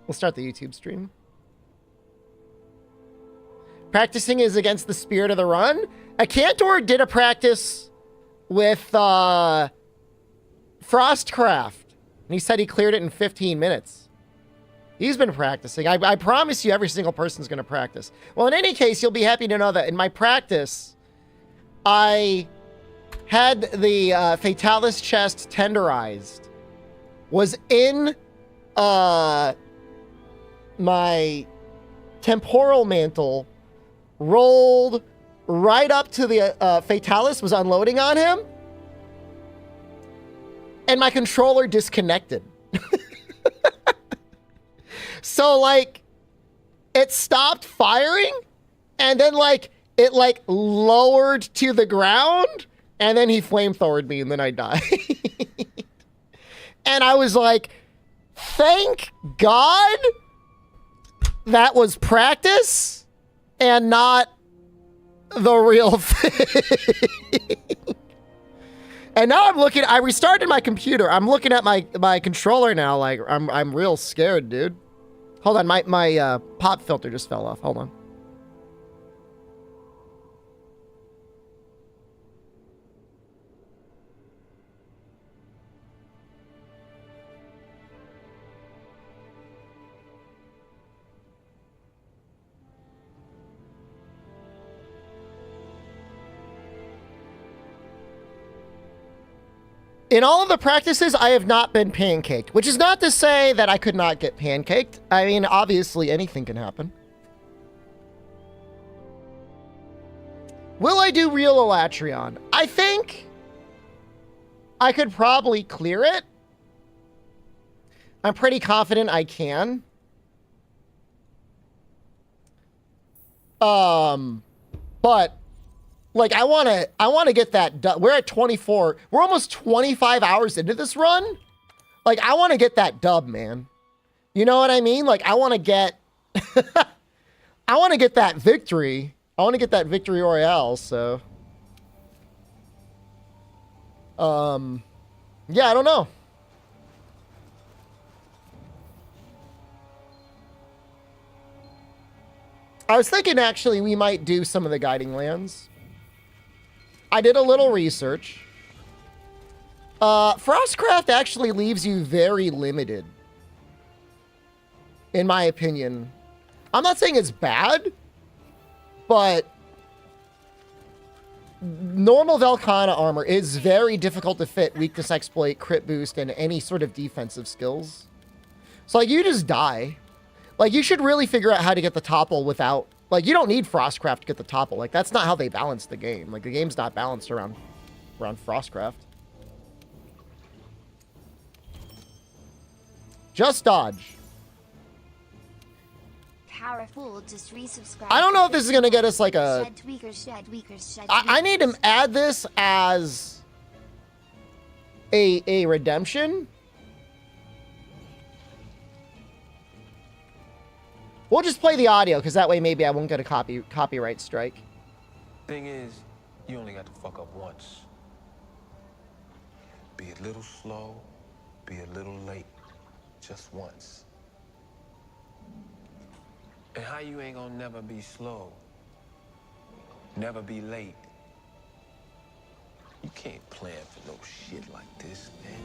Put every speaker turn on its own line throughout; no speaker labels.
We'll start the YouTube stream. Practicing is against the spirit of the run. A Cantor did a practice with Frostcraft. And he said he cleared it in 15 minutes. He's been practicing. I promise you every single person's going to practice. Well, in any case, you'll be happy to know that in my practice, I had the Fatalis chest tenderized. Was in my temporal mantle, rolled right up to the Fatalis, was unloading on him, and my controller disconnected. So, like, it stopped firing, and then, like, it, like, lowered to the ground, and then he flamethrowered me, and then I died. And I was like, thank God that was practice and not the real thing. And now I'm looking, I restarted my computer. I'm looking at my controller now, like, I'm real scared, dude. Hold on, my pop filter just fell off. Hold on. In all of the practices, I have not been pancaked, which is not to say that I could not get pancaked. I mean, obviously, anything can happen. Will I do real Alatreon? I think I could probably clear it. I'm pretty confident I can. But like, I want to get that done. We're at 24. We're almost 25 hours into this run. Like, I want to get that dub, man. You know what I mean? Like, I want to get, I want to get that victory. I want to get that victory royale. So, yeah, I don't know. I was thinking, actually, we might do some of the guiding lands. I did a little research. Frostcraft actually leaves you very limited, in my opinion. I'm not saying it's bad, but normal Velkhana armor is very difficult to fit weakness exploit, crit boost, and any sort of defensive skills. So, like, you just die. Like, you should really figure out how to get the topple without... Like, you don't need Frostcraft to get the topple. Like, that's not how they balance the game. Like, the game's not balanced around Frostcraft. Just dodge.
Powerful, just resubscribe.
I don't know if this is going to get us, like, a...
Shed tweakers, shed tweakers, shed
I need to add this as a redemption. We'll just play the audio, because that way maybe I won't get a copyright strike.
Thing is, you only got to fuck up once. Be a little slow, be a little late, just once. And how you ain't gonna never be slow, never be late? You can't plan for no shit like this, man.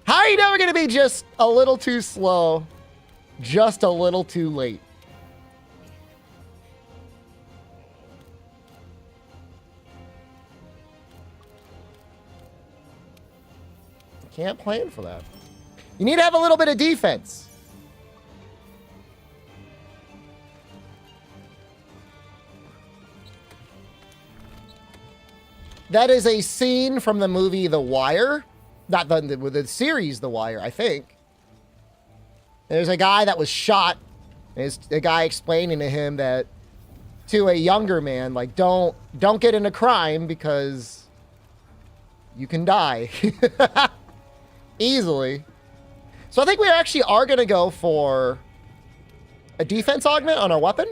How are you never going to be just a little too slow, just a little too late? Can't plan for that. You need to have a little bit of defense. That is a scene from the movie The Wire. Not the series The Wire, I think. There's a guy that was shot. There's a guy explaining to him that, to a younger man, like, don't get into crime because you can die. Easily. So I think we actually are going to go for a defense augment on our weapon.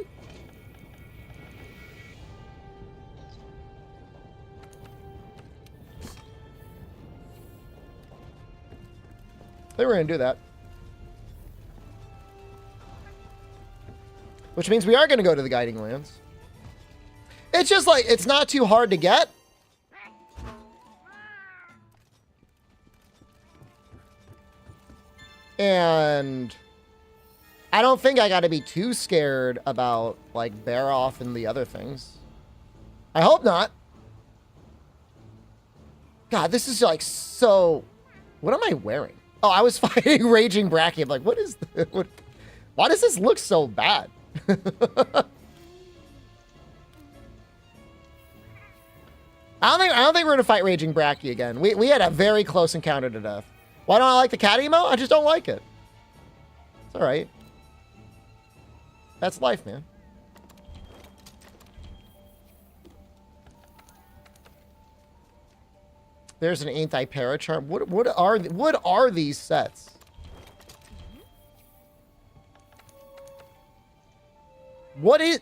They were going to do that. Which means we are going to go to the Guiding Lands. It's just like, it's not too hard to get. And I don't think I got to be too scared about, like, Bear Off and the other things. I hope not. God, this is, like, so... What am I wearing? Oh, I was fighting Raging Bracky. I'm like, what is this? Why does this look so bad? I don't think we're gonna fight Raging Bracky again. We had a very close encounter to death. Why don't I like the cat emo? I just don't like it. It's all right. That's life, man. There's an anti-paracharm. What are these sets? What is...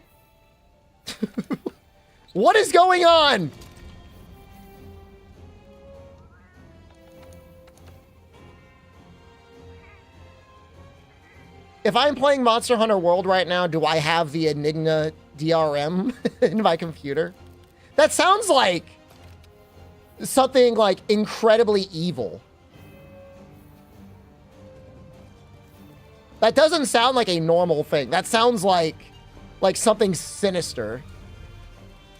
What is going on? If I'm playing Monster Hunter World right now, do I have the Enigma DRM in my computer? That sounds like something like incredibly evil. That doesn't sound like a normal thing. That sounds like something sinister.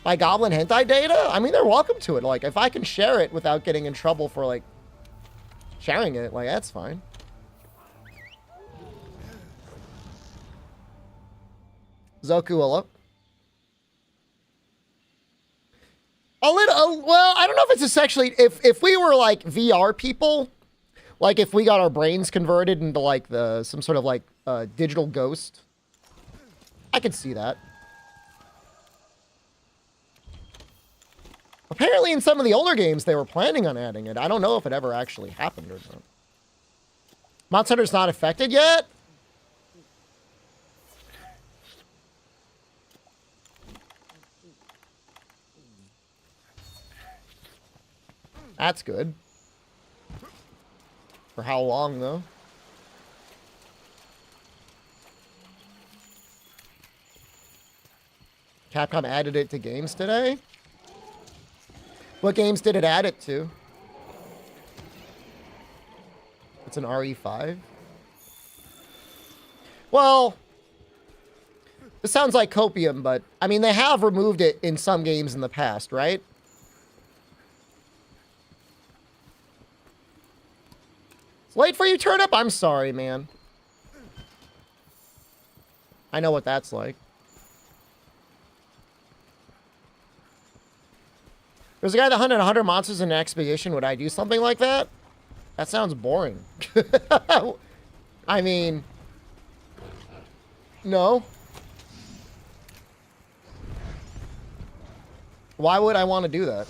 My Goblin Hentai data? I mean, they're welcome to it. Like, if I can share it without getting in trouble for, like, sharing it, like, that's fine. Zoku, hello. Well, I don't know if it's essentially, if we were like VR people, like if we got our brains converted into like some sort of like digital ghost, I could see that. Apparently in some of the older games, they were planning on adding it. I don't know if it ever actually happened or not. Monster Hunter's not affected yet? That's good. For how long, though? Capcom added it to games today? What games did it add it to? It's an RE5? Well, this sounds like copium, but I mean, they have removed it in some games in the past, right? It's late for you, Turnip? I'm sorry, man. I know what that's like. There's a guy that hunted 100 monsters in an expedition. Would I do something like that? That sounds boring. I mean... No. Why would I want to do that?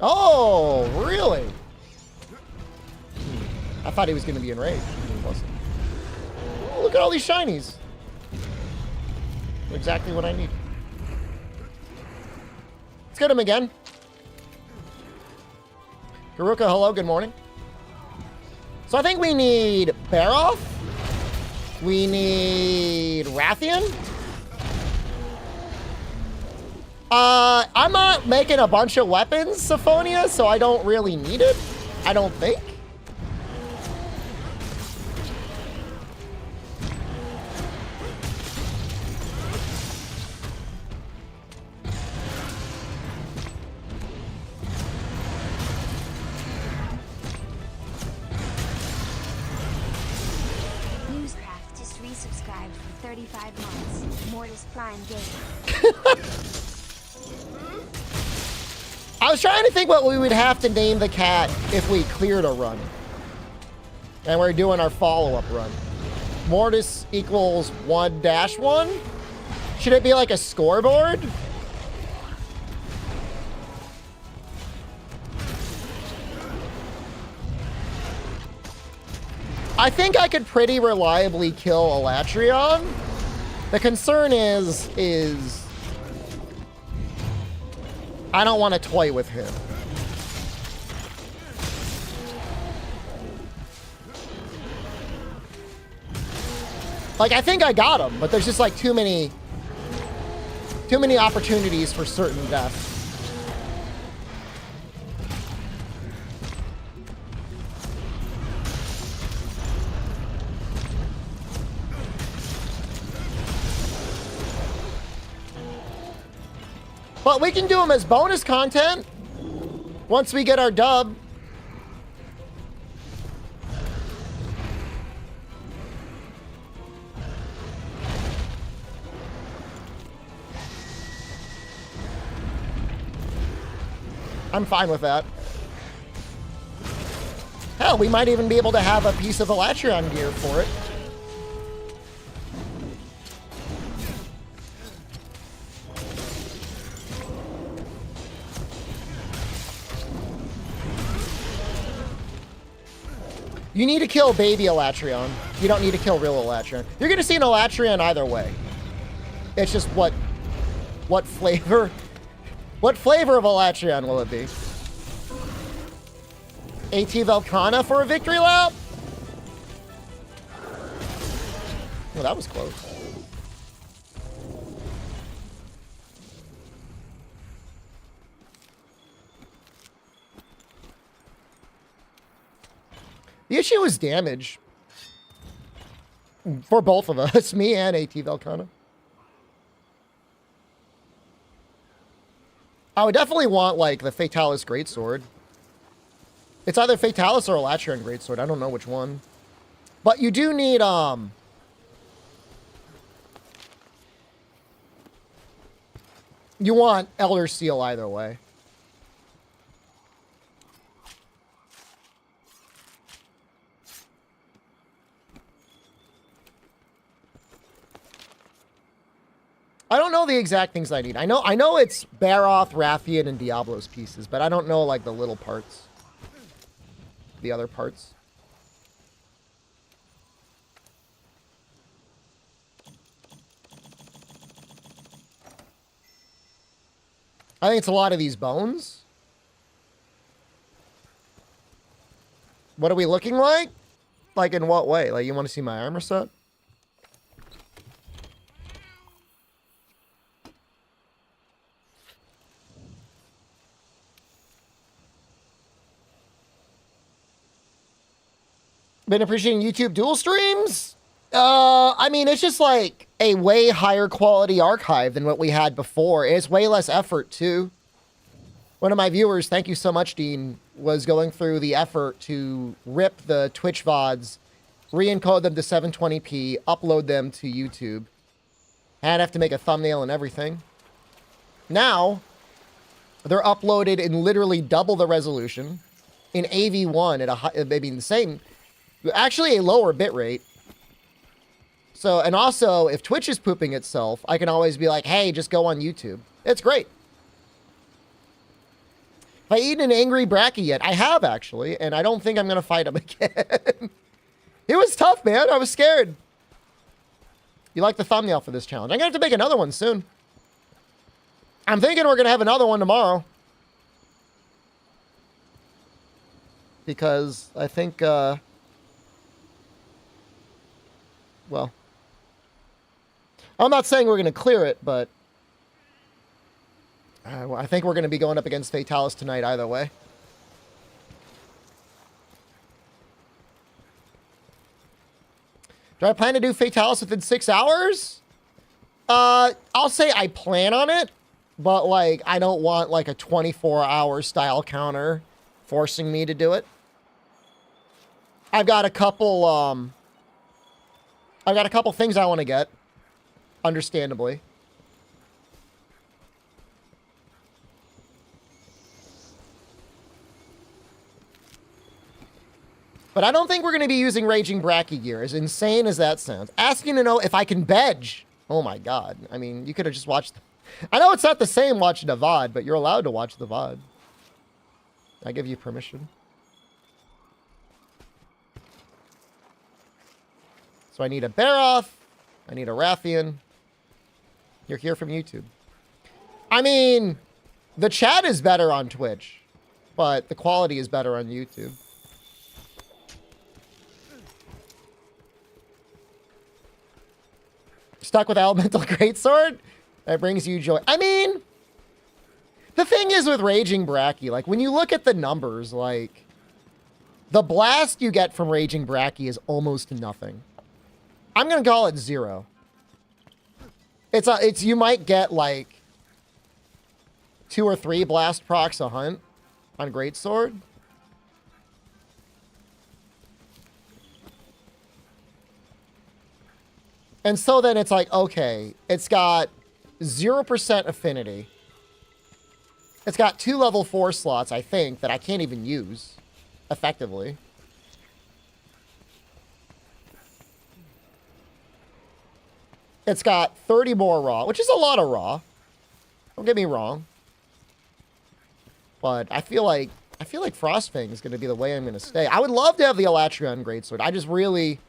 Oh, really? I thought he was going to be enraged. He wasn't. Oh, look at all these shinies. Exactly what I need. Let's get him again. Garuka, hello, good morning. So I think we need Baroth. We need Rathian. I'm not making a bunch of weapons, Syphonia, so I don't really need it. I don't think.
Newscraft just resubscribed for 35 months. Mortis Prime Game. I
was trying to think what we would have to name the cat if we cleared a run. And we're doing our follow-up run. Mortis equals 1-1. Should it be like a scoreboard? I think I could pretty reliably kill Alatreon. The concern is I don't want to toy with him. Like, I think I got him, but there's just like too many opportunities for certain death. But we can do them as bonus content once we get our dub. I'm fine with that. Hell, we might even be able to have a piece of Alatreon gear for it. You need to kill baby Alatreon. You don't need to kill real Alatreon. You're going to see an Alatreon either way. It's just what flavor? What flavor of Alatreon will it be? AT Velcana for a victory lap? Well, that was close. The issue is damage. For both of us, me and AT Velcana. I would definitely want, like, the Fatalis Greatsword. It's either Fatalis or Alatreon Greatsword. I don't know which one. But you do need, you want Elder Seal either way. I don't know the exact things I need. I know it's Baroth, Rathian, and Diablo's pieces, but I don't know, like, the little parts. The other parts. I think it's a lot of these bones. What are we looking like? Like, in what way? Like, you want to see my armor set? Been appreciating YouTube dual streams? I mean, it's just like a way higher quality archive than what we had before. It's way less effort, too. One of my viewers, thank you so much, Dean, was going through the effort to rip the Twitch VODs, re-encode them to 720p, upload them to YouTube. And have to make a thumbnail and everything. Now, they're uploaded in literally double the resolution in AV1 at maybe the same... Actually, a lower bit rate. So, and also, if Twitch is pooping itself, I can always be like, hey, just go on YouTube. It's great. Have I eaten an angry Bracky yet? I have, actually, and I don't think I'm going to fight him again. It was tough, man. I was scared. You like the thumbnail for this challenge? I'm going to have to make another one soon. I'm thinking we're going to have another one tomorrow. Because I think, well, I'm not saying we're going to clear it, but I think we're going to be going up against Fatalis tonight either way. Do I plan to do Fatalis within 6 hours? I'll say I plan on it, but, like, I don't want, like, a 24-hour style counter forcing me to do it. I've got a couple things I want to get, understandably. But I don't think we're going to be using Raging Bracky gear, as insane as that sounds. Asking to know if I can bedge. Oh my god. I mean, you could have just watched... I know it's not the same watching a VOD, but you're allowed to watch the VOD. I give you permission. So I need a Baroth. I need a Rathian. You're here from YouTube. I mean, the chat is better on Twitch, but the quality is better on YouTube. Stuck with Elemental Greatsword? That brings you joy. I mean, the thing is with Raging Bracky, like, when you look at the numbers, like, the blast you get from Raging Bracky is almost nothing. I'm going to call it 0. It's you might get, like, 2 or 3 blast procs a hunt on Greatsword. And so then it's like, okay, it's got 0% affinity. It's got 2 level 4 slots, I think, that I can't even use effectively. It's got 30 more raw, which is a lot of raw. Don't get me wrong. But I feel like Frostfang is going to be the way I'm going to stay. I would love to have the Alatreon Greatsword. I just really...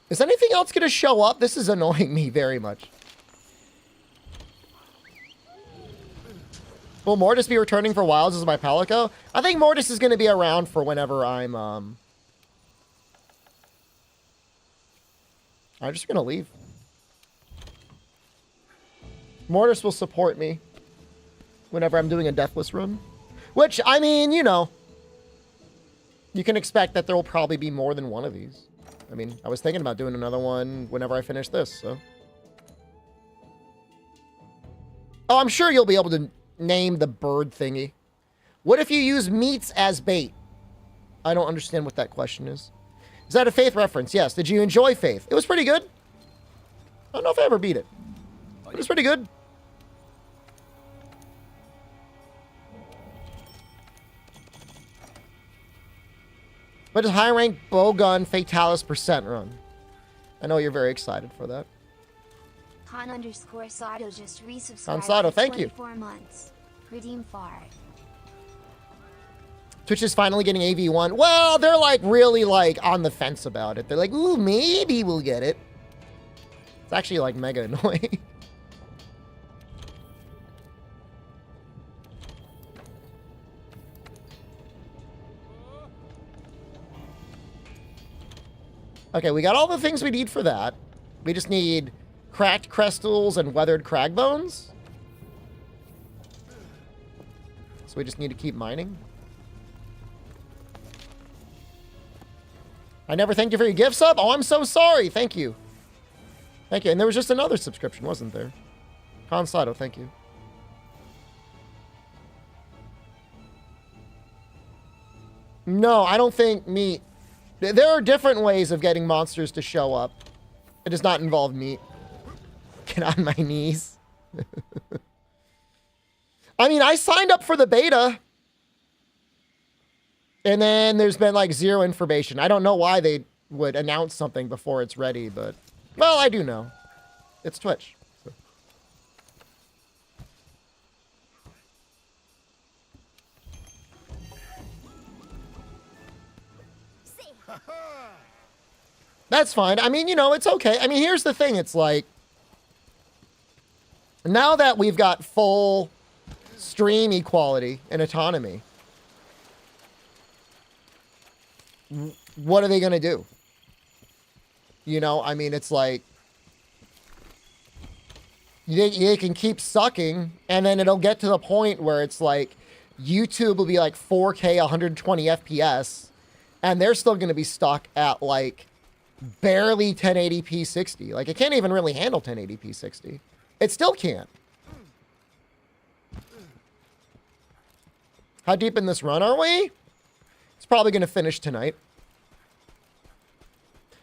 Is anything else going to show up? This is annoying me very much. Will Mortis be returning for Wilds as my Palico? I think Mortis is going to be around for whenever I'm just going to leave. Mortis will support me whenever I'm doing a Deathless run. Which, I mean, you know, you can expect that there will probably be more than one of these. I mean, I was thinking about doing another one whenever I finish this, so. Oh, I'm sure you'll be able to name the bird thingy. What if you use meats as bait? I don't understand what that question is. Is that a Faith reference? Yes. Did you enjoy Faith? It was pretty good. I don't know if I ever beat it. It was pretty good. But does high rank bowgun Fatalis % run? I know you're very excited for that.
Con_Sato just resubscribed.
Con Sato, thank you.
24 months. Redeem far.
Twitch is finally getting AV1. Well, they're like really like on the fence about it. They're like, ooh, maybe we'll get it. It's actually like mega annoying. Okay, we got all the things we need for that. We just need cracked crystals and weathered crag bones. So we just need to keep mining. I never thanked you for your gift sub. Oh, I'm so sorry. Thank you. Thank you. And there was just another subscription, wasn't there? Consato, thank you. No, I don't think meat. There are different ways of getting monsters to show up. It does not involve meat. Get on my knees. I mean, I signed up for the beta. And then there's been like 0 information. I don't know why they would announce something before it's ready, but... Well, I do know. It's Twitch. So. That's fine. I mean, you know, it's okay. I mean, here's the thing. It's like... Now that we've got full stream equality and autonomy... What are they going to do? You know, I mean, it's like... They can keep sucking, and then it'll get to the point where it's like... YouTube will be like 4K 120 FPS, and they're still going to be stuck at like... barely 1080p 60. Like, it can't even really handle 1080p 60. It still can't. How deep in this run are we? It's probably going to finish tonight.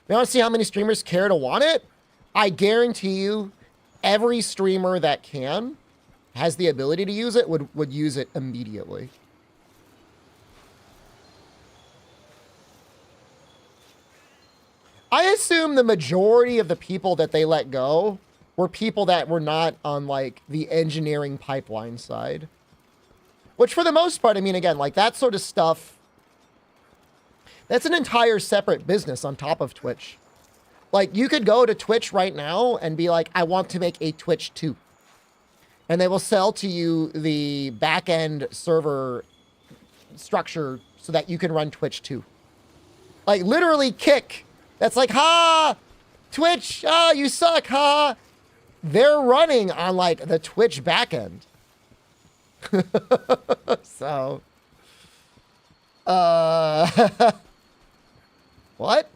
You want to see how many streamers care to want it? I guarantee you, every streamer that can, has the ability to use it, would use it immediately. I assume the majority of the people that they let go were people that were not on, like, the engineering pipeline side. Which, for the most part, I mean, again, like, that sort of stuff, that's an entire separate business on top of Twitch. Like, you could go to Twitch right now and be like, I want to make a Twitch 2. And they will sell to you the back-end server structure so that you can run Twitch 2. Like, literally Kick. That's like, ha! Twitch, you suck, ha! They're running on, like, the Twitch backend. So. What?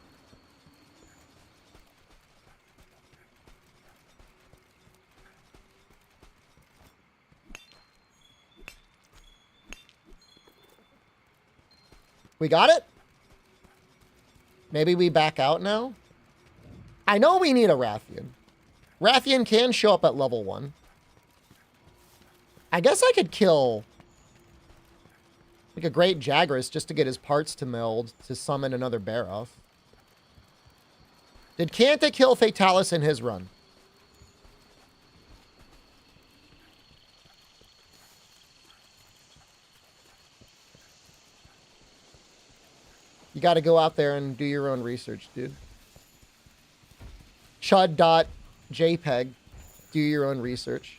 We got it? Maybe we back out now? I know we need a Rathian. Rathian can show up at level 1. I guess I could kill like a Great Jagras just to get his parts to meld to summon another Baroth. Did Kanta kill Fatalis in his run? You got to go out there and do your own research, dude. Chud.jpg. Do your own research.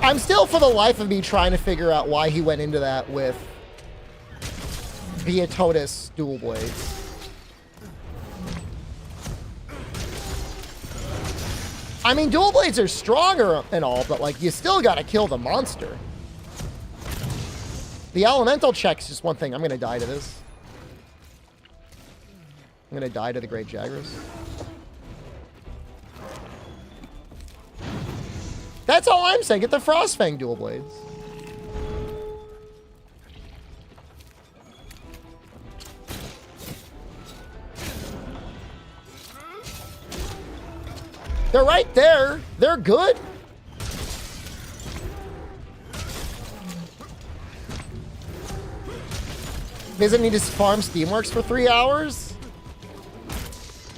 I'm still, for the life of me, trying to figure out why he went into that with Beatotus dual blades. I mean, dual blades are stronger and all, but like, you still gotta kill the monster. The elemental check's just one thing. I'm gonna die to this. I'm gonna die to the Great Jagras. That's all I'm saying. Get the Frostfang dual blades. They're right there. They're good. Doesn't need to farm Steamworks for 3 hours.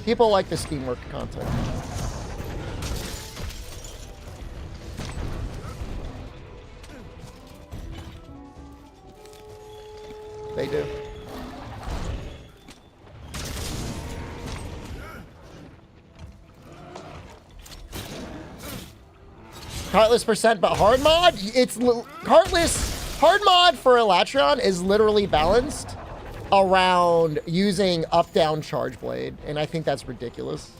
People like the Steamwork content. They do. Heartless percent, but hard mod? It's Heartless. Hard mod for Alatreon is literally balanced around using up-down charge blade, and I think that's ridiculous.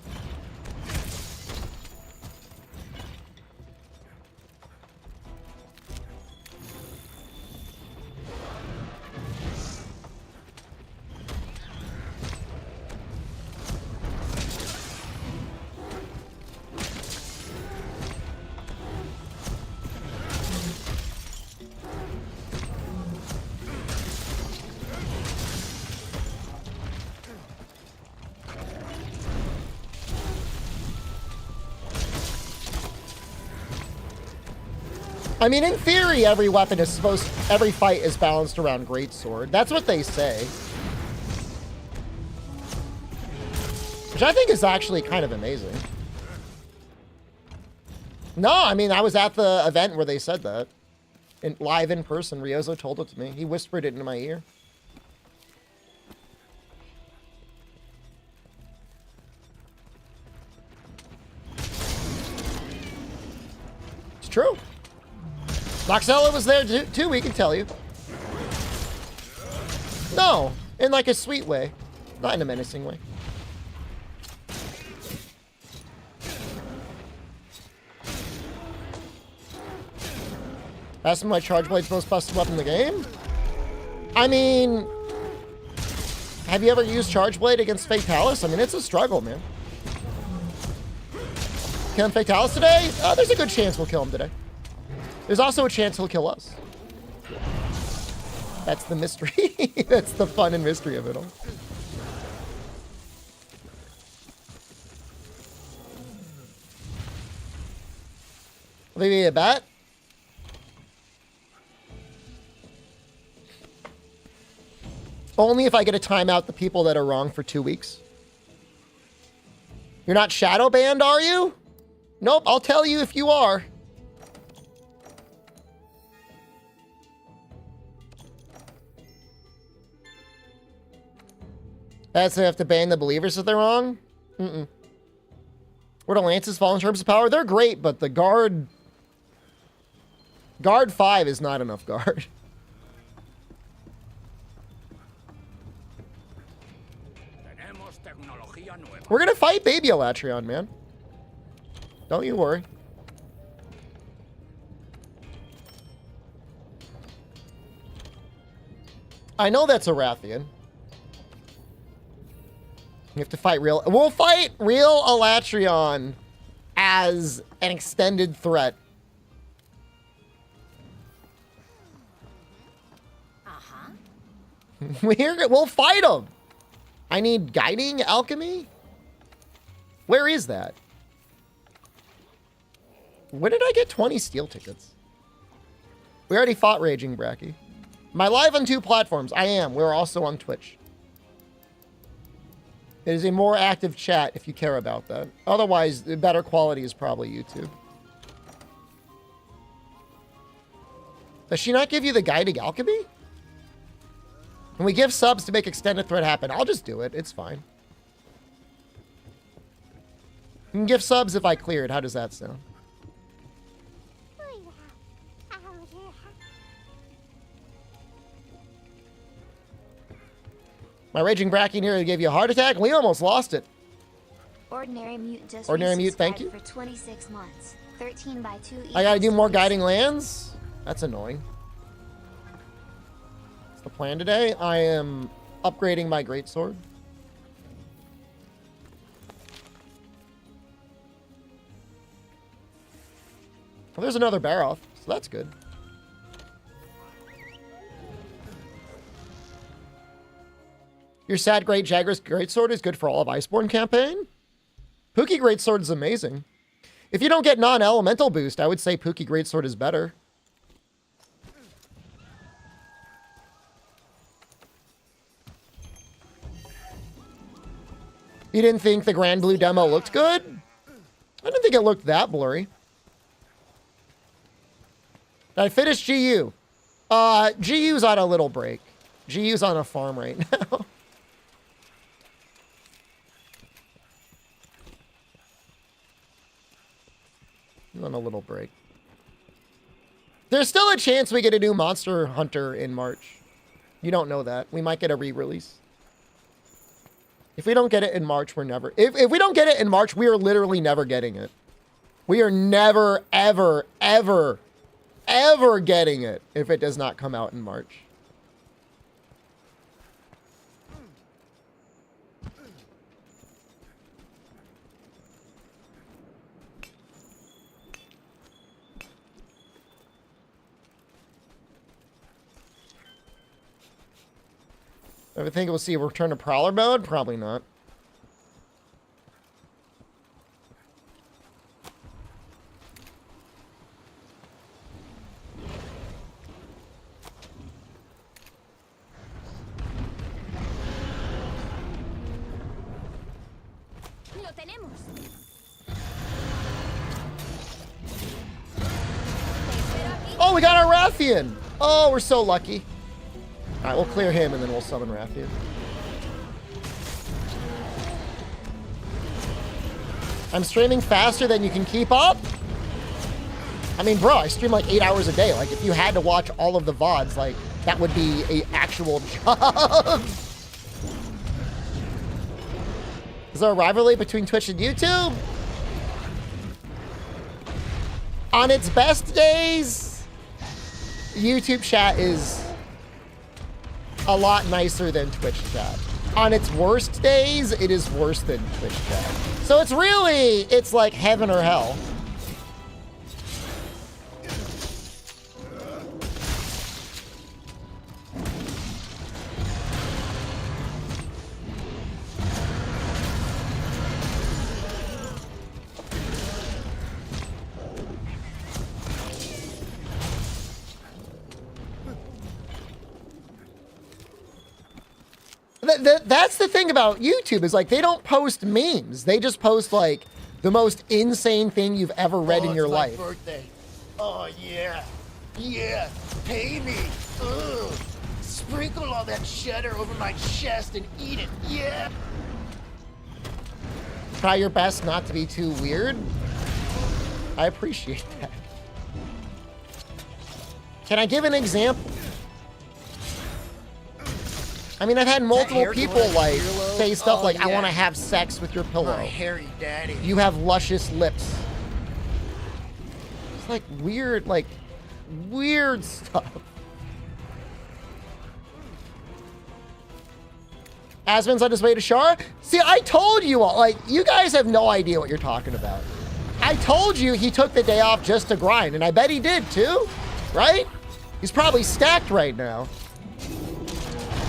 I mean, in theory, every weapon is every fight is balanced around Greatsword. That's what they say. Which I think is actually kind of amazing. No, I mean, I was at the event where they said that. Live in person, Ryozo told it to me. He whispered it into my ear. It's true. Noxella was there too, we can tell you. No, in like a sweet way. Not in a menacing way. That's my charge blade's most busted weapon in the game? I mean, have you ever used charge blade against Fatalis? I mean, it's a struggle, man. Killing Fatalis today? There's a good chance we'll kill him today. There's also a chance he'll kill us. That's the mystery. That's the fun and mystery of it all. Leave a bet? Only if I get to time out the people that are wrong for 2 weeks. You're not shadow banned, are you? Nope, I'll tell you if you are. That's they have to ban the believers if they're wrong? Mm-mm. Where do lances fall in terms of power? They're great, but the guard... Guard 5 is not enough guard. We're gonna fight Baby Alatreon, man. Don't you worry. I know that's a Rathian. You have to fight real... We'll fight real Alatreon as an extended threat. We'll fight him. I need guiding alchemy? Where is that? Where did I get 20 steel tickets? We already fought Raging Bracky. Am I live on 2 platforms? I am. We're also on Twitch. It is a more active chat if you care about that. Otherwise, the better quality is probably YouTube. Does she not give you the guiding alchemy? Can we give subs to make extended threat happen? I'll just do it. It's fine. You can give subs if I clear it. How does that sound? My Raging Bracky nearly gave you a heart attack. We almost lost it.
Ordinary Mute just
Ordinary Mute, thank you.
For 26 months. 13 by 2
I gotta do more guiding lands? That's annoying. What's the plan today? I am upgrading my greatsword. Well, there's another Baroth, so that's good. Your sad great Jagger's greatsword is good for all of Iceborne campaign? Pookie greatsword is amazing. If you don't get non-elemental boost, I would say Pookie greatsword is better. You didn't think the Grand Blue demo looked good? I didn't think it looked that blurry. Did I finish GU? GU's on a little break. GU's on a farm right now. On a little break. There's still a chance we get a new Monster Hunter in March. You don't know that. We might get a re-release. If we don't get it in March, we're never... If we don't get it in March, we are literally never getting it. We are never, ever, ever, ever getting it if it does not come out in March. I think we'll see a return to Prowler mode? Probably not. Oh, we got our Rathian! Oh, we're so lucky. Alright, we'll clear him and then we'll summon Rathian. I'm streaming faster than you can keep up? I mean, bro, I stream like 8 hours a day. Like, if you had to watch all of the VODs, like, that would be an actual job. Is there a rivalry between Twitch and YouTube? On its best days, YouTube chat is a lot nicer than Twitch chat. On its worst days, it is worse than Twitch chat. So it's really, it's like heaven or hell. That's the thing about YouTube is like they don't post memes. They just post like the most insane thing you've ever read in your life.
My birthday. Oh yeah, yeah. Pay me. Ugh. Sprinkle all that cheddar over my chest and eat it. Yeah.
Try your best not to be too weird. I appreciate that. Can I give an example? I mean, I've had multiple people like say stuff like, "I want to have sex with your pillow."
My hairy daddy.
You have luscious lips. It's like weird stuff. Asmon's on his way to Shara. See, I told you all, like, you guys have no idea what you're talking about. I told you he took the day off just to grind, and I bet he did too, right? He's probably stacked right now.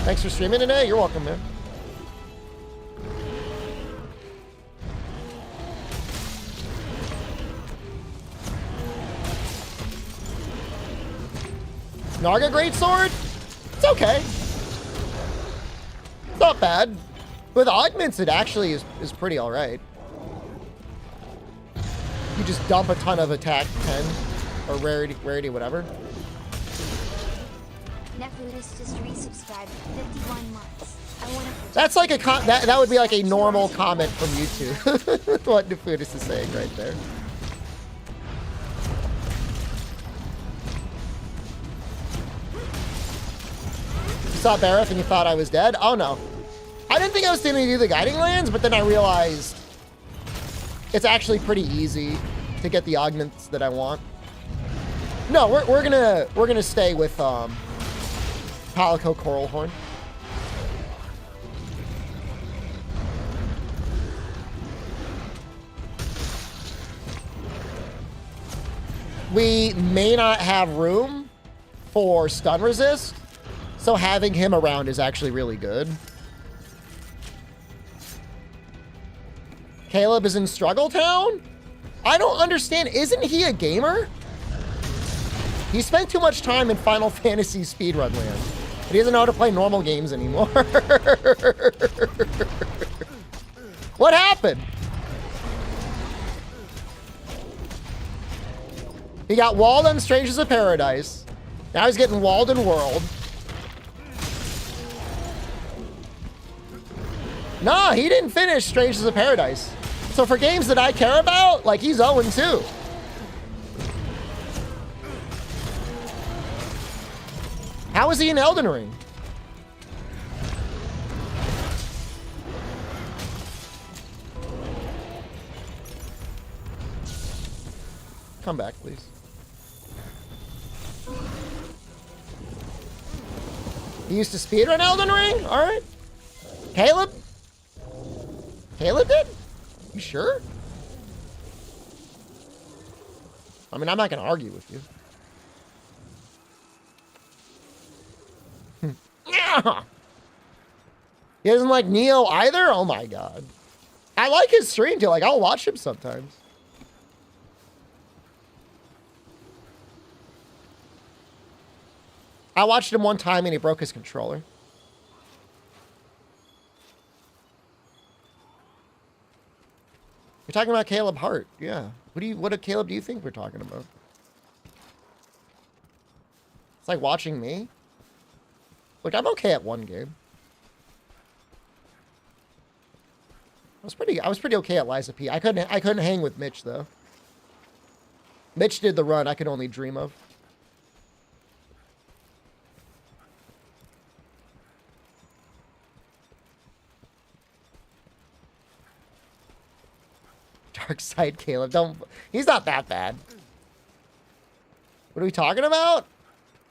Thanks for streaming today. You're welcome, man. Naga Greatsword? It's okay. It's not bad. With augments, it actually is pretty alright. You just dump a ton of attack 10 or rarity, whatever.
Netfoodist just resubscribed for 51 months. I want to.
That's like a that would be like a normal comment from YouTube. What Netfoodist is saying right there. You saw Bareth and you thought I was dead? Oh no. I didn't think I was going to do the guiding lands, but then I realized it's actually pretty easy to get the augments that I want. No, we're gonna stay with Palico Coral Horn. We may not have room for stun resist, so having him around is actually really good. Caleb is in Struggle Town? I don't understand. Isn't he a gamer? He spent too much time in Final Fantasy speedrun land. He doesn't know how to play normal games anymore. What happened? He got walled on Strangers of Paradise. Now he's getting walled in World. Nah, he didn't finish Strangers of Paradise. So for games that I care about, like, he's 0-2. How is he in Elden Ring? Come back, please. He used to speedrun Elden Ring? All right. Caleb? Caleb did? You sure? I mean, I'm not going to argue with you. He doesn't like Neo either? Oh my god. I like his stream too. Like, I'll watch him sometimes. I watched him one time and he broke his controller. You're talking about Caleb Hart. Yeah. What Caleb do you think we're talking about? It's like watching me. Look, I'm okay at one game. I was pretty okay at Liza P. I couldn't hang with Mitch though. Mitch did the run I could only dream of. Dark side Caleb. He's not that bad. What are we talking about?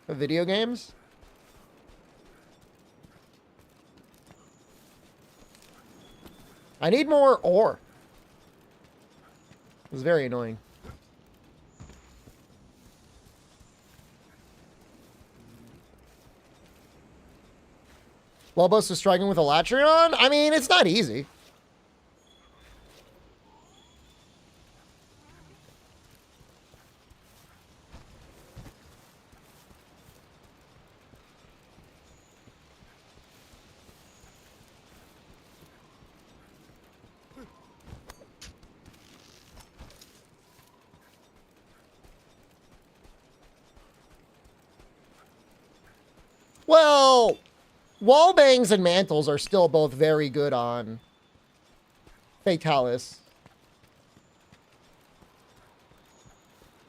Video games? I need more ore. It was very annoying. Lobos is struggling with Alatreon? I mean, it's not easy. Well, wall bangs and mantles are still both very good on Fatalis.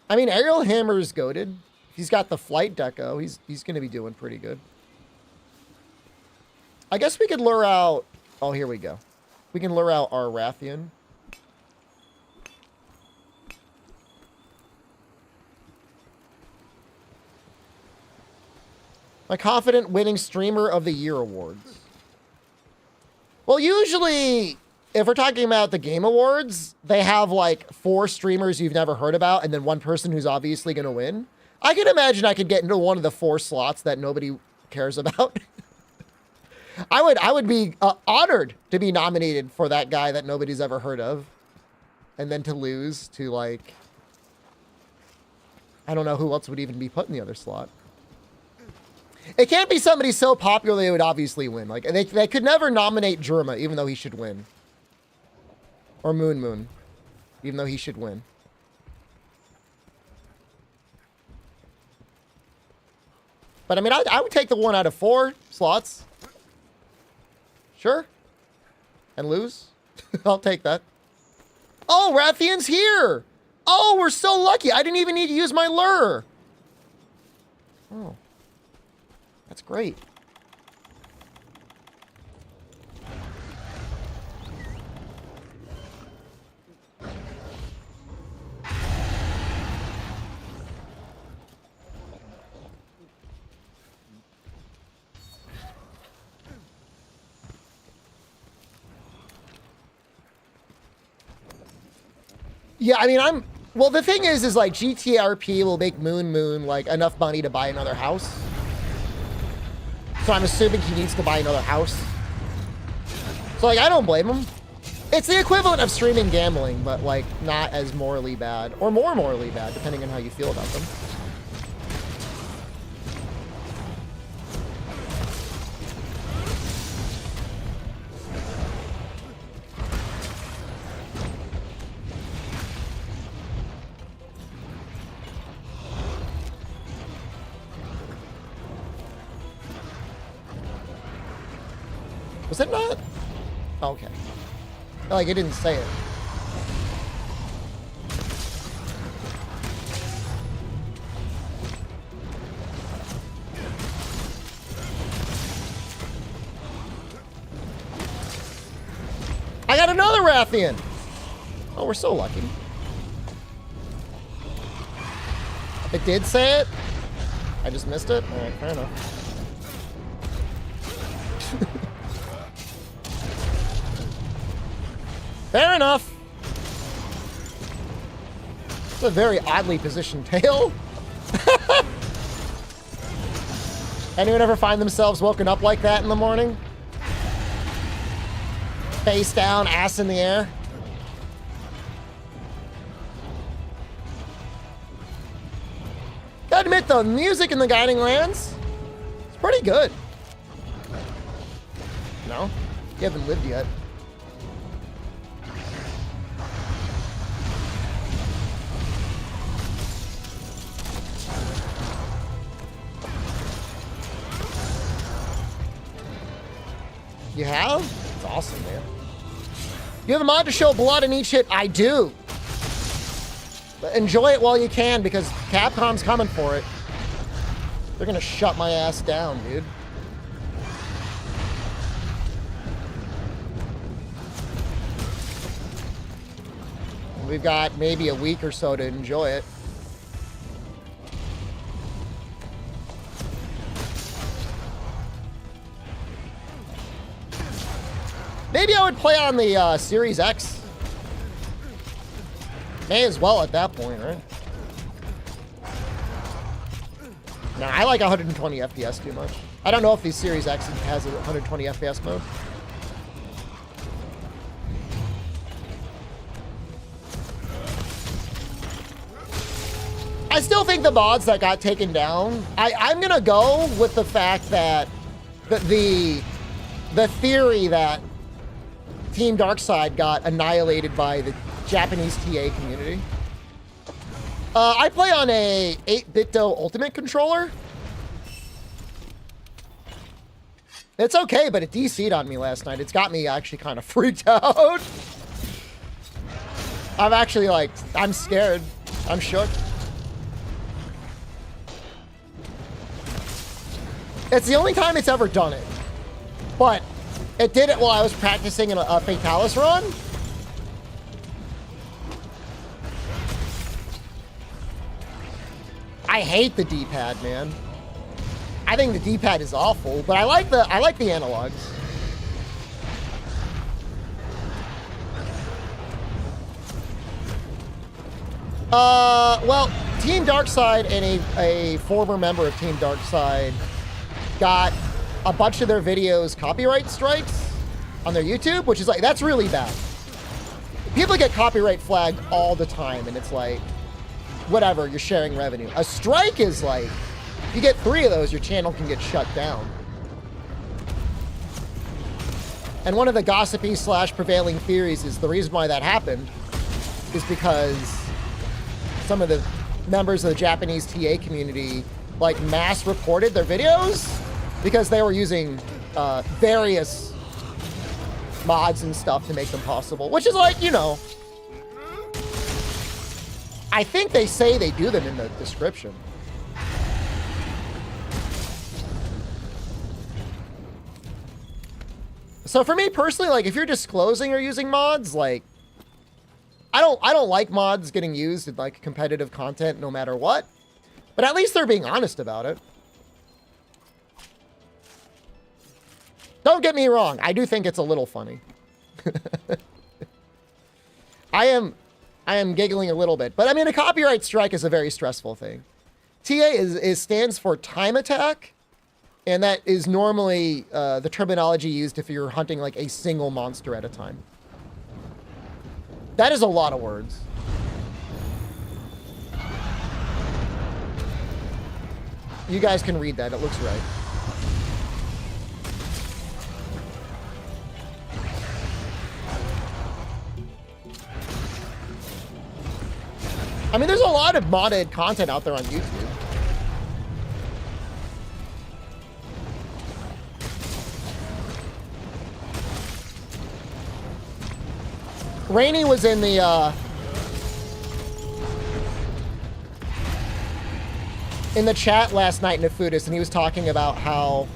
I mean, aerial hammer is goated. He's got the flight deco. He's going to be doing pretty good. I guess we could lure out... Oh, here we go. We can lure out our Rathian. My confident winning streamer of the year awards. Well, usually, if we're talking about the game awards, they have like 4 streamers you've never heard about and then one person who's obviously going to win. I can imagine I could get into one of the 4 slots that nobody cares about. I would be honored to be nominated for that guy that nobody's ever heard of. And then to lose to like, I don't know who else would even be put in the other slot. It can't be somebody so popular they would obviously win. Like they could never nominate Germa, even though he should win. Or Moon, even though he should win. But I mean, I would take the 1 out of 4 slots. Sure. And lose. I'll take that. Oh, Rathian's here. Oh, we're so lucky. I didn't even need to use my lure. Oh. That's great. Yeah, I mean, well, the thing is like GTRP will make Moon like enough money to buy another house. So I'm assuming he needs to buy another house. So like, I don't blame him. It's the equivalent of streaming gambling, but like not as morally bad or more morally bad, depending on how you feel about them. Was it not? Oh, okay. Like, it didn't say it. I got another Rathian! Oh, we're so lucky. It did say it? I just missed it? Alright, fair enough. Fair enough. It's a very oddly positioned tail. Anyone ever find themselves woken up like that in the morning? Face down, ass in the air. Gotta admit though, the music in the Guiding Lands, it's pretty good. No? You haven't lived yet. You have? It's awesome, man. You have a mod to show blood in each hit? I do. But enjoy it while you can, because Capcom's coming for it. They're gonna shut my ass down, dude. We've got maybe a week or so to enjoy it. Maybe I would play on the Series X. May as well at that point, right? Nah, I like 120 FPS too much. I don't know if the Series X has a 120 FPS mode. I still think the mods that got taken down, I'm gonna go with the fact that the theory that Team Darkside got annihilated by the Japanese TA community. I play on a 8-bit Ultimate controller. It's okay, but it DC'd on me last night. It's got me actually kind of freaked out. I'm actually like, I'm scared. I'm shook. It's the only time it's ever done it. But it did it while I was practicing in a Fatalis run. I hate the D-pad, man. I think the D-pad is awful, but I like the analogs. Well, Team Darkside and a former member of Team Darkside got a bunch of their videos copyright strikes on their YouTube, which is like, that's really bad. People get copyright flagged all the time, and it's like, whatever, you're sharing revenue. A strike is like, you get 3 of those, your channel can get shut down. And one of the gossipy / prevailing theories is the reason why that happened is because some of the members of the Japanese TA community like mass reported their videos because they were using various mods and stuff to make them possible, which is like, you know, I think they say they do them in the description. So for me personally, like if you're disclosing or using mods, like I don't like mods getting used in like competitive content no matter what, but at least they're being honest about it. Don't get me wrong, I do think it's a little funny. I am giggling a little bit, but I mean a copyright strike is a very stressful thing. TA stands for time attack, and that is normally the terminology used if you're hunting like a single monster at a time. That is a lot of words. You guys can read that, it looks right. I mean, there's a lot of modded content out there on YouTube. Rainey was in the chat last night in Afudis, and he was talking about how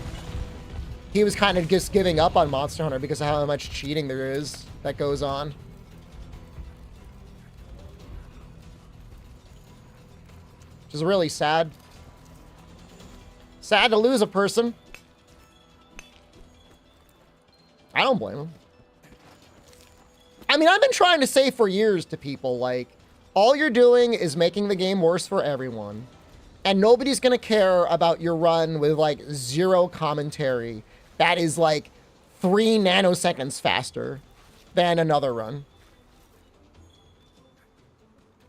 he was kind of just giving up on Monster Hunter because of how much cheating there is that goes on. Which is really sad. Sad to lose a person. I don't blame him. I mean, I've been trying to say for years to people, like, all you're doing is making the game worse for everyone. And nobody's going to care about your run with, like, 0 commentary. That is, like, 3 nanoseconds faster than another run.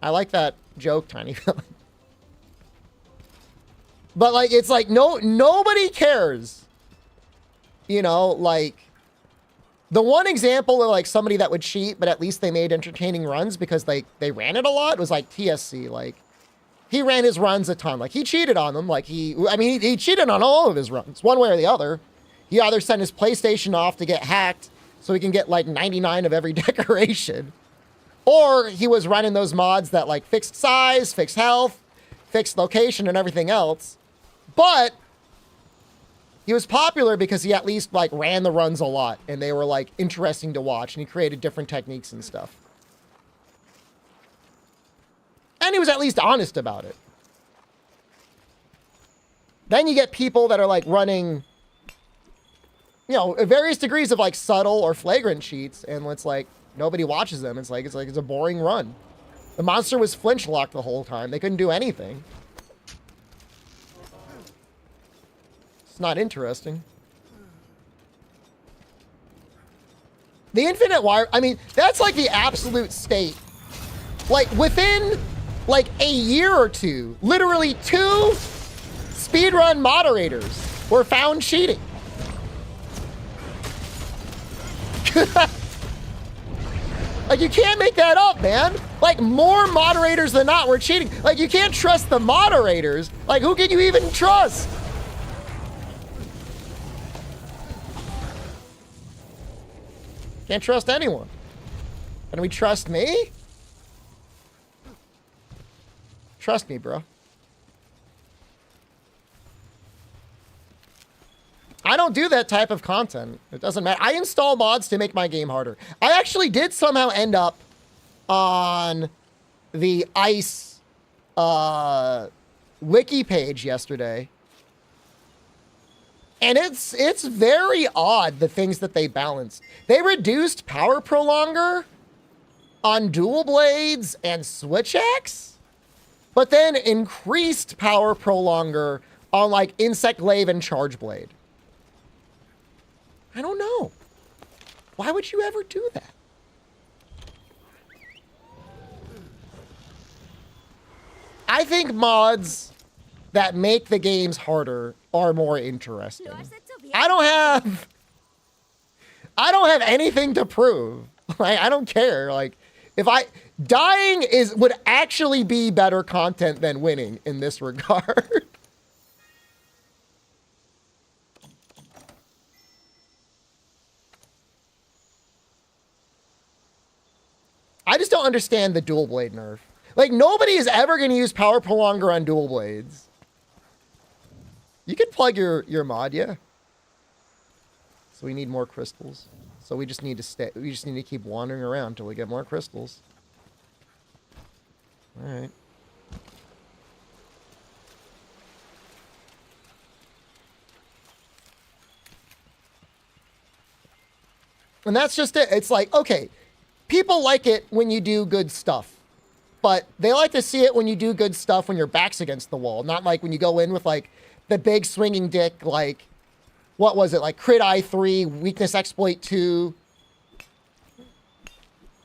I like that joke, Tiny Villain. But, like, it's like, nobody cares. You know, like, the one example of, like, somebody that would cheat, but at least they made entertaining runs because they ran it a lot, was, like, TSC. Like, he ran his runs a ton. Like, he cheated on them. Like, he cheated on all of his runs, one way or the other. He either sent his PlayStation off to get hacked so he can get, like, 99 of every decoration. Or he was running those mods that, like, fixed size, fixed health, fixed location, and everything else. But he was popular because he at least like ran the runs a lot and they were like interesting to watch, and he created different techniques and stuff. And he was at least honest about it. Then you get people that are like running, you know, various degrees of like subtle or flagrant cheats, and it's like nobody watches them. It's a boring run. The monster was flinch locked the whole time. They couldn't do anything. Not interesting. The infinite wire, I mean, that's like the absolute state. Like within like a year or two, literally 2 speedrun moderators were found cheating. Like you can't make that up, man. Like more moderators than not were cheating. Like you can't trust the moderators. Like who can you even trust? Can't trust anyone. Can we trust me? Trust me, bro. I don't do that type of content. It doesn't matter. I install mods to make my game harder. I actually did somehow end up on the ICE wiki page yesterday. And it's very odd, the things that they balanced. They reduced power prolonger on dual blades and switch axe, but then increased power prolonger on like insect glaive and charge blade. I don't know. Why would you ever do that? I think mods that make the games harder are more interesting. I don't have anything to prove. Like, I don't care. Like, dying would actually be better content than winning in this regard. I just don't understand the dual blade nerf. Like, nobody is ever going to use power prolonger on dual blades. You can plug your mod, yeah. So we need more crystals. So we just need to keep wandering around until we get more crystals. All right. And that's just it. It's like, okay, people like it when you do good stuff. But they like to see it when you do good stuff when your back's against the wall. Not like when you go in with like the big swinging dick, like, what was it? Like crit I3, weakness exploit 2.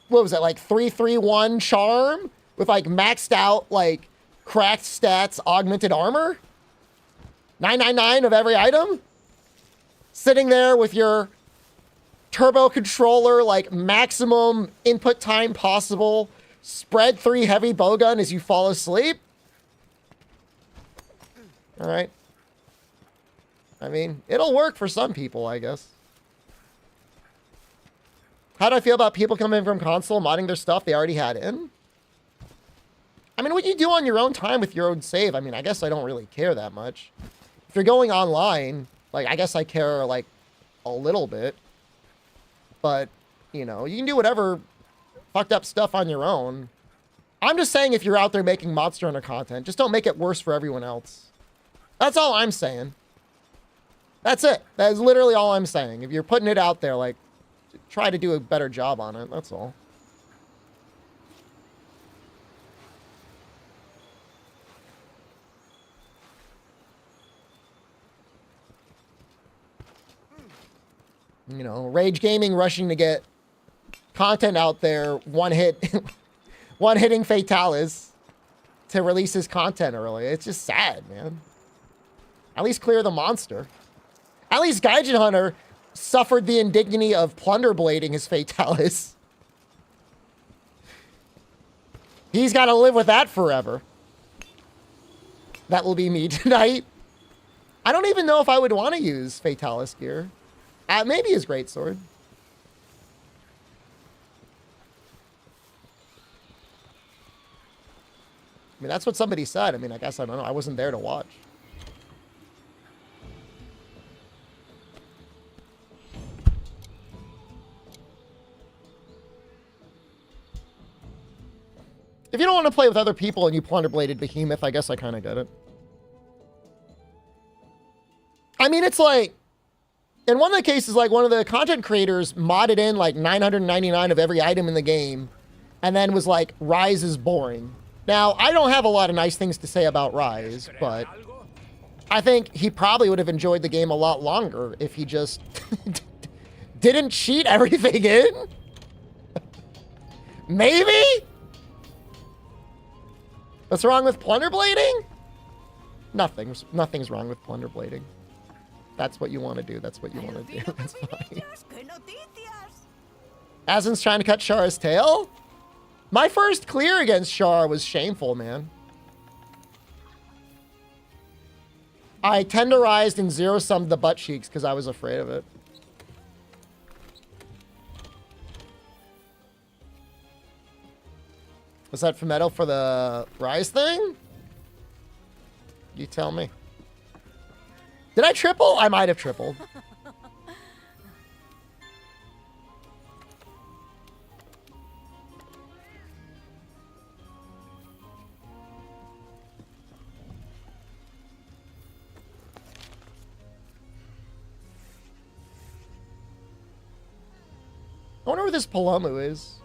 What was it? Like 3-3-1 charm with like maxed out, like cracked stats, augmented armor. 999 of every item. Sitting there with your turbo controller, like maximum input time possible. Spread 3 heavy bowgun as you fall asleep. All right. I mean, it'll work for some people, I guess. How do I feel about people coming in from console, modding their stuff they already had in? I mean, what you do on your own time with your own save, I mean, I guess I don't really care that much. If you're going online, like, I guess I care, like, a little bit. But, you know, you can do whatever fucked up stuff on your own. I'm just saying if you're out there making Monster Hunter content, just don't make it worse for everyone else. That's all I'm saying. That's it. That is literally all I'm saying. If you're putting it out there, like, try to do a better job on it. That's all. You know, Rage Gaming rushing to get content out there, one-hitting Fatalis to release his content early. It's just sad, man. At least clear the monster. At least Gaijin Hunter suffered the indignity of plunder blading his Fatalis. He's got to live with that forever. That will be me tonight. I don't even know if I would want to use Fatalis gear. Maybe his greatsword. I mean, that's what somebody said. I mean, I guess I don't know. I wasn't there to watch. If you don't want to play with other people and you plunder-bladed Behemoth, I guess I kind of get it. I mean, it's like, in one of the cases, like, one of the content creators modded in, like, 999 of every item in the game, and then was like, Rise is boring. Now, I don't have a lot of nice things to say about Rise, but I think he probably would have enjoyed the game a lot longer if he just didn't cheat everything in. Maybe? What's wrong with plunder blading? Nothing's wrong with plunder blading. That's what you want to do. That's what you want to do. That's fine. Asin's trying to cut Shara's tail? My first clear against Shara was shameful, man. I tenderized and zero-summed the butt cheeks because I was afraid of it. Was that Fumetto for the Rise thing? You tell me. Did I triple? I might have tripled. I wonder where this Palomu is.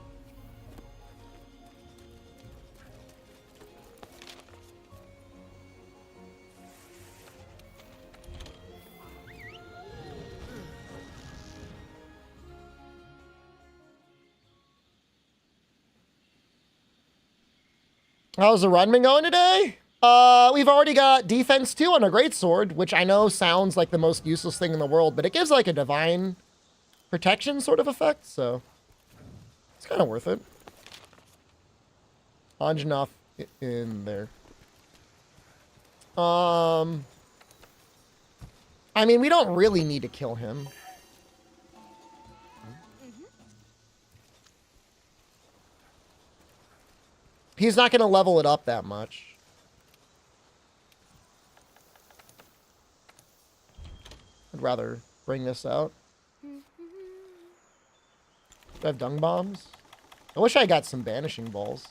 How's the run been going today? We've already got defense 2 on a greatsword, which I know sounds like the most useless thing in the world, but it gives like a divine protection sort of effect, so it's kind of worth it. Anjanath in there. I mean, we don't really need to kill him. He's not going to level it up that much. I'd rather bring this out. Do I have dung bombs? I wish I got some banishing balls.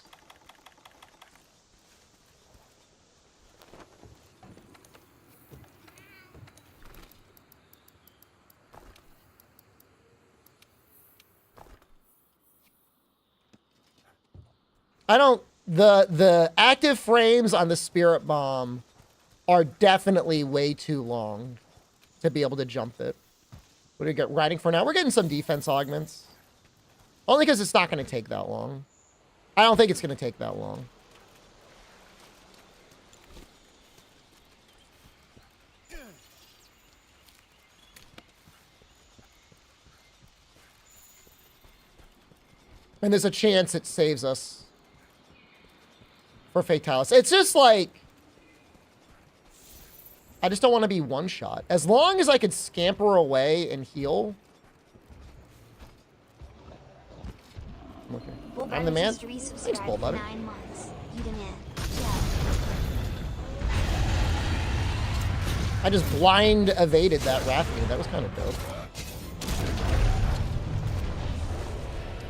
The active frames on the Spirit Bomb are definitely way too long to be able to jump it. What do we get riding for now? We're getting some defense augments. Only because it's not going to take that long. I don't think it's going to take that long. And there's a chance it saves us for Fatalis. It's just like, I just don't want to be one shot. As long as I could scamper away and heal. Okay. I'm the man. Thanks, Bull Butter. I just blind evaded that Rafting. That was kind of dope.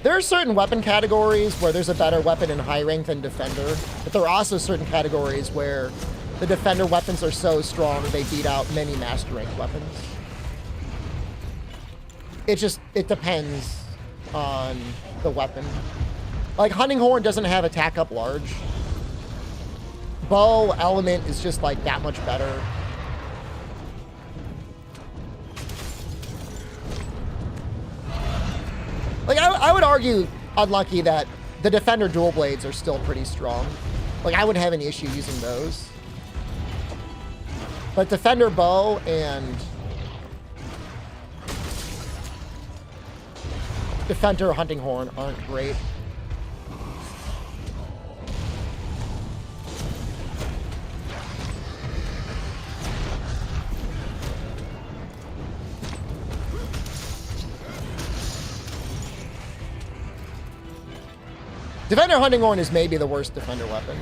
There are certain weapon categories where there's a better weapon in high rank than Defender, but there are also certain categories where the Defender weapons are so strong they beat out many Master rank weapons. It depends on the weapon. Like, Hunting Horn doesn't have attack up large. Bow Element is just like that much better. Like, I would argue, unlucky, that the Defender dual blades are still pretty strong. Like, I wouldn't have any issue using those. But Defender bow and Defender Hunting Horn aren't great. Defender Hunting Horn is maybe the worst Defender weapon.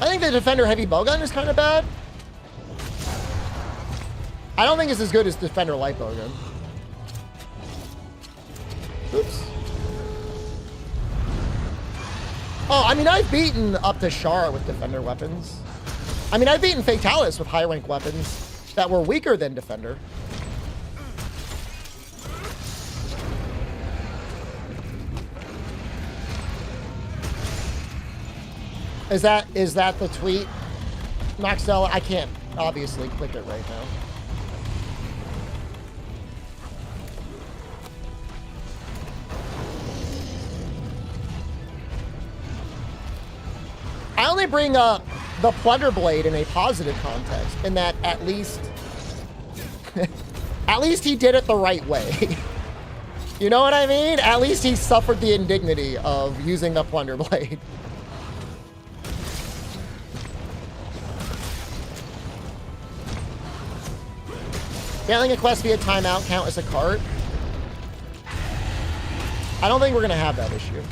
I think the Defender Heavy Bowgun is kind of bad. I don't think it's as good as Defender Light Bowgun. Oops. Oh, I mean, I've beaten up to Shara with Defender weapons. I mean, I've beaten Fatalis with high rank weapons that were weaker than Defender. Is that the tweet? Noxella, I can't obviously click it right now. I only bring up the Plunder Blade in a positive context, in that at least he did it the right way. You know what I mean? At least he suffered the indignity of using the Plunder Blade. Failing a quest via timeout count as a cart? I don't think we're going to have that issue.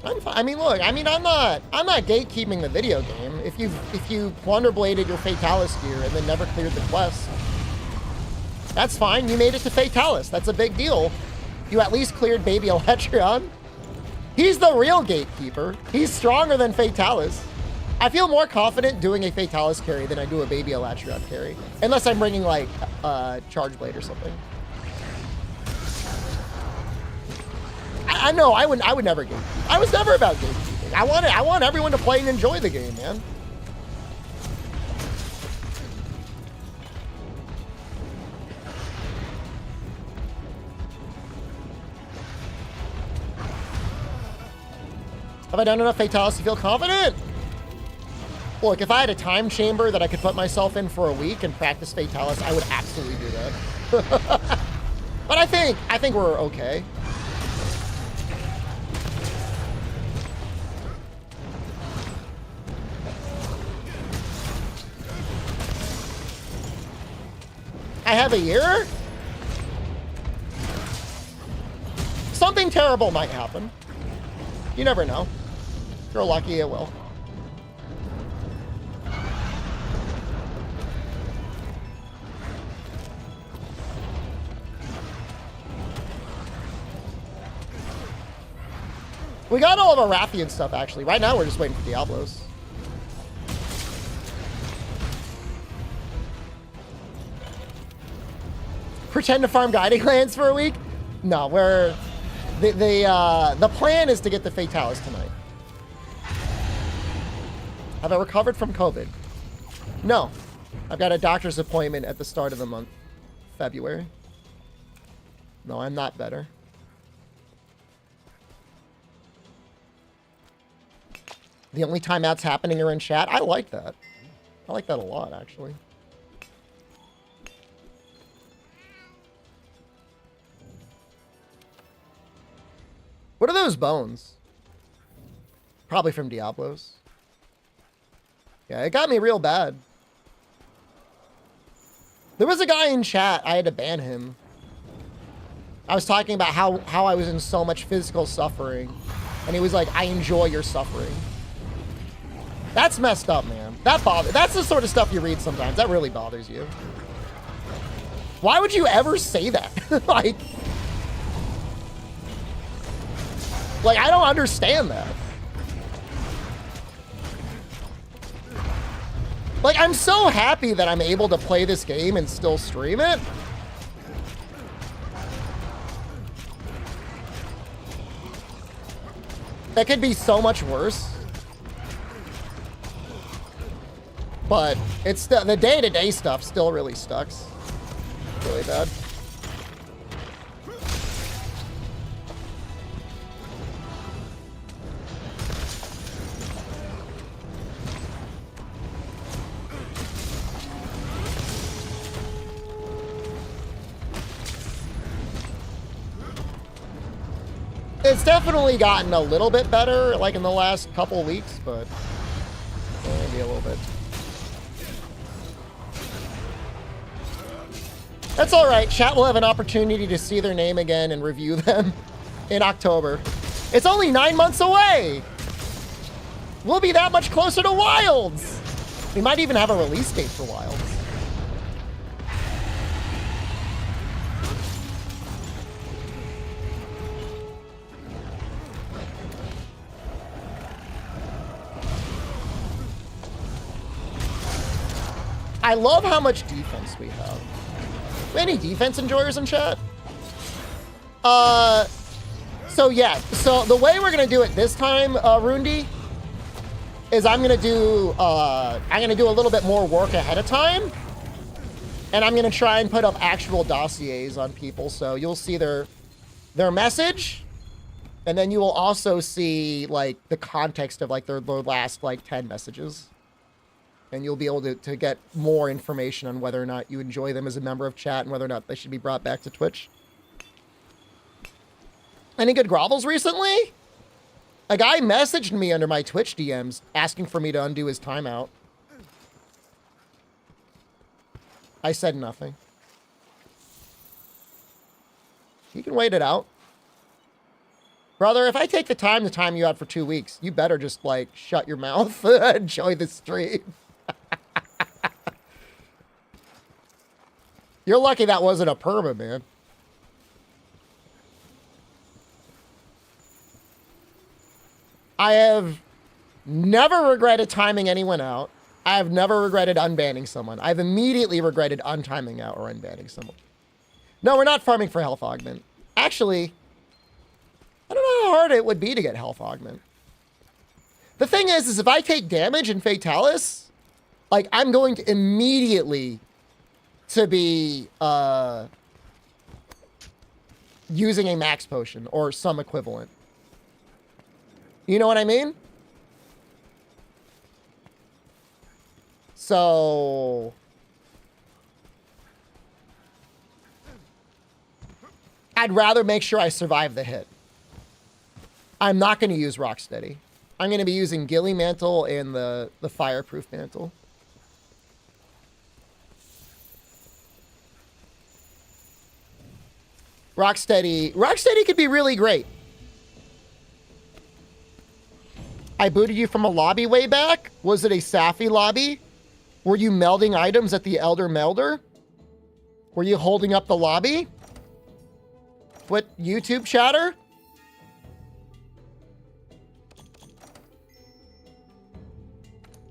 I'm fine. I mean, look, I'm not gatekeeping the video game. If you plunderbladed your Fatalis gear and then never cleared the quest, that's fine. You made it to Fatalis. That's a big deal. You at least cleared Baby Alatreon. He's the real gatekeeper. He's stronger than Fatalis. I feel more confident doing a Fatalis carry than I do a Baby Alatreon carry, unless I'm bringing like Charge Blade or something. I know I would never gatekeep. I was never about gatekeeping. I want everyone to play and enjoy the game, man. Have I done enough Fatalis to feel confident? Look, if I had a time chamber that I could put myself in for a week and practice Fatalis, I would absolutely do that. But I think we're okay. I have a year? Something terrible might happen. You never know. If you're lucky, it will. We got all of our Rathian stuff, actually. Right now, we're just waiting for Diablos. Pretend to farm Guiding Lands for a week? No, we're... The plan is to get the Fatalis tonight. Have I recovered from COVID? No. I've got a doctor's appointment at the start of the month. February. No, I'm not better. The only time that's happening are in chat. I like that. I like that a lot, actually. What are those bones? Probably from Diablos. Yeah, it got me real bad. There was a guy in chat, I had to ban him. I was talking about how I was in so much physical suffering. And he was like, I enjoy your suffering. That's messed up, man. That bothers. That's the sort of stuff you read sometimes. That really bothers you. Why would you ever say that? Like, I don't understand that. Like, I'm so happy that I'm able to play this game and still stream it. That could be so much worse. But it's still, the day-to-day stuff still really sucks. Really bad. It's definitely gotten a little bit better, like in the last couple weeks, but maybe a little bit. That's all right. Chat will have an opportunity to see their name again and review them in October. It's only 9 months away. We'll be that much closer to Wilds. We might even have a release date for Wilds. I love how much defense we have. Any defense enjoyers in chat? So yeah, so the way we're gonna do it this time, Rundi, is I'm gonna do a little bit more work ahead of time, and I'm gonna try and put up actual dossiers on people, so you'll see their message, and then you will also see like the context of like their last like 10 messages. And you'll be able to get more information on whether or not you enjoy them as a member of chat and whether or not they should be brought back to Twitch. Any good grovels recently? A guy messaged me under my Twitch DMs asking for me to undo his timeout. I said nothing. You can wait it out. Brother, if I take the time to time you out for 2 weeks, you better just, like, shut your mouth and enjoy the stream. You're lucky that wasn't a perma, man. I have never regretted timing anyone out. I have never regretted unbanning someone. I've immediately regretted untiming out or unbanning someone. No, we're not farming for health augment. Actually, I don't know how hard it would be to get health augment. The thing is if I take damage in Fatalis, like, I'm going to immediately to be using a max potion or some equivalent. You know what I mean? So I'd rather make sure I survive the hit. I'm not going to use Rocksteady. I'm going to be using Ghillie Mantle and the Fireproof Mantle. Rocksteady could be really great. I booted you from a lobby way back. Was it a Safi lobby? Were you melding items at the Elder Melder? Were you holding up the lobby? What YouTube chatter?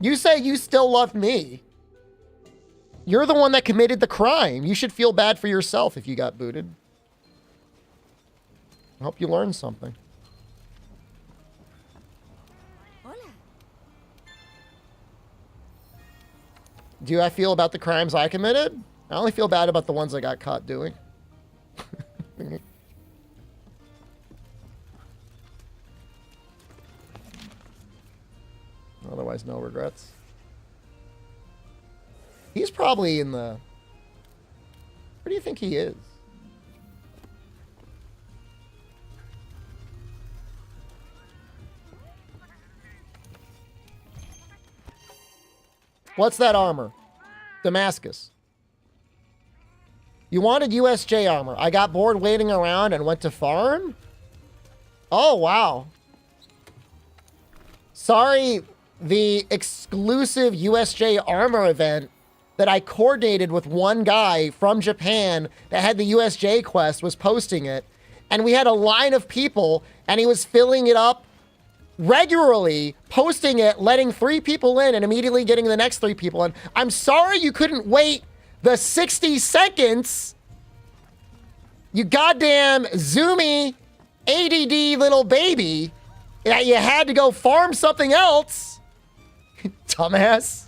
You say you still love me. You're the one that committed the crime. You should feel bad for yourself if you got booted. I hope you learned something. Do I feel about the crimes I committed? I only feel bad about the ones I got caught doing. Otherwise, no regrets. He's probably in the... Where do you think he is? What's that armor? Damascus. You wanted USJ armor. I got bored waiting around and went to farm? Oh, wow. Sorry, the exclusive USJ armor event that I coordinated with one guy from Japan that had the USJ quest was posting it. And we had a line of people and he was filling it up regularly, posting it, letting 3 people in and immediately getting the next 3 people in. I'm sorry you couldn't wait the 60 seconds. You goddamn zoomy ADD little baby. That you had to go farm something else. Dumbass.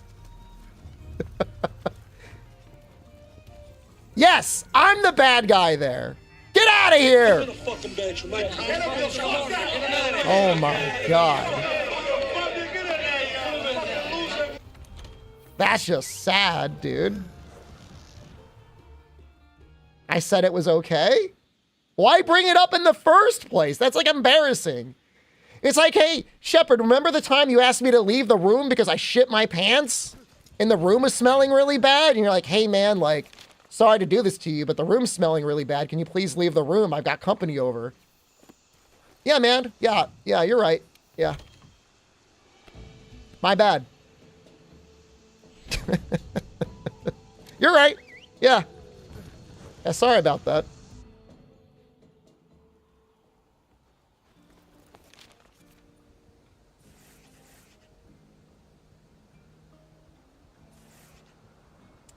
Yes, I'm the bad guy there. Get out of here! Oh my god. That's just sad, dude. I said it was okay? Why bring it up in the first place? That's like embarrassing. It's like, hey, Shepard, remember the time you asked me to leave the room because I shit my pants? And the room was smelling really bad? And you're like, hey man, like, sorry to do this to you, but the room's smelling really bad. Can you please leave the room? I've got company over. Yeah, man. Yeah, you're right. Yeah. My bad. You're right. Yeah. Yeah, sorry about that.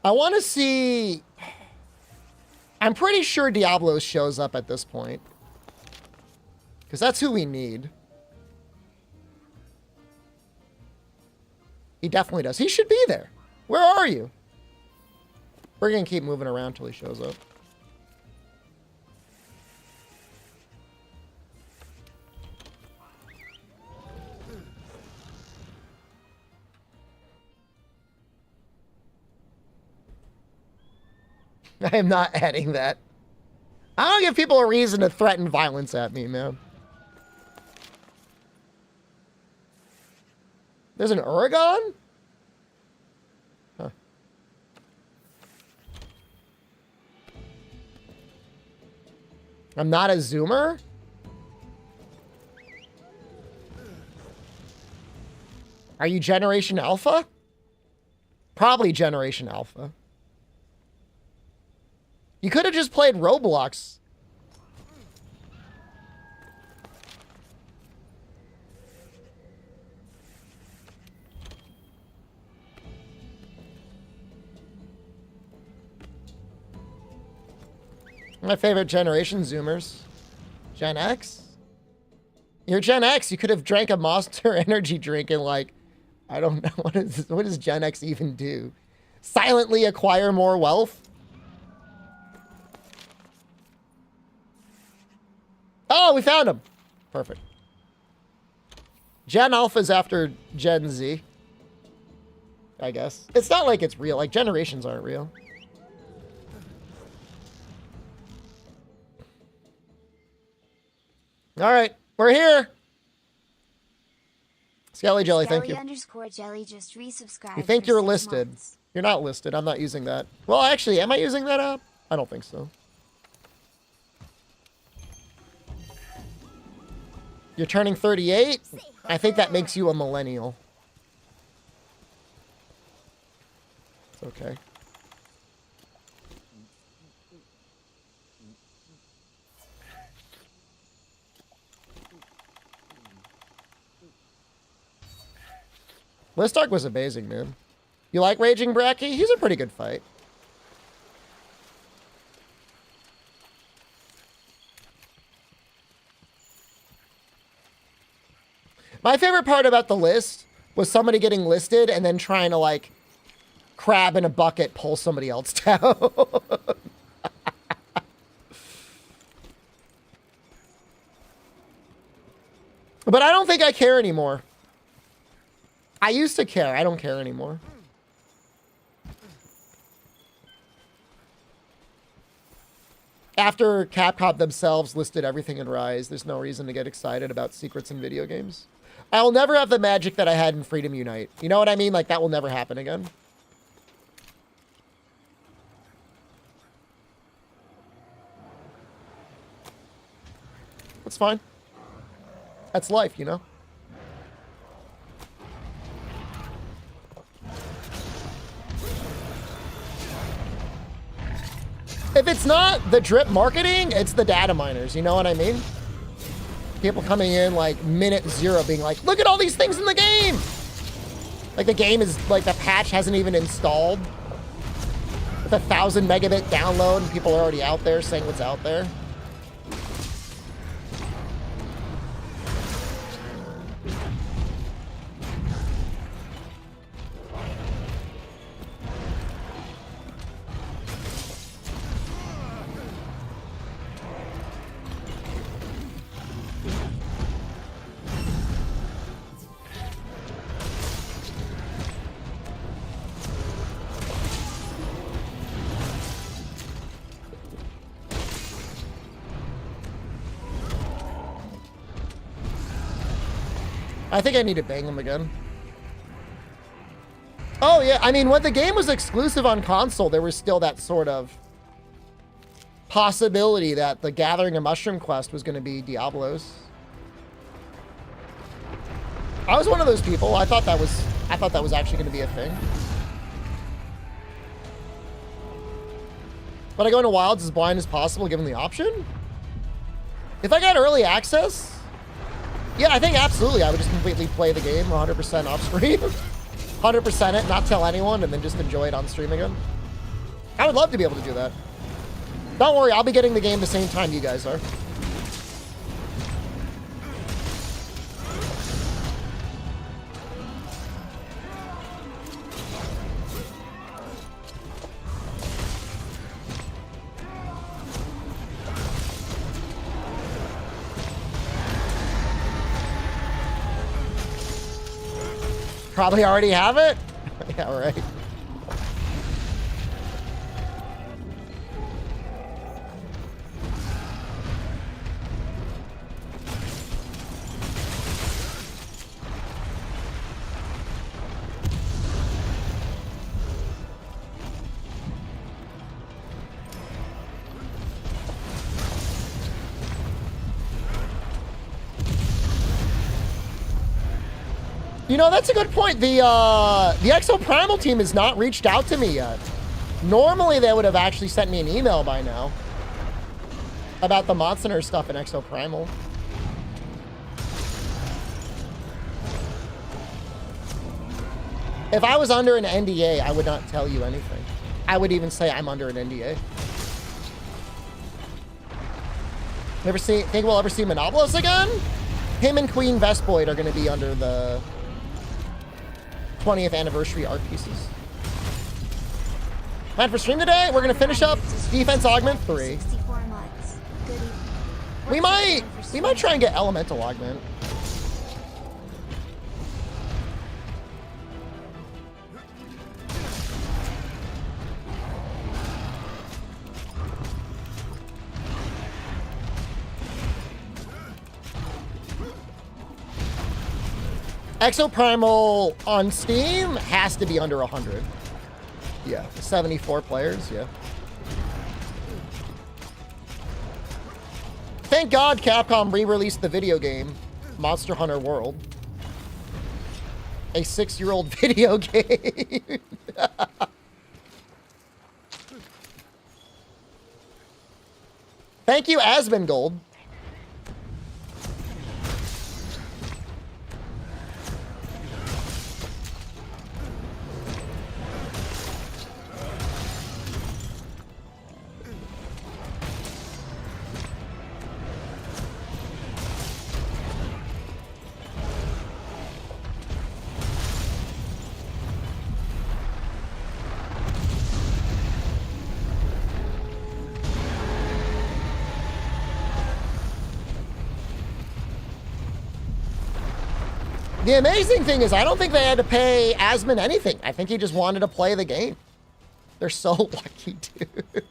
I want to see... I'm pretty sure Diablo shows up at this point. Because that's who we need. He definitely does. He should be there. Where are you? We're going to keep moving around till he shows up. I am not adding that. I don't give people a reason to threaten violence at me, man. There's an Uragon? Huh. I'm not a zoomer? Are you Generation Alpha? Probably Generation Alpha. You could have just played Roblox. My favorite generation Zoomers. Gen X? You're Gen X. You could have drank a Monster energy drink and like, I don't know, what does Gen X even do? Silently acquire more wealth? Oh, we found him. Perfect. Gen Alpha's after Gen Z. I guess. It's not like it's real. Like, generations aren't real. All right, we're here. Skelly Jelly, thank you.
_jelly just resubscribed.
You think
for
you're
6
listed.
months.
You're not listed. I'm not using that. Well, actually, am I using that app? I don't think so. You're turning 38? I think that makes you a millennial. It's okay. Listark was amazing, man. You like Raging Bracky? He's a pretty good fight. My favorite part about the list was somebody getting listed and then trying to, like, crab in a bucket pull somebody else down. But I don't think I care anymore. I used to care. I don't care anymore. After Capcom themselves listed everything in Rise, there's no reason to get excited about secrets in video games. I will never have the magic that I had in Freedom Unite. You know what I mean? Like, that will never happen again. That's fine. That's life, you know? If it's not the drip marketing, it's the data miners. You know what I mean? People coming in like minute 0 being like, look at all these things in the game. Like the game is like the patch hasn't even installed. With 1,000 megabit download and people are already out there saying what's out there. I think I need to bang them again. Oh, yeah. I mean, when the game was exclusive on console, there was still that sort of possibility that the Gathering a Mushroom quest was going to be Diablos. I was one of those people. I thought that was actually going to be a thing. But I go into Wilds as blind as possible, given the option? If I got early access... Yeah, I think absolutely I would just completely play the game 100% off screen. 100% it, not tell anyone, and then just enjoy it on stream again. I would love to be able to do that. Don't worry, I'll be getting the game the same time you guys are. Probably already have it? Yeah, right. You know, that's a good point. The Exoprimal team has not reached out to me yet. Normally, they would have actually sent me an email by now about the Monster stuff in Exoprimal. If I was under an NDA, I would not tell you anything. I would even say I'm under an NDA. Think we'll ever see Monopolis again? Him and Queen Vespoid are going to be under the 20th anniversary art pieces. Plan for stream today? We're going to finish up Defense Augment 3.
64 months. Good evening.
We might try and get Elemental Augment. Exoprimal on Steam has to be under 100. Yeah, 74 players, yeah. Thank God Capcom re-released the video game, Monster Hunter World. A 6-year-old video game. Thank you, Asmongold. The amazing thing is I don't think they had to pay Asmon anything. I think he just wanted to play the game. They're so lucky, dude.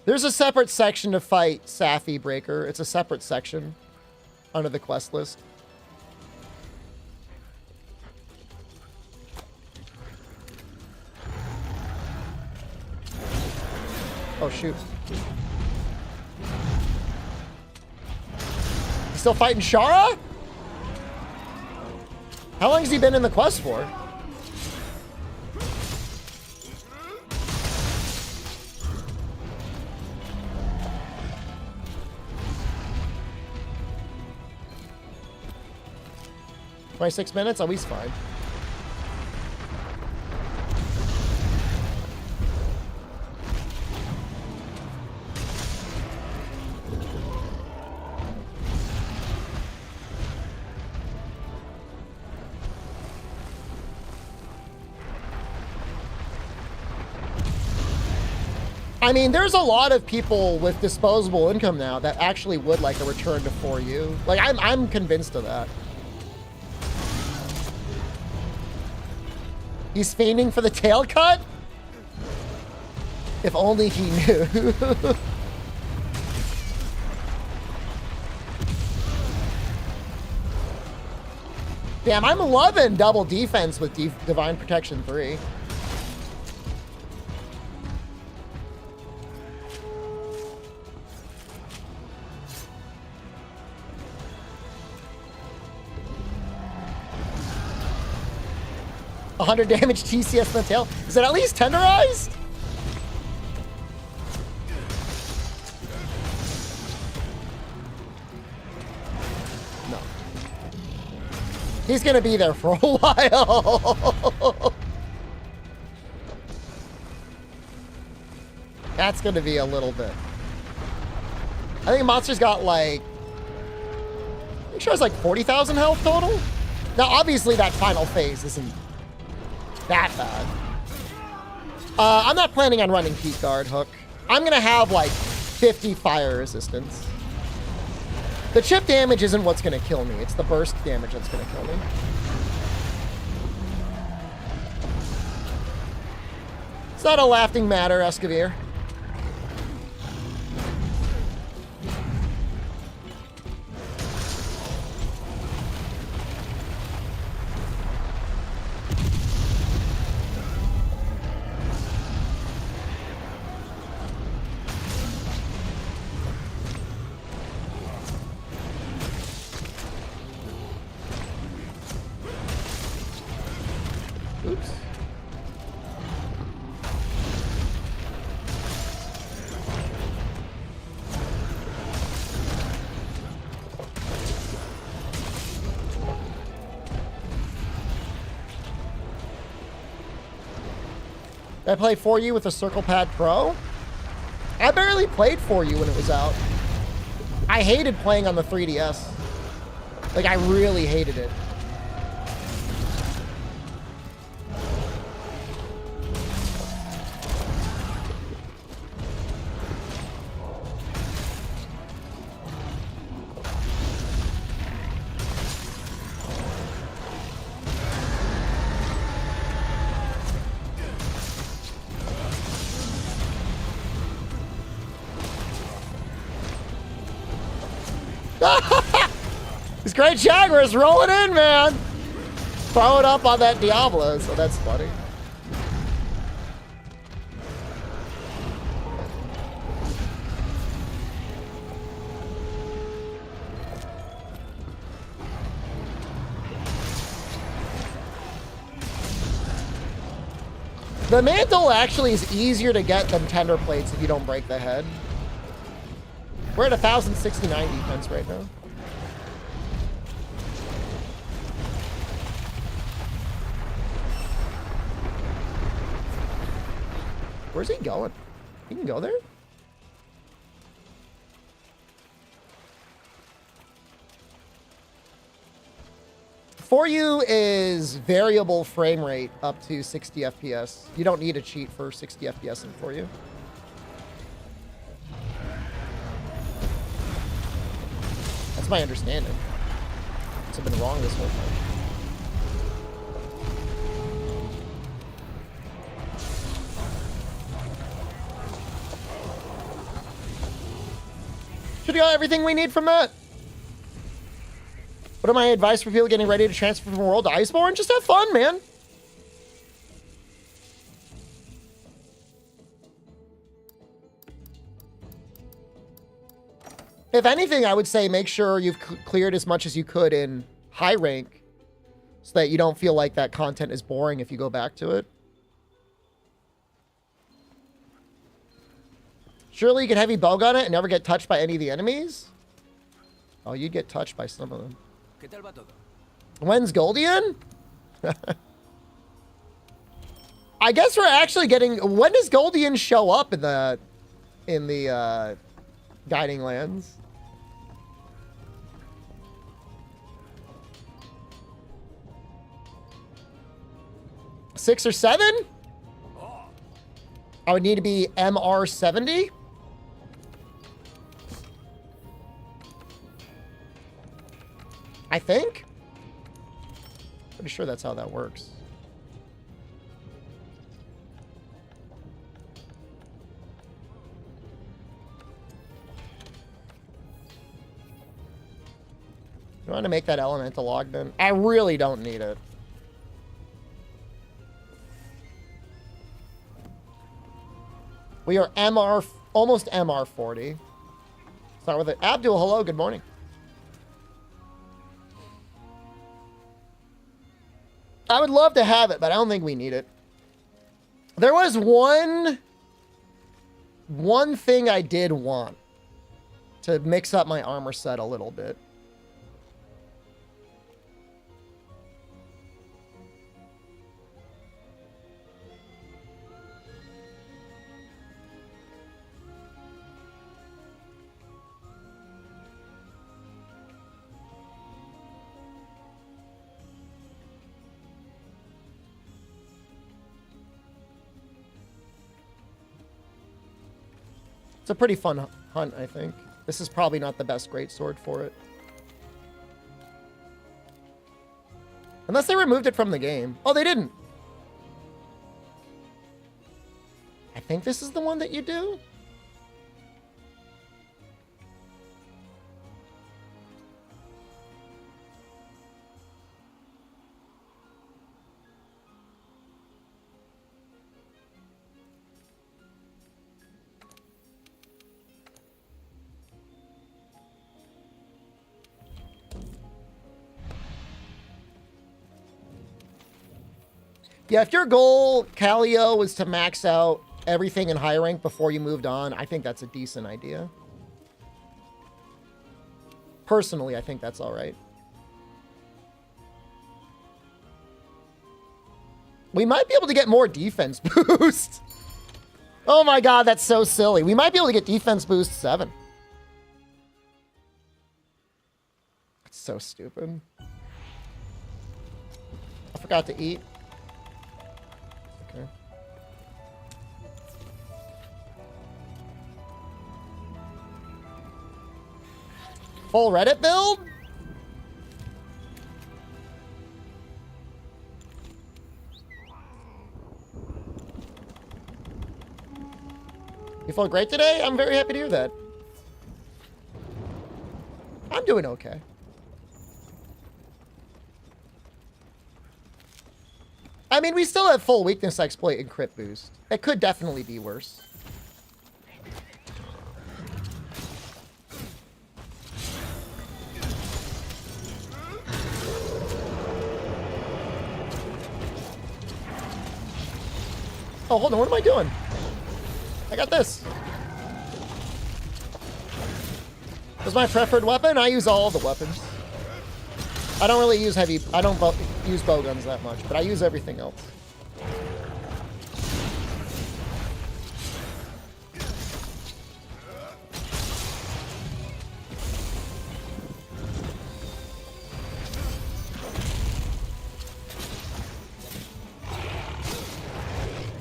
There's a separate section to fight Safi Breaker. It's a separate section under the quest list. Oh, shoot. Still fighting Shara? How long has he been in the quest for? $26 minutes? Oh, he's fine. I mean, there's a lot of people with disposable income now that actually would like a return to 4U. Like, I'm convinced of that. He's fiending for the tail cut? If only he knew. Damn, I'm loving double defense with Divine Protection 3. $100 damage TCS in the tail. Is it at least tenderized? No. He's gonna be there for a while. That's gonna be a little bit. I think Monster's got like, I'm sure it's like 40,000 health total. Now, obviously that final phase isn't that bad. I'm not planning on running Heat Guard Hook. I'm gonna have like 50 fire resistance. The chip damage isn't what's gonna kill me. It's the burst damage that's gonna kill me. It's not a laughing matter, Escavir. Did I play For You with a Circle Pad Pro? I barely played For You when it was out. I hated playing on the 3DS. Like, I really hated it. This great Jaguar's rolling in, man. Throw it up on that Diablo, so that's funny. The mantle actually is easier to get than tender plates if you don't break the head. We're at 1,069 defense right now. Where's he going? He can go there? For You is variable frame rate up to 60 FPS. You don't need a cheat for 60 FPS in For You. That's my understanding. I've been wrong this whole time. Should we got everything we need from that? What are my advice for people getting ready to transfer from World to Iceborne? Just have fun, man. If anything, I would say make sure you've cleared as much as you could in high rank so that you don't feel like that content is boring if you go back to it. Surely you can heavy bowgun it and never get touched by any of the enemies? Oh, you'd get touched by some of them. When's Goldian? I guess we're actually getting... When does Goldian show up in the Guiding Lands? Six or seven? I would need to be MR 70. I think. Pretty sure that's how that works. You want to make that elemental augment? I really don't need it. We are MR, almost MR 40. Start with it. Abdul, hello, good morning. I would love to have it, but I don't think we need it. There was one thing I did want to mix up my armor set a little bit. It's a pretty fun hunt, I think. This is probably not the best greatsword for it. Unless they removed it from the game. Oh, they didn't. I think this is the one that you do. Yeah, if your goal, Calio, was to max out everything in high rank before you moved on, I think that's a decent idea. Personally, I think that's all right. We might be able to get more defense boost. Oh my god, that's so silly. We might be able to get defense boost 7. That's so stupid. I forgot to eat. Okay. Full Reddit build? You feel great today? I'm very happy to hear that. I'm doing okay. I mean, we still have full weakness exploit and crit boost. It could definitely be worse. Oh, hold on. What am I doing? I got this. This is my preferred weapon. I use all the weapons. I don't really use heavy... I don't use bow guns that much, but I use everything else.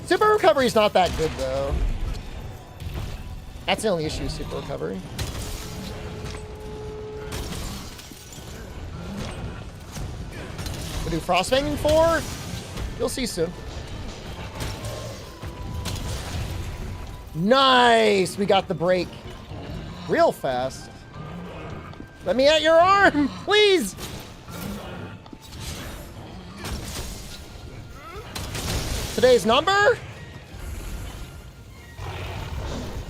Super recovery is not that good, though. That's the only issue, super recovery. We'll do Frostfanging 4. You'll see soon. Nice! We got the break. Real fast. Let me at your arm, please! Today's number?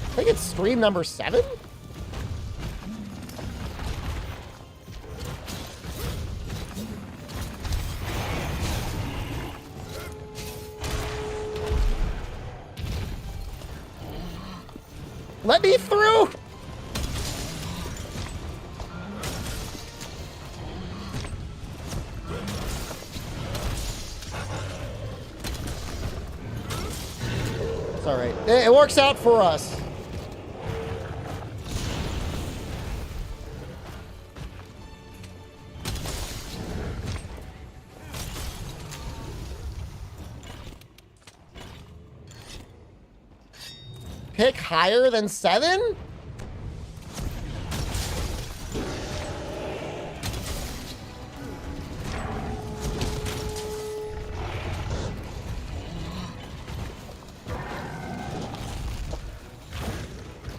I think it's stream number 7? Let me through! It's all right. It works out for us. Pick higher than 7?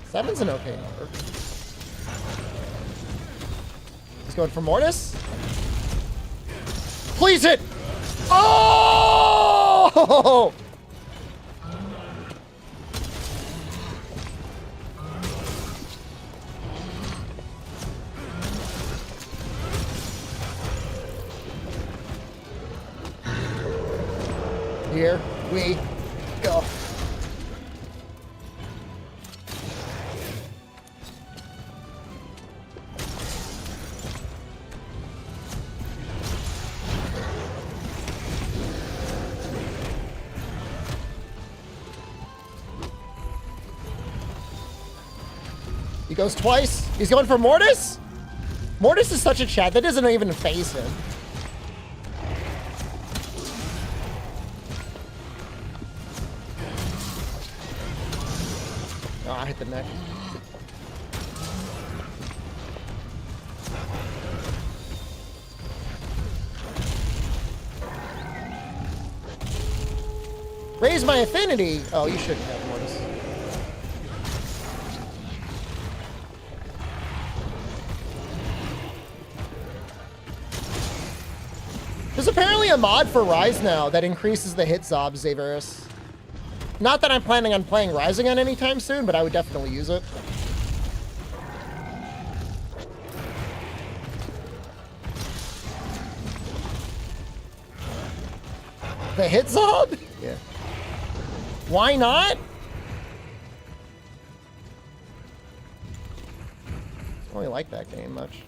Seven's an okay number. He's going for Mortis. Please hit! Oh! Here we go. He goes twice. He's going for Mortis? Mortis is such a chat. That doesn't even phase him. Oh, I hit the neck. Raise my affinity. Oh, you shouldn't have Mortis. There's apparently a mod for Rise now that increases the hit zob Xaverus. Not that I'm planning on playing Rising on anytime soon, but I would definitely use it. The hit zob? Yeah. Why not? I don't really like that game much.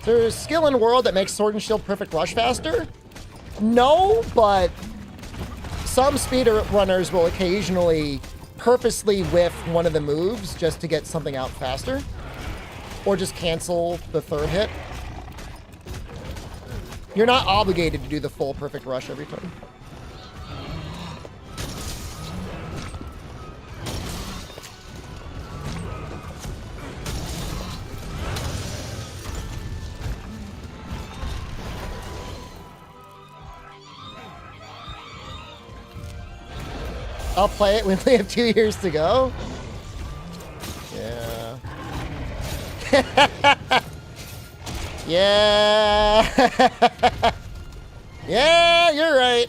There's skill in World that makes Sword and Shield Perfect Rush faster? No, but some speedrunners will occasionally purposely whiff one of the moves just to get something out faster. Or just cancel the third hit. You're not obligated to do the full Perfect Rush every time. I'll play it. We only have 2 years to go. Yeah. Yeah. Yeah, you're right.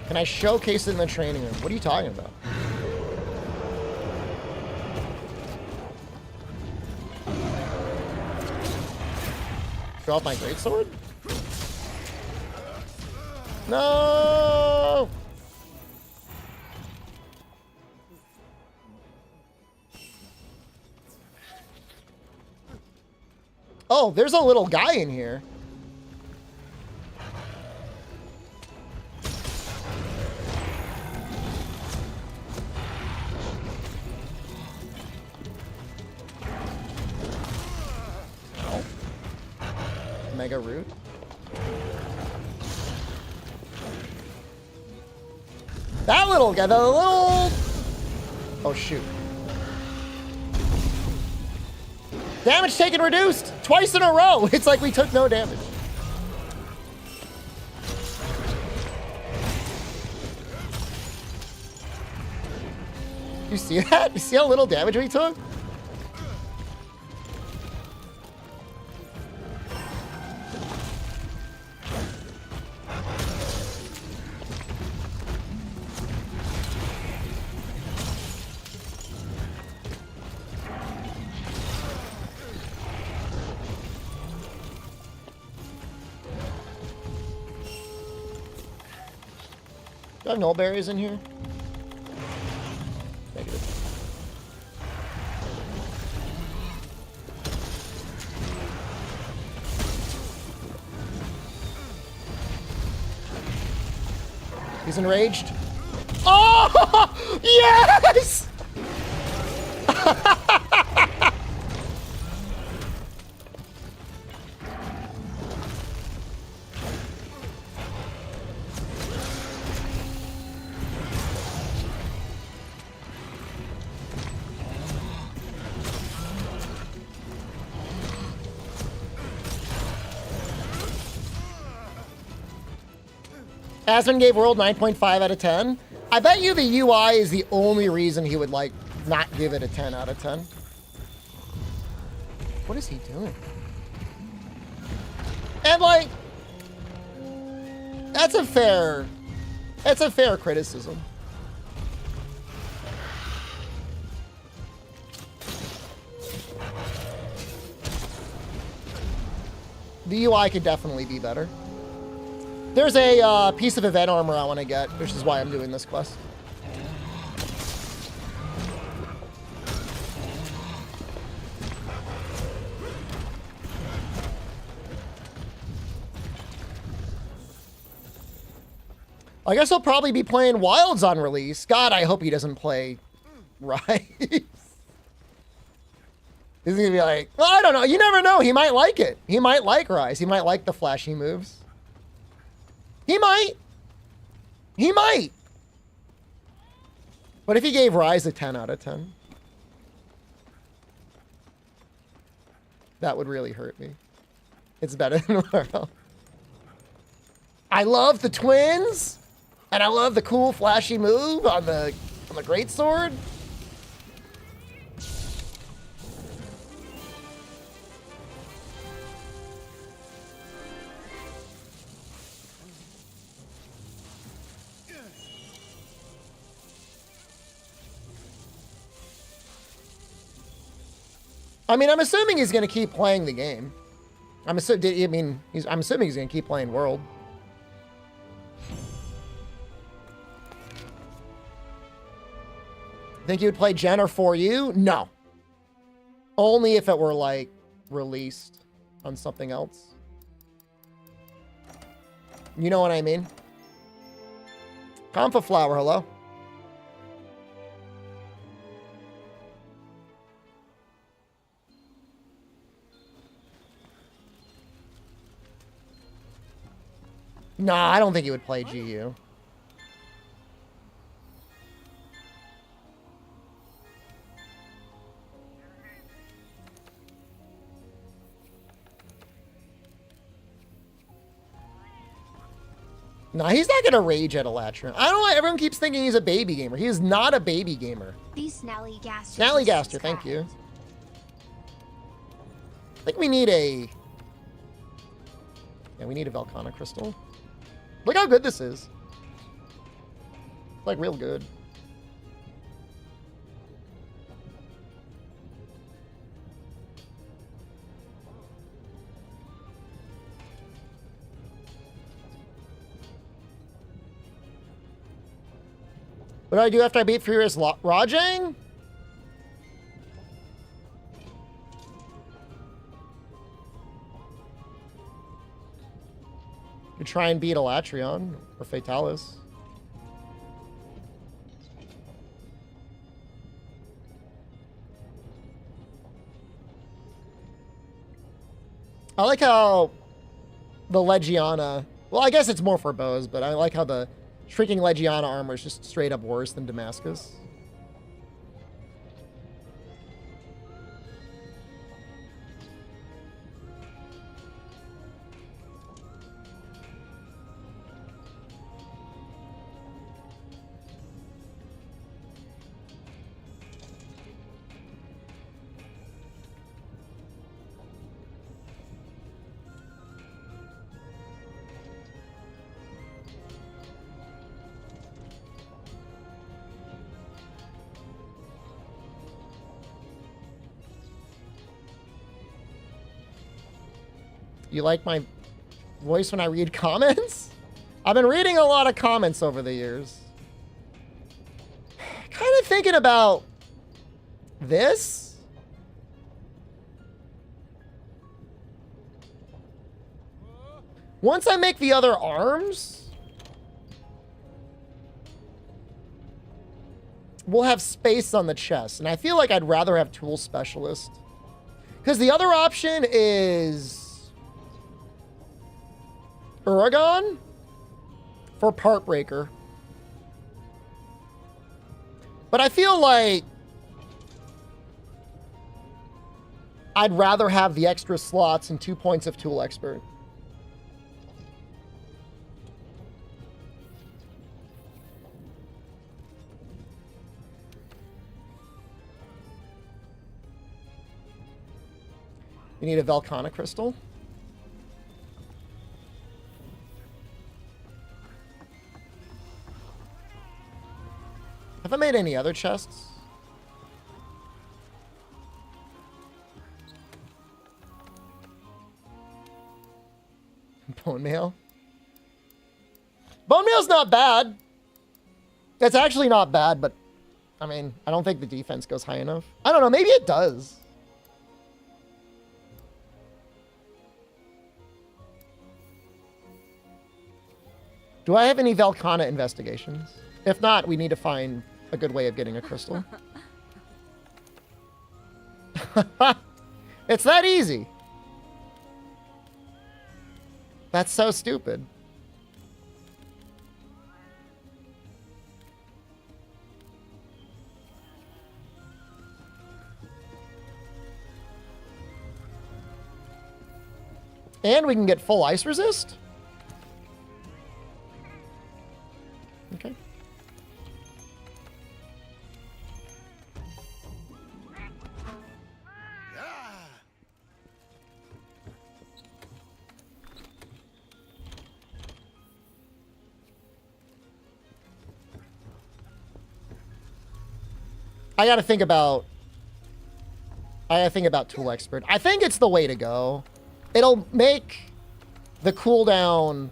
Can I showcase it in the training room? What are you talking about? Show off my greatsword? No! Oh, there's a little guy in here. Mega root. That little guy, the little... Oh, shoot. Damage taken reduced twice in a row. It's like we took no damage. You see that? You see how little damage we took? Do I have null berries in here? Negative. He's enraged. Oh! Yes! Asmon gave World 9.5 out of 10. I bet you the UI is the only reason he would, like, not give it a 10 out of 10. What is he doing? And, like, that's a fair criticism. The UI could definitely be better. There's a piece of event armor I want to get, which is why I'm doing this quest. I guess I'll probably be playing Wilds on release. God, I hope he doesn't play Rise. He's gonna be like, well, I don't know. You never know. He might like it. He might like Rise. He might like the flashy moves. He might. He might. But if he gave Rise a 10 out of 10, that would really hurt me. It's better than World. I love the twins, and I love the cool flashy move on the greatsword. I mean, I'm assuming he's going to keep playing the game. I'm assuming he's going to keep playing World. Think you would play Jen or For You? No. Only if it were, like, released on something else. You know what I mean? Comfa Flower, hello. Nah, I don't think he would play GU. Nah, he's not gonna rage at Alatreon. I don't know why everyone keeps thinking he's a baby gamer. He is not a baby gamer.
These Snallygaster.
Snallygaster, thank you. I think we need a... Yeah, we need a Velcana crystal. Look how good this is. It's like real good. What do I do after I beat Furious Rajang? You try and beat Alatreon or Fatalis. I like how the Legiana... Well, I guess it's more for bows, but I like how the Shrieking Legiana armor is just straight up worse than Damascus. You like my voice when I read comments? I've been reading a lot of comments over the years. Kind of thinking about this. Once I make the other arms, we'll have space on the chest. And I feel like I'd rather have Tool Specialist. Because the other option is Uragon for Part Breaker. But I feel like I'd rather have the extra slots and 2 points of Tool Expert. You need a Velcana crystal. Have I made any other chests? Bone mail. Bone mail's not bad. It's actually not bad, but I mean, I don't think the defense goes high enough. I don't know, maybe it does. Do I have any Velcana investigations? If not, we need to find a good way of getting a crystal. It's that easy. That's so stupid. And we can get full ice resist? Okay. I gotta think about Tool Expert. I think it's the way to go. It'll make the cooldown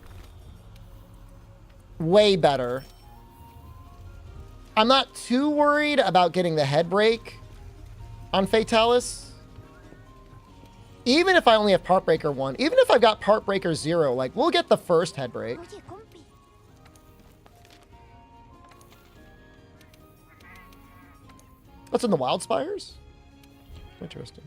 way better. I'm not too worried about getting the head break on Fatalis. Even if I only have Part Breaker 1, even if I've got Part Breaker 0, like, we'll get the first head break.
Oye, compi.
What's in the Wild Spires? Interesting.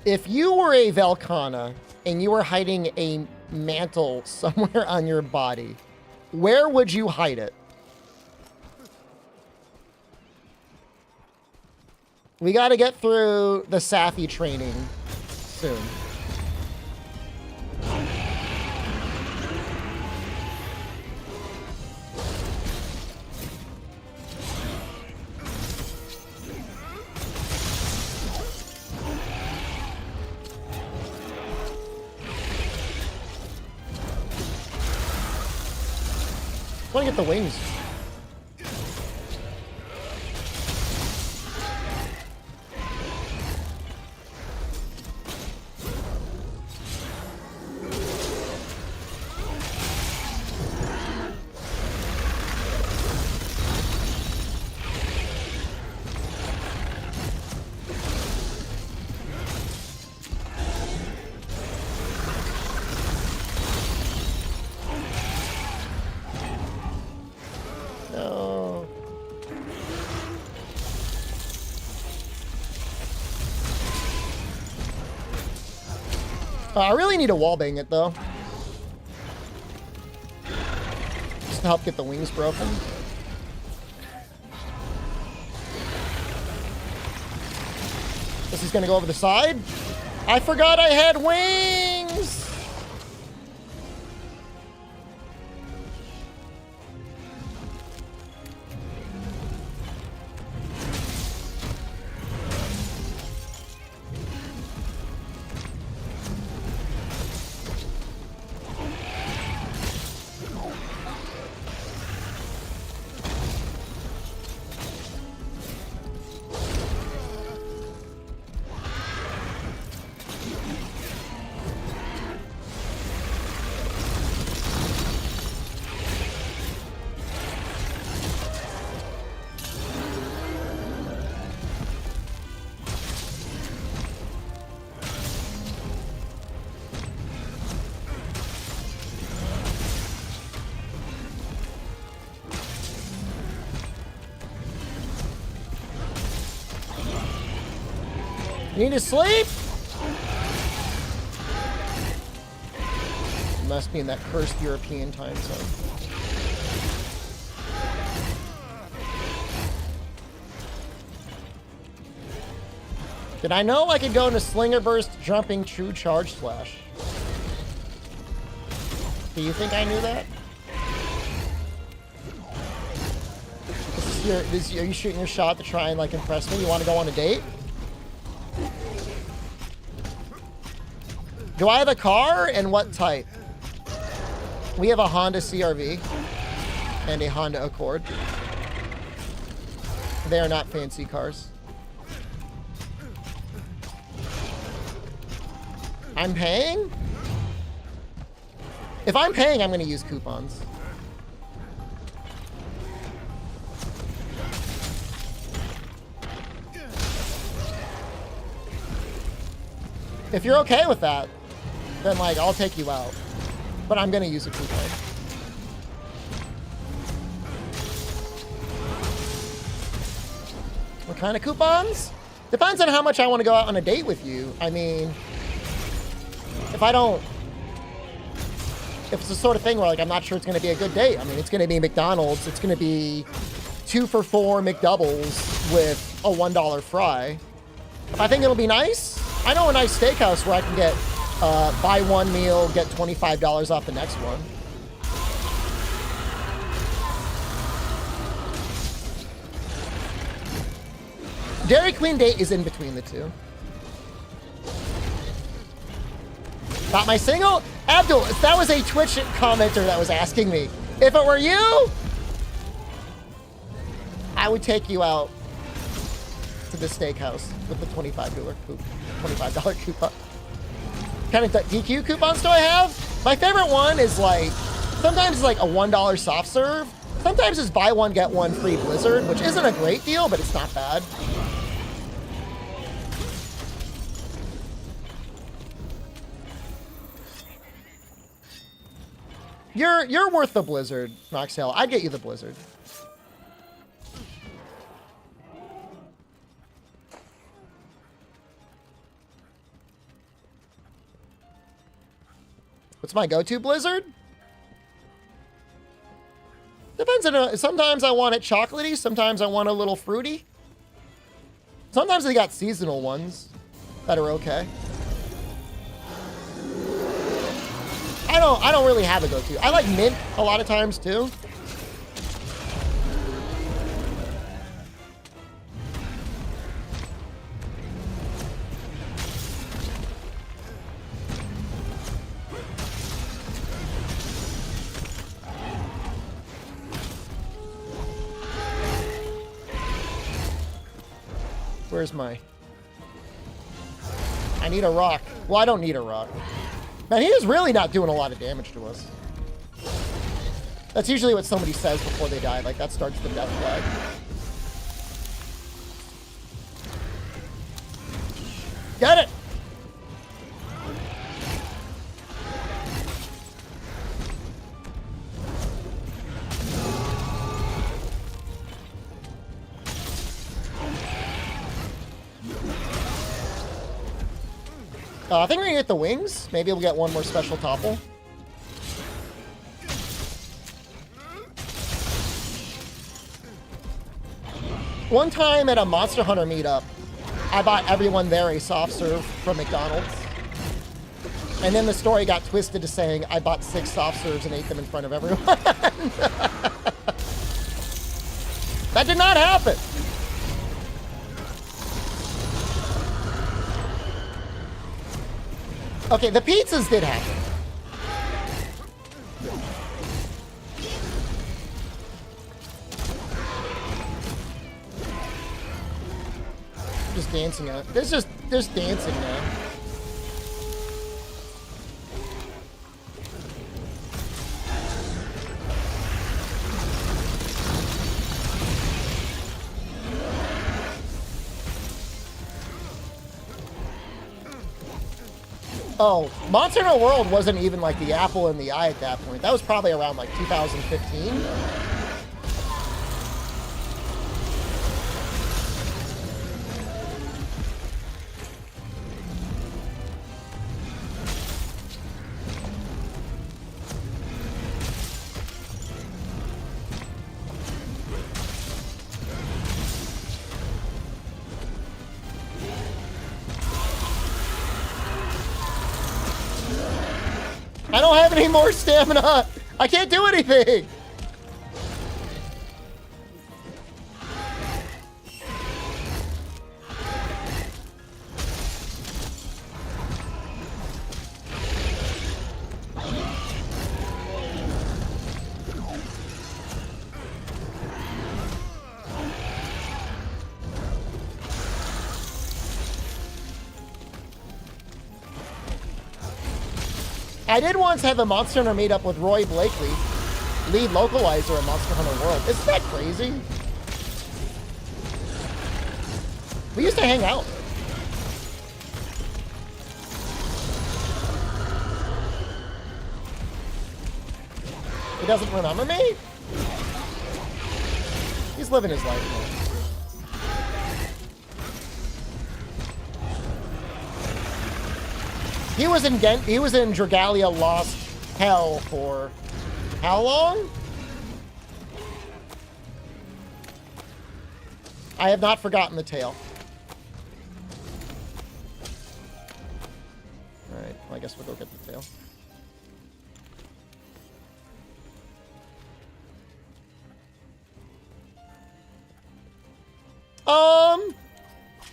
If you were a Velkhana and you were hiding a mantle somewhere on your body, where would you hide it? We got to get through the Safi training soon. I want to get the wings. No. I really need to wallbang it though. Just to help get the wings broken. This is gonna go over the side. I forgot I had wings! You need to sleep? You must be in that cursed European time zone. Did I know I could go into Slinger Burst, Jumping, True Charge Slash? Do you think I knew that? Are you shooting your shot to try and like impress me? You want to go on a date? Do I have a car and what type? We have a Honda CR-V and a Honda Accord. They are not fancy cars. I'm paying? If I'm paying, I'm going to use coupons. If you're okay with that, then like I'll take you out. But I'm gonna use a coupon. What kind of coupons? Depends on how much I want to go out on a date with you. I mean, if it's the sort of thing where like I'm not sure it's gonna be a good date. I mean, it's gonna be McDonald's. It's gonna be 2 for $4 McDoubles with a $1 fry. If I think it'll be nice, I know a nice steakhouse where I can get buy one meal, get $25 off the next one. Dairy Queen date is in between the two. Not my single? Abdul, that was a Twitch commenter that was asking me. If it were you, I would take you out to the steakhouse with the $25 coupon. Kind of DQ coupons do I have? My favorite one is like, sometimes it's like a $1 soft serve. Sometimes it's buy one, get one free Blizzard, which isn't a great deal, but it's not bad. You're worth the Blizzard, Moxtail. I'd get you the Blizzard. What's my go-to Blizzard? Depends on, sometimes I want it chocolatey, sometimes I want a little fruity. Sometimes they got seasonal ones that are okay. I don't really have a go-to. I like mint a lot of times too. Where's my... I need a rock. Well, I don't need a rock. Man, he is really not doing a lot of damage to us. That's usually what somebody says before they die. Like, that starts the death flag. Get it! I think we're gonna get the wings. Maybe we'll get one more special topple. One time at a Monster Hunter meetup, I bought everyone there a soft serve from McDonald's. And then the story got twisted to saying I bought 6 soft serves and ate them in front of everyone. That did not happen. Okay, the pizzas did happen. Just dancing out. There's dancing now. Oh, Monster Hunter World wasn't even like the apple in the eye at that point. That was probably around like 2015. I don't have any more stamina. I can't do anything. I did once have a Monster Hunter meetup with Roy Blakely, lead localizer of Monster Hunter World. Isn't that crazy? We used to hang out. He doesn't remember me? He's living his life now. He was in Dragalia Lost Hell for how long? I have not forgotten the tale. Alright, well, I guess we'll go get the tail.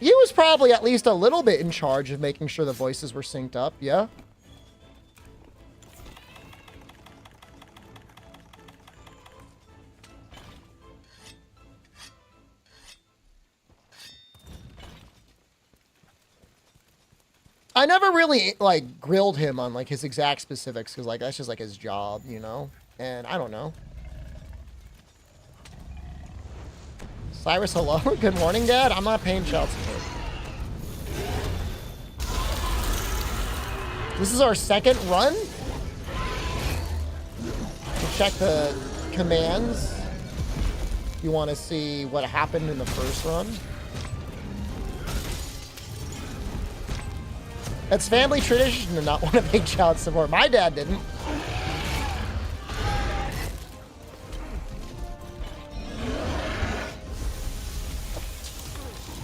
He was probably at least a little bit in charge of making sure the voices were synced up, yeah? I never really like grilled him on like his exact specifics because like that's just like his job, you know. And I don't know. Cyrus, hello. Good morning, Dad. I'm not paying child support. This is our second run. We'll check the commands. You want to see what happened in the first run? It's family tradition to not want to pay child support. My dad didn't.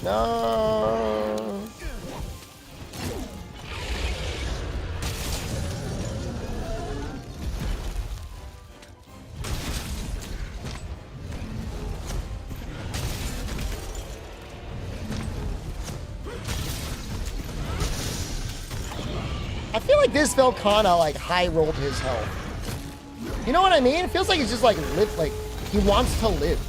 No. I feel like this Velkhana like high rolled his health. You know what I mean? It feels like he's just like like he wants to live.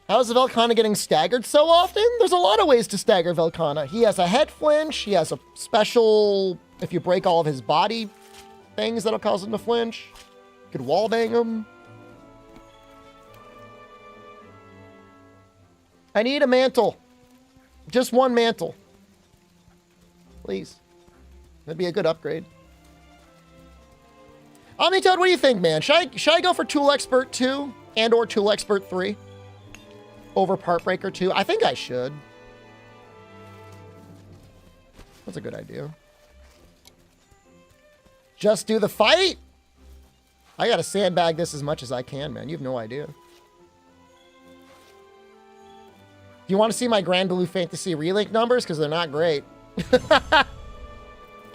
How is the Velkhana getting staggered so often? There's a lot of ways to stagger Velkhana. He has a head flinch. He has a special, if you break all of his body things, that'll cause him to flinch. You could wallbang him. I need a mantle. Just one mantle. Please. That'd be a good upgrade. Omnitoad, what do you think, man? Should I go for Tool Expert 2 and or Tool Expert 3? Over Part Breaker 2? I think I should. That's a good idea. Just do the fight? I gotta sandbag this as much as I can, man. You have no idea. Do you want to see my Grand Blue Fantasy Relink numbers? Because they're not great.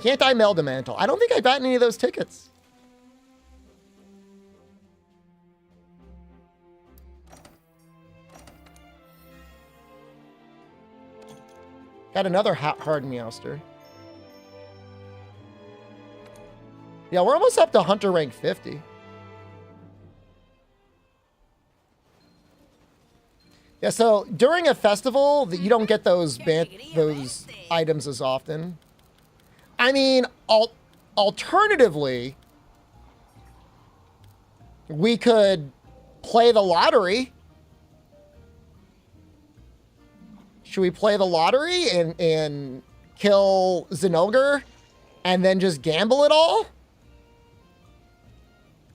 Can't I meld a mantle? I don't think I've gotten any of those tickets. Got another hard Meowster. Yeah, we're almost up to Hunter rank 50. Yeah, so during a festival, you don't get those items as often. I mean, alternatively, we could play the lottery. Should we play the lottery and kill Zinogre and then just gamble it all?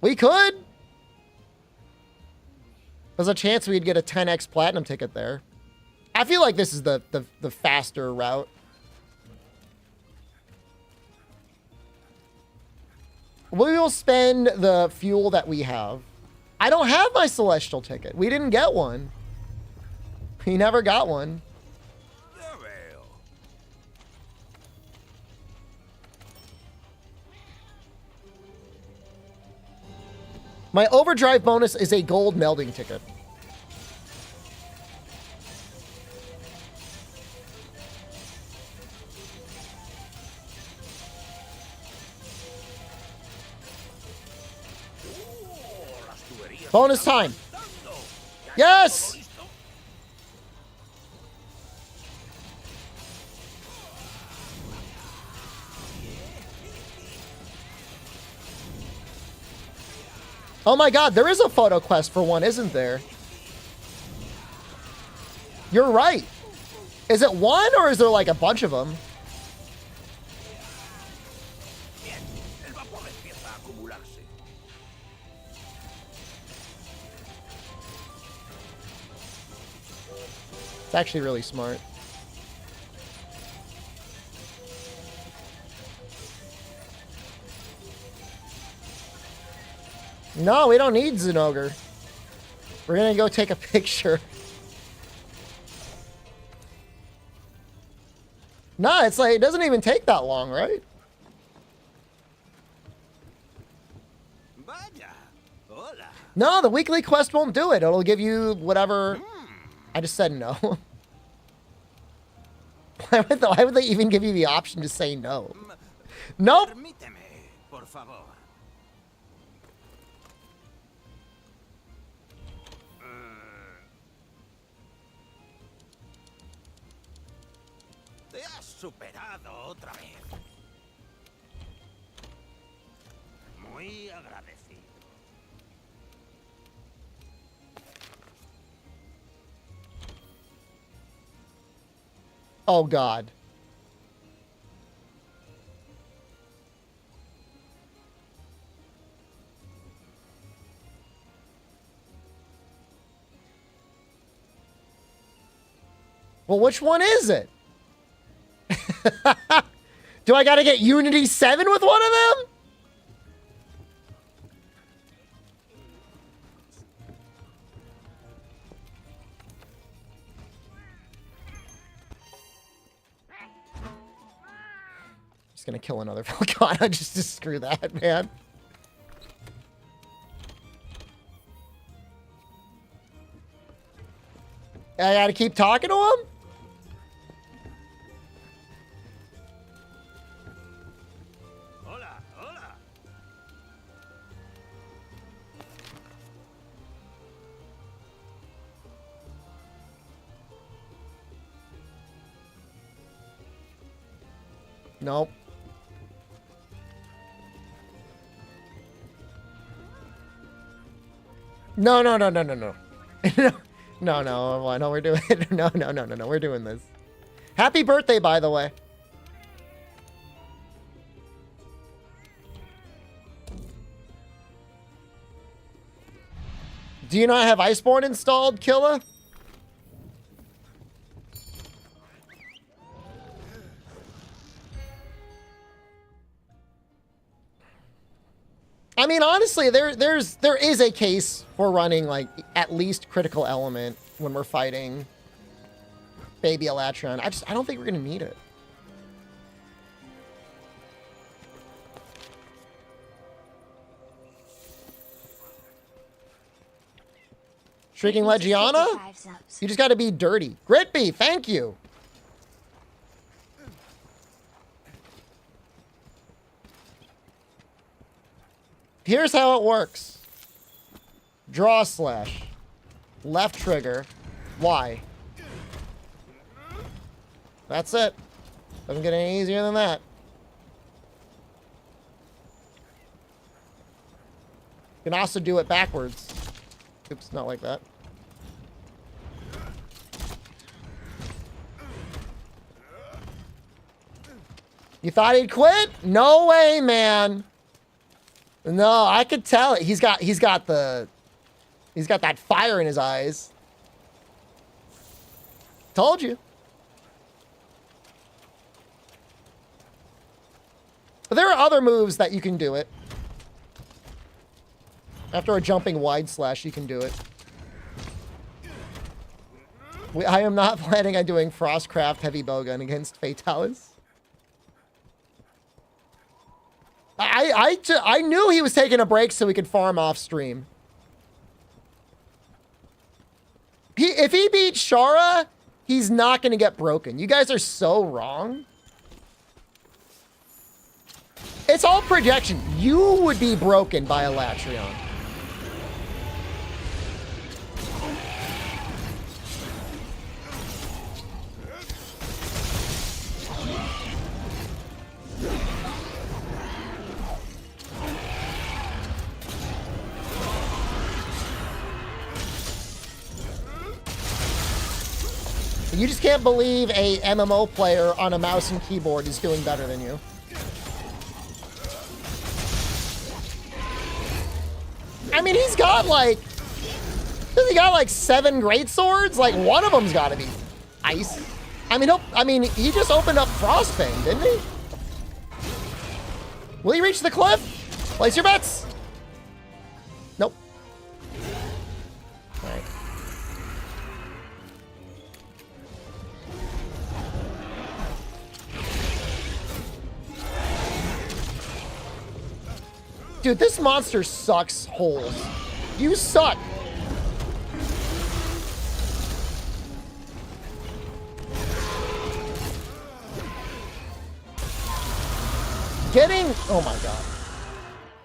We could. There's a chance we'd get a 10x platinum ticket there. I feel like this is the faster route. We will spend the fuel that we have. I don't have my Celestial ticket. We didn't get one. We never got one. My overdrive bonus is a gold melding ticket. Bonus time. Yes! Oh my god, there is a photo quest for one, isn't there? You're right. Is it one or is there like a bunch of them? It's actually really smart. No, we don't need Zinogre. We're gonna go take a picture. No, it's like, it doesn't even take that long, right? No, the weekly quest won't do it. It'll give you whatever. I just said no. Why would they even give you the option to say no? Nope.
Permíteme, por favor. Te has superado otra vez. Muy agradecido.
Oh, God. Well, which one is it? Do I gotta get Unity 7 with one of them? Just gonna kill another Volcana just to screw that, man. I gotta keep talking to him?
Hola, hola.
Nope. No, no, no, no, no, no. No, no, I know we're doing it. No, no, no, no, no, we're doing this. Happy birthday, by the way. Do you not have Iceborne installed, Killa? I mean, honestly, there is a case for running like at least critical element when we're fighting baby Alatreon. I don't think we're gonna need it. Shrieking Legiana? You just gotta be dirty. Gritby, thank you. Here's how it works. Draw slash. Left trigger. Y. That's it. Doesn't get any easier than that. You can also do it backwards. Oops, not like that. You thought he'd quit? No way, man. No, I could tell it. He's got that fire in his eyes. Told you. But there are other moves that you can do it. After a jumping wide slash, you can do it. I am not planning on doing Frostcraft heavy bowgun against Fatalis. I knew he was taking a break so we could farm off stream. If he beats Shara, he's not going to get broken. You guys are so wrong. It's all projection. You would be broken by Alatreon. You just can't believe a MMO player on a mouse and keyboard is doing better than you. I mean, he's got like... Has he got like 7 great swords? Like, one of them's got to be ice. I mean, he just opened up Frostbane, didn't he? Will he reach the cliff? Place your bets. Nope. All right. Dude, this monster sucks holes. You suck. Oh my god.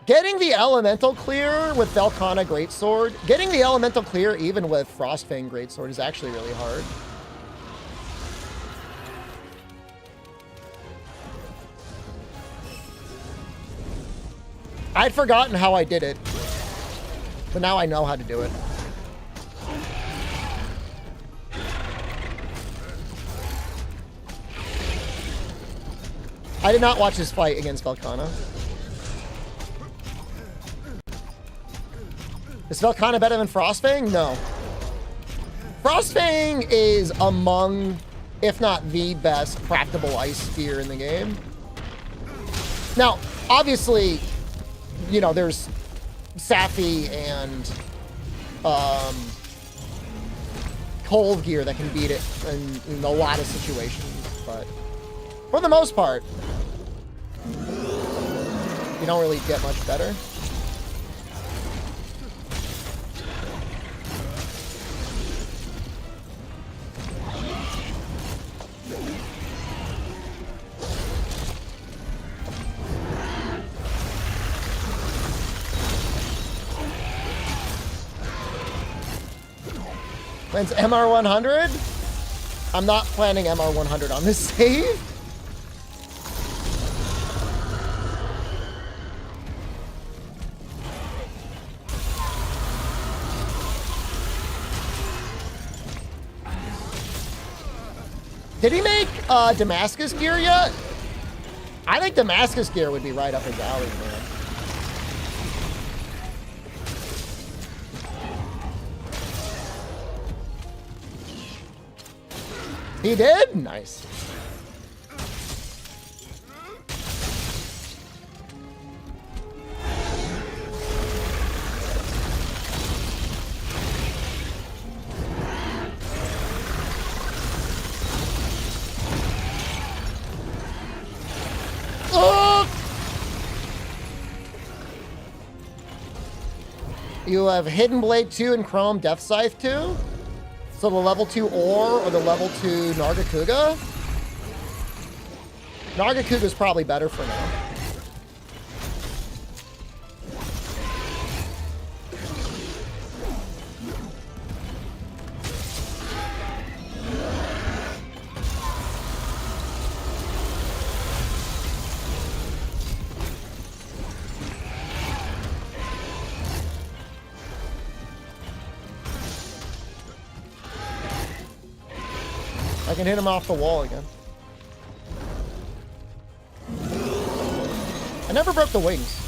Getting the elemental clear with Velkhana Greatsword, getting the elemental clear even with Frostfang Greatsword is actually really hard. I'd forgotten how I did it, but now I know how to do it. I did not watch this fight against Velkhana. Is Velkhana better than Frostfang? No. Frostfang is among, if not the best, craftable ice spear in the game. Now, obviously, you know, there's Safi and cold gear that can beat it in a lot of situations, but for the most part, you don't really get much better. When's MR100? I'm not planning MR100 on this save. Did he make Damascus gear yet? I think Damascus gear would be right up his alley, man. He did? Nice. You have Hidden Blade 2 and Chrome Death Scythe 2? So the level 2 Ore or the level 2 Nargacuga? Nargacuga's probably better for now. I can hit him off the wall again. I never broke the wings.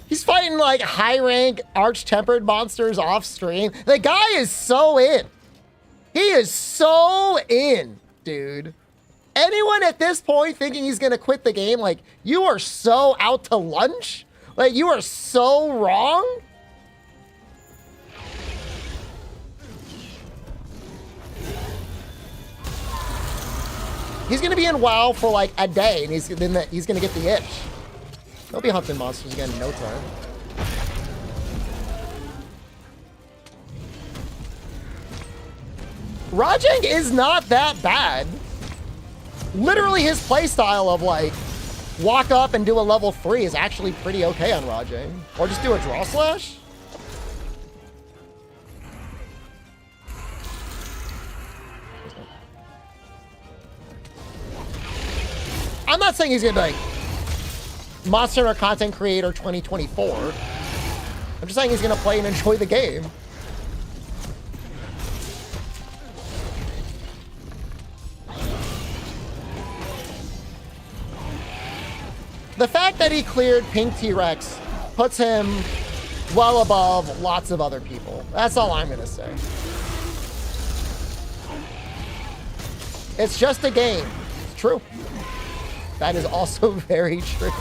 He's fighting like high rank arch-tempered monsters off stream. The guy is so in. He is so in. Dude, anyone at this point thinking he's gonna quit the game, like, you are so out to lunch, like, you are so wrong. He's gonna be in WoW for like a day, and he's gonna get the itch. He'll be hunting monsters again in no time. Rajang is not that bad. Literally his playstyle of like walk up and do a level 3 is actually pretty okay on Rajang. Or just do a draw slash. I'm not saying he's gonna be like Monster Hunter Content Creator 2024. I'm just saying he's gonna play and enjoy the game. The fact that he cleared Pink T-Rex puts him well above lots of other people. That's all I'm gonna say. It's just a game. It's true. That is also very true.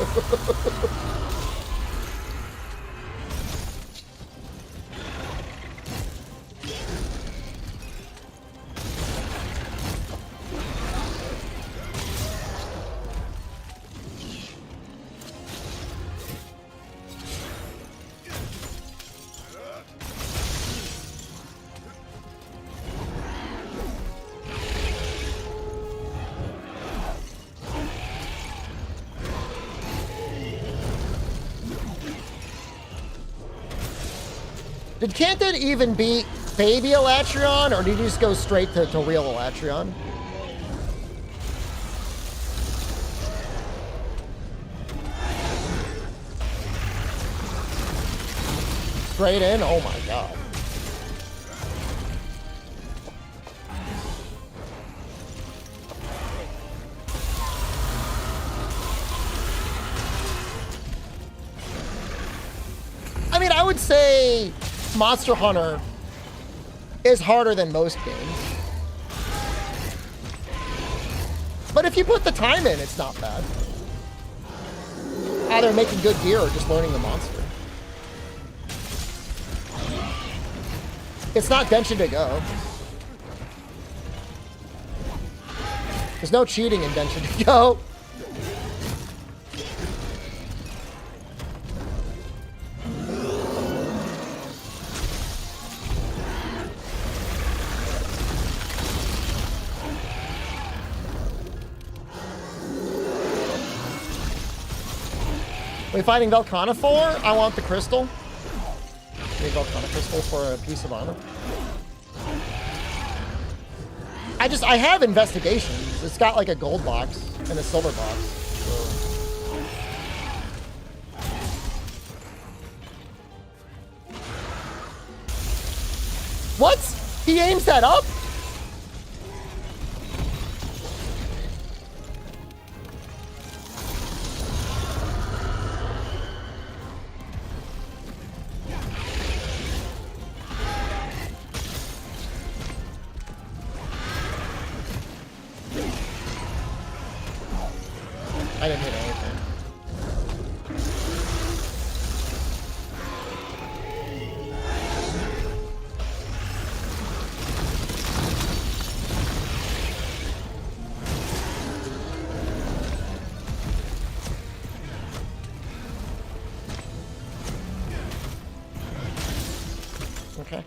Did Canton even beat Baby Alatreon, or did he just go straight to real Alatreon? Straight in? Oh my god. I mean, I would say Monster Hunter is harder than most games. But if you put the time in, it's not bad. Either making good gear or just learning the monster. It's not Genshin to go. There's no cheating in Genshin to go. Are we fighting Velkhana for? I want the crystal. Need Velkhana crystal for a piece of armor. I have investigations. It's got like a gold box and a silver box. What? He aims that up? I didn't hit anything. Okay.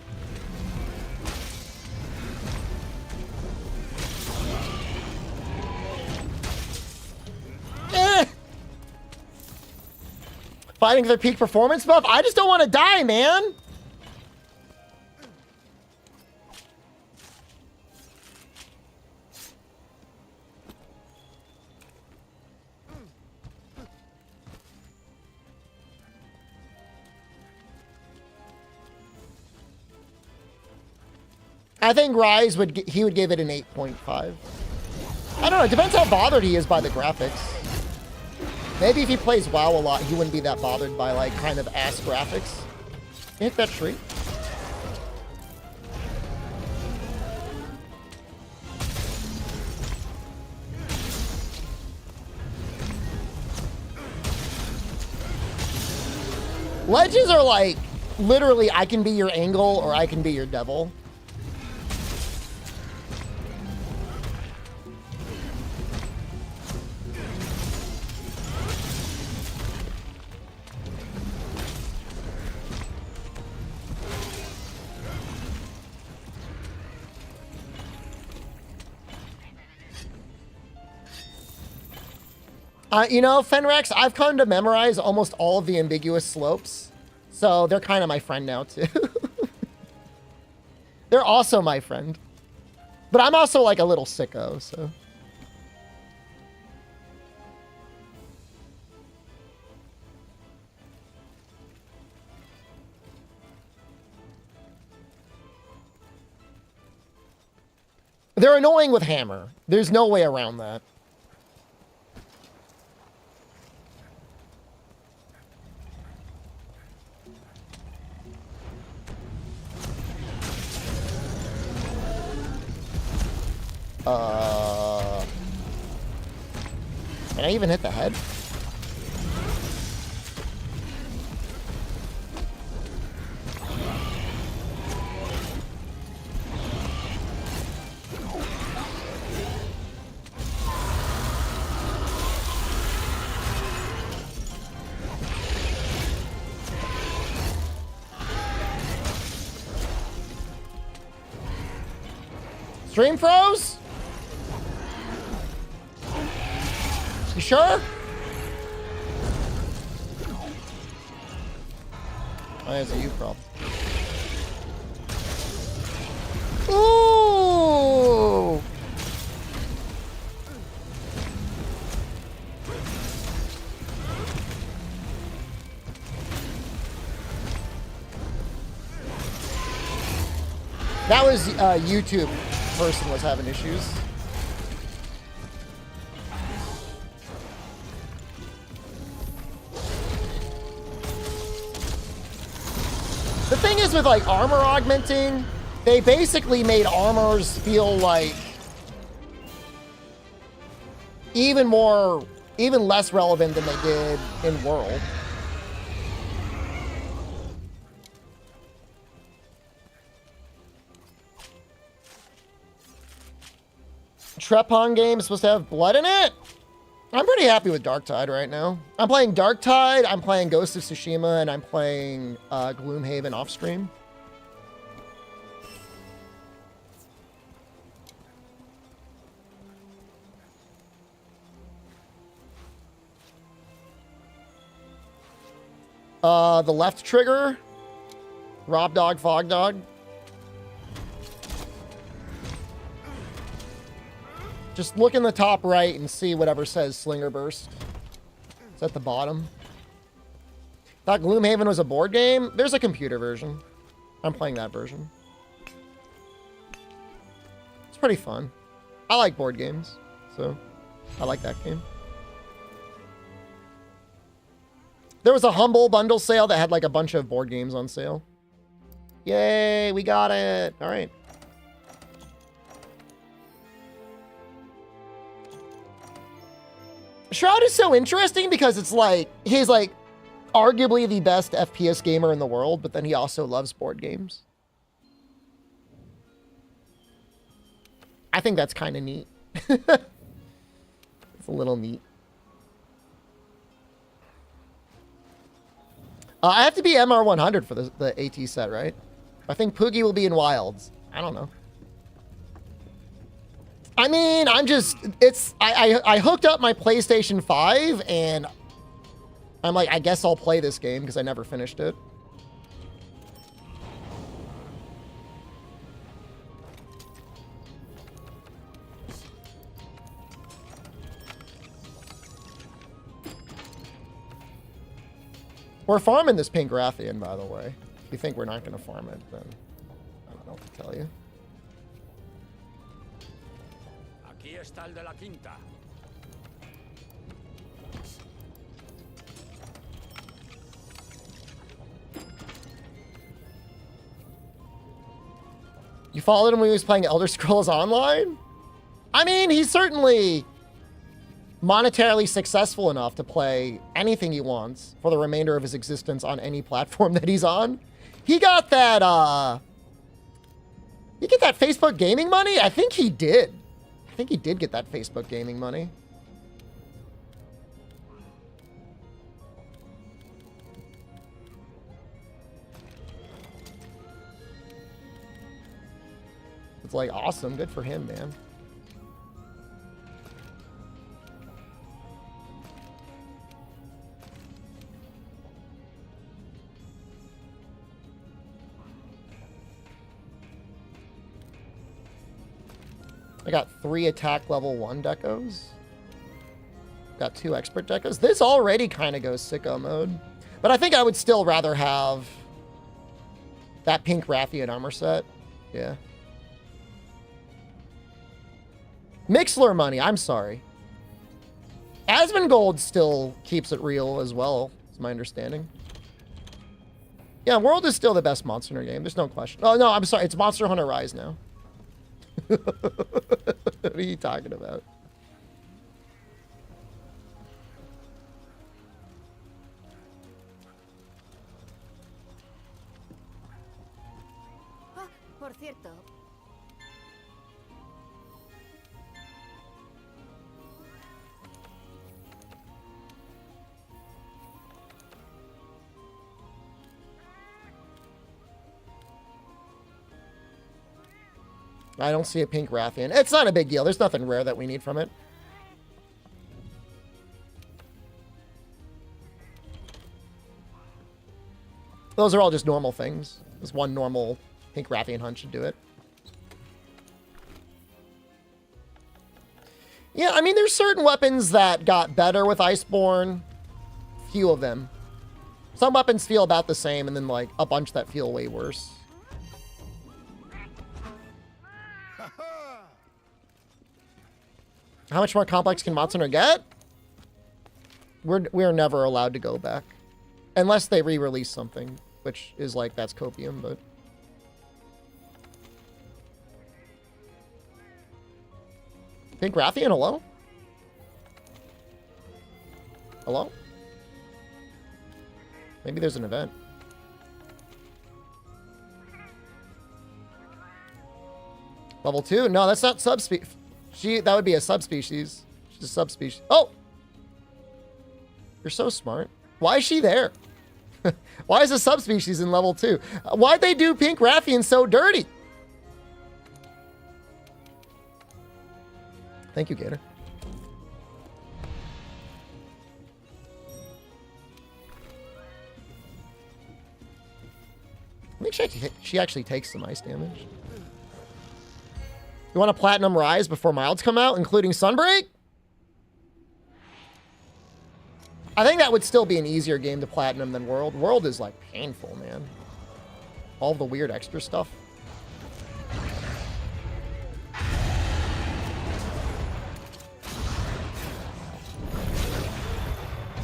Fighting for their peak performance buff? I just don't want to die, man. I think Rise would give it an 8.5. I don't know. It depends how bothered he is by the graphics. Maybe if he plays WoW a lot, he wouldn't be that bothered by, like, kind of ass graphics. Hit that tree. Ledges are like, literally, I can be your Angle or I can be your Devil. You know, Fenrex, I've come to memorize almost all of the ambiguous slopes. So they're kind of my friend now, too. They're also my friend. But I'm also like a little sicko, so. They're annoying with hammer. There's no way around that. Can I even hit the head? Stream froze? You sure? Oh, that's a you problem. That was YouTube person was having issues. The thing is with like armor augmenting, they basically made armors feel like even less relevant than they did in World. Trepon game is supposed to have blood in it? I'm pretty happy with Darktide right now. I'm playing Darktide, I'm playing Ghost of Tsushima, and I'm playing Gloomhaven off stream. The left trigger, Rob Dog, Fog Dog. Just look in the top right and see whatever says Slinger Burst. It's at the bottom. Thought Gloomhaven was a board game. There's a computer version. I'm playing that version. It's pretty fun. I like board games, so I like that game. There was a Humble bundle sale that had like a bunch of board games on sale. Yay, we got it. All right. Shroud is so interesting because it's like, he's like arguably the best FPS gamer in the world, but then he also loves board games. I think that's kind of neat. It's a little neat. I have to be MR100 for the AT set, right? I think Poogie will be in Wilds. I don't know. I mean, I'm just, it's, I hooked up my PlayStation 5 and I'm like, I guess I'll play this game because I never finished it. We're farming this pink Rathian, by the way. If you think we're not going to farm it, then I don't know what to tell you.
Aquí está el de la quinta.
You followed him when he was playing Elder Scrolls Online? I mean, he's certainly monetarily successful enough to play anything he wants for the remainder of his existence on any platform that he's on. He got that, you get that Facebook gaming money? I think he did. I think he did get that Facebook gaming money. It's like awesome. Good for him, man. I got 3 attack level 1 decos. Got 2 expert decos. This already kind of goes sicko mode. But I think I would still rather have that pink Rathian armor set. Yeah. Mixler money, I'm sorry. Asmongold still keeps it real as well, is my understanding. Yeah, World is still the best Monster Hunter game. There's no question. Oh, no, I'm sorry. It's Monster Hunter Rise now. What are you talking about?
Oh, por cierto.
I don't see a pink Rathian. It's not a big deal. There's nothing rare that we need from it. Those are all just normal things. Just one normal pink Rathian hunt should do it. Yeah, I mean, there's certain weapons that got better with Iceborne. Few of them. Some weapons feel about the same, and then, like, a bunch that feel way worse. How much more complex can Matsuno get? We're never allowed to go back. Unless they re-release something, which is like, that's copium, but... Pink Rathian, hello? Hello? Maybe there's an event. Level 2? No, that's not subspecies. That would be a subspecies. She's a subspecies. Oh! You're so smart. Why is she there? Why is a subspecies in level 2? Why'd they do Pink Rathian so dirty? Thank you, Gator. I think she actually takes some ice damage. You want a Platinum Rise before Milds come out, including Sunbreak? I think that would still be an easier game to Platinum than World. World is, like, painful, man. All the weird extra stuff.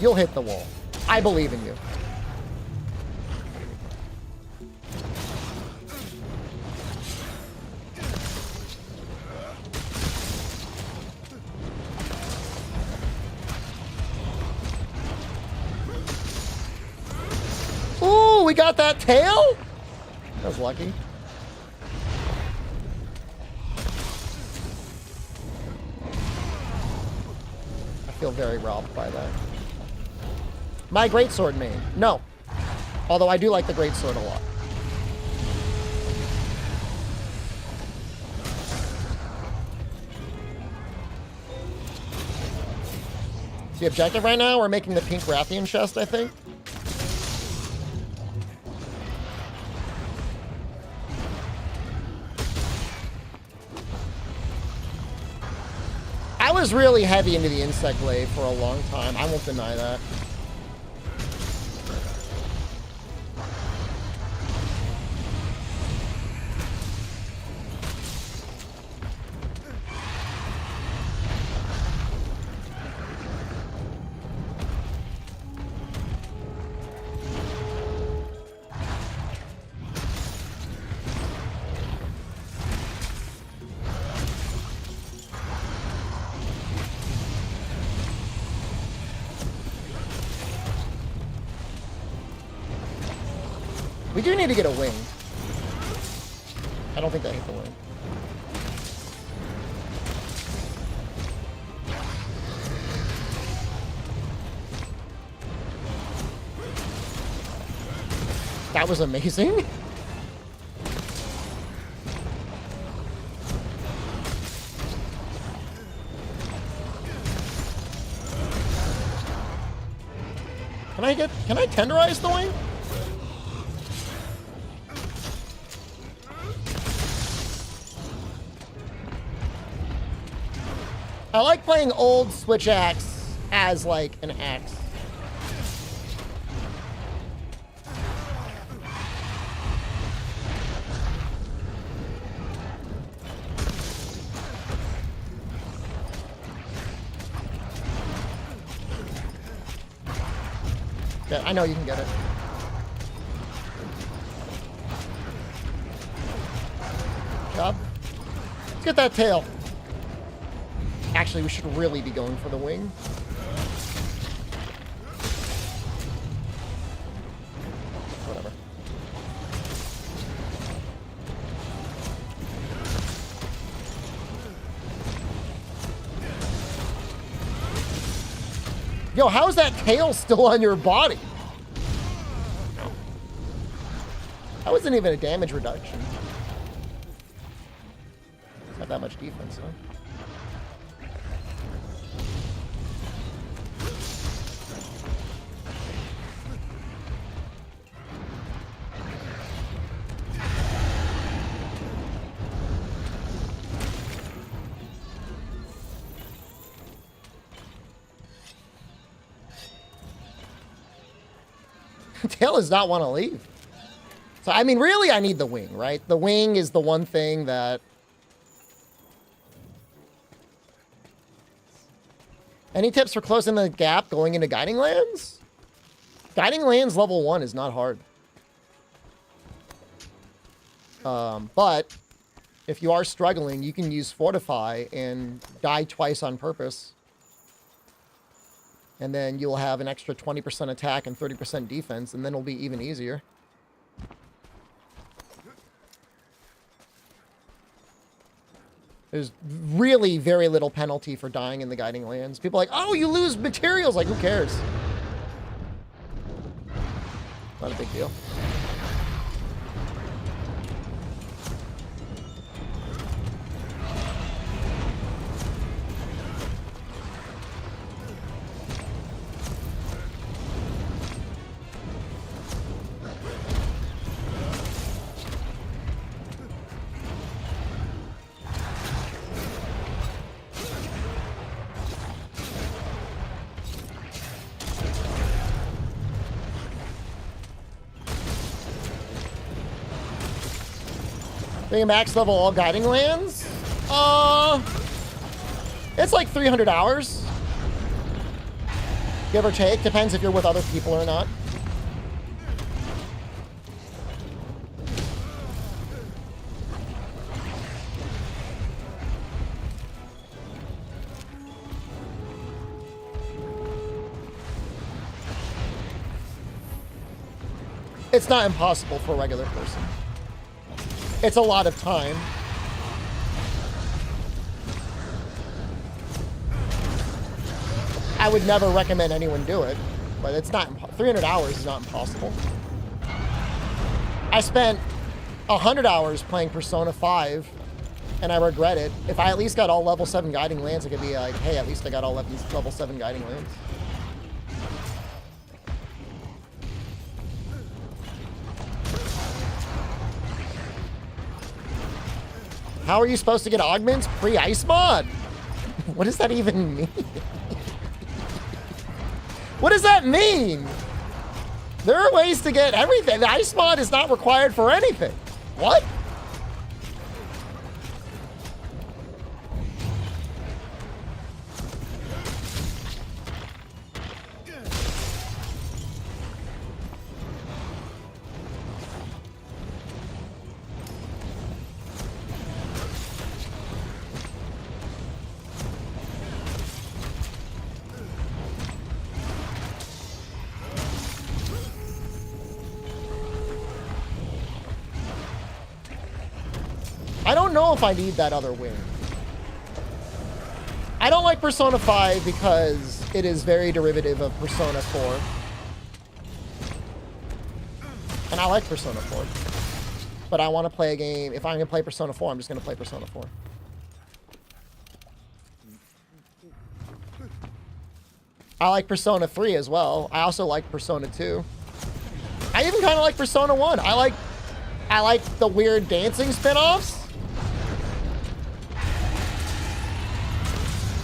You'll hit the wall. I believe in you. Ooh, we got that tail? That was lucky. I feel very robbed by that. My greatsword main. No. Although I do like the greatsword a lot. The objective right now, we're making the Pink Rathian chest, I think. I was really heavy into the insect glaive for a long time. I won't deny that. We do need to get a wing. I don't think they hit the wing. That was amazing. Can I tenderize the wing? I like playing old Switch axe as like an axe. Yeah, I know you can get it. Good job. Let's get that tail. Actually, we should really be going for the wing. Whatever. Yo, how is that tail still on your body? That wasn't even a damage reduction. It's not that much defense, huh? Tail does not want to leave. So, I mean, really, I need the wing, right? The wing is the one thing that... Any tips for closing the gap going into Guiding Lands? Guiding Lands level 1 is not hard. But if you are struggling, you can use Fortify and die twice on purpose. And then you'll have an extra 20% attack and 30% defense, and then it'll be even easier. There's really very little penalty for dying in the Guiding Lands. People are like, oh, you lose materials. Like, who cares? Not a big deal. Being max level all Guiding Lands? It's like 300 hours. Give or take. Depends if you're with other people or not. It's not impossible for a regular person. It's a lot of time. I would never recommend anyone do it, but it's not 300 hours is not impossible. I spent 100 hours playing Persona 5, and I regret it. If I at least got all level 7 Guiding Lands, I could be like, hey, at least I got all level 7 Guiding Lands. How are you supposed to get augments pre-ice mod? What does that even mean? What does that mean? There are ways to get everything. The ice mod is not required for anything. What? I don't know if I need that other wing. I don't like Persona 5 because it is very derivative of Persona 4. And I like Persona 4. But I want to play a game. If I'm going to play Persona 4, I'm just going to play Persona 4. I like Persona 3 as well. I also like Persona 2. I even kind of like Persona 1. I like the weird dancing spin-offs.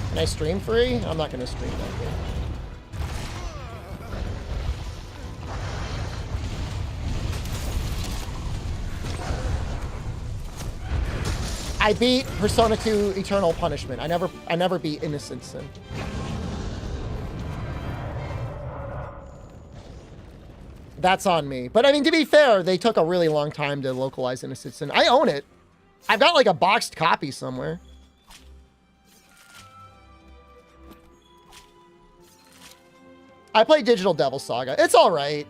Can I stream free? I'm not going to stream that game. I beat Persona 2 Eternal Punishment. I never beat Innocent Sin. That's on me. But I mean, to be fair, they took a really long time to localize Innocent Sin. I own it. I've got like a boxed copy somewhere. I played Digital Devil Saga. It's all right.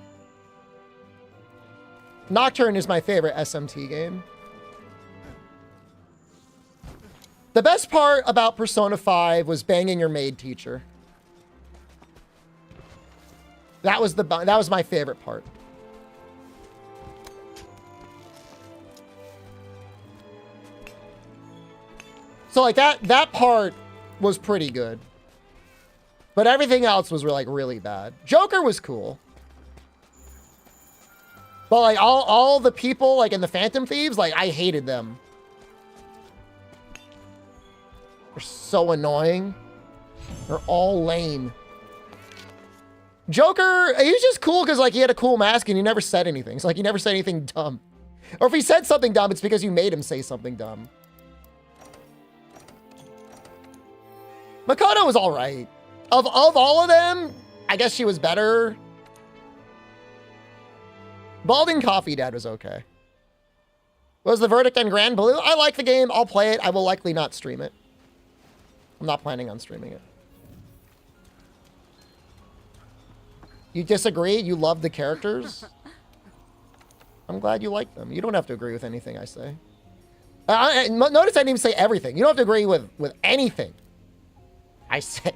Nocturne is my favorite SMT game. The best part about Persona 5 was banging your maid teacher. That was my favorite part. So like that part was pretty good. But everything else was like really bad. Joker was cool. But like all the people like in the Phantom Thieves, like I hated them. They're so annoying. They're all lame. Joker, he was just cool because like he had a cool mask and he never said anything. So like he never said anything dumb. Or if he said something dumb, it's because you made him say something dumb. Makoto was all right. Of all of them, I guess she was better. Balding Coffee Dad was okay. What was the verdict on Grand Blue? I like the game. I'll play it. I will likely not stream it. I'm not planning on streaming it. You disagree? You love the characters? I'm glad you like them. You don't have to agree with anything I say. Notice I didn't even say everything. You don't have to agree with anything I say.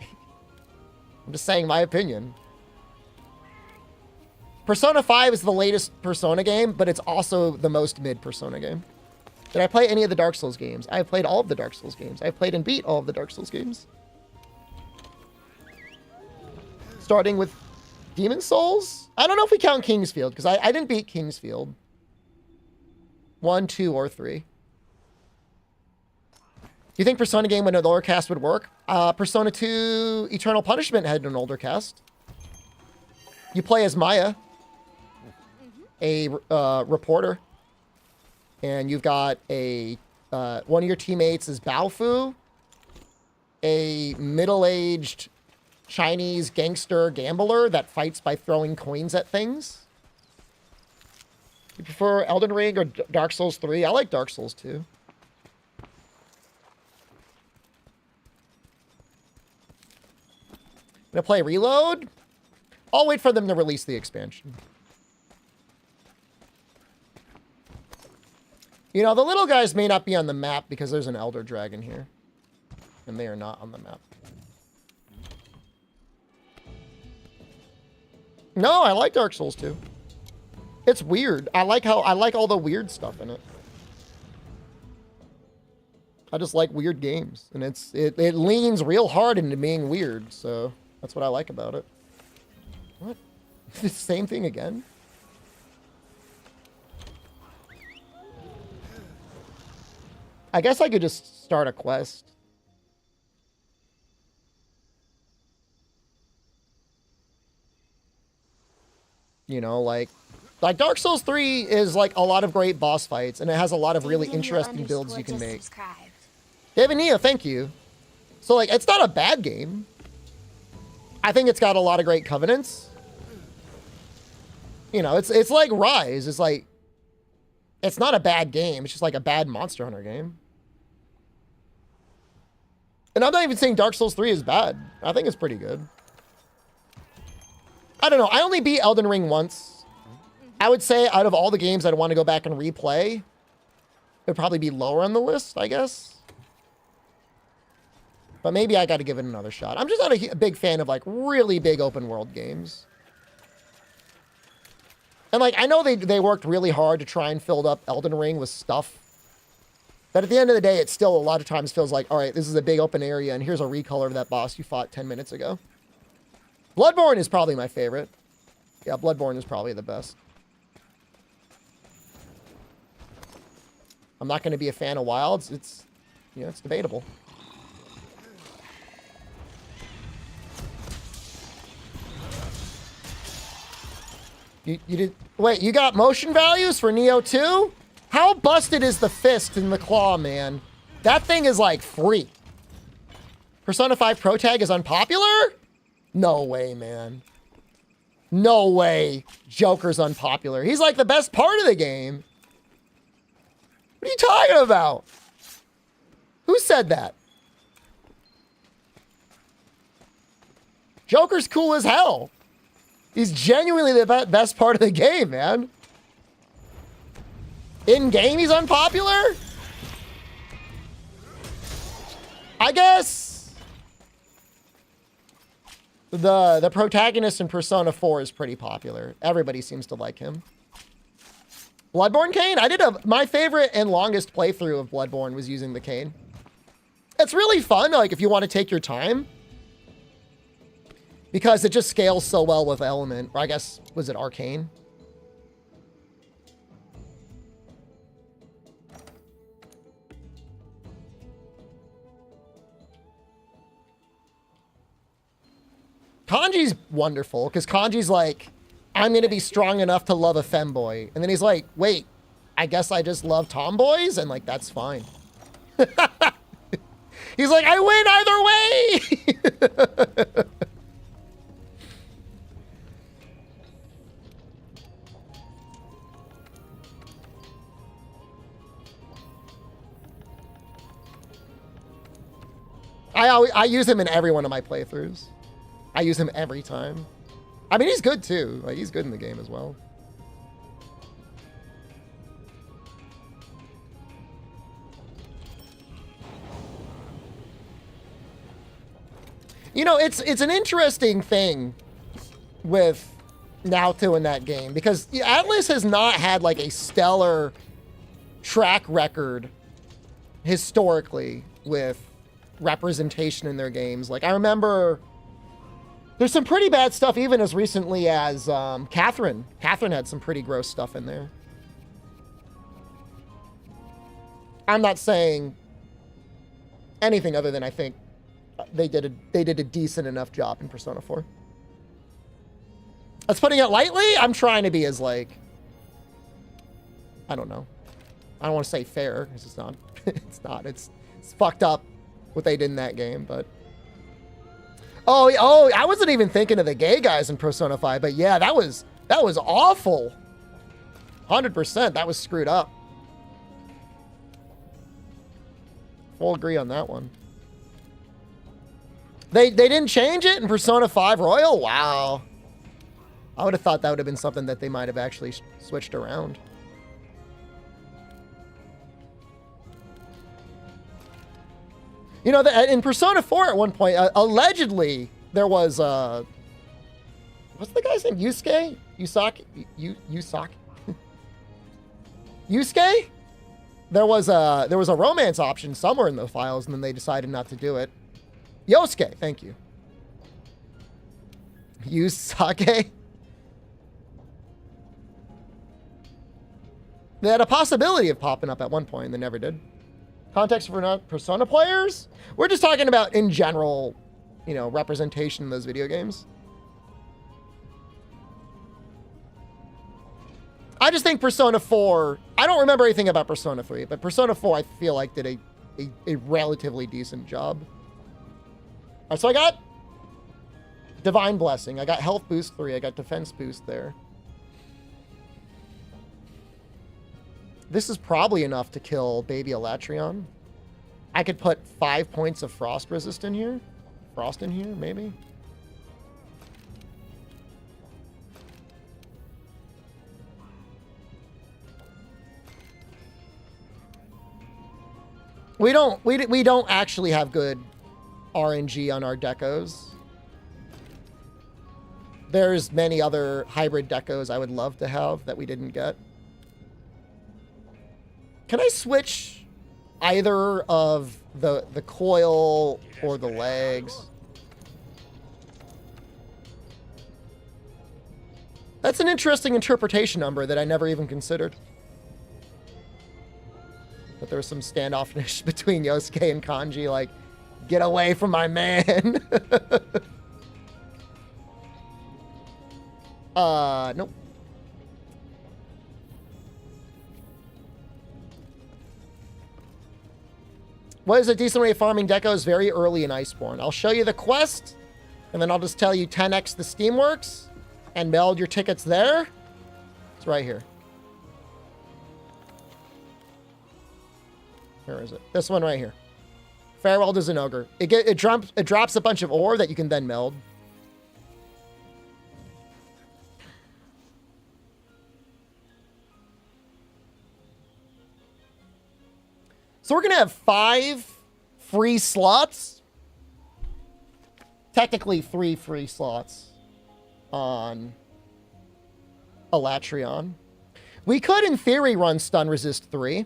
I'm just saying my opinion. Persona 5 is the latest Persona game, but it's also the most mid Persona game. Did I play any of the Dark Souls games? I have played all of the Dark Souls games. I've played and beat all of the Dark Souls games. Starting with Demon Souls? I don't know if we count Kingsfield, because I didn't beat Kingsfield. 1, 2, or 3. Do you think Persona game with an older cast would work? Persona 2 Eternal Punishment had an older cast. You play as Maya, a reporter, and you've got a one of your teammates is Baofu, a middle-aged Chinese gangster gambler that fights by throwing coins at things. You prefer Elden Ring or Dark Souls 3? I like Dark Souls 2. Gonna play Reload? I'll wait for them to release the expansion. You know, the little guys may not be on the map because there's an Elder Dragon here. And they are not on the map. No, I like Dark Souls 2. It's weird. I like all the weird stuff in it. I just like weird games. And it leans real hard into being weird, so that's what I like about it. What? The same thing again? I guess I could just start a quest. You know, like Dark Souls 3 is like a lot of great boss fights, and it has a lot of really interesting builds you can make. David Neo, thank you. So like, it's not a bad game. I think it's got a lot of great covenants. You know, it's like Rise. It's like, it's not a bad game. It's just like a bad Monster Hunter game. And I'm not even saying Dark Souls 3 is bad. I think it's pretty good. I don't know. I only beat Elden Ring once. I would say out of all the games I'd want to go back and replay, it would probably be lower on the list, I guess. But maybe I got to give it another shot. I'm just not a big fan of like really big open world games. And like, I know they worked really hard to try and fill up Elden Ring with stuff. But at the end of the day, it still a lot of times feels like, all right, this is a big open area and here's a recolor of that boss you fought 10 minutes ago. Bloodborne is probably my favorite. Yeah, Bloodborne is probably the best. I'm not going to be a fan of Wilds. It's, you know, it's debatable. You did, wait, you got motion values for Neo 2? How busted is the fist in the claw, man? That thing is like free. Persona 5 Pro Tag is unpopular? No way, man. No way. Joker's unpopular. He's like the best part of the game. What are you talking about? Who said that? Joker's cool as hell. He's genuinely the best part of the game, man. In-game, he's unpopular? I guess the protagonist in Persona 4 is pretty popular. Everybody seems to like him. Bloodborne cane? My favorite and longest playthrough of Bloodborne was using the cane. It's really fun, like, if you want to take your time. Because it just scales so well with Element. Or I guess, was it Arcane? Kanji's wonderful, because Kanji's like, I'm going to be strong enough to love a femboy. And then he's like, wait, I guess I just love tomboys? And like, that's fine. He's like, I win either way! I use him in every one of my playthroughs. I use him every time. I mean, he's good too. Like, he's good in the game as well. You know, it's an interesting thing with Naoto in that game because Atlas has not had like a stellar track record historically with representation in their games. Like, I remember there's some pretty bad stuff even as recently as Catherine. Catherine had some pretty gross stuff in there. I'm not saying anything other than I think they did a decent enough job in Persona 4. That's putting it lightly. I'm trying to be as like, I don't know. I don't want to say fair because it's not. It's not. It's fucked up what they did in that game. But oh, I wasn't even thinking of the gay guys in Persona 5. But yeah, that was awful. 100%. That was screwed up. Full agree on that one. They didn't change it in Persona 5 Royal? Wow. I would have thought that would have been something that they might have actually switched around. You know, in Persona 4 at one point, allegedly, there was, what's the guy's name? Yusuke? Yusuke? Yusuke? There was a romance option somewhere in the files, and then they decided not to do it. Yosuke, thank you. Yusuke? They had a possibility of popping up at one point, and they never did. Context for Persona players? We're just talking about, in general, you know, representation in those video games. I just think Persona 4, I don't remember anything about Persona 3, but Persona 4 I feel like did a relatively decent job. All right, so I got Divine Blessing. I got Health Boost 3. I got Defense Boost there. This is probably enough to kill Baby Alatreon. I could put 5 points of Frost Resist in here. Frost in here, maybe. We don't actually have good RNG on our decos. There's many other hybrid decos I would love to have that we didn't get. Can I switch either of the coil or the legs? That's an interesting interpretation number that I never even considered. But there was some standoffness between Yosuke and Kanji, like, get away from my man. Nope. What is a decent way of farming decos very early in Iceborne? I'll show you the quest, and then I'll just tell you 10x the Steamworks, and meld your tickets there. It's right here. Where is it? This one right here. Farewell to Zinogre. It drops a bunch of ore that you can then meld. So we're going to have 5 free slots. Technically 3 free slots on Alatreon. We could, in theory, run Stun Resist 3.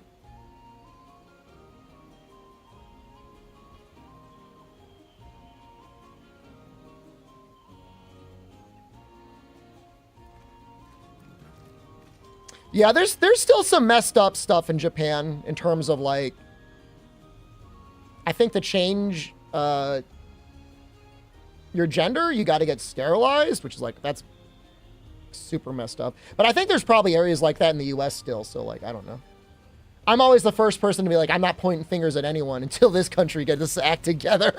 Yeah, there's still some messed up stuff in Japan in terms of, like, I think to change your gender, you got to get sterilized, which is like, that's super messed up. But I think there's probably areas like that in the US still, so, like, I don't know. I'm always the first person to be like, I'm not pointing fingers at anyone until this country gets this act together.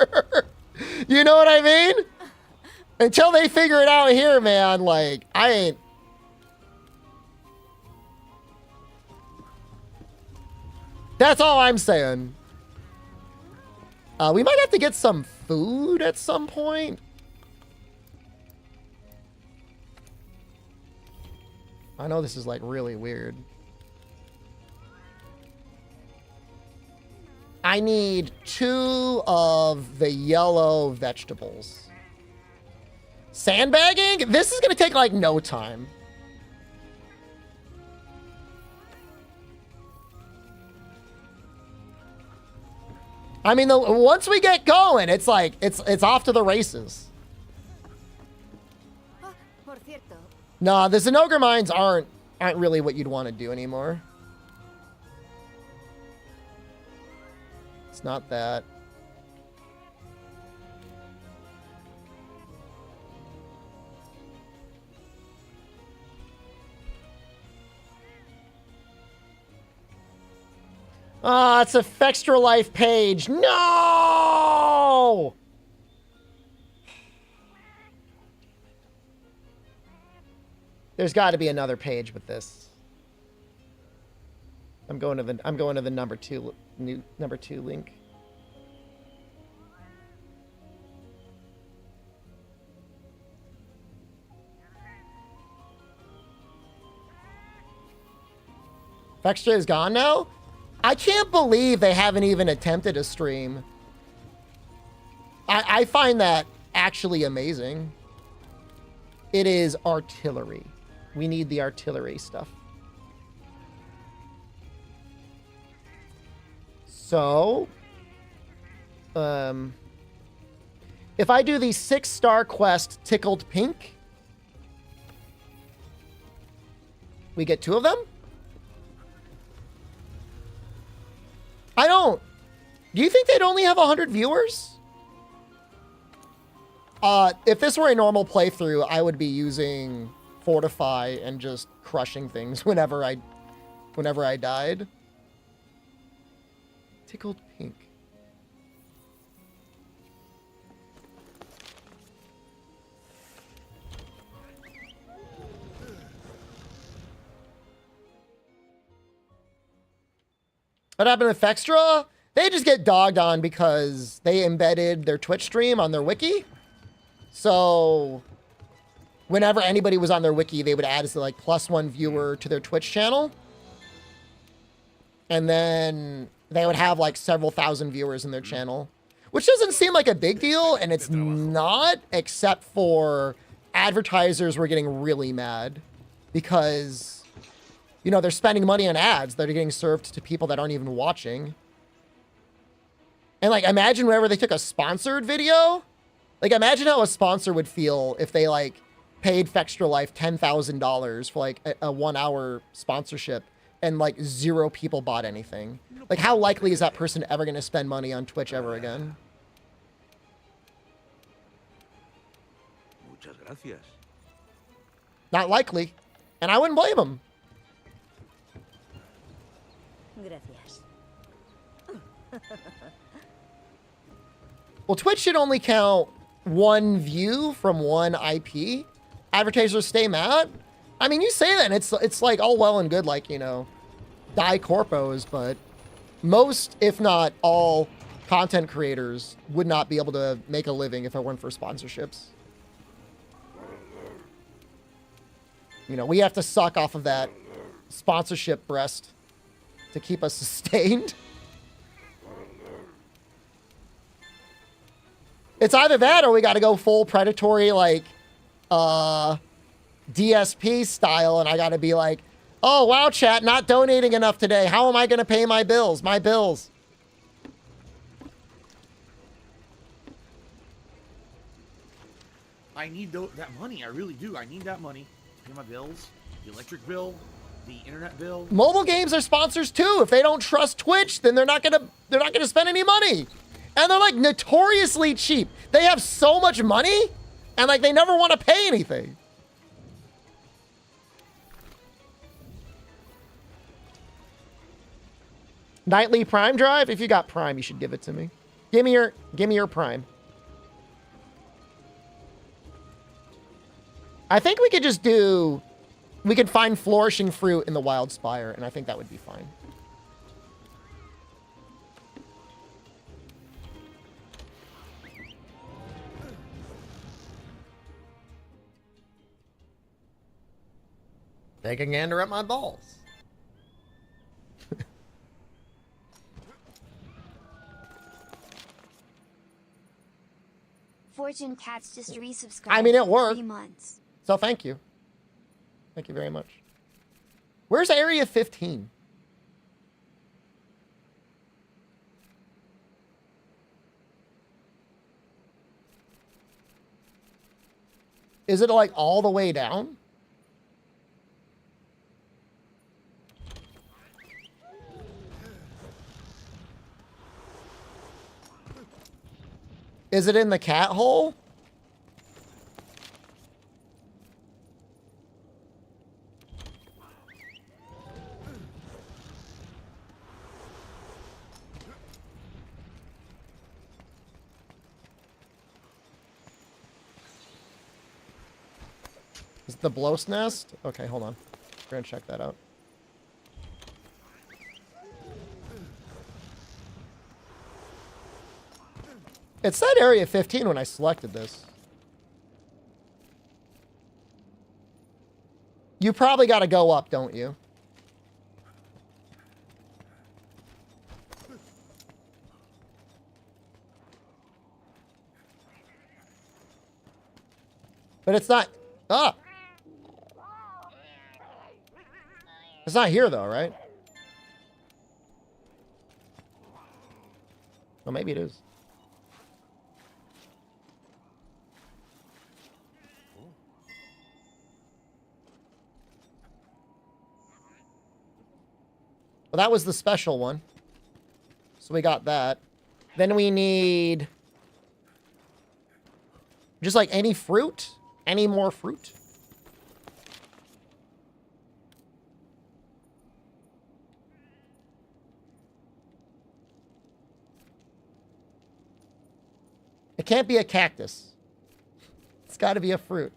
You know what I mean? Until they figure it out here, man, like, I ain't... That's all I'm saying. We might have to get some food at some point. I know this is like really weird. I need 2 of the yellow vegetables. Sandbagging? This is going to take like no time. I mean, once we get going, it's like, it's off to the races. Nah, the Zenogre mines aren't really what you'd want to do anymore. It's not that. Ah, it's a Extra Life page. No! There's got to be another page with this. I'm going to the number 2 link. Extra is gone now? I can't believe they haven't even attempted a stream. I find that actually amazing. It is artillery. We need the artillery stuff. So, if I do the 6-star quest Tickled Pink, we get 2 of them? I don't. Do you think they'd only have 100 viewers? If this were a normal playthrough, I would be using Fortify and just crushing things whenever I died. Tickled Pink. What happened with Fextra? They just get dogged on because they embedded their Twitch stream on their wiki. So whenever anybody was on their wiki, they would add as like +1 viewer to their Twitch channel. And then they would have like several thousand viewers in their channel, which doesn't seem like a big deal. And it's not, except for advertisers were getting really mad because, you know, they're spending money on ads that are getting served to people that aren't even watching. And like, imagine whenever they took a sponsored video, like imagine how a sponsor would feel if they like paid Fextra Life $10,000 for like a 1-hour sponsorship and like 0 people bought anything. Like how likely is that person ever going to spend money on Twitch ever again?
Muchas gracias.
Not likely. And I wouldn't blame them.
Gracias.
Well, Twitch should only count 1 view from 1 IP. Advertisers stay mad. I mean, you say that, and it's like all well and good, like, you know, die corpos, but most, if not all, content creators would not be able to make a living if it weren't for sponsorships. You know, we have to suck off of that sponsorship breast to keep us sustained. It's either that or we got to go full predatory, like, DSP style, and I got to be like, oh, wow, chat, not donating enough today. How am I going to pay my bills? My bills.
I need that money. I really do. I need that money to pay my bills, the electric bill, the internet bill.
Mobile games are sponsors too. If they don't trust Twitch, then they're not gonna spend any money. And they're like notoriously cheap. They have so much money and like they never want to pay anything. Nightly Prime drive? If you got Prime, you should give it to me. Give me your Prime. I think we could just do, we could find flourishing fruit in the Wild Spire, and I think that would be fine. Take a gander at my balls.
Fortune Cats just resubscribed.
I mean, it
for
worked.
3 months.
So thank you. Thank you very much. Where's Area 15? Is it like all the way down? Is it in the cat hole? Is it the Blows nest? Okay, hold on. We're gonna check that out. It said Area 15 when I selected this. You probably got to go up, don't you? But it's not... Ah! It's not here, though, right? Well, maybe it is. Well, that was the special one. So we got that. Then we need... just like any fruit? Any more fruit? It can't be a cactus. It's got to be a fruit.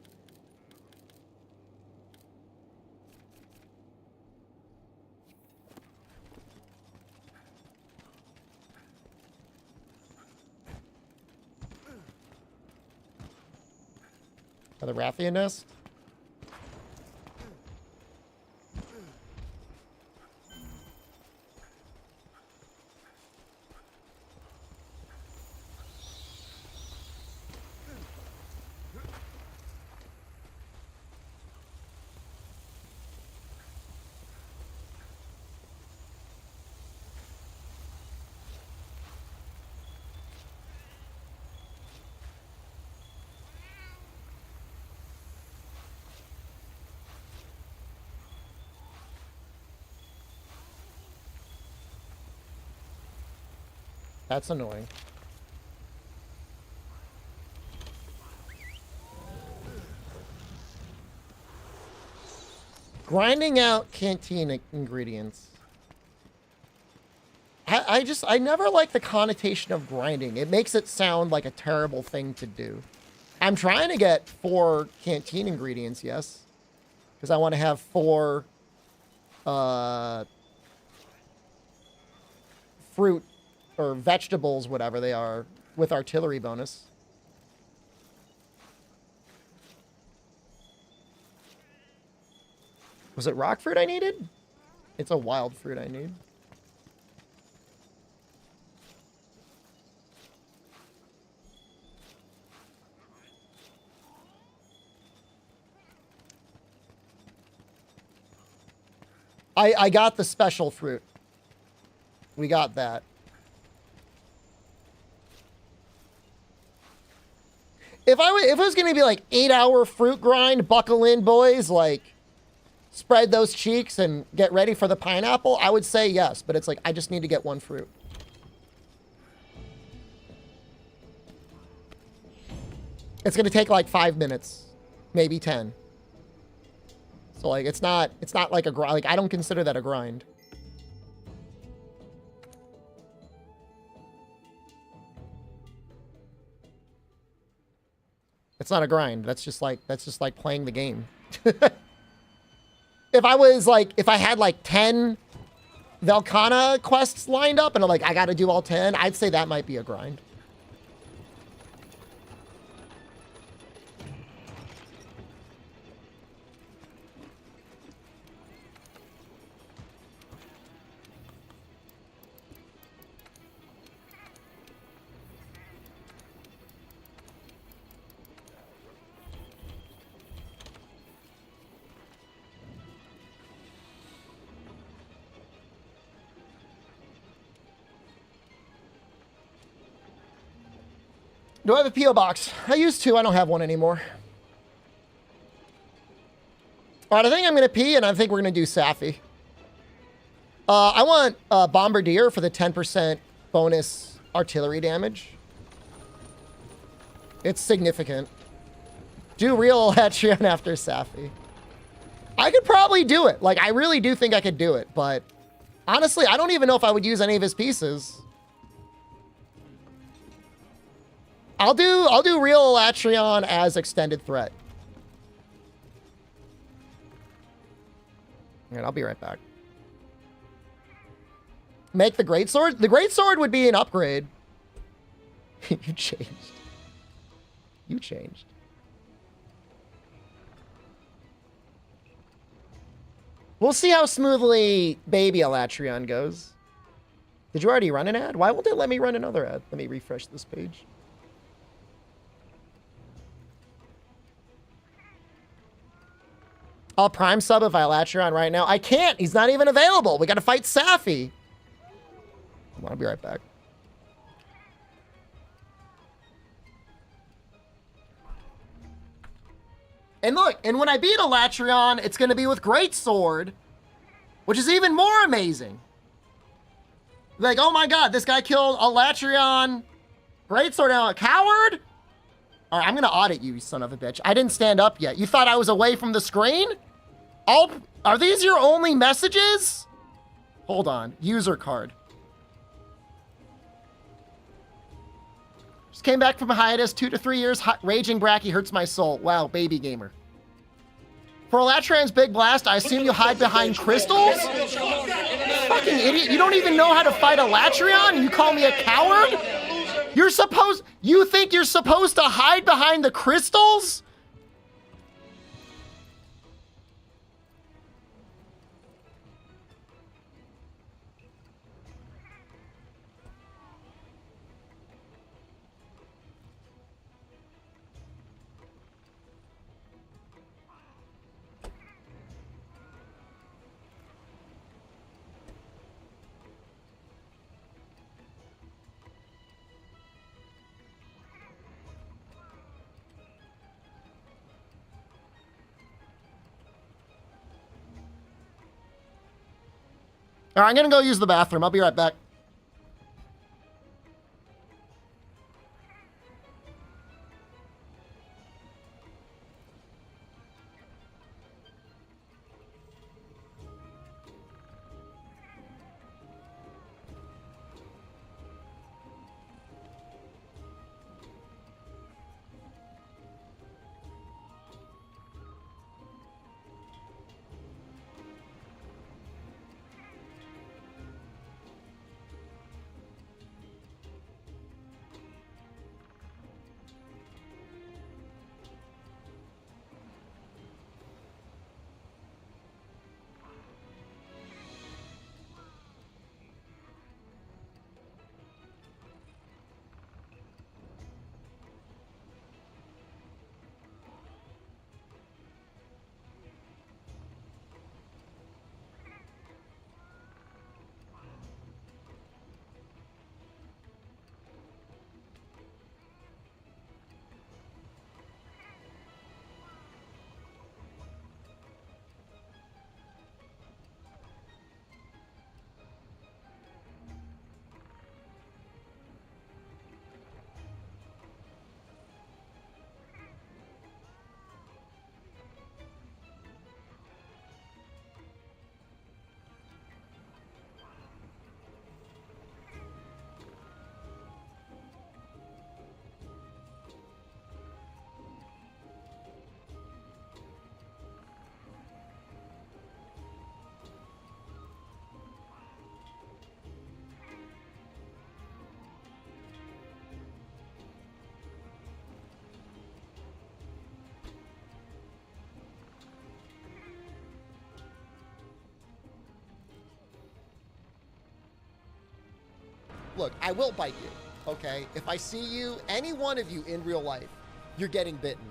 The Rathian nest? That's annoying. Grinding out canteen ingredients. I never like the connotation of grinding. It makes it sound like a terrible thing to do. I'm trying to get 4 canteen ingredients, yes. Because I want to have 4 fruit or vegetables, whatever they are, with artillery bonus. Was it rock fruit I needed? It's a wild fruit I need. I got the special fruit. We got that. If it was going to be like 8-hour fruit grind, buckle in, boys, like spread those cheeks and get ready for the pineapple, I would say yes. But it's like, I just need to get 1 fruit. It's going to take like 5 minutes, maybe 10. So like, it's not like a grind. Like, I don't consider that a grind. It's not a grind. That's just like playing the game. If I had like 10 Velkhana quests lined up and I'm like, I got to do all 10, I'd say that might be a grind. Do I have a P.O. box? I used to. I don't have one anymore. All right, I think I'm going to pee, and I think we're going to do Safi. I want Bombardier for the 10% bonus artillery damage. It's significant. Do real Alatreon after Safi. I could probably do it. Like, I really do think I could do it, but honestly, I don't even know if I would use any of his pieces. I'll do real Alatreon as extended threat. All right, I'll be right back. Make the greatsword? The greatsword would be an upgrade. You changed. You changed. We'll see how smoothly baby Alatreon goes. Did you already run an ad? Why won't it let me run another ad? Let me refresh this page. I'll prime sub if I Alatreon right now. I can't. He's not even available. We got to fight Safi. I'll be right back. And look, and when I beat Alatreon, it's going to be with Greatsword, which is even more amazing. Like, oh my god, this guy killed Alatreon. Greatsword now, a coward? All right, I'm going to audit you, son of a bitch. I didn't stand up yet. You thought I was away from the screen? Are these your only messages? Hold on. User card. Just came back from a hiatus. 2 to 3 years. Raging Bracky hurts my soul. Wow, baby gamer. For Alatreon's big blast, I assume you hide behind crystals? Fucking idiot. You don't even know how to fight Alatreon? You call me a coward? You think you're supposed to hide behind the crystals? All right, I'm going to go use the bathroom. I'll be right back. Look, I will bite you, okay? If I see you, any one of you in real life, you're getting bitten.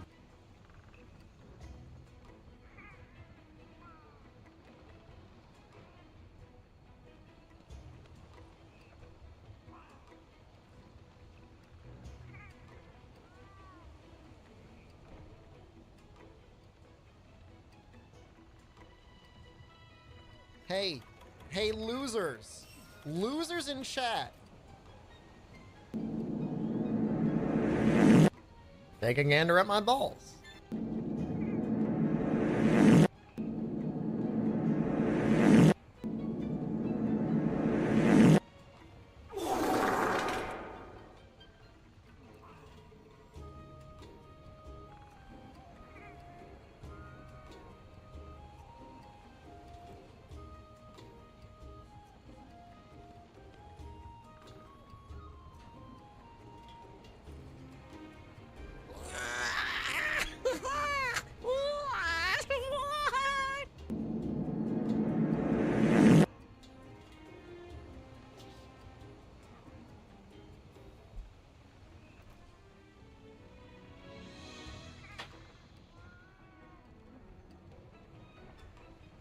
Hey, losers. Losers in chat. Take a gander at my balls.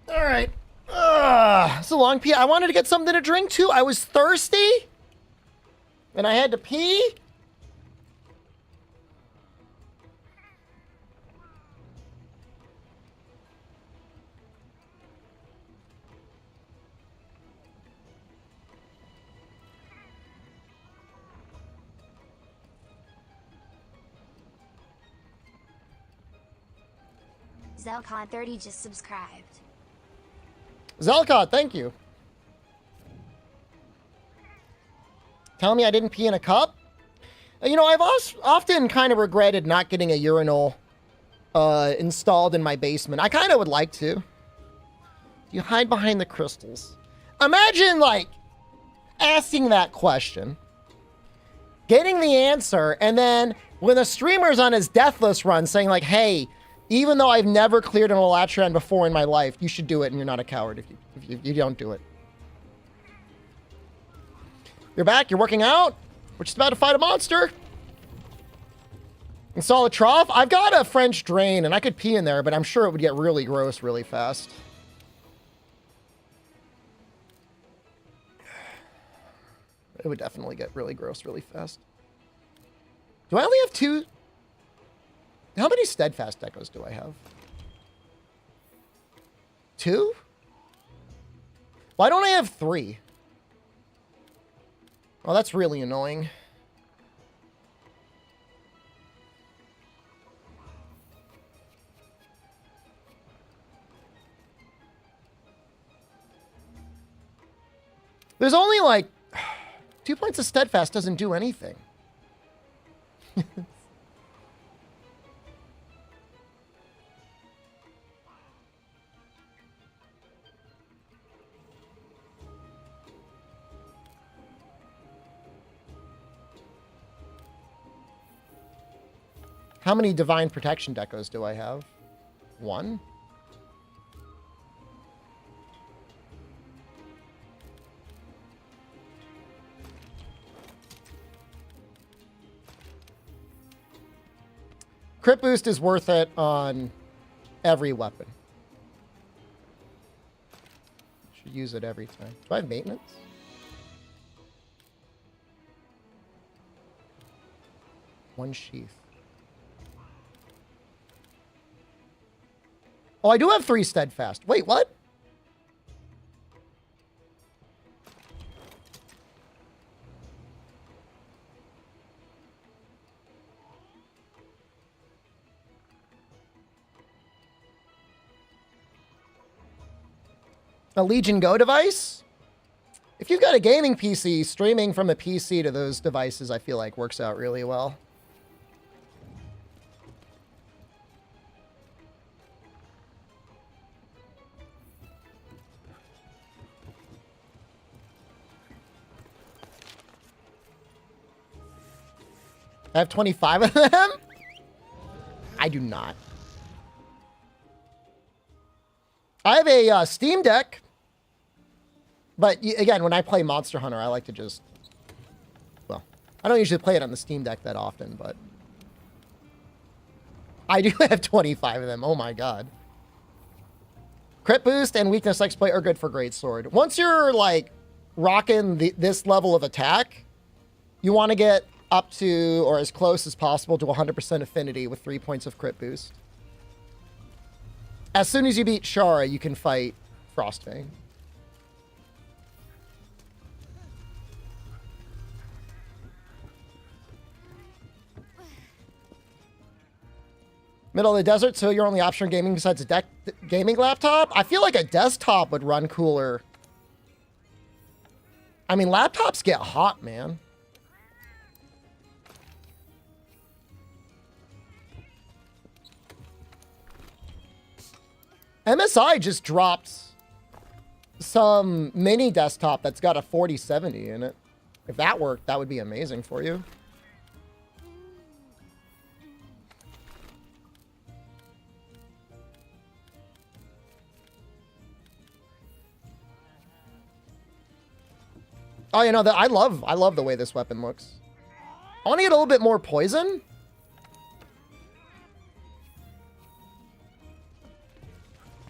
All right. It's a long pee. I wanted to get something to drink too. I was thirsty. And I had to pee.
Zelcon30 just subscribed.
Zelcott, thank you. Tell me I didn't pee in a cup? You know, I've often kind of regretted not getting a urinal installed in my basement. I kind of would like to. You hide behind the crystals. Imagine, like, asking that question, getting the answer, and then when the streamer's on his Deathless run saying, like, hey, even though I've never cleared an Alatreon before in my life, you should do it, and you're not a coward if you don't do it. You're back, you're working out. We're just about to fight a monster. Install a trough. I've got a French drain, and I could pee in there, but I'm sure it would get really gross really fast. It would definitely get really gross really fast. Do I only have 2? How many steadfast decos do I have? 2? Why don't I have 3? Oh, that's really annoying. There's only like 2 points of steadfast doesn't do anything. How many divine protection decos do I have? 1? Crit boost is worth it on every weapon. Should use it every time. Do I have maintenance? One sheath. Oh, I do have 3 steadfast. Wait, what? A Legion Go device? If you've got a gaming PC, streaming from a PC to those devices, I feel like works out really well. I have 25 of them? I do not. I have a Steam Deck. But again, when I play Monster Hunter, I like to just... Well, I don't usually play it on the Steam Deck that often, but... I do have 25 of them. Oh my god. Crit boost and weakness exploit are good for Greatsword. Once you're, like, rocking this level of attack, you want to get up to, or as close as possible to 100% affinity with 3 points of crit boost. As soon as you beat Shara, you can fight Frostfang. Middle of the desert, so your only option for gaming besides a gaming laptop? I feel like a desktop would run cooler. I mean, laptops get hot, man. MSI just dropped some mini desktop that's got a 4070 in it. If that worked, that would be amazing for you. Oh, you know, I love the way this weapon looks. I want to get a little bit more poison.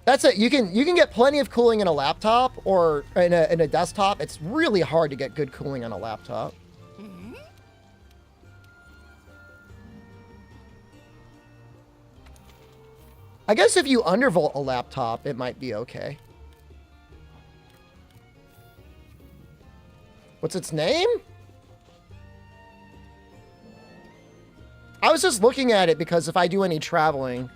That's it. You can get plenty of cooling in a laptop or in a desktop. It's really hard to get good cooling on a laptop. I guess if you undervolt a laptop, it might be okay. What's its name? I was just looking at it because if I do any traveling.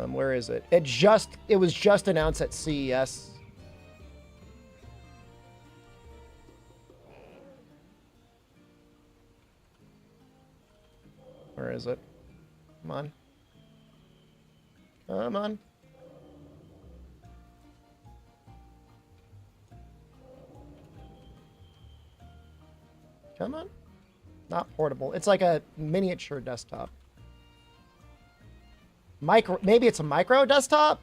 Where is it? It was just announced at CES. Where is it? Come on. Come on. Come on. Not portable. It's like a miniature desktop. Maybe it's a micro desktop?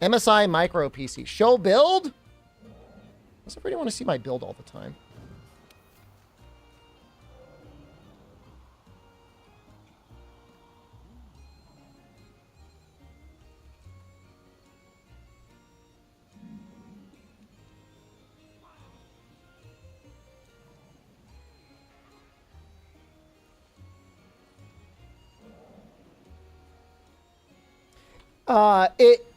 MSI micro PC. Show build? Does everybody want to see my build all the time?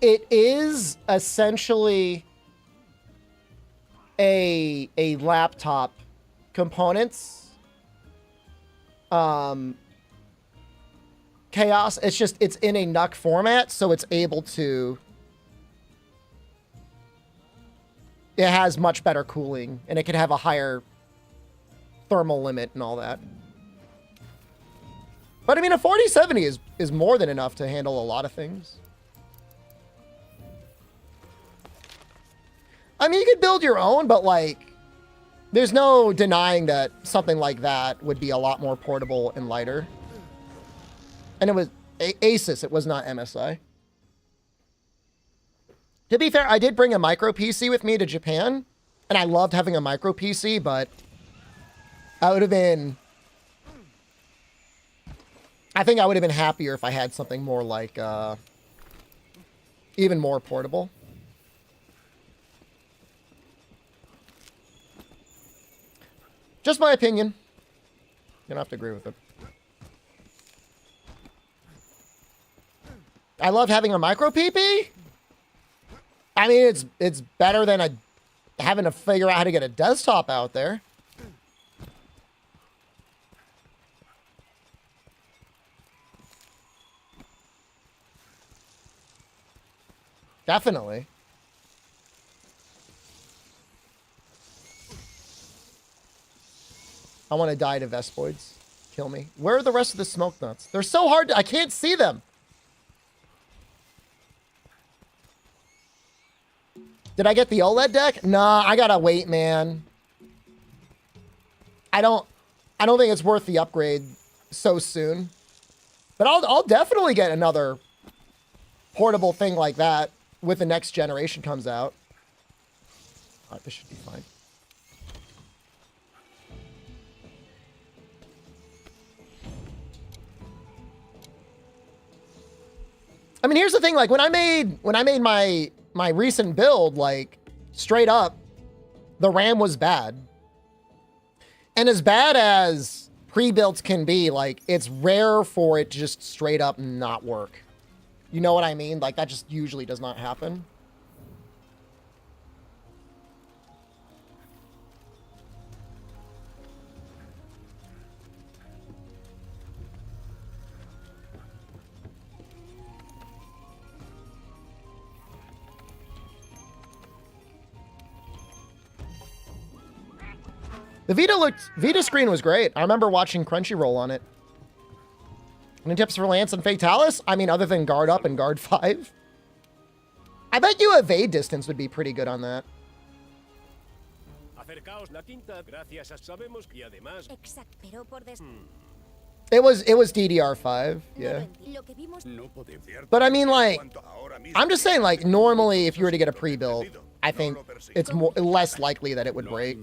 It is essentially a laptop components. Chaos. It's in a NUC format, so it's able to. It has much better cooling, and it can have a higher thermal limit and all that. But I mean, a 4070 is more than enough to handle a lot of things. I mean, you could build your own, but like, there's no denying that something like that would be a lot more portable and lighter. And it was Asus, it was not MSI. To be fair, I did bring a micro PC with me to Japan, and I loved having a micro PC, but I would have been... I think I would have been happier if I had something more like, even more portable. Just my opinion. You don't have to agree with it. I loved having a micro PP. I mean, it's better than having to figure out how to get a desktop out there. Definitely. I want to die to Vespoids. Kill me. Where are the rest of the smoke nuts? They're so hard to... I can't see them. Did I get the OLED deck? Nah, I gotta wait, man. I don't think it's worth the upgrade so soon. But I'll definitely get another portable thing like that with the next generation comes out. All right, this should be fine. I mean, here's the thing, like when I made my recent build, like straight up, the RAM was bad. And as bad as pre-builds can be, like it's rare for it to just straight up not work. You know what I mean? Like that just usually does not happen. The Vita screen was great. I remember watching Crunchyroll on it. Any tips for Lance and Fatalis? I mean, other than guard up and guard 5. I bet you evade distance would be pretty good on that. It was DDR5, yeah. But I mean, like, I'm just saying, like, normally if you were to get a pre-build, I think it's less likely that it would break.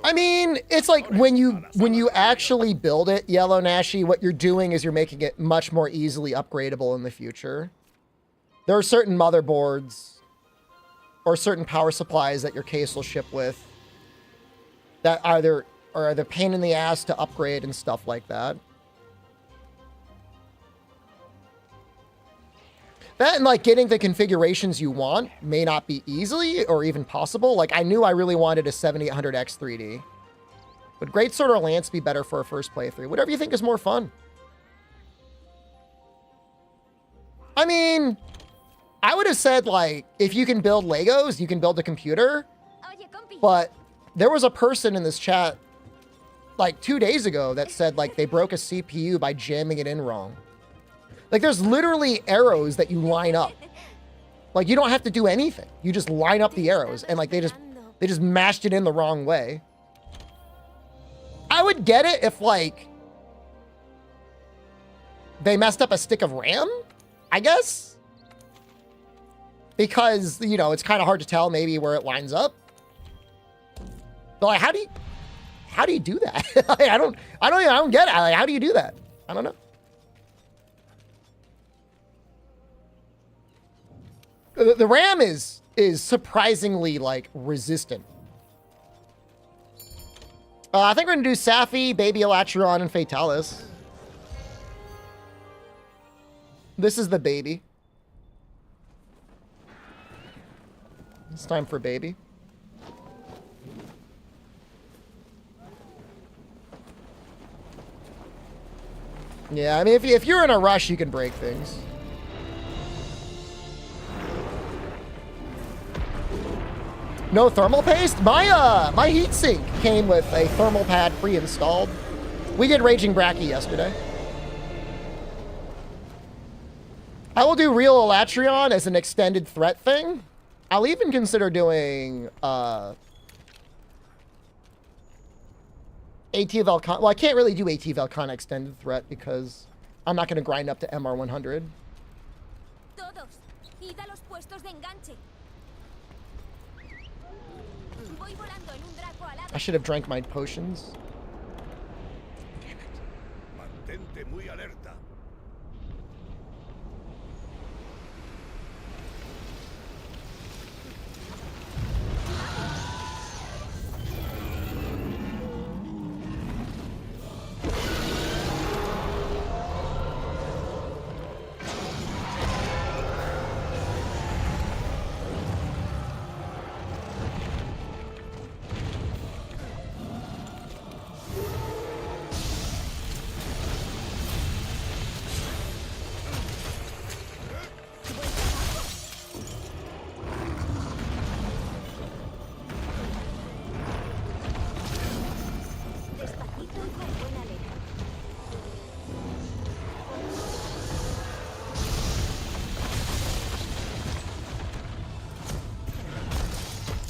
I mean, it's like when you actually build it, Yellow Nashi, what you're doing is you're making it much more easily upgradable in the future. There are certain motherboards or certain power supplies that your case will ship with that either are the pain in the ass to upgrade and stuff like that. That and like getting the configurations you want may not be easily or even possible. Like I knew I really wanted a 7800X 3D. Would Greatsword or Lance be better for a first playthrough? Whatever you think is more fun. I mean, I would have said like, if you can build Legos, you can build a computer. But there was a person in this chat like 2 days ago that said like they broke a CPU by jamming it in wrong. Like, there's literally arrows that you line up. Like, you don't have to do anything. You just line up the arrows, and, like, they just mashed it in the wrong way. I would get it if, like, they messed up a stick of RAM, I guess? Because, you know, it's kind of hard to tell maybe where it lines up. But, like, how do you do that? Like, I don't get it. Like, how do you do that? I don't know. The RAM is surprisingly, like, resistant. I think we're going to do Safi, Baby Alatreon, and Fatalis. This is the baby. It's time for baby. Yeah, I mean, if you're in a rush, you can break things. No thermal paste? My heatsink came with a thermal pad pre-installed. We did Raging Bracky yesterday. I will do Real Alatreon as an extended threat thing. I'll even consider doing AT Velcon. Well, I can't really do AT Velcon extended threat because I'm not going to grind up to MR100. I should have drank my potions.
Mantente muy alerta.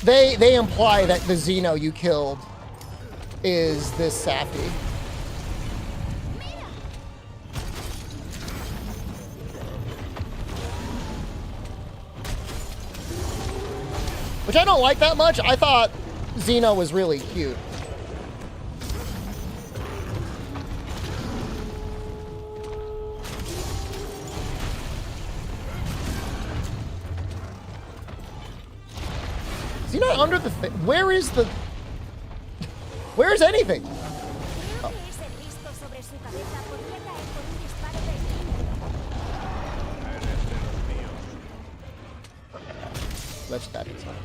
They imply that the Xeno you killed is this Safi. Which I don't like that much. I thought Xeno was really cute. Is he not under the thing? Where is the... Where's anything? Oh. Let's that is fine.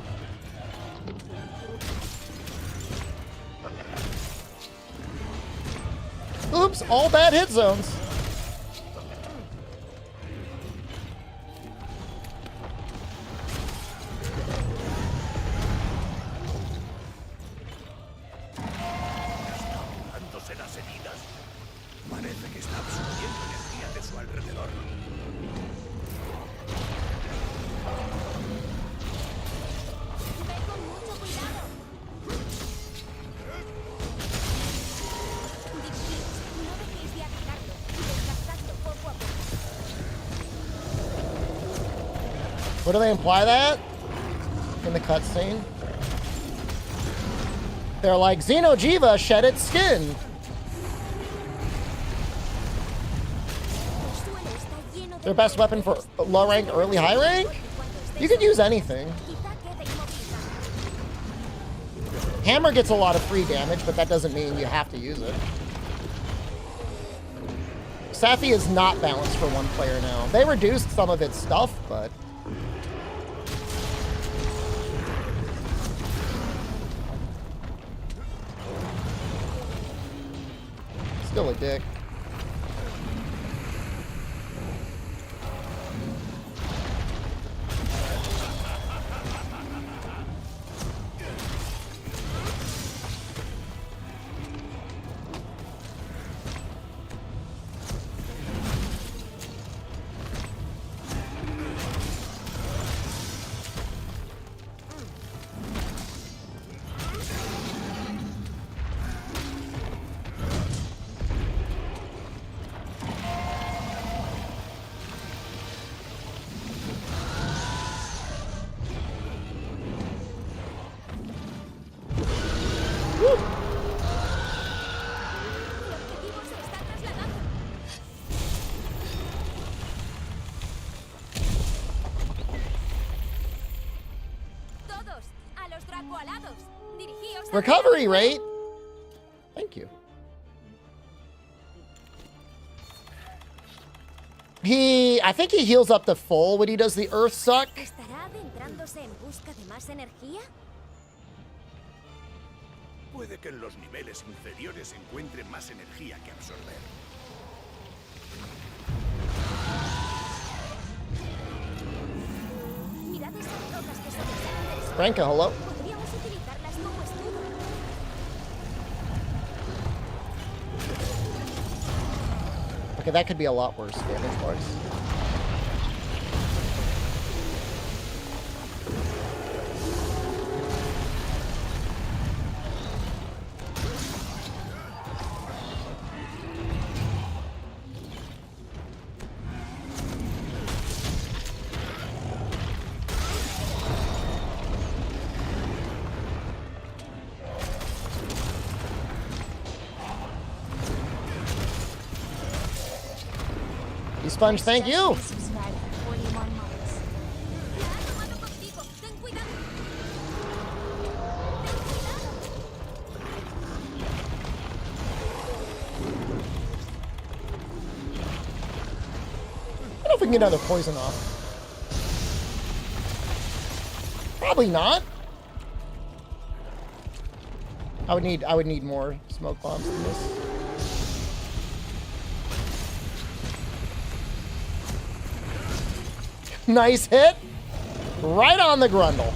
Oops, all bad hit zones. What do they imply that? In the cutscene? They're like, Xeno'jiva shed its skin. Their best weapon for low rank, early, high rank? You could use anything. Hammer gets a lot of free damage, but that doesn't mean you have to use it. Safi is not balanced for one player now. They reduced some of its stuff, but... Still a dick. Recovery rate? Thank you. I think he heals up to full when he does the Earth Suck.
¿Estará adentrándose en busca de más energía?
Puede que en los niveles inferiores encuentre más energía que absorber.
Mirad esas rocas que sobresalen del suelo.
Franca, hello.
Podríamos utilizarlas como escudo.
Okay, that could be a lot worse damage-wise. Sponge, thank you.
Subscribe for 41 months.
I don't know if we can get another poison off. Probably not. I would need more smoke bombs than this. Nice hit. Right on the grundle.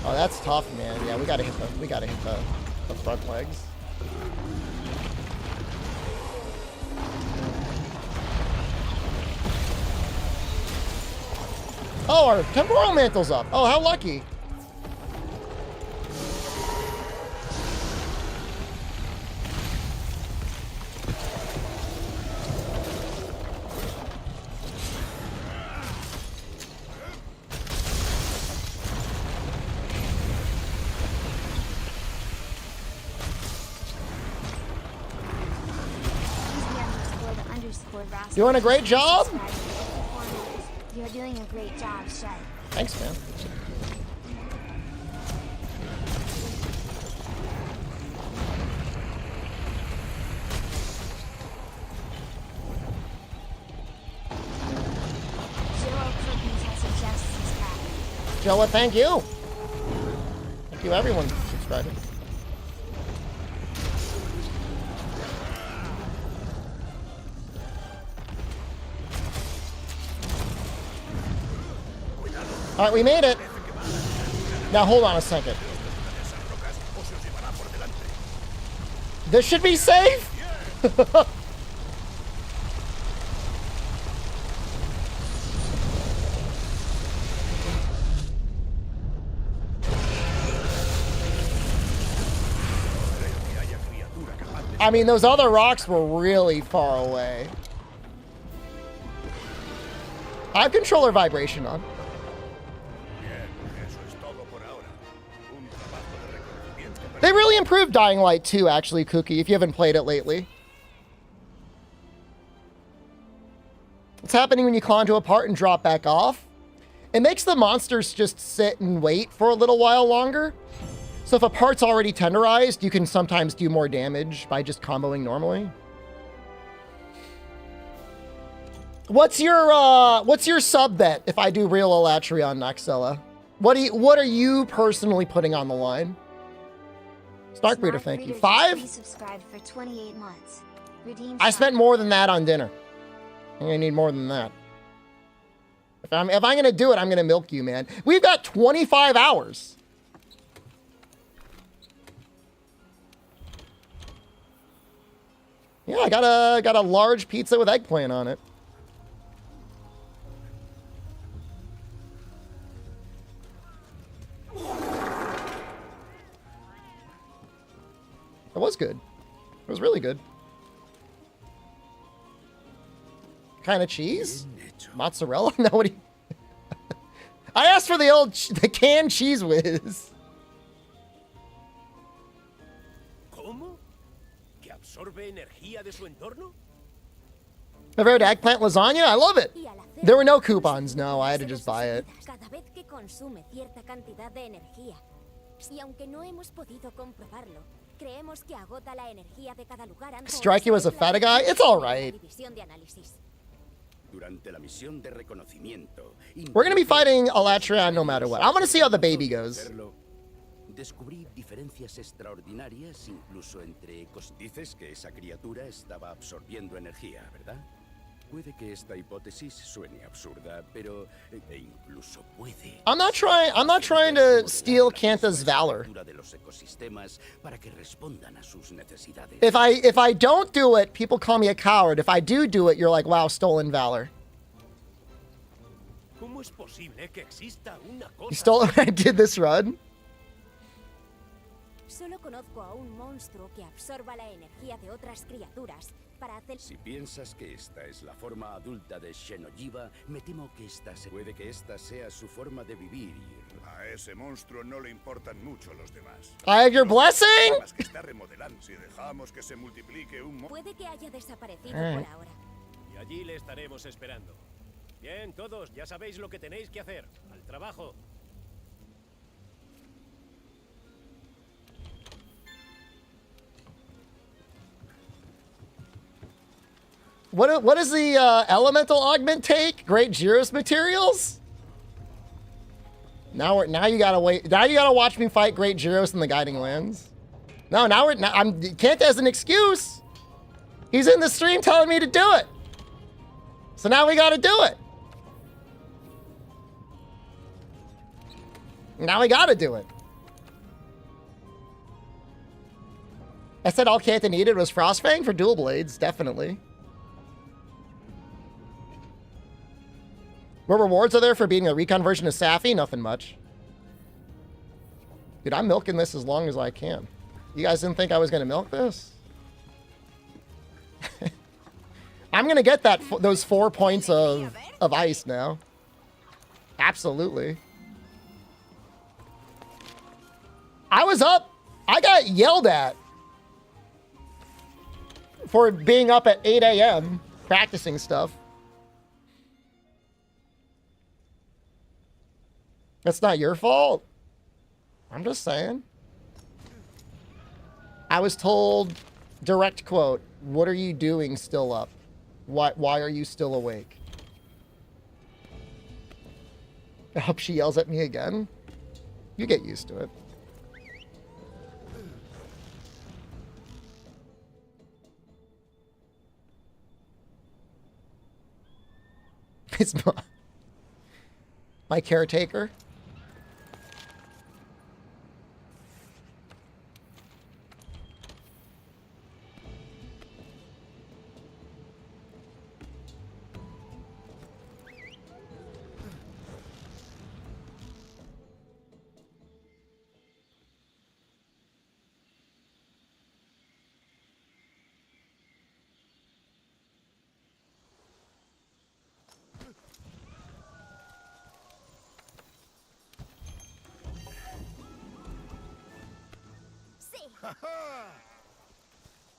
Oh, that's tough, man. Yeah, we gotta hit the front legs. Oh, our temporal mantle's up. Oh, how lucky. Doing a great job?
You're doing a great job, Shed.
Thanks, man. Joa, thank you. Thank you, everyone, for subscribing. All right, we made it. Now, hold on a second. This should be safe. I mean, those other rocks were really far away. I have controller vibration on.
Bien, eso es todo por ahora. Un trabajo de reconocimiento.
They really improved Dying Light 2, actually, Cookie, if you haven't played it lately. What's happening when you claw into a part and drop back off? It makes the monsters just sit and wait for a little while longer. So if a part's already tenderized, you can sometimes do more damage by just comboing normally. What's your sub bet if I do real Alatreon, Noxella? What are you personally putting on the line? Snark Breeder, thank you. 5?
Resubscribed for 28 months. Redeem
I spent more than that on dinner. I'm gonna need more than that. If I'm gonna do it, I'm gonna milk you, man. We've got 25 hours. Yeah, I got a large pizza with eggplant on it. It was good. It was really good. Kind of cheese? Mozzarella? No, what do you... I asked for the canned cheese whiz.
¿Cómo? ¿Que absorbe energía de su entorno?
My favorite eggplant lasagna? I love it. There were no coupons. No, I had to just buy it.
Cada vez que consume cierta cantidad de energía. Y aunque no hemos podido comprobarlo, creemos que agota la energía de cada lugar antes.
Strikey was a feta guy? It's all right.
Durante la misión de reconocimiento.
We're going to be fighting Alatreon no matter what. I want to see how the baby goes.
Descubrí diferencias extraordinarias incluso entre dices que esa criatura estaba absorbiendo energía, ¿verdad? Puede que esta hipótesis suene absurda, pero incluso puede.
I'm not trying to steal Kanta's valor.
De los ecosistemas para que respondan a sus necesidades.
If I don't do it, people call me a coward. If I do it, you're like, wow, stolen valor.
¿Cómo es posible que exista una cosa?
You stole it when I did this run?
Solo conozco a un monstruo que absorba la energía de otras criaturas para hacer...
Si piensas que esta es la forma adulta de Xenojiva, me temo que puede que esta sea su forma de vivir. A ese monstruo no le importan mucho los demás.
I have your blessing?
Que está remodelando. Si dejamos que se multiplique
puede que haya desaparecido por ahora.
Y allí le estaremos esperando. Bien, todos, ya sabéis lo que tenéis que hacer. Al trabajo.
What does the elemental augment take? Great Gyros materials? Now you gotta wait. Now you gotta watch me fight Great Gyros in the Guiding Lands. No, Kent has an excuse. He's in the stream telling me to do it. So now we gotta do it. Now we gotta do it. I said all Kanta needed was Frostfang for dual blades, definitely. What rewards are there for beating a recon version of Safi? Nothing much. Dude, I'm milking this as long as I can. You guys didn't think I was going to milk this? I'm going to get those 4 points of ice now. Absolutely. I was up. I got yelled at for being up at 8 a.m. practicing stuff. That's not your fault. I'm just saying. I was told, direct quote, "What are you doing still up? Why are you still awake?" I hope she yells at me again. You get used to it. It's my caretaker.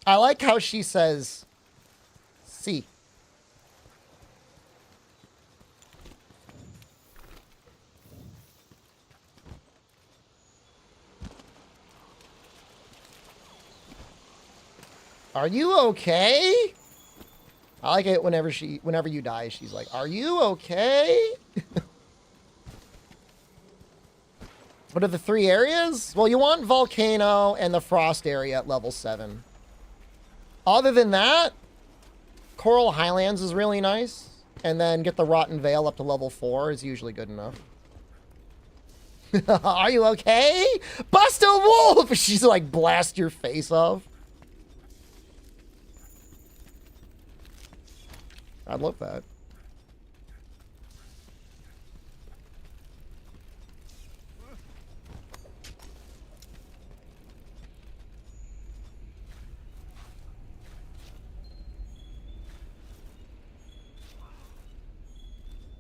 I like how she says, "See." Are you okay? I like it whenever you die, she's like, "Are you okay?" What are the 3 areas? Well, you want Volcano and the Frost area at level 7. Other than that, Coral Highlands is really nice. And then get the Rotten Vale up to level 4 is usually good enough. Are you okay? Bust a wolf! She's like, blast your face off. I'd love that.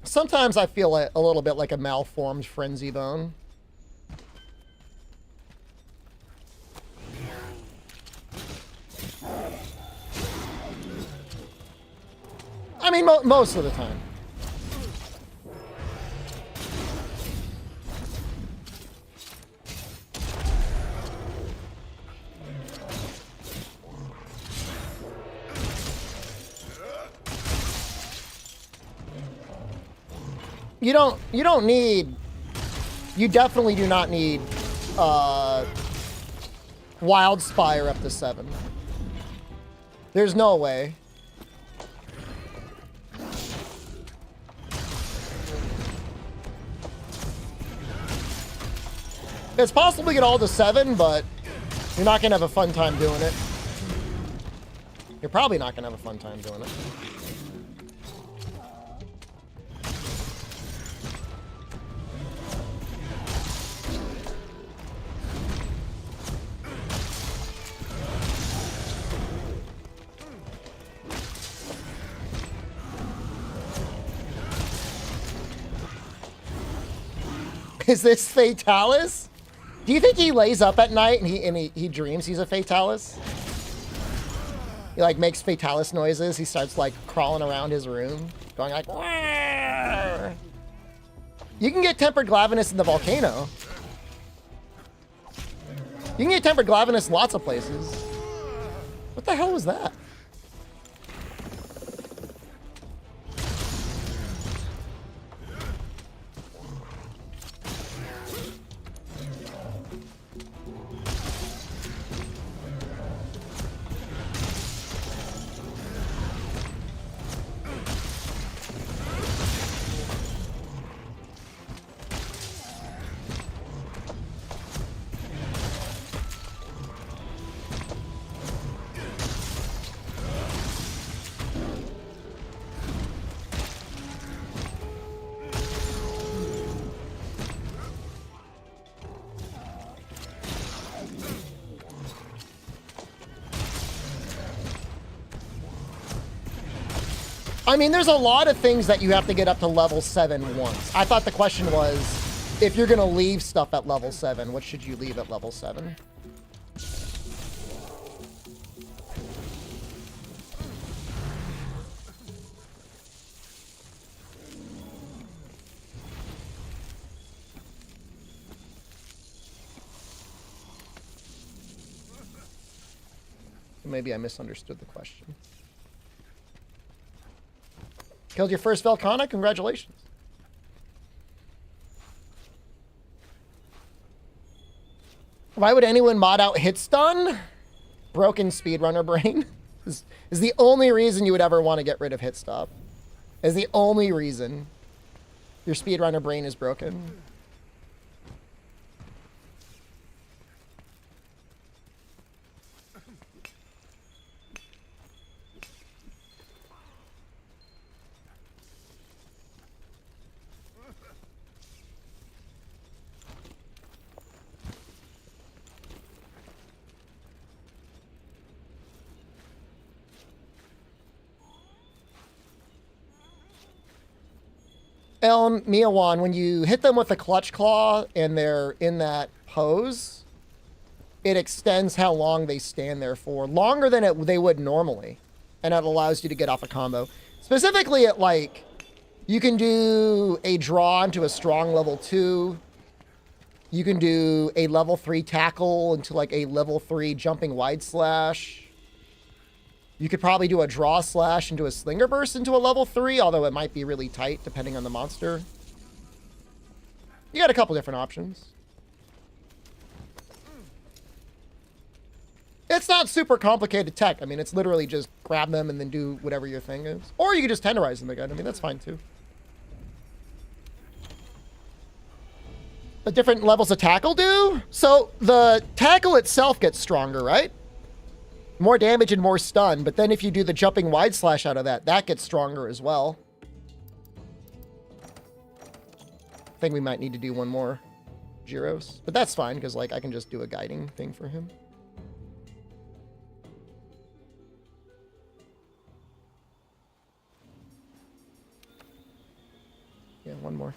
Sometimes I feel a little bit like a malformed Frenzy Bone. I mean, most of the time. You don't need, you definitely do not need Wild Spire up to 7. There's no way. It's possible to get all to 7, but you're not gonna have a fun time doing it. You're probably not gonna have a fun time doing it. Is this Fatalis? Do you think he lays up at night and he dreams he's a Fatalis? He like makes Fatalis noises. He starts like crawling around his room, going like, "Wah!" You can get Tempered Glavenus in the volcano. You can get Tempered Glavenus lots of places. What the hell was that? I mean, there's a lot of things that you have to get up to level 7 once. I thought the question was, if you're going to leave stuff at level 7, what should you leave at level 7? Maybe I misunderstood the question. Killed your first Velcana? Congratulations. Why would anyone mod out hit stun? Broken speedrunner brain is the only reason you would ever want to get rid of hit stop. Is the only reason your speedrunner brain is broken. Miawan, when you hit them with a clutch claw and they're in that pose, it extends how long they stand there for. Longer than they would normally. And it allows you to get off a combo. Specifically, it like, you can do a draw into a strong level 2. You can do a level 3 tackle into like a level 3 jumping wide slash. You could probably do a draw slash into a slinger burst into a level 3, although it might be really tight depending on the monster. You got a couple different options. It's not super complicated tech. I mean, it's literally just grab them and then do whatever your thing is. Or you can just tenderize them again. I mean, that's fine too. The different levels of tackle do? So the tackle itself gets stronger, right? More damage and more stun. But then if you do the jumping wide slash out of that, that gets stronger as well. I think we might need to do one more Gyros. But that's fine, because like I can just do a guiding thing for him. Yeah, one more.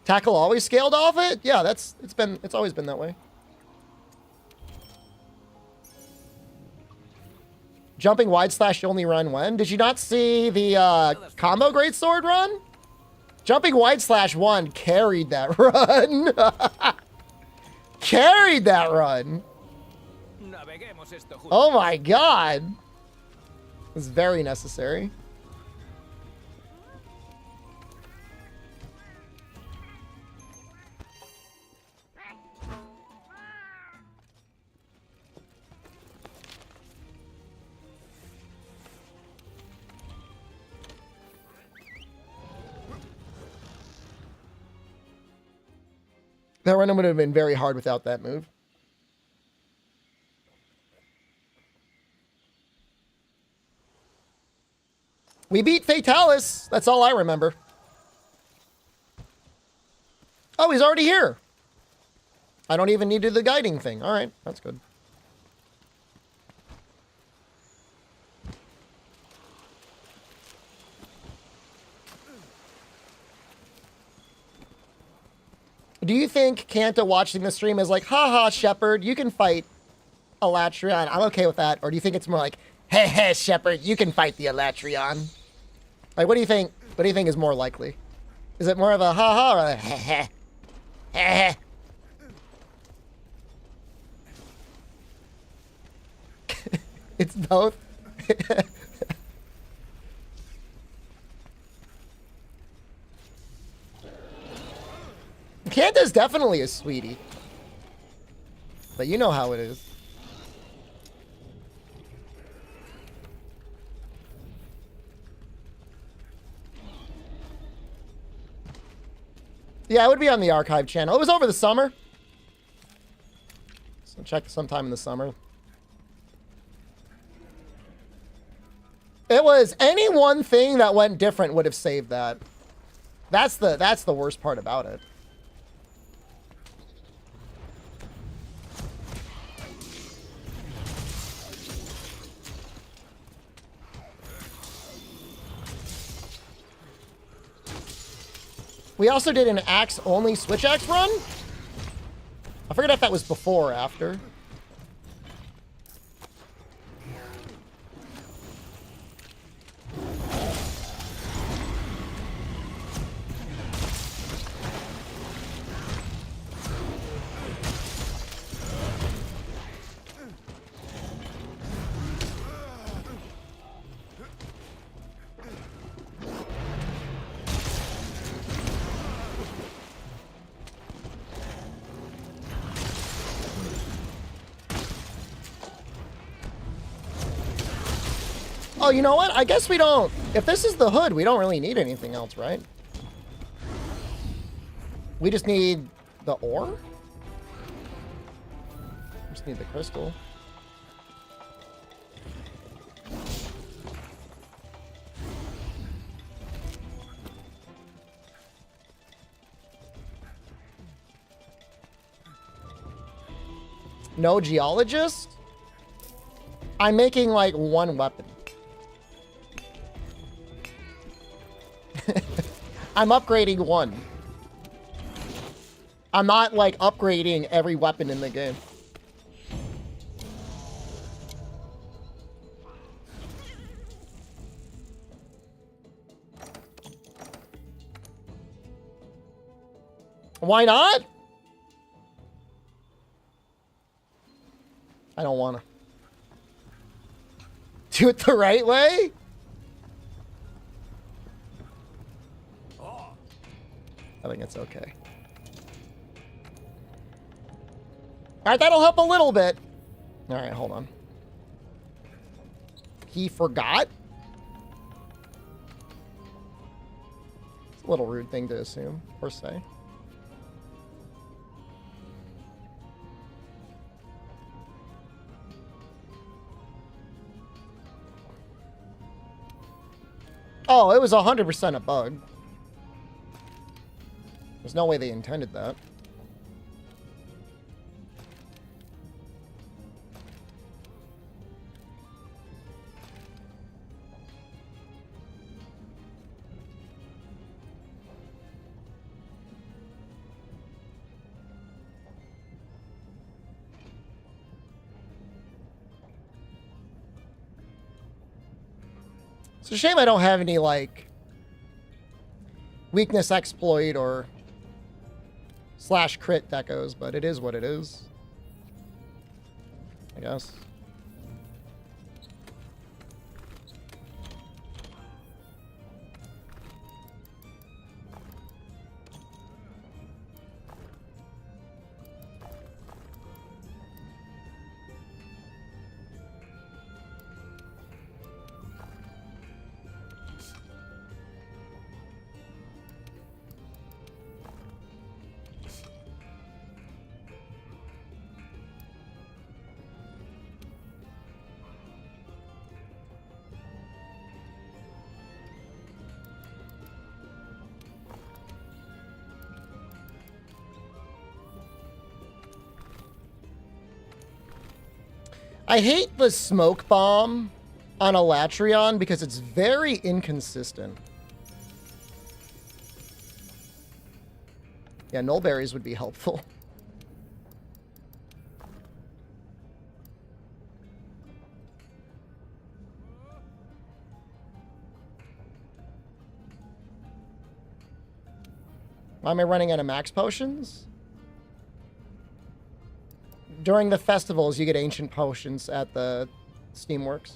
Tackle always scaled off it? Yeah, it's always been that way. Jumping wide slash only run when? Did you not see the combo greatsword run? Jumping wide slash 1 carried that run. Carried that run. Oh my god. It was very necessary. That run would have been very hard without that move. We beat Fatalis. That's all I remember. Oh, he's already here. I don't even need to do the guiding thing. All right, that's good. Do you think Kanta watching the stream is like, haha, Shepard, you can fight Alatreon. I'm okay with that. Or do you think it's more like, hey, hey, Shepard, you can fight the Alatreon? Like, what do you think? What do you think is more likely? Is it more of a haha or a heh heh? It's both. Kanta's definitely a sweetie. But you know how it is. Yeah, it would be on the archive channel. It was over the summer. So check sometime in the summer. It was any one thing that went different would have saved that. That's the worst part about it. We also did an axe-only switch axe run. I forget if that was before or after. Oh, you know what? I guess we don't... If this is the hood, we don't really need anything else, right? We just need the ore? Just need the crystal. No geologist? I'm making like one weapon. I'm upgrading one. I'm not, like, upgrading every weapon in the game. Why not? I don't want to. Do it the right way? I think it's okay. Alright, that'll help a little bit. Alright, hold on. He forgot? It's a little rude thing to assume, or say. Oh, it was 100% a bug. There's no way they intended that. It's a shame I don't have any, like, weakness exploit or slash crit decos, but it is what it is, I guess. I hate the smoke bomb on Alatreon because it's very inconsistent. Yeah, null berries would be helpful. Why am I running out of max potions? During the festivals, you get ancient potions at the Steamworks.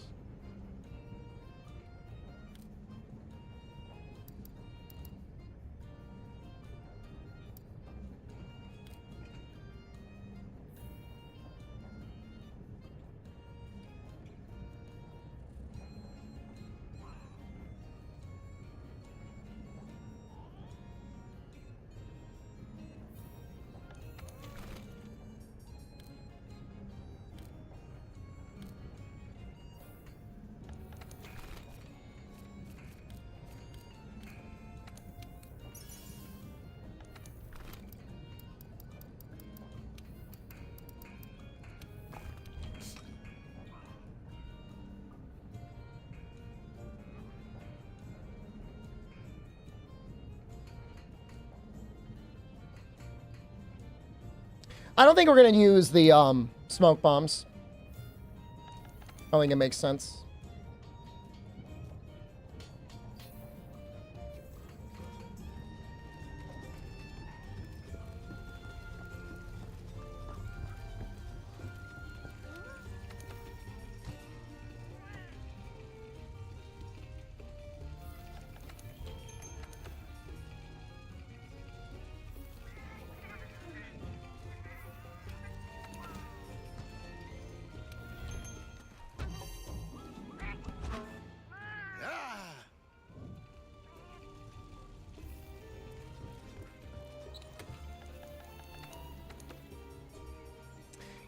I don't think we're going to use the smoke bombs. I don't think it makes sense.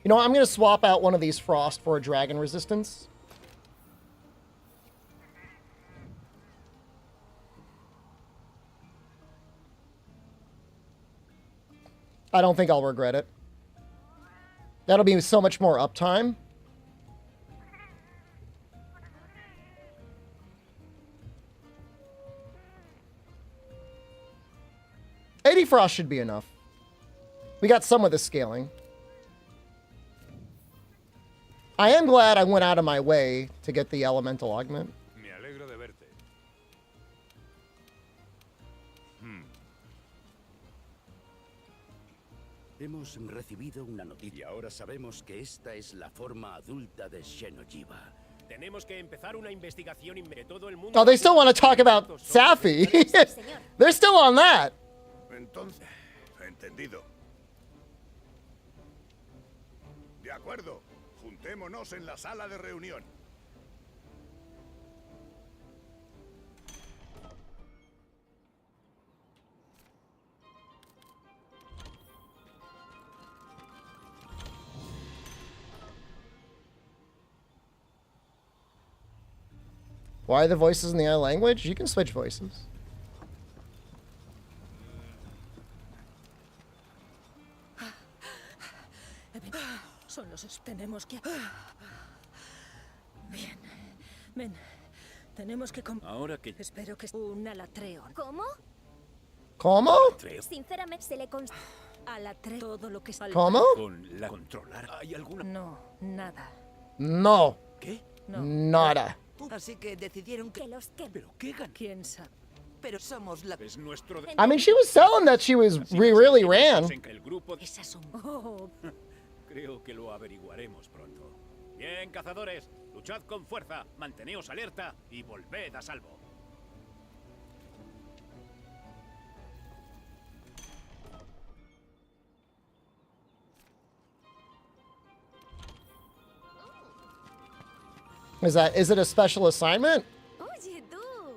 You know, I'm going to swap out one of these frost for a dragon resistance. I don't think I'll regret it. That'll be so much more uptime. $80 frost should be enough. We got some of the scaling. I am glad I went out of my way to get the elemental augment.
Me alegro de verte.
Hemos recibido una noticia. Ahora sabemos que esta es la forma adulta de Xenojiva.
Tenemos que empezar una investigación de todo el mundo.
Oh, they still want to talk about Safi. They're still on that.
Entonces, entendido. De acuerdo. Juntémonos en la sala de reunión.
Why are the voices in the other language? You can switch voices.
Tenemos que... Bien. Ven. Tenemos que...
Ahora que...
Espero que... Un Alatreon.
¿Cómo?
¿Cómo?
Sinceramente, se le consta...
Alatreon. Todo lo que...
¿Cómo?
Con la controlar. ¿Hay alguna...?
No, nada.
No.
¿Qué?
No.
Nada.
Así que decidieron que...
los que...
¿Pero qué gan...?
¿Quién sabe?
Pero somos la...
Es nuestro...
I mean, she was selling that she was really ran.
El grupo...
Esas son... Oh.
Creo que lo averiguaremos pronto. Bien, cazadores. Luchad con fuerza, manteneos alerta y volved a salvo.
Is it a special assignment?
Oye, tú.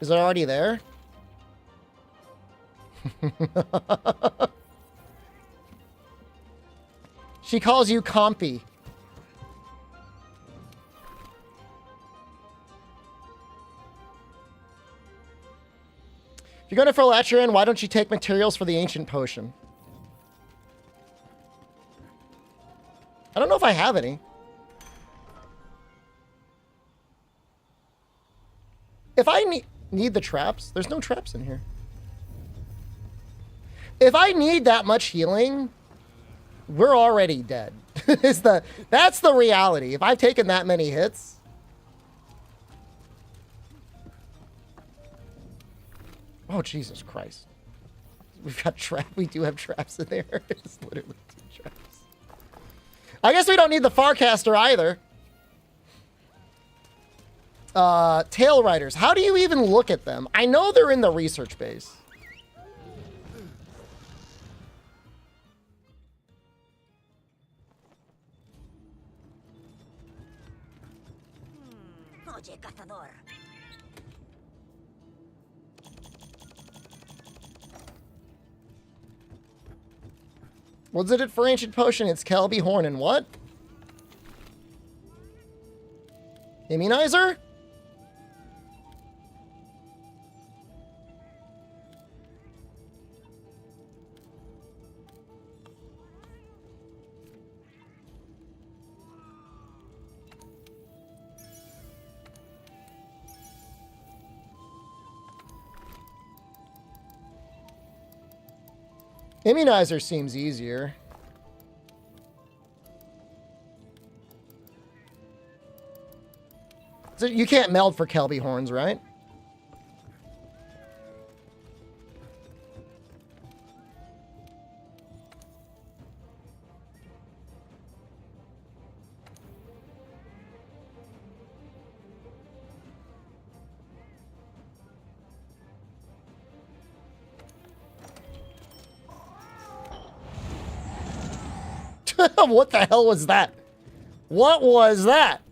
Is it already there? She calls you compy. If you're going to Fatalis, why don't you take materials for the ancient potion? I don't know if I have any. If I need the traps, there's no traps in here. If I need that much healing, we're already dead. That's the reality. If I've taken that many hits. Oh, Jesus Christ. We do have traps in there. It's literally 2 traps. I guess we don't need the Farcaster either. Tail Riders. How do you even look at them? I know they're in the research base.
Oye, cazador.
What's it for ancient potion? It's Kelby Horn and what? Immunizer? Immunizer seems easier. So you can't meld for Kelby horns, right? What the hell was that? What was that?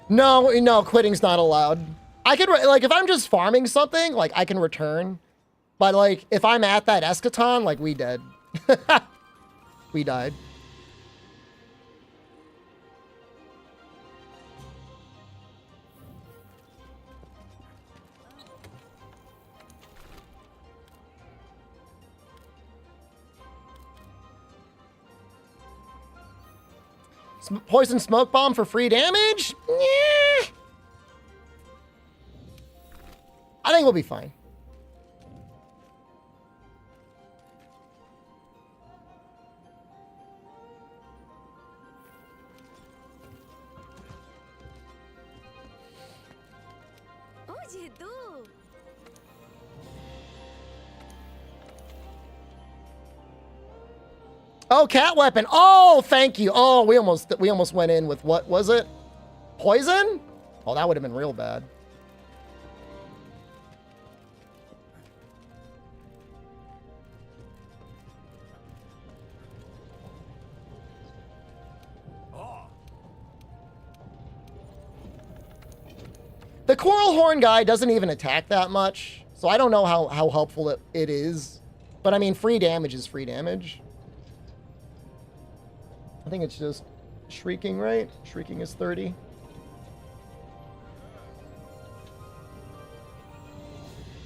No, quitting's not allowed. I could, like, if I'm just farming something, like, I can return. But, like, if I'm at that eschaton, like, we dead. We died. Poison smoke bomb for free damage? Yeah. I think we'll be fine.
Oye, tú.
Oh, cat weapon. Oh, thank you. Oh, we almost went in with, what was it? Poison? Oh, that would have been real bad. The coral horn guy doesn't even attack that much, so I don't know how helpful it is. But I mean, free damage is free damage. I think it's just shrieking, right? Shrieking is 30.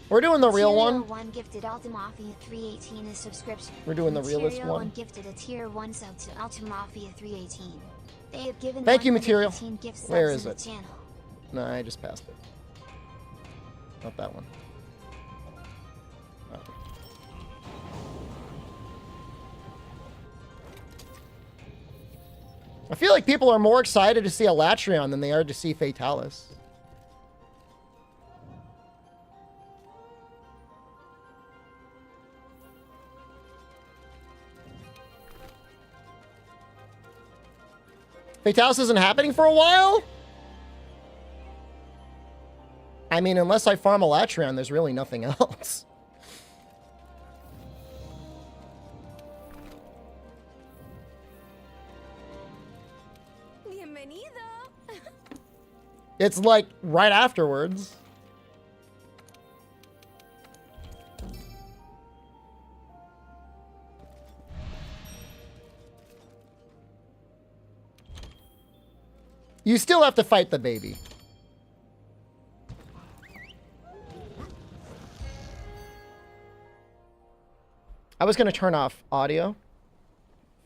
We're doing the real one.
Tier 1 gifted Ultimafia 318 is subscription.
We're doing the realist
Material
one.
Gifted a tier 1 sub to Ultimafia 318. They have given
Thank you, Material.
118 gift subs
Where is
in
it?
the channel.
No, I just passed it. Not that one. That one. I feel like people are more excited to see Alatreon than they are to see Fatalis. Fatalis isn't happening for a while? I mean, unless I farm Alatreon, there's really nothing else.
Bienvenido.
It's like right afterwards. You still have to fight the baby. I was going to turn off audio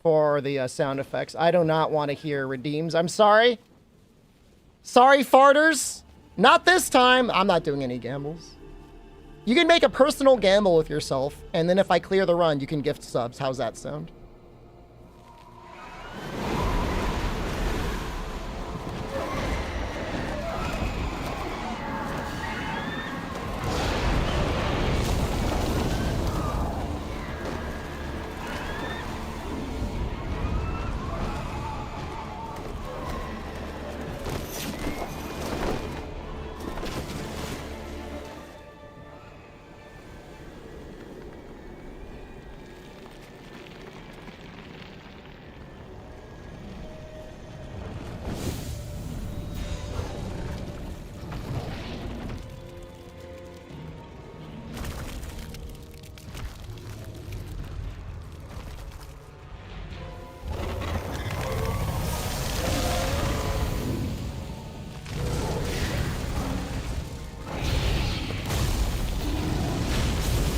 for the sound effects. I do not want to hear redeems. I'm sorry. Sorry, farters. Not this time. I'm not doing any gambles. You can make a personal gamble with yourself, and then if I clear the run, you can gift subs. How's that sound?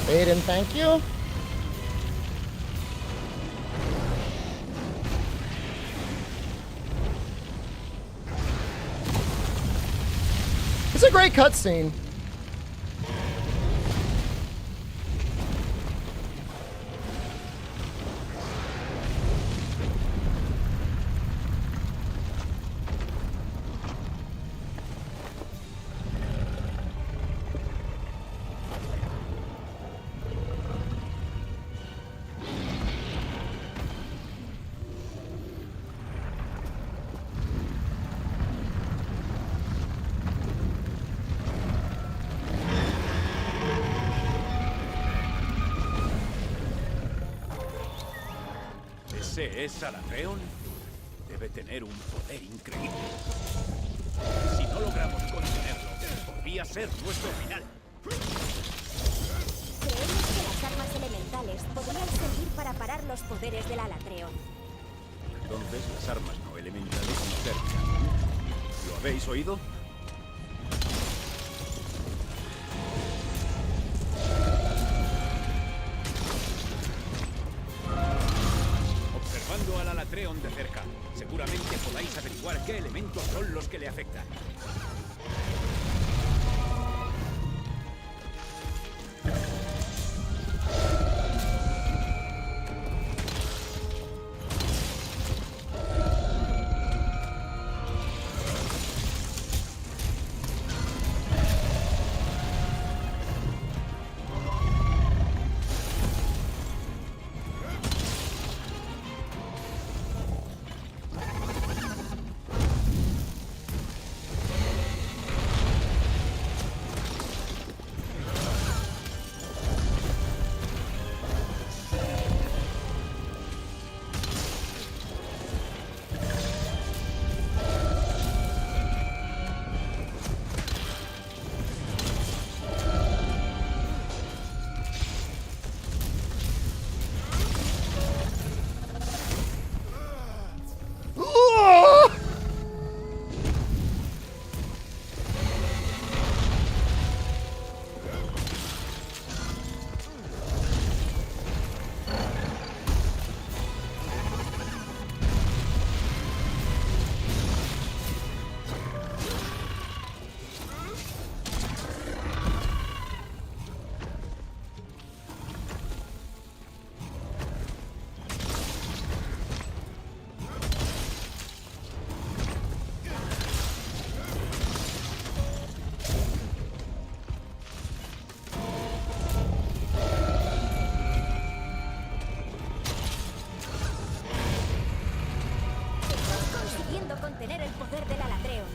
Aiden, thank you. It's a great cutscene.
¿Ese es Alatreon? Debe tener un poder increíble. Si no logramos contenerlo, podría ser nuestro final.
Creemos que las armas elementales podrían servir para parar los poderes del Alatreon.
Entonces las armas no elementales son cerca. ¿Lo habéis oído? Observando al Alatreon de cerca, seguramente podáis averiguar qué elementos son los que le afectan.
contener el poder del Alatreon.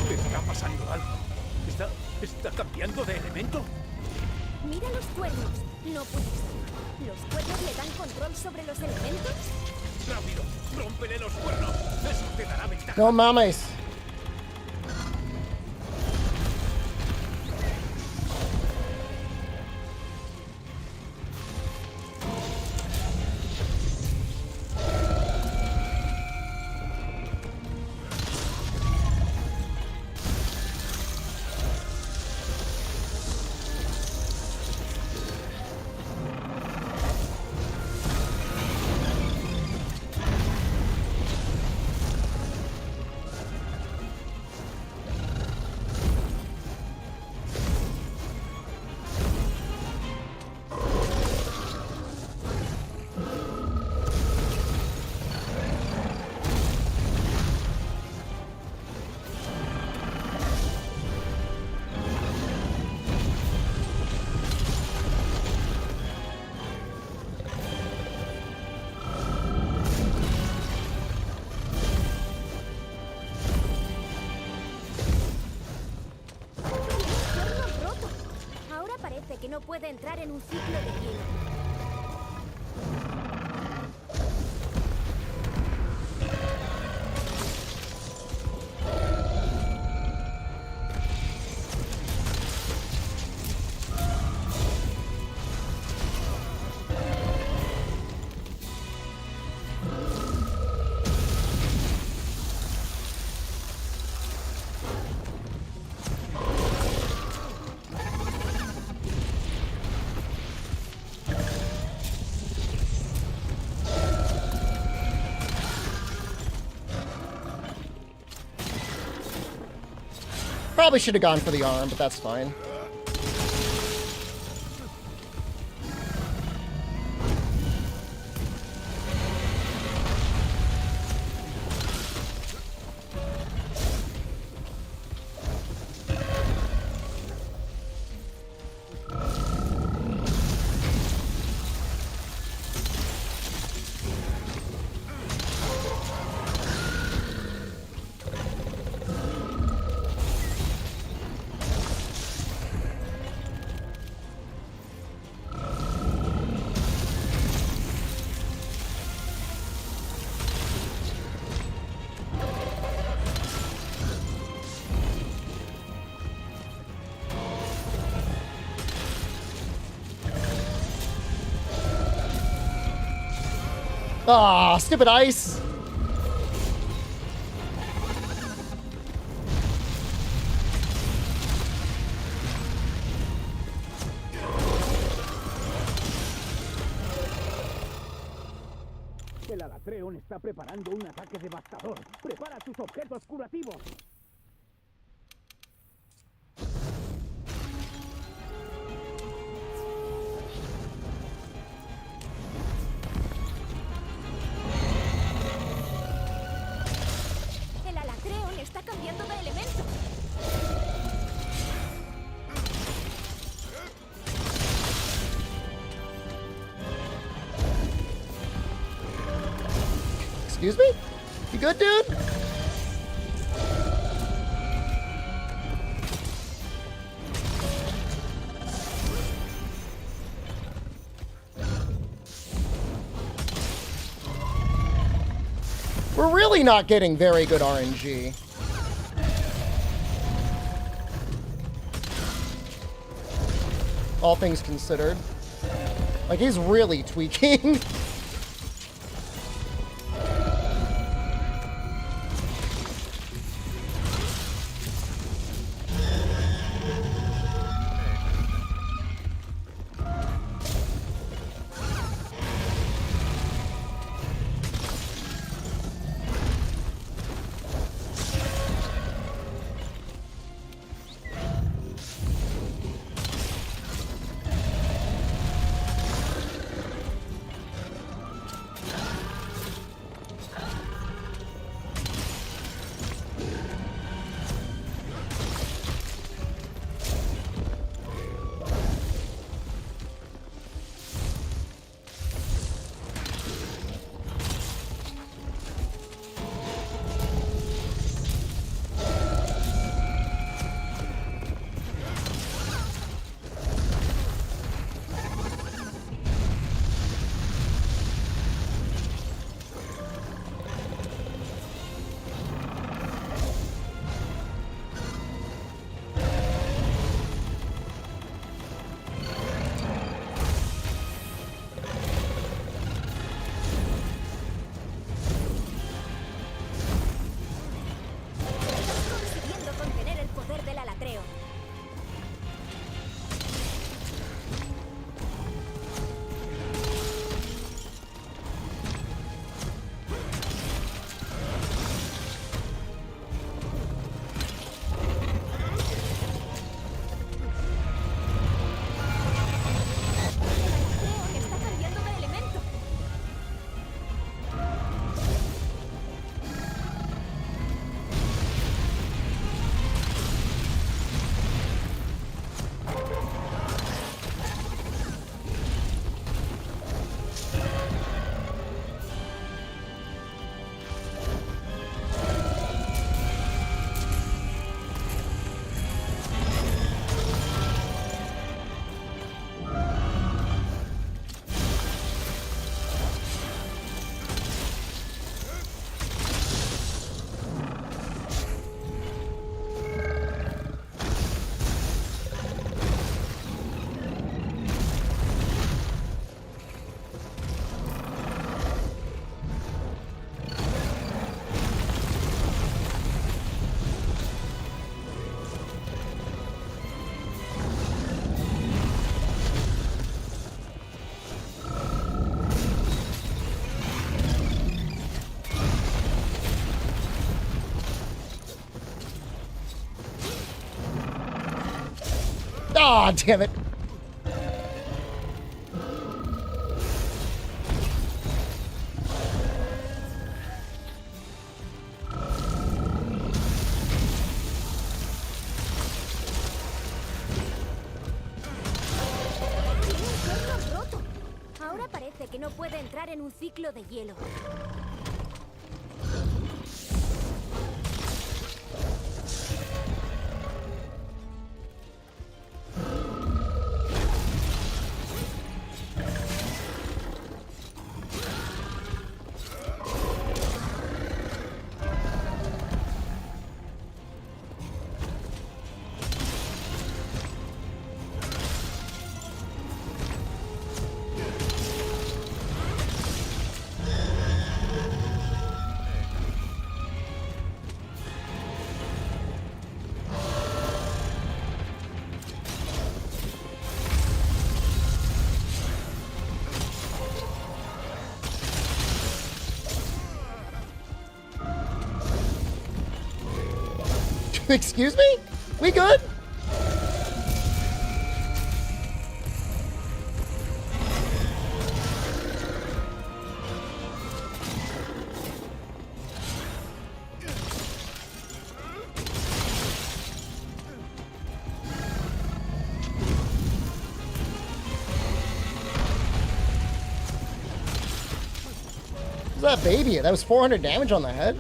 ¿Está pasando algo? ¿Está cambiando de elemento?
Mira los cuernos. No puede ser. ¿Los cuernos le dan control sobre los elementos?
¡Rápido! ¡Rómpele los cuernos! ¡Eso te dará ventaja!
No mames.
Que no puede entrar en un ciclo de hielo.
Probably should have gone for the arm, but that's fine. Ah, stupid ice.
El Alatreon está preparando un ataque devastador. Prepara tus objetos curativos.
El Alatreon está cambiando de elemento.
Excuse me? You good, dude? We're really not getting very good RNG. All things considered. Like, he's really tweaking.
Consiguiendo contener el poder del Alatreon. El Alatreon está cambiando de elemento.
Aw, damn it.
Tiene un cuerno roto. Ahora parece que no puede entrar en un ciclo de hielo.
Excuse me? We good? What's that baby? That was 400 damage on the head?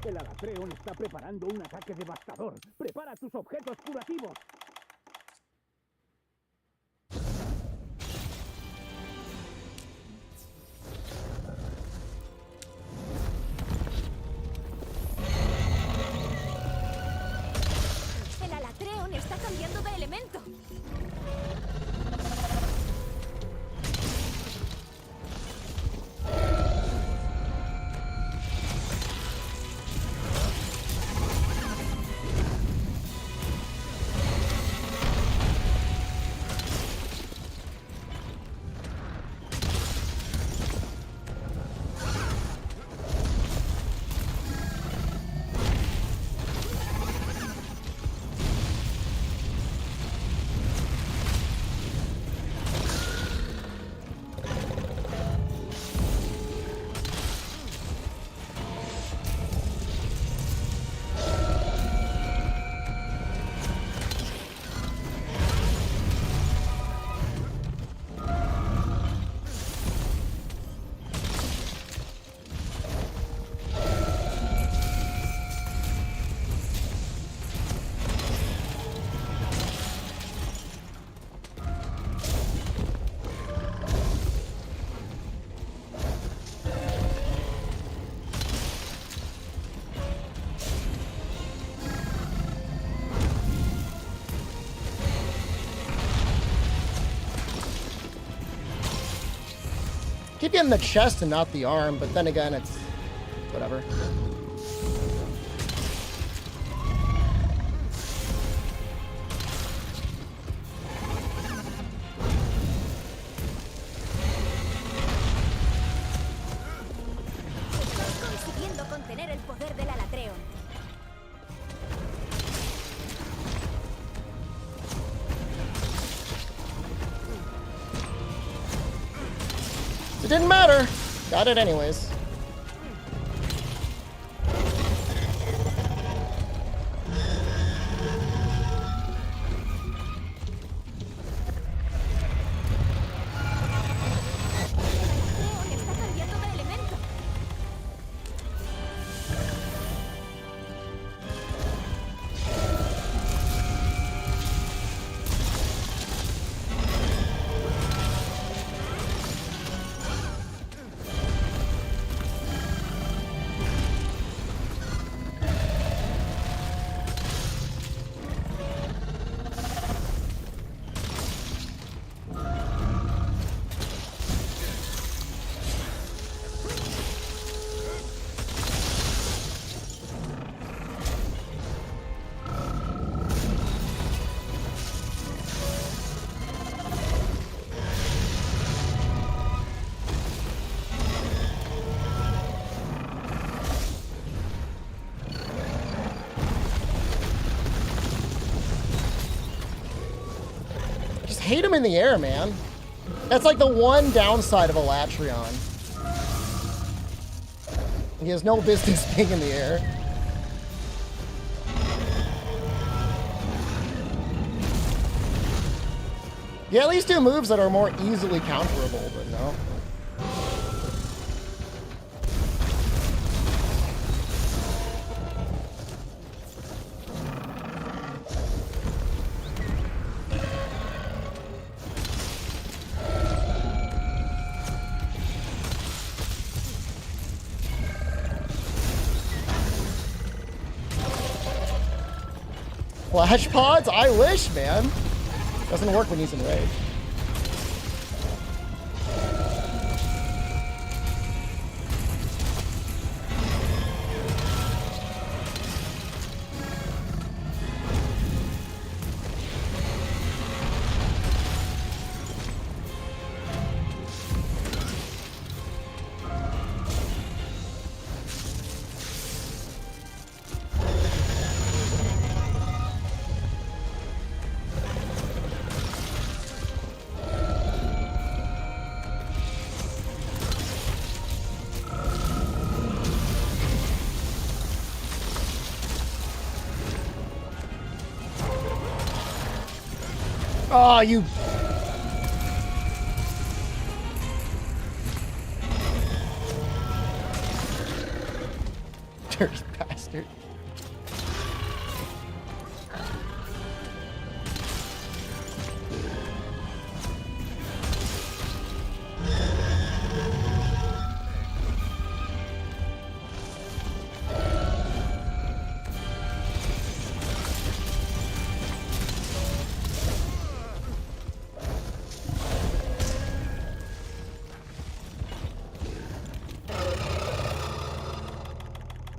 El Alatreon está preparando un ataque devastador. Prepara tus objetos curativos.
El Alatreon está cambiando de elemento.
Keep getting the chest and not the arm, but then again, it's whatever.
Estás consiguiendo contener el poder del Alatreon.
It didn't matter. Got it anyways.
El Alatreon está cambiando de elemento.
Just hate him in the air, man. That's like the one downside of Alatreon. He has no business being in the air. Yeah, at least do moves that are more easily counterable, but no. Flash pods? I wish, man. Doesn't work when he's in rage. Oh, you... Dirty bastard.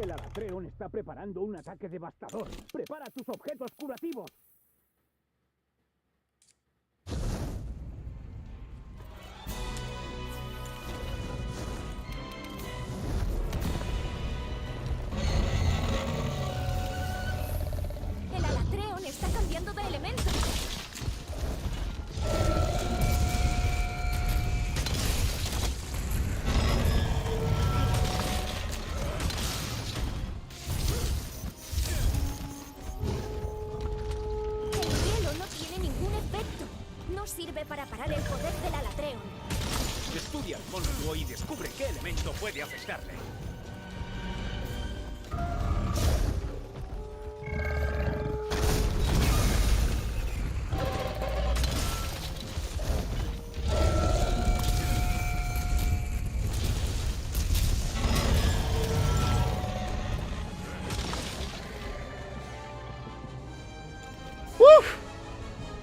El Alatreon está preparando un ataque devastador. Prepara tus objetos curativos.
El Alatreon está cambiando de elemento. No sirve para parar el poder del Alatreon.
Estudia al monstruo y descubre qué elemento puede afectarle.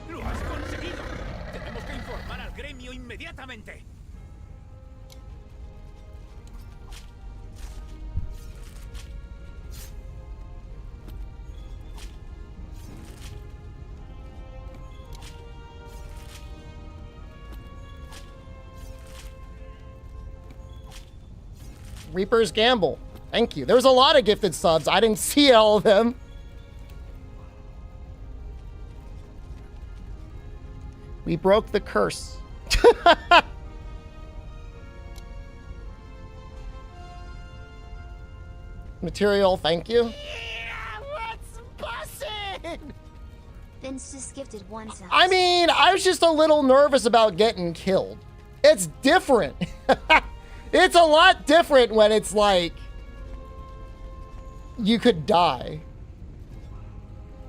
¡Lo has conseguido! Tenemos que informar al gremio inmediatamente.
Reaper's Gamble. Thank you. There's a lot of gifted subs. I didn't see all of them. We broke the curse. Material, thank you.
Yeah, what's bussin'?
Vince just gifted 1 sub.
I mean, I was just a little nervous about getting killed. It's different. It's a lot different when it's like you could die.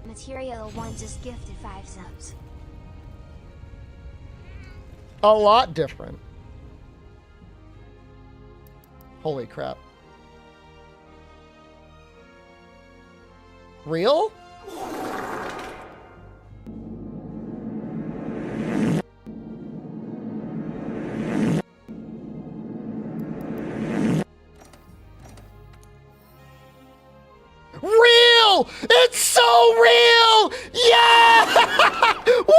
Material 1 just gifted 5 subs.
A lot different. Holy crap. Real? Real! It's so real! Yeah! Woo!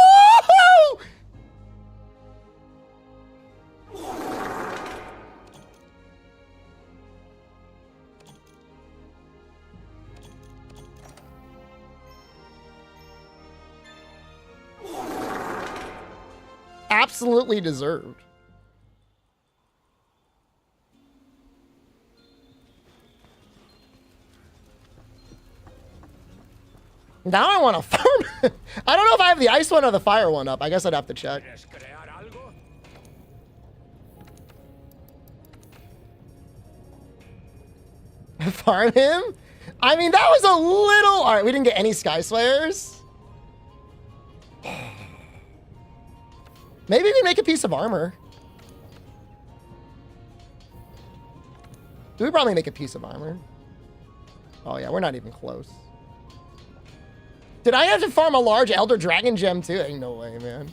Absolutely deserved. Now I want to farm. I don't know if I have the ice one or the fire one up. I guess I'd have to check. Farm him? I mean, that was a little... All right, we didn't get any Sky Slayers. Maybe we can make a piece of armor. We would probably make a piece of armor. Oh, yeah, we're not even close. Did I have to farm a large Elder Dragon gem, too? Ain't no way, man.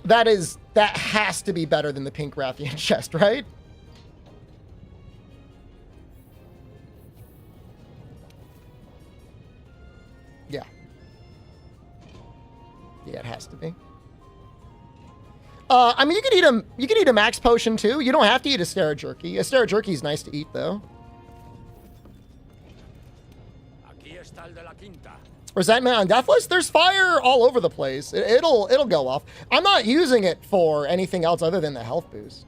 That has to be better than the pink Rathian chest, right? Yeah. Yeah, it has to be. I mean, you could eat a max potion too. You don't have to eat a Stera Jerky. A Stera Jerky is nice to eat though. Resentment on Deathless? There's fire all over the place. It'll go off. I'm not using it for anything else other than the health boost.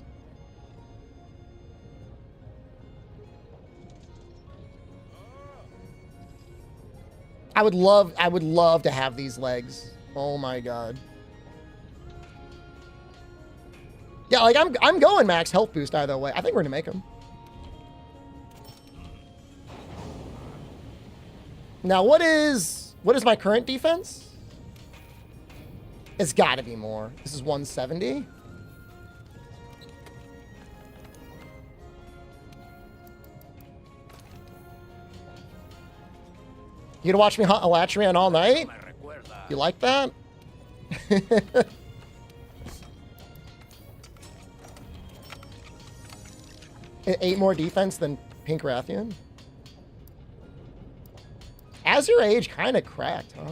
I would love to have these legs. Oh my god. Yeah, like I'm going max health boost either way. I think we're gonna make them. Now what is my current defense? It's gotta be more. This is 170. You gonna watch me hunt Alatreon all night? You like that? 8 more defense than Pink Rathian? As your age kind of cracked, huh?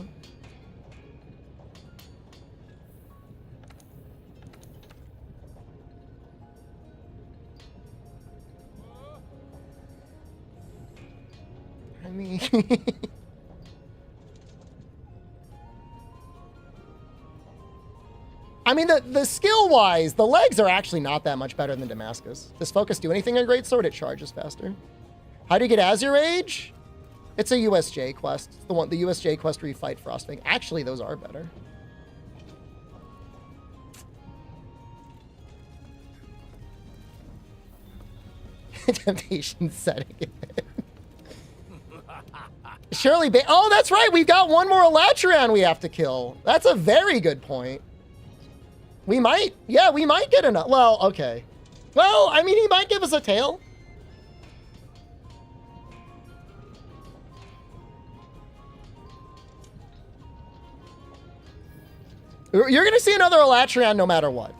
I mean... I mean, the skill-wise, the legs are actually not that much better than Damascus. Does Focus do anything on Greatsword? It charges faster. How do you get Azure Age? It's a USJ quest. It's the USJ quest where you fight Frostfang. Actually, those are better. Temptation setting. Shirley oh, that's right. We've got one more Alatreon we have to kill. That's a very good point. We might, yeah, we might get enough. Well, okay. Well, I mean, he might give us a tail. You're going to see another Alatreon no matter what.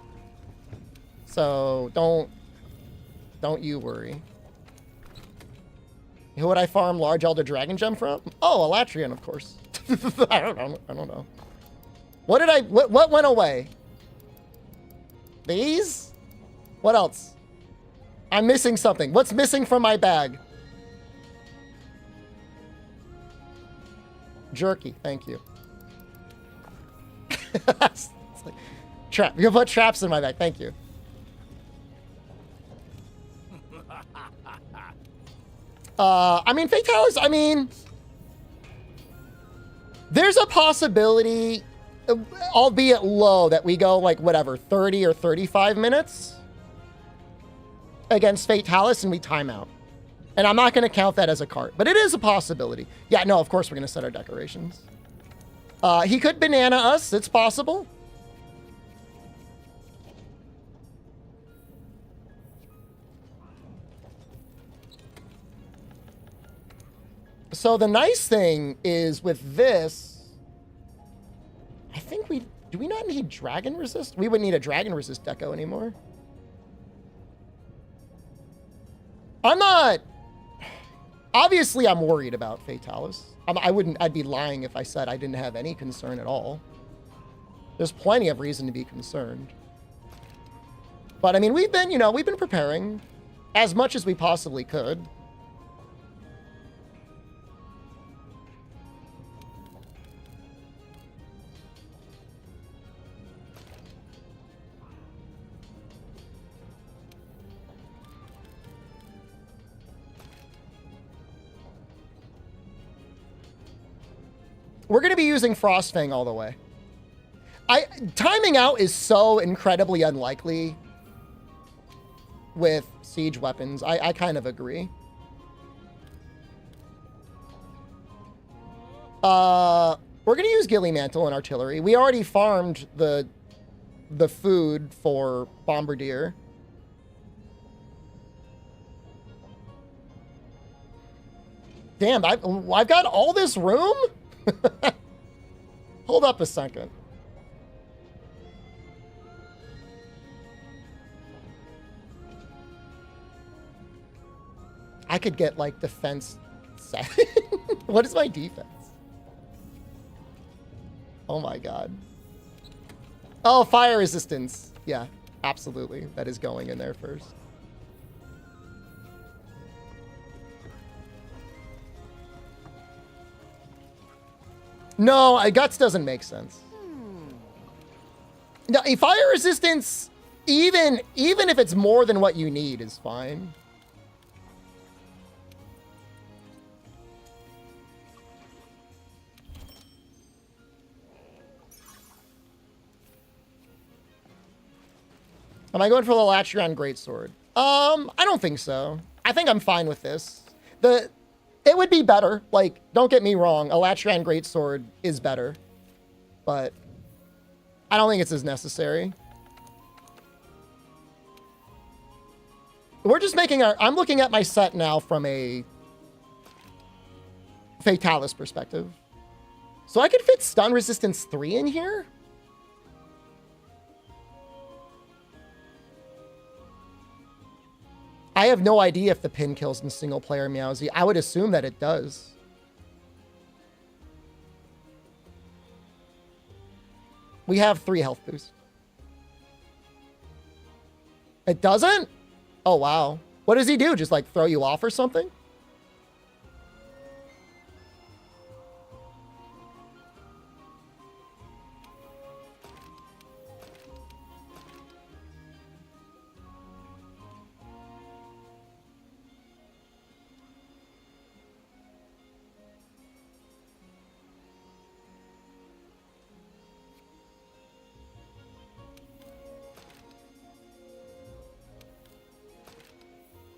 So don't you worry. Who would I farm large Elder Dragon Gem from? Oh, Alatreon, of course. I don't know. What went away? These? What else? I'm missing something. What's missing from my bag? Jerky, thank you. It's like, trap. You put traps in my bag, thank you. I mean, Fatalis, I mean, there's a possibility, albeit low, that we go like whatever 30 or 35 minutes against Fatalis and we time out. And I'm not going to count that as a cart, but it is a possibility. Yeah, no, of course we're going to set our decorations. He could banana us. It's possible. So the nice thing is with this, I think do we not need dragon resist? We wouldn't need a dragon resist deco anymore. I'm not, obviously I'm worried about Fatalis. I'd be lying if I said I didn't have any concern at all. There's plenty of reason to be concerned. But I mean, we've been preparing as much as we possibly could. We're going to be using Frostfang all the way. Timing out is so incredibly unlikely with siege weapons. I kind of agree. We're going to use Ghillie Mantle and Artillery. We already farmed the food for Bombardier. Damn, I've got all this room? Hold up a second. I could get like defense 7. What is my defense? Oh my god. Oh, fire resistance. Yeah, absolutely. That is going in there first. No, Guts doesn't make sense. No, a fire resistance, even if it's more than what you need, is fine. Am I going for the Alatreon Greatsword? I don't think so. I think I'm fine with this. It would be better. Like, don't get me wrong. Alatreon Greatsword is better. But I don't think it's as necessary. We're just making our... I'm looking at my set now from a Fatalis perspective. So I could fit Stun Resistance 3 in here? I have no idea if the pin kills in single player, Meowsy. I would assume that it does. We have 3 health boost. It doesn't? Oh, wow. What does he do? Just like throw you off or something?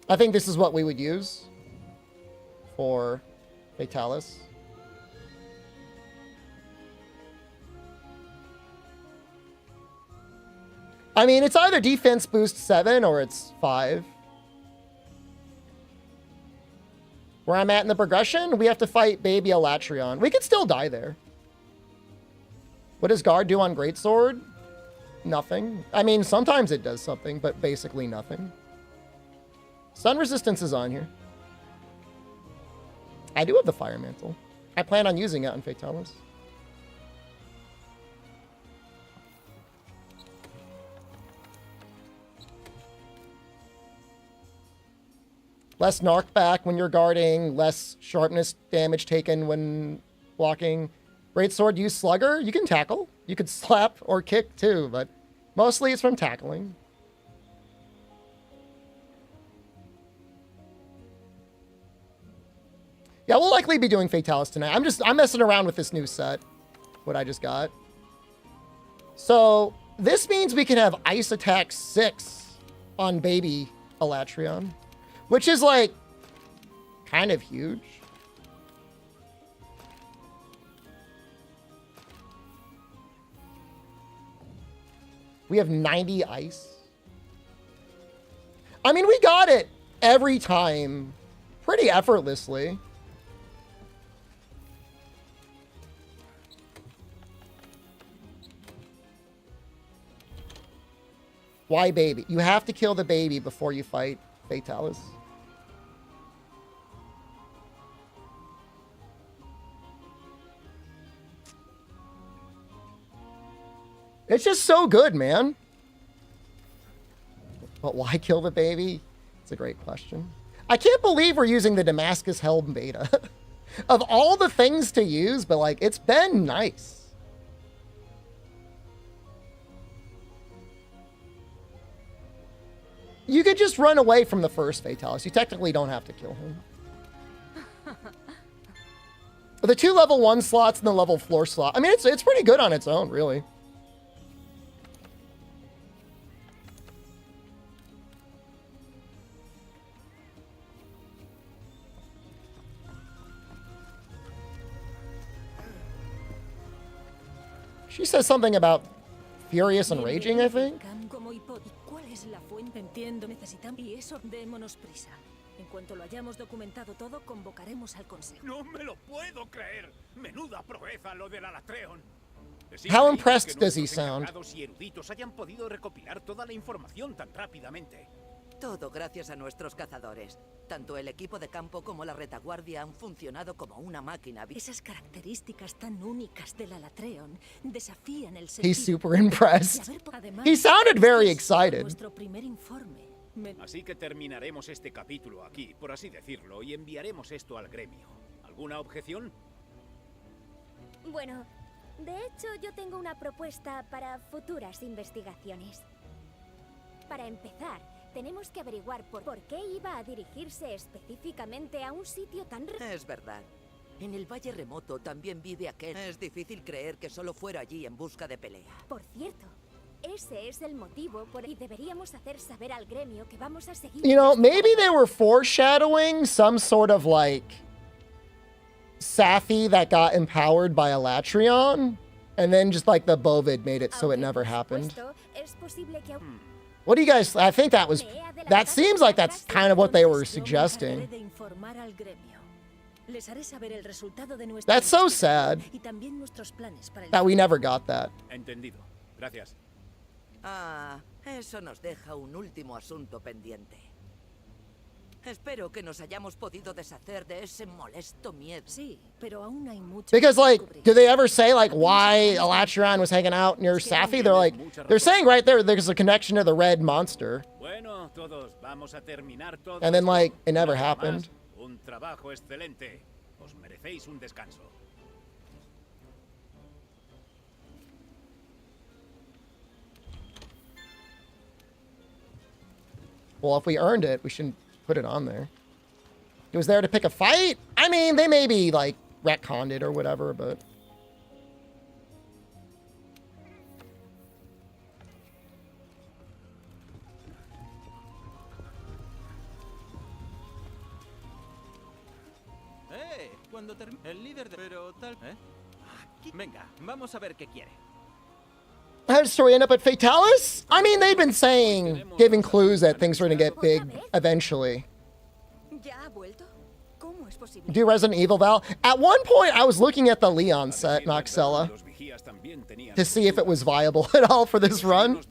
I think this is what we would use for Fatalis. I mean, it's either defense boost 7 or it's 5. Where I'm at in the progression, we have to fight baby Alatreon. We could still die there. What does guard do on Greatsword? Nothing. I mean, sometimes it does something, but basically nothing. Sun resistance is on here. I do have the Fire Mantle. I plan on using it on Fatalis. Less knockback when you're guarding, less sharpness damage taken when blocking. Greatsword, use Slugger. You can tackle. You could slap or kick too, but mostly it's from tackling. Yeah, we'll likely be doing Fatalis tonight. I'm messing around with this new set. What I just got. So, this means we can have Ice Attack 6 on baby Alatreon. Which is, like, kind of huge. We have 90 ice. I mean, we got it every time pretty effortlessly. Why baby? You have to kill the baby before you fight Fatalis. It's just so good, man. But why kill the baby? It's a great question. I can't believe we're using the Damascus Helm beta. Of all the things to use, but like, it's been nice. You could just run away from the first Fatalis. You technically don't have to kill him. The 2 level 1 slots and the level 4 slot. I mean, it's pretty good on its own, really. She says something about furious and raging, I think.
Entiendo, necesitamos y eso, démonos prisa. En cuanto lo hayamos documentado todo, convocaremos al consejo.
No me lo puedo creer. Menuda proeza lo del Alatreon.
How impressed does he sound?
Y eruditos hayan podido recopilar toda la información tan rápidamente.
Todo gracias a nuestros cazadores. Tanto el equipo de campo como la retaguardia han funcionado como una máquina.
Esas características tan únicas del Alatreon desafían el sentido.
He's super impressed. He sounded very excited.
Nuestro primer informe.
Así que terminaremos este capítulo aquí, por así decirlo, y enviaremos esto al gremio. ¿Alguna objeción?
Bueno, de hecho yo tengo una propuesta para futuras investigaciones. Para empezar, tenemos que averiguar por qué iba a dirigirse específicamente a un sitio tan...
Es verdad. En el Valle Remoto también vive aquel... Es difícil creer que solo fuera allí en busca de pelea.
Por cierto, Ese es el motivo por y deberíamos hacer saber al gremio que vamos a seguir.
You know, maybe they were foreshadowing some sort of like Safi that got empowered by Alatreon, and then just like the Bovid made it so it never happened. What do you guys, I think that seems like that's kind of what they were suggesting. That's so sad that we never got that.
Entendido. Gracias.
Ah, eso nos deja un último asunto pendiente. Espero que nos hayamos podido deshacer de ese molesto miedo.
Sí, pero aún hay mucho.
Because like, do they ever say like why Alatreon was hanging out near Safi? They're saying right there's a connection to the red monster.
Bueno, todos vamos a terminar todo.
And then like it never happened.
Un trabajo excelente. Os merecéis un descanso.
Well, if we earned it, we shouldn't put it on there. It was there to pick a fight? I mean, they maybe, like, retconned it or whatever, but...
Cuando el líder de... Pero tal... Venga, vamos a ver qué quiere.
How did the story end up at Fatalis? I mean, they've been saying, giving clues that things are going to get big eventually. Do Resident Evil Val? At one point, I was looking at the Leon set, Noxella, to see if it was viable at all for this run.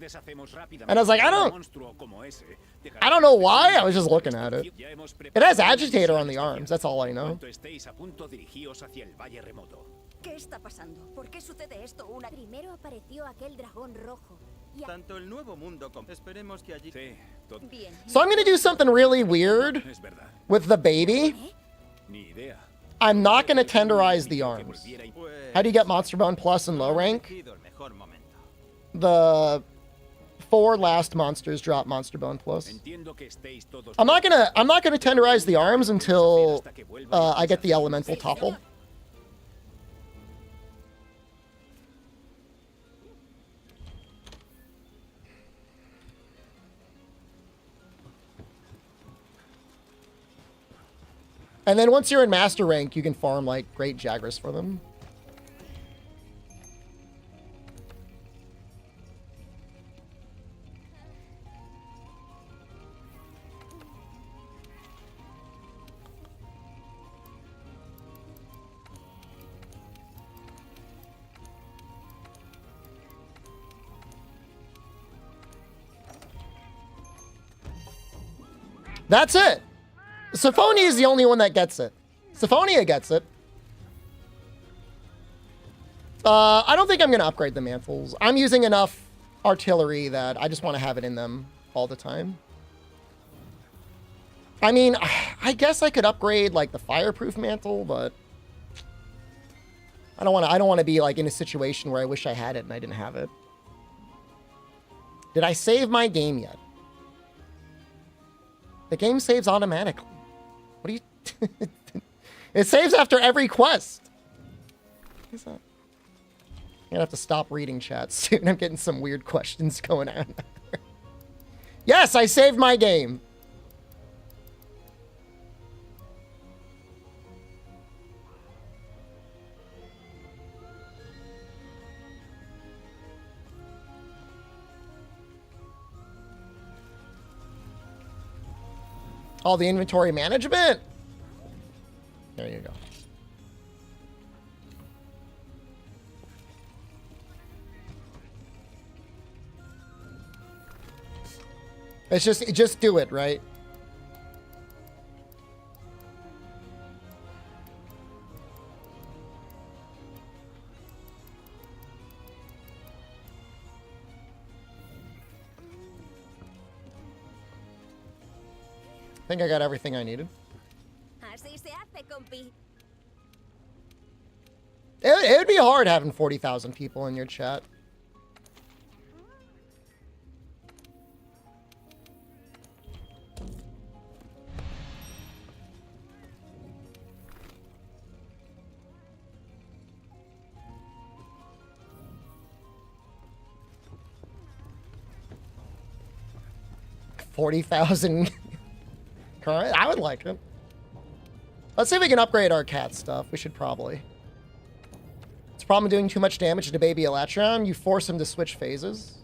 And I was like, I don't know why, I was just looking at it. It has agitator on the arms, that's all I know.
¿Qué está pasando? ¿Por qué sucede esto? Primero apareció aquel dragón rojo.
Tanto el nuevo mundo como esperemos que allí.
Bien.
So I'm gonna do something really weird with the baby. I'm not gonna tenderize the arms. How do you get Monster Bone Plus in low rank? The 4 last monsters drop Monster Bone Plus. I'm not gonna tenderize the arms until I get the elemental topple. And then once you're in master rank, you can farm like great Jagras for them. That's it. Symphonia is the only one that gets it. Symphonia gets it. I don't think I'm going to upgrade the mantles. I'm using enough artillery that I just want to have it in them all the time. I mean, I guess I could upgrade like the fireproof mantle, but I don't want to be like in a situation where I wish I had it and I didn't have it. Did I save my game yet? The game saves automatically. What do you... It saves after every quest. What is that? I'm gonna have to stop reading chat soon. I'm getting some weird questions going on. Yes, I saved my game. All the inventory management. There you go. It's just do it, right? I think I got everything I needed.
Así se hace, compi.
It would be hard having 40,000 people in your chat. 40,000 current. I would like it. Let's see if we can upgrade our cat stuff. We should probably. It's a problem doing too much damage to baby Alatreon. You force him to switch phases.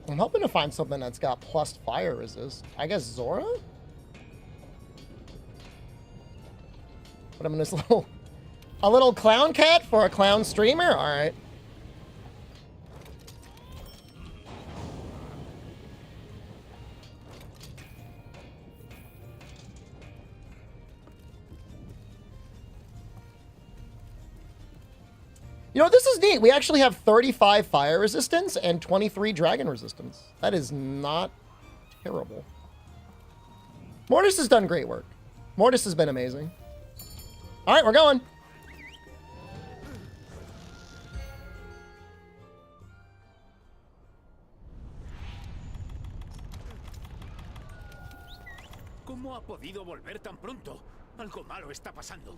I'm hoping to find something that's got plus fire resist. I guess Zora? Put him in this little... A little clown cat for a clown streamer? Alright. You know, this is neat. We actually have 35 fire resistance and 23 dragon resistance. That is not terrible. Mortis has done great work. Mortis has been amazing. All right, we're going.
¿Cómo ha podido volver tan pronto? Algo malo está pasando.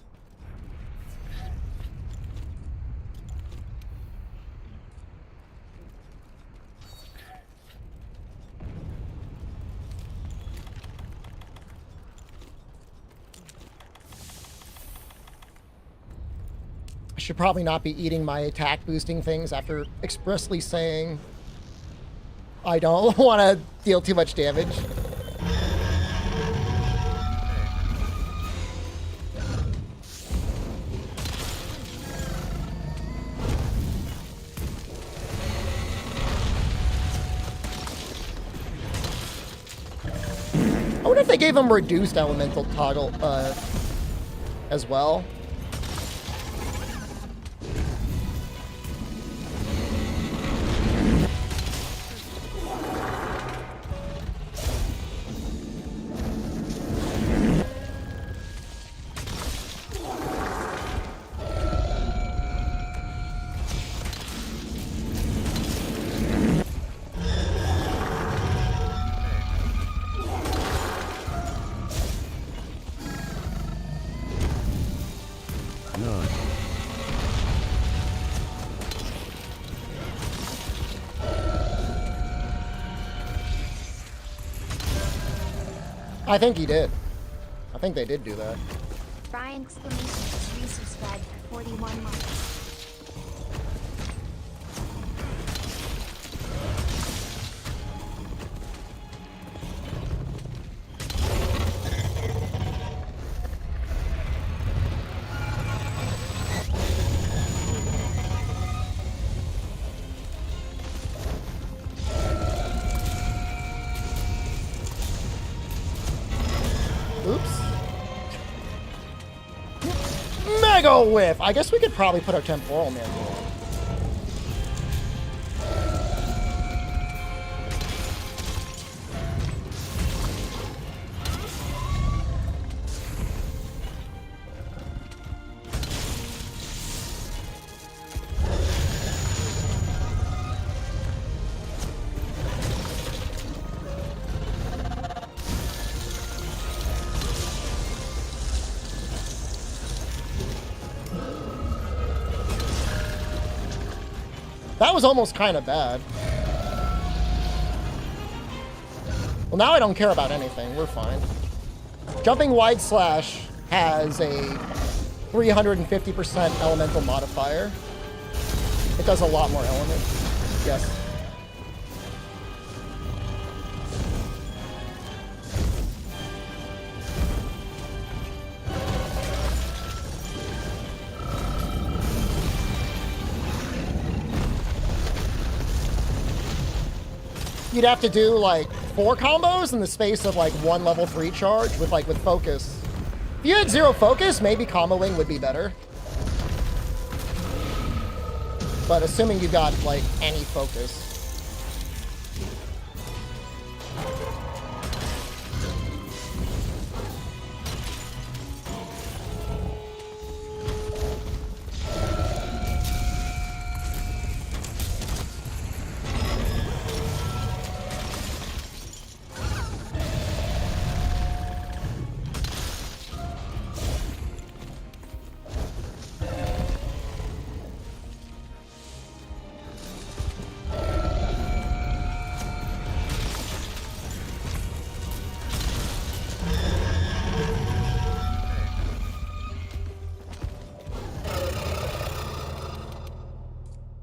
I should probably not be eating my attack boosting things after expressly saying I don't want to deal too much damage. I wonder if they gave him reduced elemental toggle as well. I think he did. I think they did do that.
Brian exclamation just resubscribed for 41 months.
Mega whiff! I guess we could probably put our temporal mantle on. That was almost kind of bad. Well, now I don't care about anything. We're fine. Jumping wide slash has a 350% elemental modifier. It does a lot more element. Yes. You'd have to do like 4 combos in the space of like 1 level 3 charge with focus. If you had 0 focus, maybe comboing would be better. But assuming you got like any focus.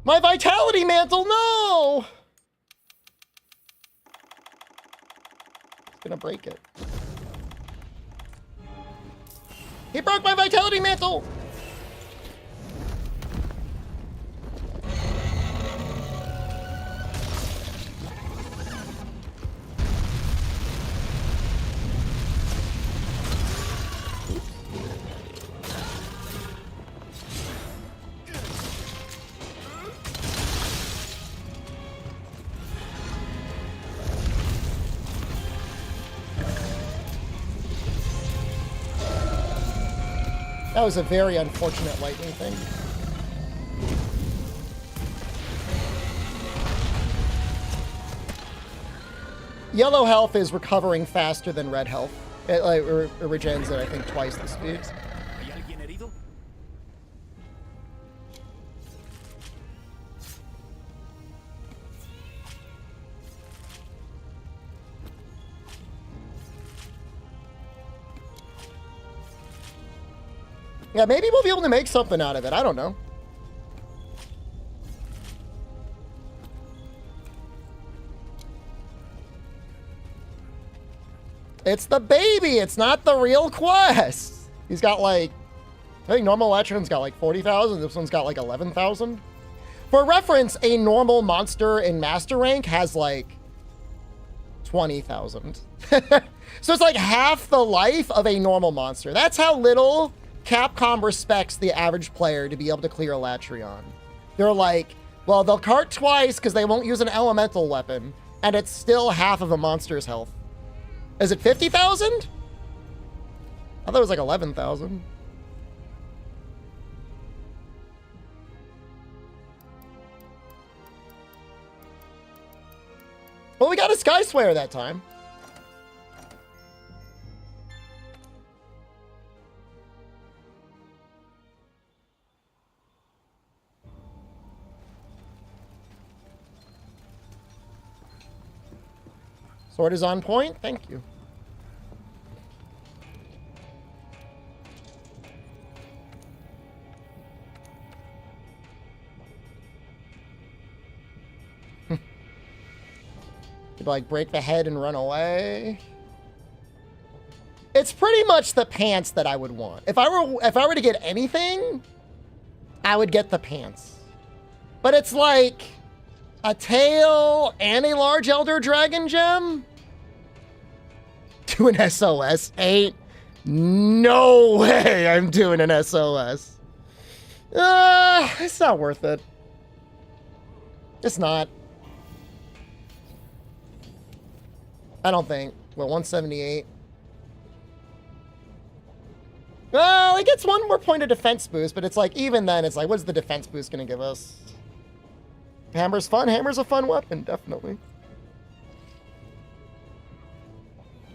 My vitality mantle, no! It's gonna break it. He broke my vitality mantle! That was a very unfortunate lightning thing. Yellow health is recovering faster than red health. It regens at, I think, twice the speed. Yeah, maybe we'll be able to make something out of it. I don't know. It's the baby. It's not the real quest. He's got like, I think normal Alatreon's got like 40,000. This one's got like 11,000. For reference, a normal monster in master rank has like 20,000. So it's like half the life of a normal monster. That's how little Capcom respects the average player to be able to clear Alatreon. They're like, well, they'll cart twice because they won't use an elemental weapon, and it's still half of a monster's health. Is it 50,000? I thought it was like 11,000. Well, we got a Sky Slayer that time. Sword is on point. Thank you. You'd like break the head and run away. It's pretty much the pants that I would want. If I were to get anything, I would get the pants. But it's like a tail and a large Elder Dragon gem? Do an SOS? Ain't no way I'm doing an SOS. It's not worth it. It's not. I don't think. Well, 178. Well, it gets one more point of defense boost, but it's like, even then, it's like, what's the defense boost gonna give us? Hammer's fun. Hammer's a fun weapon, definitely.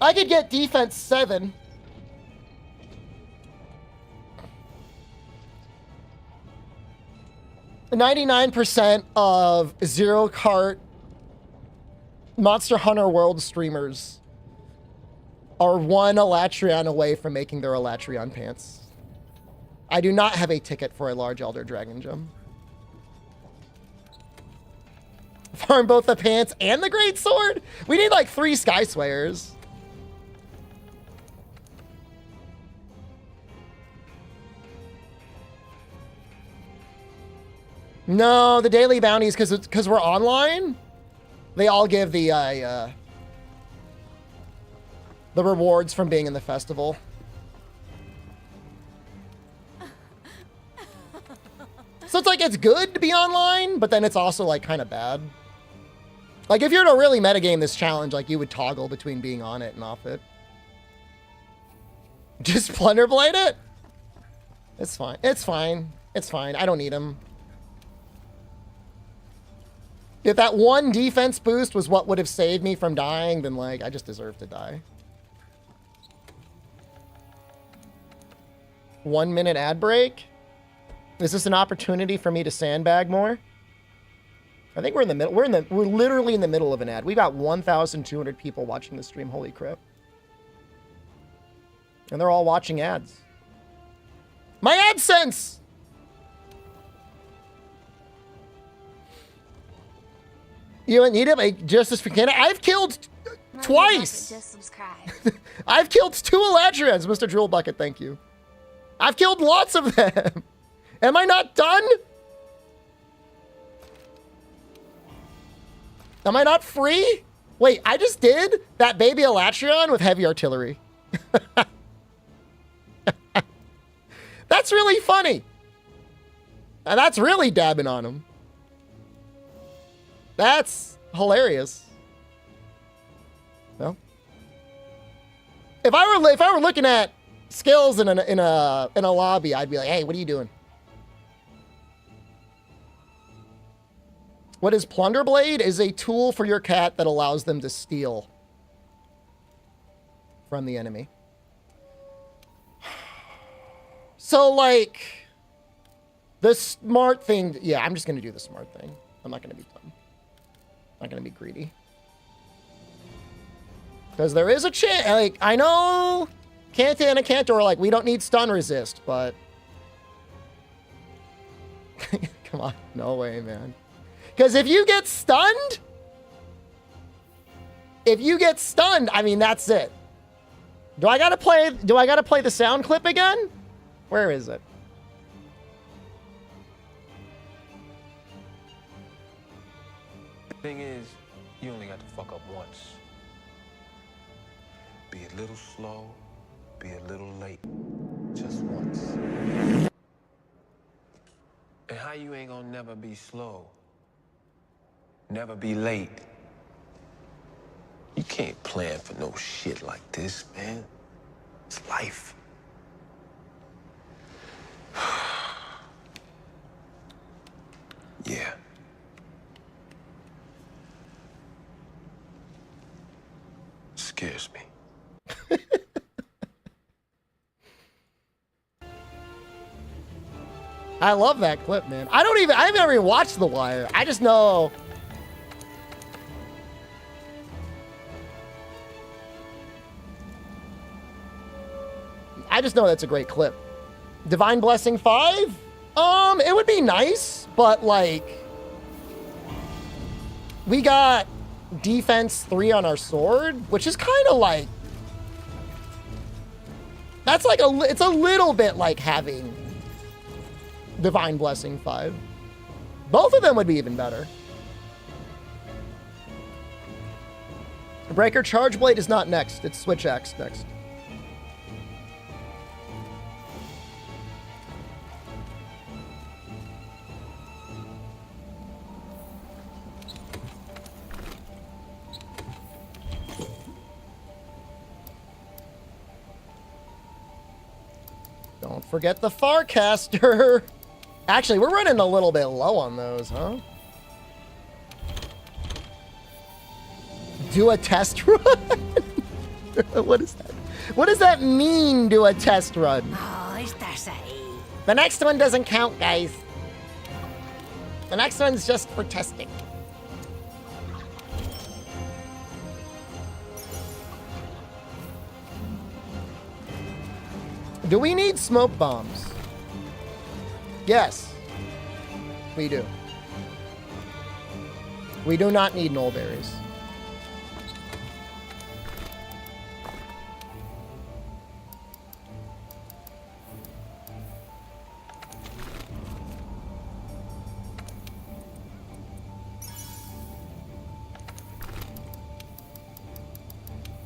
I could get defense 7. The 99% of Zero Cart Monster Hunter World streamers are one Alatreon away from making their Alatreon pants. I do not have a ticket for a large Elder Dragon gem. Farm both the pants and the great sword? We need like 3 Sky Slayers. No, the daily bounties, because we're online, they all give the rewards from being in the festival. So it's like, it's good to be online, but then it's also like kind of bad. Like if you're to really metagame this challenge, like you would toggle between being on it and off it. Just Plunderblade it? It's fine. It's fine. It's fine. I don't need him. If that one defense boost was what would have saved me from dying, then like, I just deserve to die. 1 minute ad break? Is this an opportunity for me to sandbag more? I think we're in the middle. We're literally in the middle of an ad. We got 1,200 people watching the stream. Holy crap. And they're all watching ads. My AdSense! You don't need it, like, Justice for Canada? I've killed twice.
Just subscribe.
I've killed 2 Alatreons, Mr. Drool Bucket, thank you. I've killed lots of them. Am I not done? Am I not free? Wait, I just did that baby Alatreon with heavy artillery. That's really funny. And that's really dabbing on him. That's hilarious. Well, if I were looking at skills in a lobby, I'd be like, hey, what are you doing? What is Plunder Blade? Is a tool for your cat that allows them to steal from the enemy. So, like, the smart thing... Yeah, I'm just going to do the smart thing. I'm not going to be dumb. I'm not going to be greedy. Because there is a chance... Like, I know Kanta and a Cantor, like, we don't need stun resist, but... Come on. No way, man. Because if you get stunned... I mean, that's it. Do I gotta play the sound clip again? Where is it?
Thing is, you only got to fuck up once. Be a little slow, be a little late. Just once. And how you ain't gonna never be slow? Never be late? You can't plan for no shit like this, man. It's life. Yeah. Scares me.
I love that clip, man. I haven't ever even watched The Wire. I just know. I just know that's a great clip. Divine Blessing 5? It would be nice, but like, we got defense 3 on our sword, which is kind of like, that's like it's a little bit like having Divine Blessing 5. Both of them would be even better. Breaker Charge Blade is not next. It's Switch Axe next. Don't forget the Farcaster. Actually, we're running a little bit low on those, huh? Do a test run? What is that? What does that mean, do a test run?
Oh, estás ahí.
The next one doesn't count, guys. The next one's just for testing. Do we need smoke bombs? Yes, we do. We do not need null berries.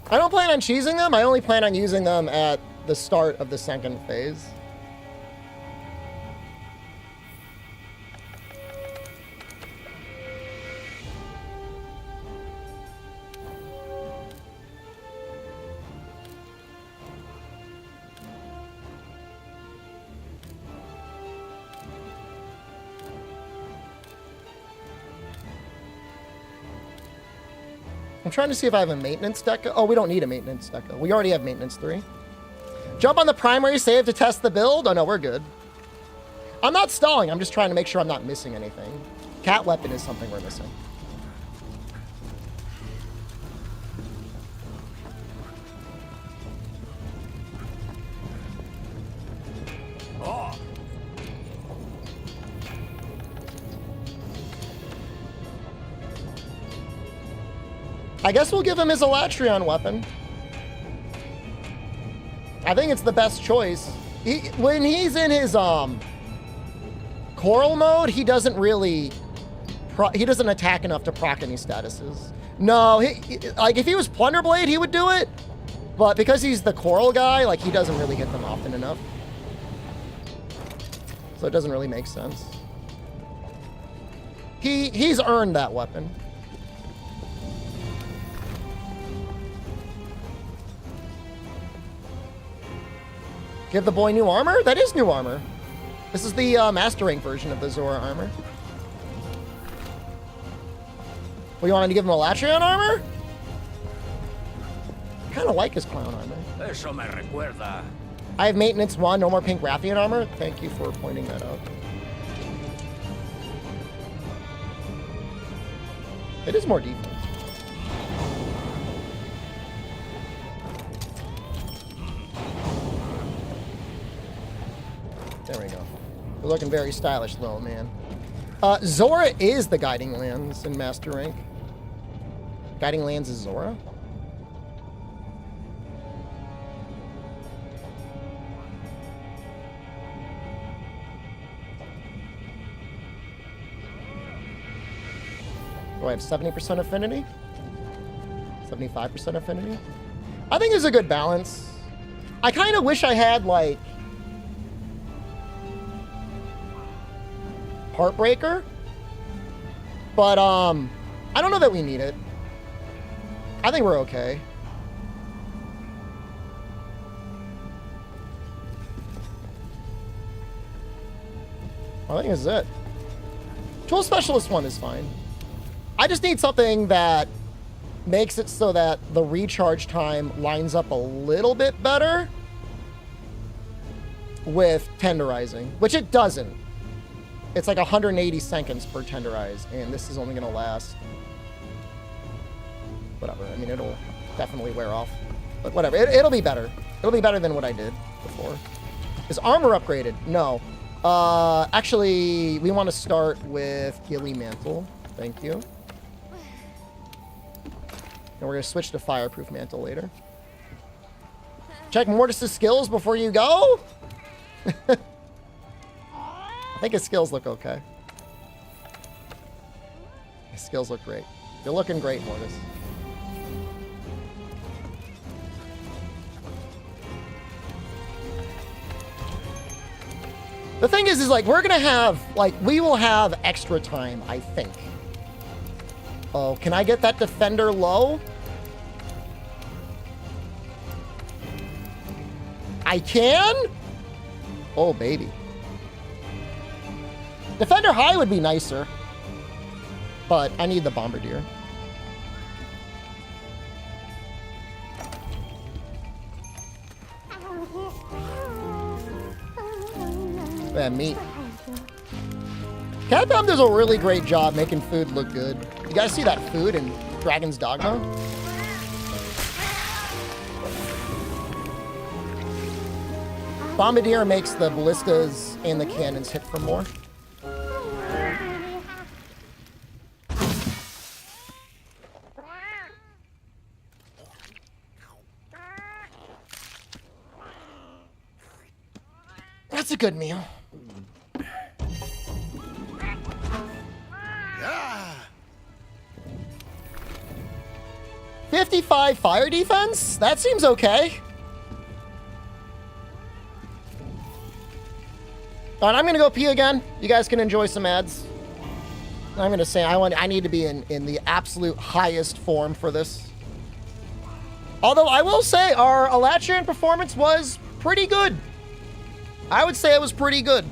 I don't plan on cheesing them. I only plan on using them at the start of the second phase. I'm trying to see if I have a maintenance deck. Oh, we don't need a maintenance deck. We already have maintenance 3. Jump on the primary save to test the build. Oh, no, we're good. I'm not stalling. I'm just trying to make sure I'm not missing anything. Cat weapon is something we're missing.
Oh.
I guess we'll give him his Alatreon weapon. I think it's the best choice. When he's in his coral mode, he doesn't really he doesn't attack enough to proc any statuses. No, like if he was Plunderblade, he would do it. But because he's the coral guy, like he doesn't really hit them often enough. So it doesn't really make sense. He's earned that weapon. Give the boy new armor? That is new armor. This is the Master Rank version of the Zora armor. Well, you wanted to give him Alatreon armor? I kind of like his clown armor.
Eso me recuerda.
I have maintenance 1, no more pink Rathian armor. Thank you for pointing that out. It is more defense. There we go. You're looking very stylish, little man. Zora is the Guiding Lands in Master Rank. Guiding Lands is Zora? Do I have 70% affinity? 75% affinity? I think it's a good balance. I kind of wish I had, like, Heartbreaker. But, I don't know that we need it. I think we're okay. I think this is it. Tool Specialist 1 is fine. I just need something that makes it so that the recharge time lines up a little bit better with tenderizing, which it doesn't. It's like 180 seconds per tenderize, and this is only going to last... whatever. I mean, it'll definitely wear off. But whatever. It'll be better. It'll be better than what I did before. Is armor upgraded? No. Actually, we want to start with Gilly Mantle. Thank you. And we're going to switch to Fireproof Mantle later. Check Mortis's skills before you go? I think his skills look okay. His skills look great. You're looking great, Mortis. The thing is like, we're going to have, like, we will have extra time, I think. Oh, can I get that defender low? I can? Oh, baby. Defender high would be nicer. But I need the Bombardier. Yeah, meat. Capcom does a really great job making food look good. You guys see that food in Dragon's Dogma? Bombardier makes the ballistas and the cannons hit for more. That's a good meal. 55 fire defense? That seems okay. All right, I'm gonna go pee again. You guys can enjoy some ads. I'm gonna say I need to be in the absolute highest form for this. Although I will say our Alatreon performance was pretty good. I would say it was pretty good.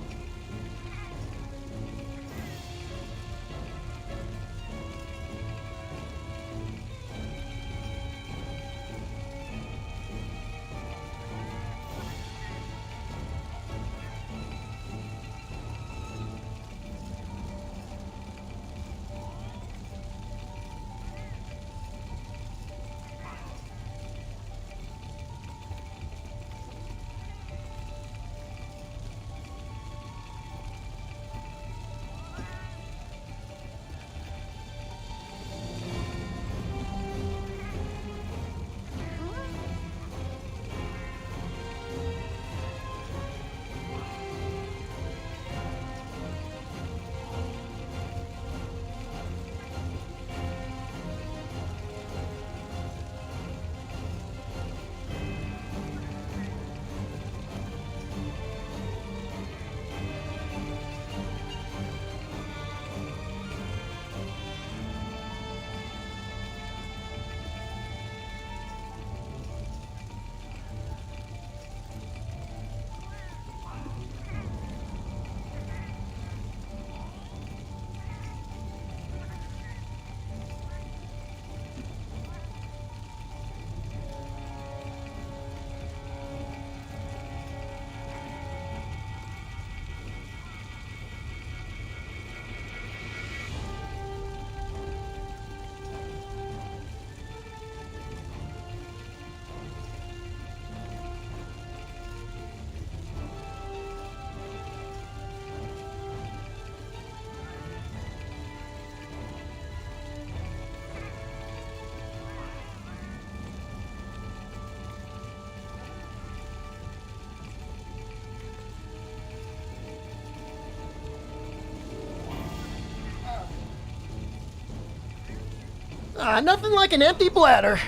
Nothing like an empty bladder.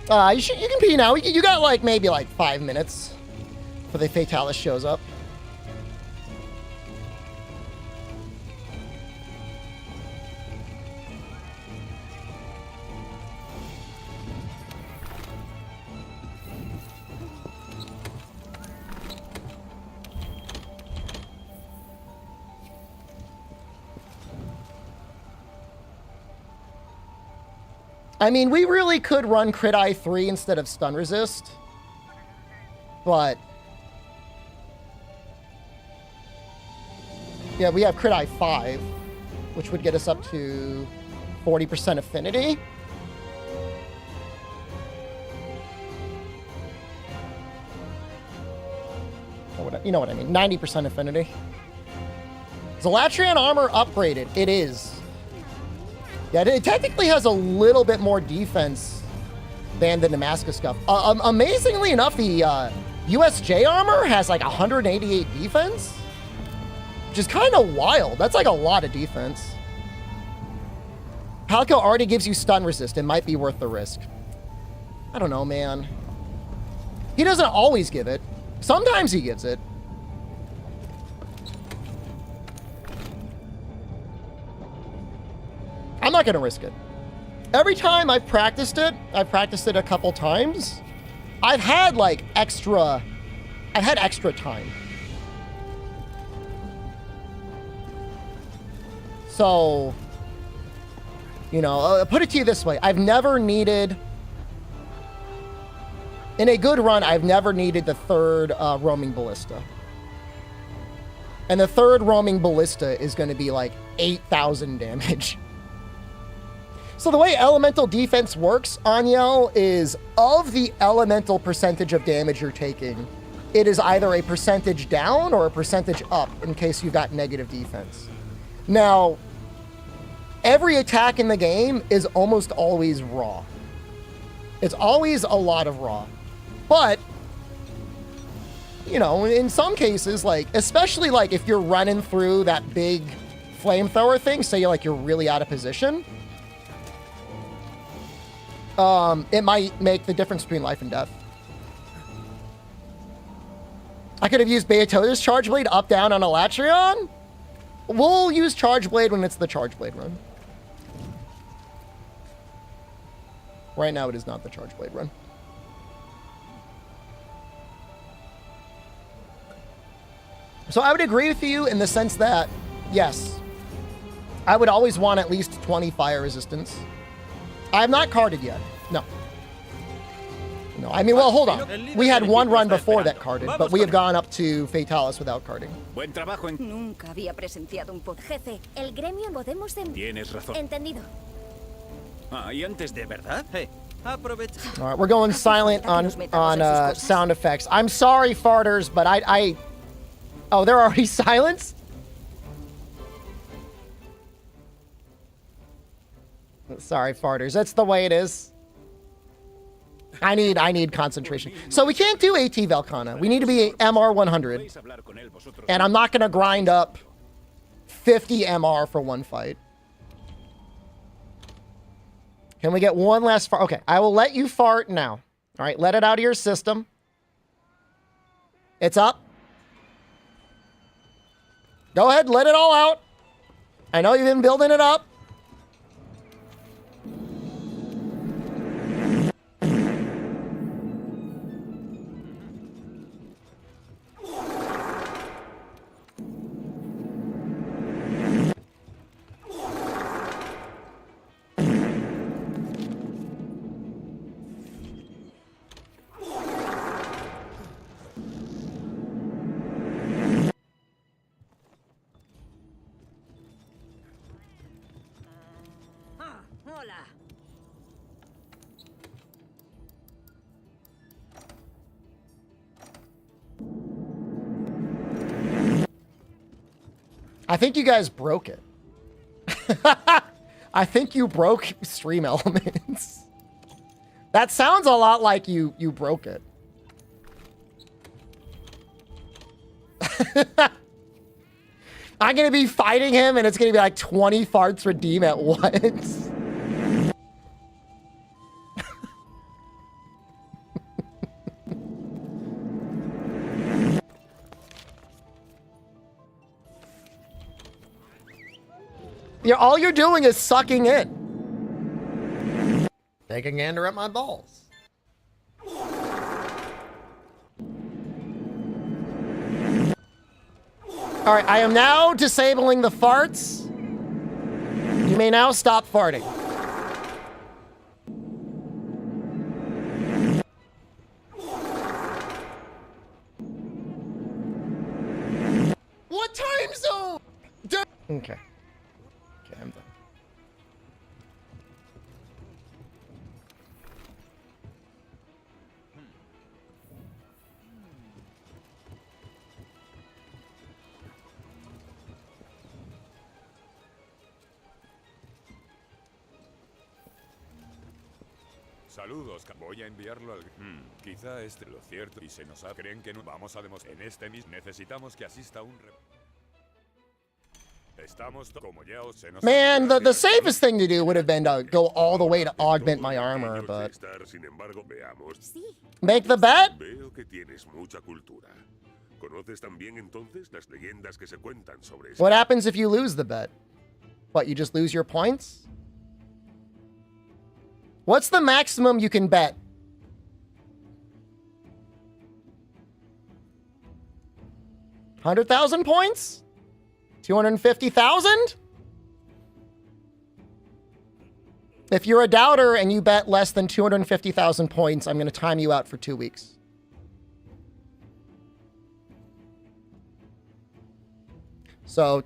You can pee now. You got like maybe like 5 minutes before the Fatalis shows up. I mean, we really could run Crit Eye 3 instead of Stun Resist. But... yeah, we have Crit Eye 5, which would get us up to 40% affinity. You know what I mean. 90% affinity. Is Alatreon armor upgraded? It is. Yeah, it technically has a little bit more defense than the Damascus Scuff. Amazingly enough, the USJ armor has like 188 defense, which is kind of wild. That's like a lot of defense. Palco already gives you stun resist. It might be worth the risk. I don't know, man. He doesn't always give it. Sometimes he gives it. I'm not going to risk it. Every time I've practiced it a couple times, I've had like extra time. So, you know, I'll put it to you this way. I've never needed, in a good run, I've never needed the third roaming ballista. And the third roaming ballista is going to be like 8,000 damage. So the way elemental defense works, Aniel, is of the elemental percentage of damage you're taking, it is either a percentage down or a percentage up in case you've got negative defense. Now, every attack in the game is almost always raw. It's always a lot of raw. But, you know, in some cases, like, especially like if you're running through that big flamethrower thing, say you're really out of position, it might make the difference between life and death. I could have used Beatoda's Charge Blade up down on Alatreon. We'll use Charge Blade when it's the Charge Blade run. Right now it is not the Charge Blade run. So I would agree with you in the sense that, yes, I would always want at least 20 fire resistance. I have not carded yet. No. No, I mean, well, hold on. We had one run before that carded, but we have gone up to Fatalis without carding.
Buen trabajo.
Nunca había presenciado un jefe, el gremio podemos...
Tienes razón.
Entendido.
Ah, y antes de
verdad. Hey, aprovecha.
All right, we're going silent on sound effects. I'm sorry, farters, but I... Oh, they're already silenced? Sorry, farters. That's the way it is. I need concentration. So we can't do AT Velcana. We need to be MR 100. And I'm not going to grind up 50 MR for one fight. Can we get one last fart? Okay, I will let you fart now. All right, let it out of your system. It's up. Go ahead, let it all out. I know you've been building it up. I think you guys broke it. I think you broke stream elements. That sounds a lot like you broke it. I'm gonna be fighting him and it's gonna be like 20 farts redeem at once. Yeah, all you're doing is sucking in. Take a gander at my balls. All right, I am now disabling the farts. You may now stop farting.
What time zone?
Okay. Okay, I'm done.
Saludos, voy a enviarlo al... quizá lo cierto y se nos creen que no vamos a demostrar en este mismo. Necesitamos que asista un... Estamos como ya os se nos...
Man, the safest thing to do would have been to go all the way to augment my armor, but...
Sin embargo, veamos.
Make the bet?
Veo que tienes mucha cultura. ¿Conoces también entonces las leyendas que se cuentan sobre
What happens if you lose the bet? What, you just lose your points? What's the maximum you can bet? $100,000 points? 250,000? If you're a doubter and you bet less than 250,000 points, I'm going to time you out for 2 weeks. So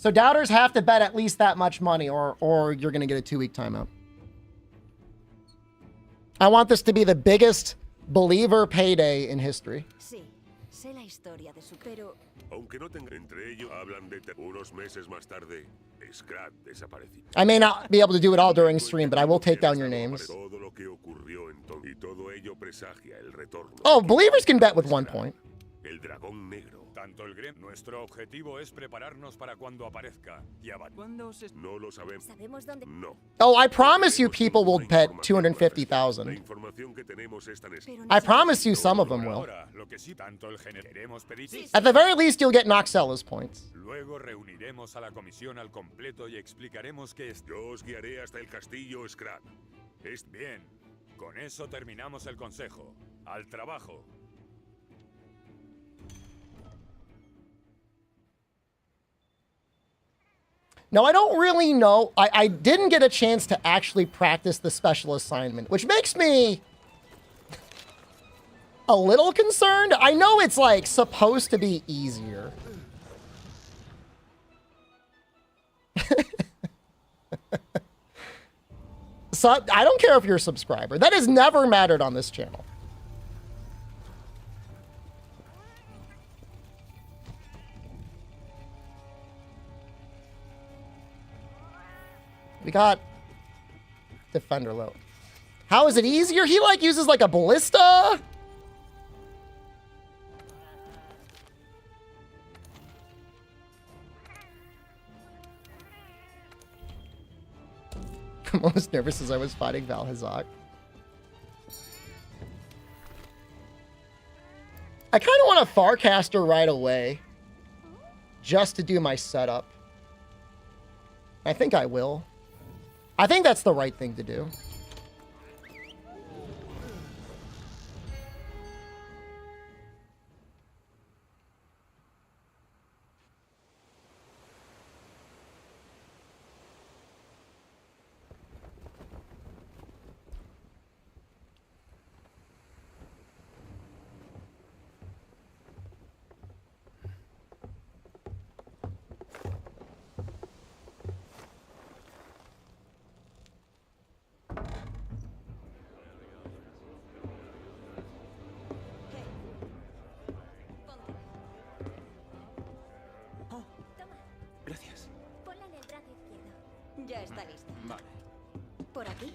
So doubters have to bet at least that much money or you're going to get a 2-week timeout. I want this to be the biggest believer payday in history.
Sí, sé la historia de su... Pero...
Aunque no tenga entre ellos, hablan de unos meses más tarde, Scrat desapareció.
I may not be able to do it all during stream, but I will take down your names.
Todo lo que ocurrió entonces, y todo ello presagia el retorno.
Oh, believers can bet with 1 point.
El dragón negro.
Tanto el Grem, nuestro objetivo es prepararnos para cuando aparezca y
¿Cuándo se... No lo sabemos.
¿Sabemos dónde?
No.
Oh, I promise you people will bet 250,000.
La información que tenemos es tan
I promise you some of them will.
Lo que sí, tanto el queremos pedir.
At the very least, you'll get Noxella's points.
Luego reuniremos a la comisión al completo y explicaremos qué es.
Yo os guiaré hasta el castillo Scrat.
Es bien. Con eso terminamos el consejo. Al trabajo.
Now, I don't really know. I didn't get a chance to actually practice the special assignment, which makes me a little concerned. I know it's, like, supposed to be easier. So, I don't care if you're a subscriber. That has never mattered on this channel. We got Defender low. How is it easier? He like uses like a ballista. I'm almost nervous as I was fighting Valhazak. I kind of want a Farcaster right away. Just to do my setup. I think I will. I think that's the right thing to do.
Ya está lista.
Vale.
¿Por aquí?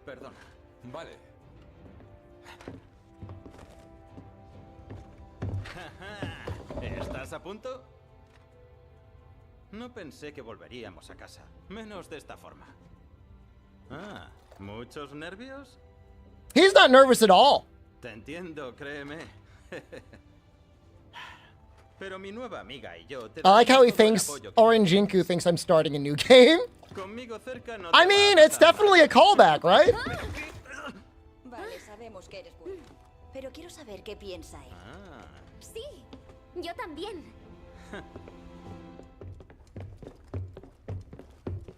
Perdona.
Vale.
¿Estás a punto? No pensé que volveríamos a casa, menos de esta forma. ¿Muchos nervios?
He's not nervous at all.
Te entiendo, créeme. Pero mi nueva amiga y yo te
I like how he
daremos todo el
thinks,
apoyo que
Orin Jinku thinks I'm starting a new game.
Conmigo cerca no
I
te
mean,
va a
it's
pasar
definitely a callback, right?
Vale, sabemos que eres bueno. Pero quiero saber qué piensa él.
Sí, yo también.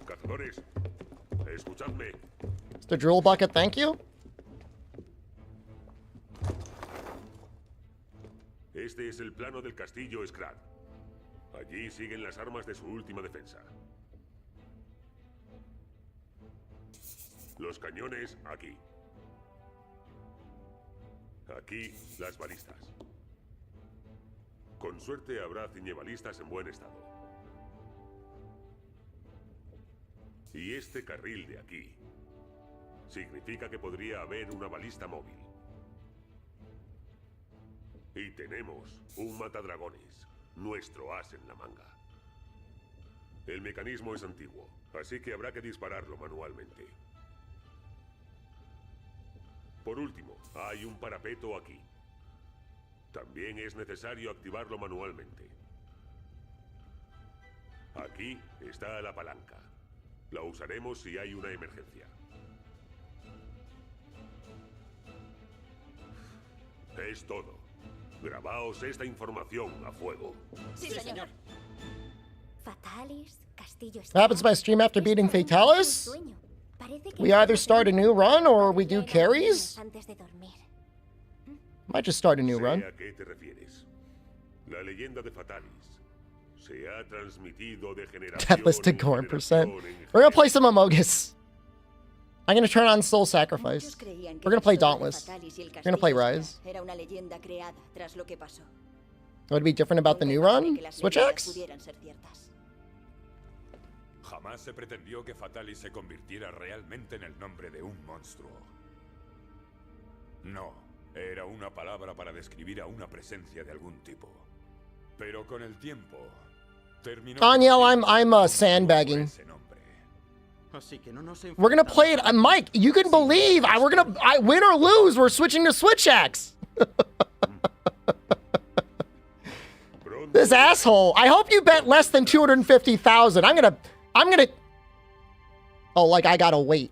Cazadores, escuchadme.
Mr. Drool Bucket, thank you.
Este es el plano del castillo Scrat. Allí siguen las armas de su última defensa. Los cañones aquí. Aquí las balistas. Con suerte habrá ciñebalistas en buen estado. Y este carril de aquí significa que podría haber una balista móvil. Y tenemos un matadragones, nuestro as en la manga. El mecanismo es antiguo, así que habrá que dispararlo manualmente. Por último, hay un parapeto aquí. También es necesario activarlo manualmente. Aquí está la palanca. La usaremos si hay una emergencia. Es todo. Grabaos esta información a fuego.
Sí, señor.
Fatalis, Castillo.
What happens if I stream after beating Fatalis? We either start a new run or we do carries?
Antes de dormir.
Might just start a new run.
Sé a qué te refieres. La leyenda de Fatalis se ha transmitido de generación
Deathless to
en
Gorn
generación
%.
en
We're gonna play some Amogus. I'm gonna turn on Soul Sacrifice. We're gonna play Dauntless. We're gonna play Rise.
Era una leyenda creada tras lo que pasó.
What would be different about the new run? Switch Axe?
Pudieran ser ciertas.
Jamás se pretendió que Fatalis se convirtiera realmente en el nombre de un monstruo. No, era una palabra para describir a una presencia de algún tipo. Pero con el tiempo, terminó...
Danielle, I'm sandbagging. We're gonna play it. Mike, you can believe win or lose, we're switching to Switch Axe. This asshole. I hope you bet less than 250,000. I'm gonna. Oh, like I gotta wait.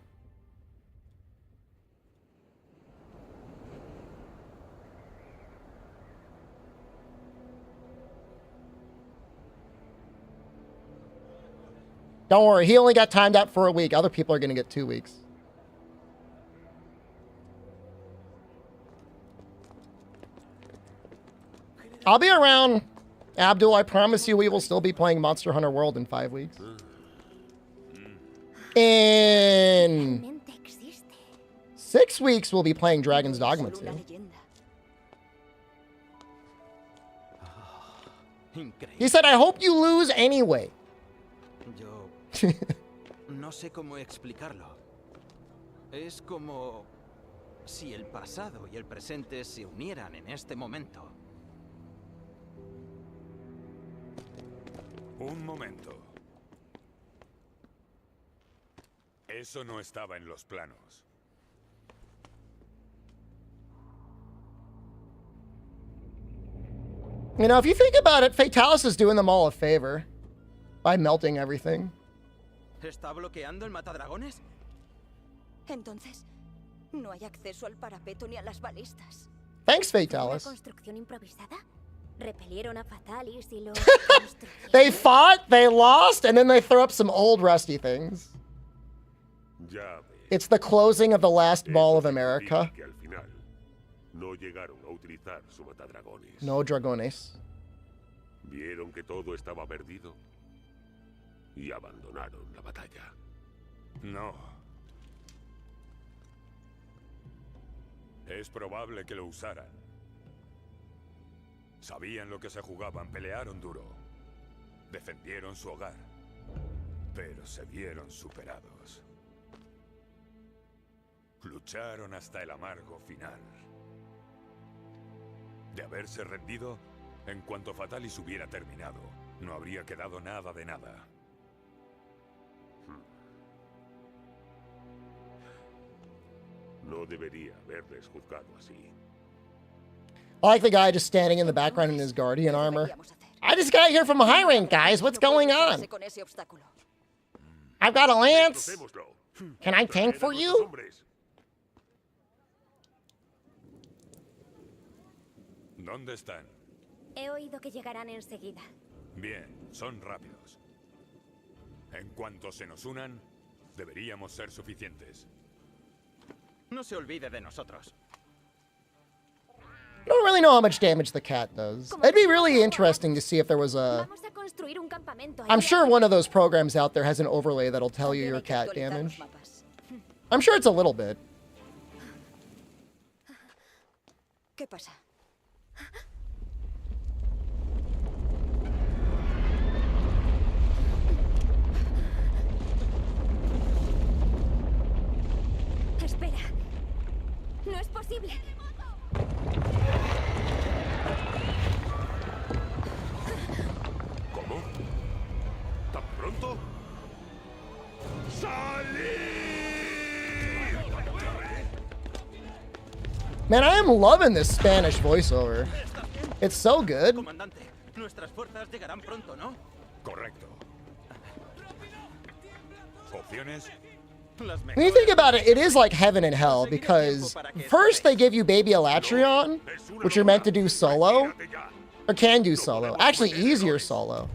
Don't worry, he only got timed out for a week. Other people are gonna get 2 weeks. I'll be around, Abdul. I promise you we will still be playing Monster Hunter World in 5 weeks. In 6 weeks, we'll be playing Dragon's Dogma 2. He said, I hope you lose anyway.
Yo no sé cómo explicarlo. Es como si el pasado y el presente se unieran en este momento.
Un momento. Eso no estaba en los planos.
You know, if you think about it, Fatalis is doing them all a favor by melting everything.
¿Está bloqueando el matadragones?
Entonces, no hay acceso al parapeto ni a las balistas.
Thanks,
¿Una
Fatalis.
construcción improvisada? Repelieron a Fatalis y lo
They fought, they lost, and then they throw up some old rusty things.
Ya ves.
It's the closing of the last Mall of America.
Que al final no llegaron a utilizar su matadragones.
No dragones.
Vieron que todo estaba perdido y abandonaron la batalla.
No. Es probable que lo usaran. Sabían lo que se jugaban, pelearon duro. defendieron su hogar, pero se vieron superados. Lucharon hasta el amargo final. De haberse rendido, en cuanto Fatalis hubiera terminado, no habría quedado nada de nada.
No debería haberles juzgado así.
I like the guy just standing in the background in his Guardian armor. I just got here from a high rank, guys. What's going on? I've got a lance. Can I tank for you?
¿Dónde están?
He oído que llegarán enseguida.
Bien, son rápidos. En cuanto se nos unan, deberíamos ser suficientes.
No se olvide de nosotros.
I don't really know how much damage the cat does. It'd be really interesting to see if there was a... I'm sure one of those programs out there has an overlay that'll tell you your cat damage. I'm sure it's a little bit.
¿Qué pasa?
Espera. No es posible.
¿Cómo? ¿Tan pronto?
Man, I am loving this Spanish voiceover. It's so good.
Comandante, nuestras fuerzas llegarán pronto, ¿no?
Correcto. ¿Opciones?
When you think about it, it is like heaven and hell, because first they give you Baby Alatreon, which you're meant to do solo, or can do solo. Actually, easier solo.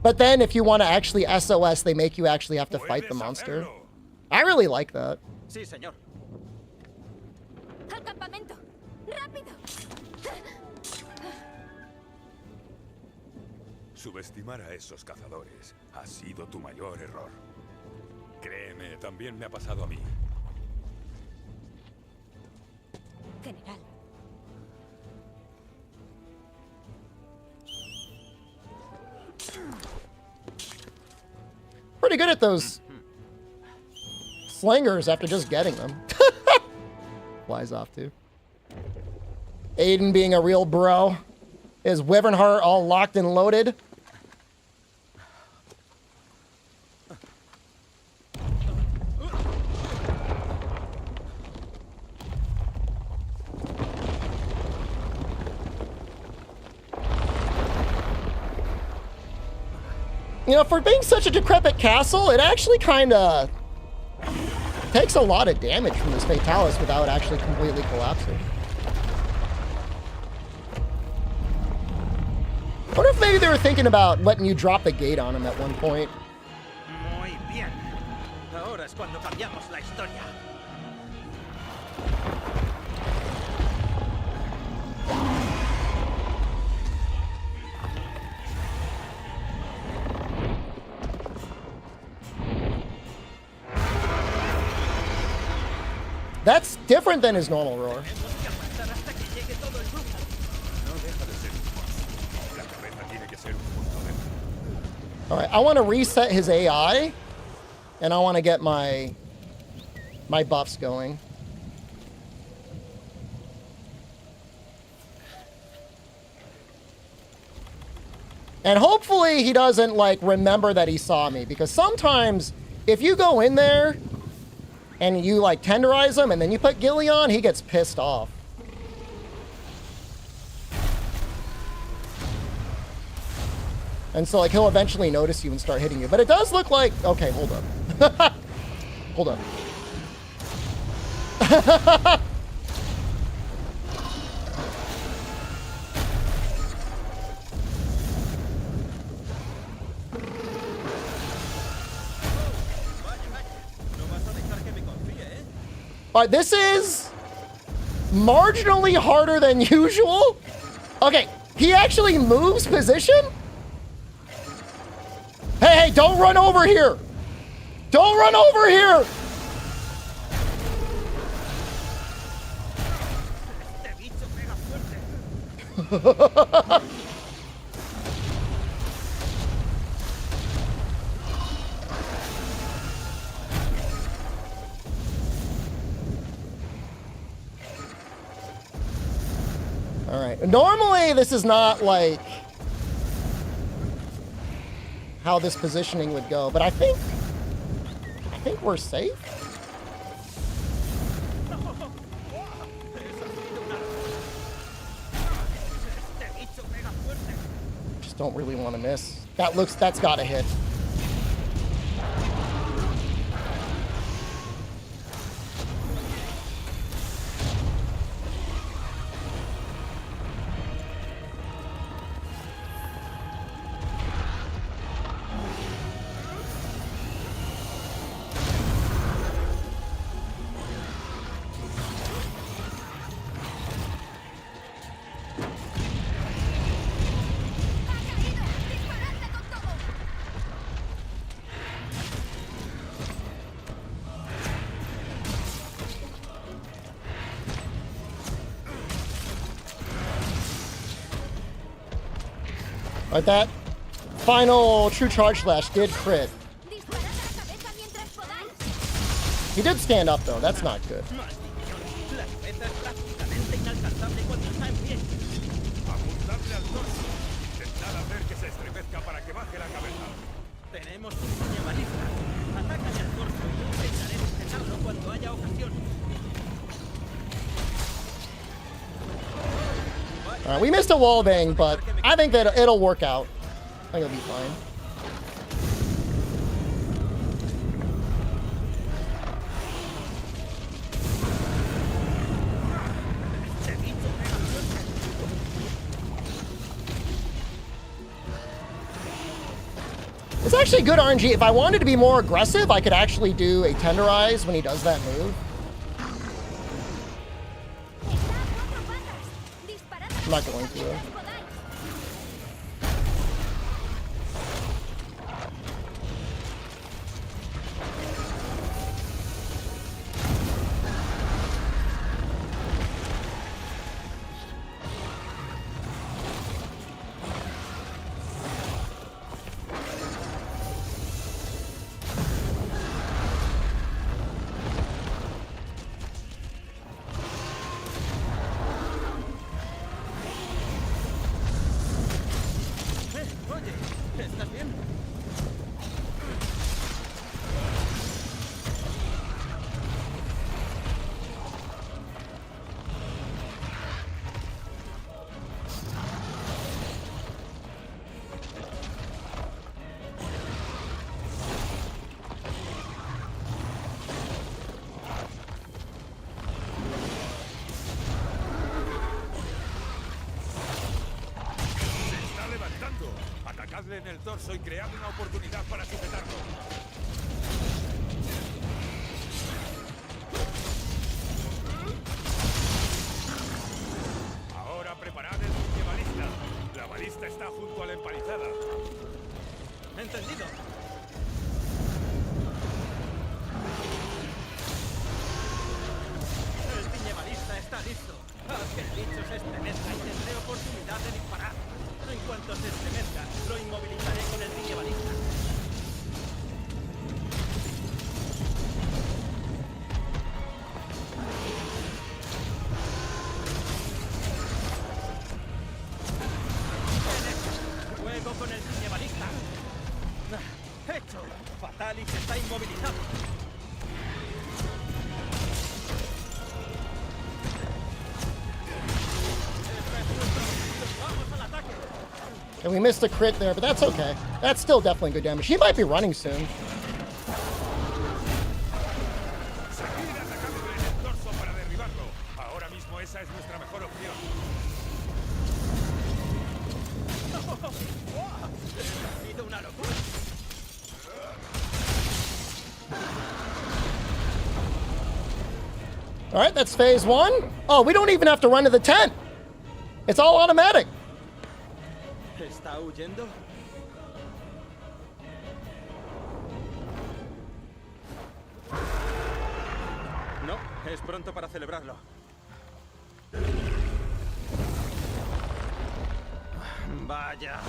But then if you want to actually SOS, they make you actually have to fight the monster. I really like that.
Sí, señor.
Al campamento. Rápido.
Subestimar a esos cazadores ha sido tu mayor error. Créeme, también me ha pasado a mí.
General.
Pretty good at those slingers after just getting them. Flies off too. Aiden being a real bro. His Wyvern Heart all locked and loaded. You know, for being such a decrepit castle, it actually kind of takes a lot of damage from this Fatalis without actually completely collapsing. I wonder if maybe they were thinking about letting you drop the gate on him at one point.
Muy bien. Ahora es cuando cambiamos la historia.
That's different than his normal roar. Alright, I want to reset his AI, and I want to get my buffs going. And hopefully he doesn't, like, remember that he saw me, because sometimes if you go in there and you, like, tenderize him and then you put Gilly on, he gets pissed off. And so, like, he'll eventually notice you and start hitting you. But it does look like... Okay, hold up. Hold up. Alright, this is marginally harder than usual. Okay, he actually moves position? Hey, don't run over here! Don't run over here! Normally, this is not like how this positioning would go, but I think we're safe. Just don't really want to miss. That's gotta hit. But that final true charge slash did crit. He did stand up though, that's not good. Alright, we missed a wall bang, but I think that it'll work out. I think it'll be fine. It's actually good RNG. If I wanted to be more aggressive, I could actually do a tenderize when he does that move. I'm not going to though.
En el torso y cread una oportunidad para sujetarlo. Ahora preparad el buque balista. La balista está junto a la empalizada.
Entendido. El piñe balista está listo. Haz que el bicho se estremezca y tendré oportunidad de disparar. En cuanto se estremezca, lo inmovilizaré con el piñe balista. Juego con el piñe balista. ¡Hecho! Fatalis está inmovilizado.
And we missed a crit there, but that's okay. That's still definitely good damage. He might be running soon. All right, that's phase one. Oh, we don't even have to run to the tent. It's all automatic.
¿Está huyendo? No, es pronto para celebrarlo. Vaya.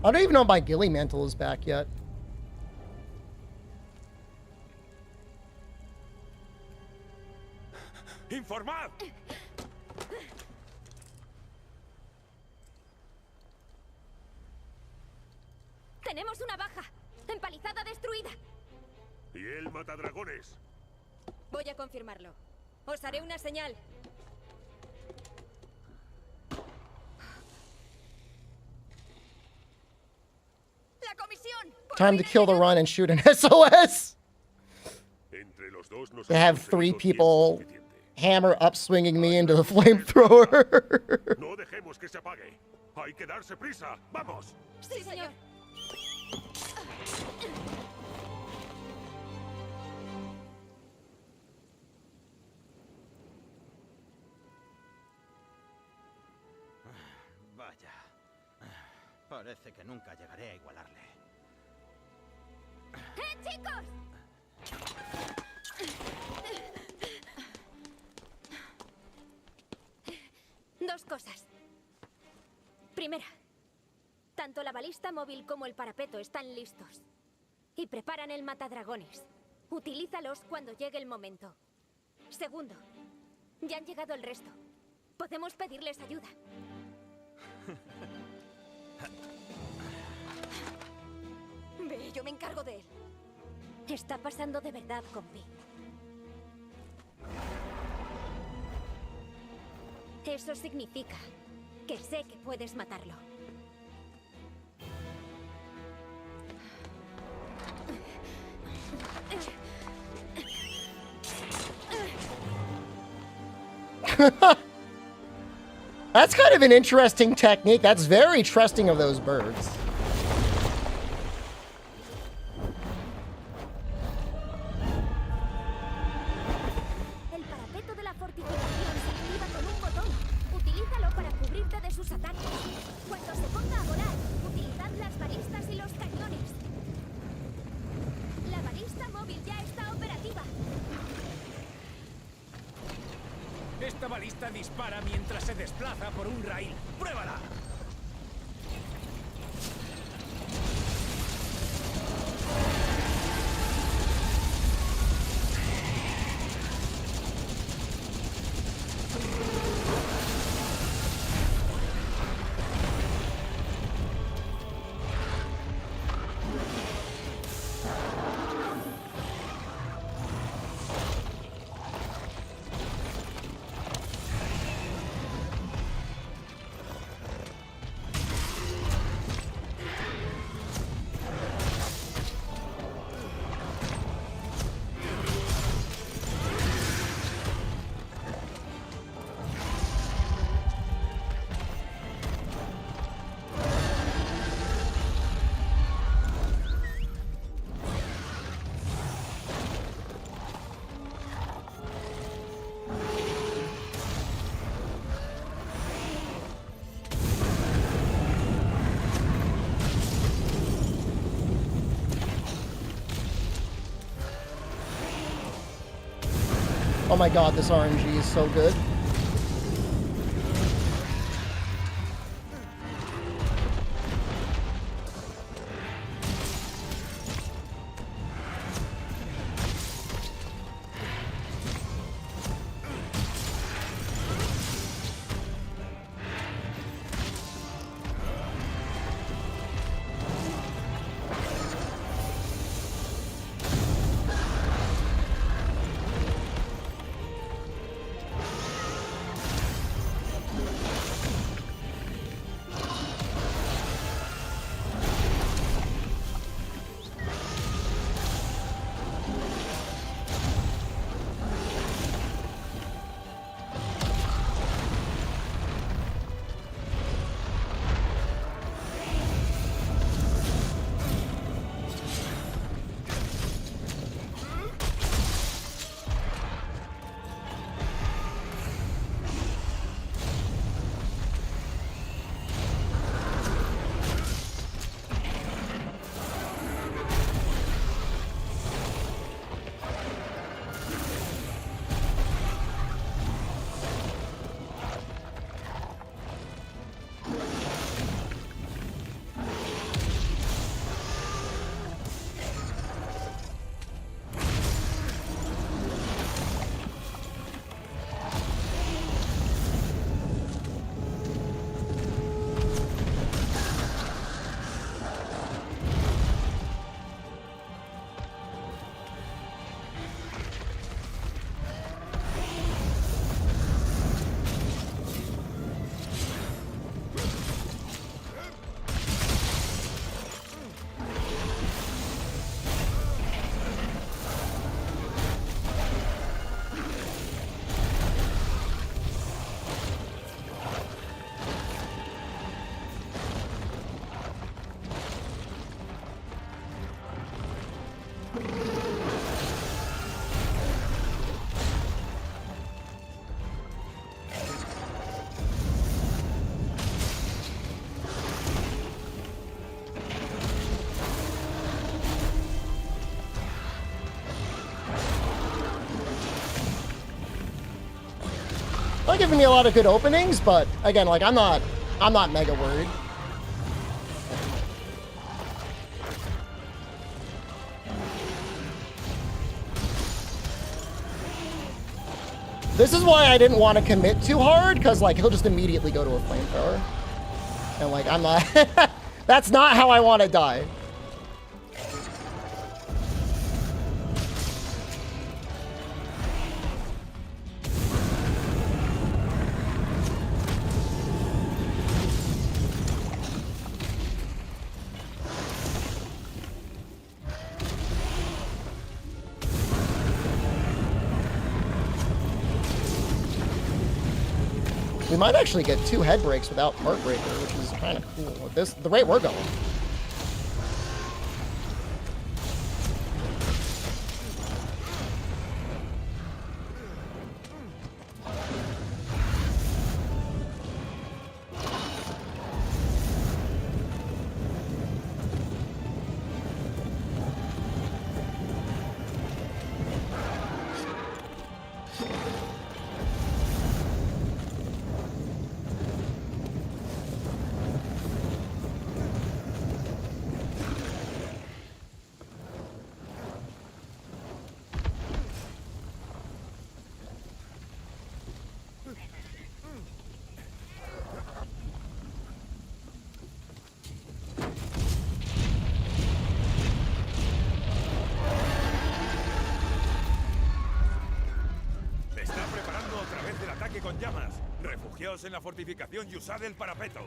I don't even know if my ghillie mantle is back yet.
¡Informad!
Tenemos una baja. Empalizada destruida.
¿Y el matadragones?
Voy a confirmarlo. Os haré una señal. ¡La comisión!
Time to kill the run and shoot an SOS.
Entre los dos nos
They have
hemos
3
tenido
people
tiempo suficiente.
hammer up swinging me into the flamethrower.
No dejemos que se apague. Hay que darse prisa. ¡Vamos!
Sí, señor.
Vaya. Parece que nunca llegaré a igualarle.
¡Chicos! Dos cosas. Primera, tanto la balista móvil como el parapeto están listos. Y preparan el matadragones. Utilízalos cuando llegue el momento. Segundo, ya han llegado el resto. Podemos pedirles ayuda. Ve, yo me encargo de él. Está pasando de verdad, compi. Eso significa que sé que puedes matarlo.
That's kind of an interesting technique. That's very trusting of those birds.
El parapeto de la fortificación se activa con un botón. Utilízalo para cubrirte de sus ataques. Cuando se ponga a volar, utilizad las balistas y los cañones. La balista móvil ya está operativa.
Esta balista dispara mientras se desplaza por un rail. ¡Pruébala!
Oh my god, this RNG is so good. not giving me a lot of good openings, but again, like I'm not mega worried. This is why I didn't want to commit too hard, because like he'll just immediately go to a flamethrower. And like I'm not that's not how I want to die. We might actually get 2 head breaks without Heartbreaker, which is kind of cool. At the rate we're going.
Con llamas. Refugiaos en la fortificación y usad el parapeto.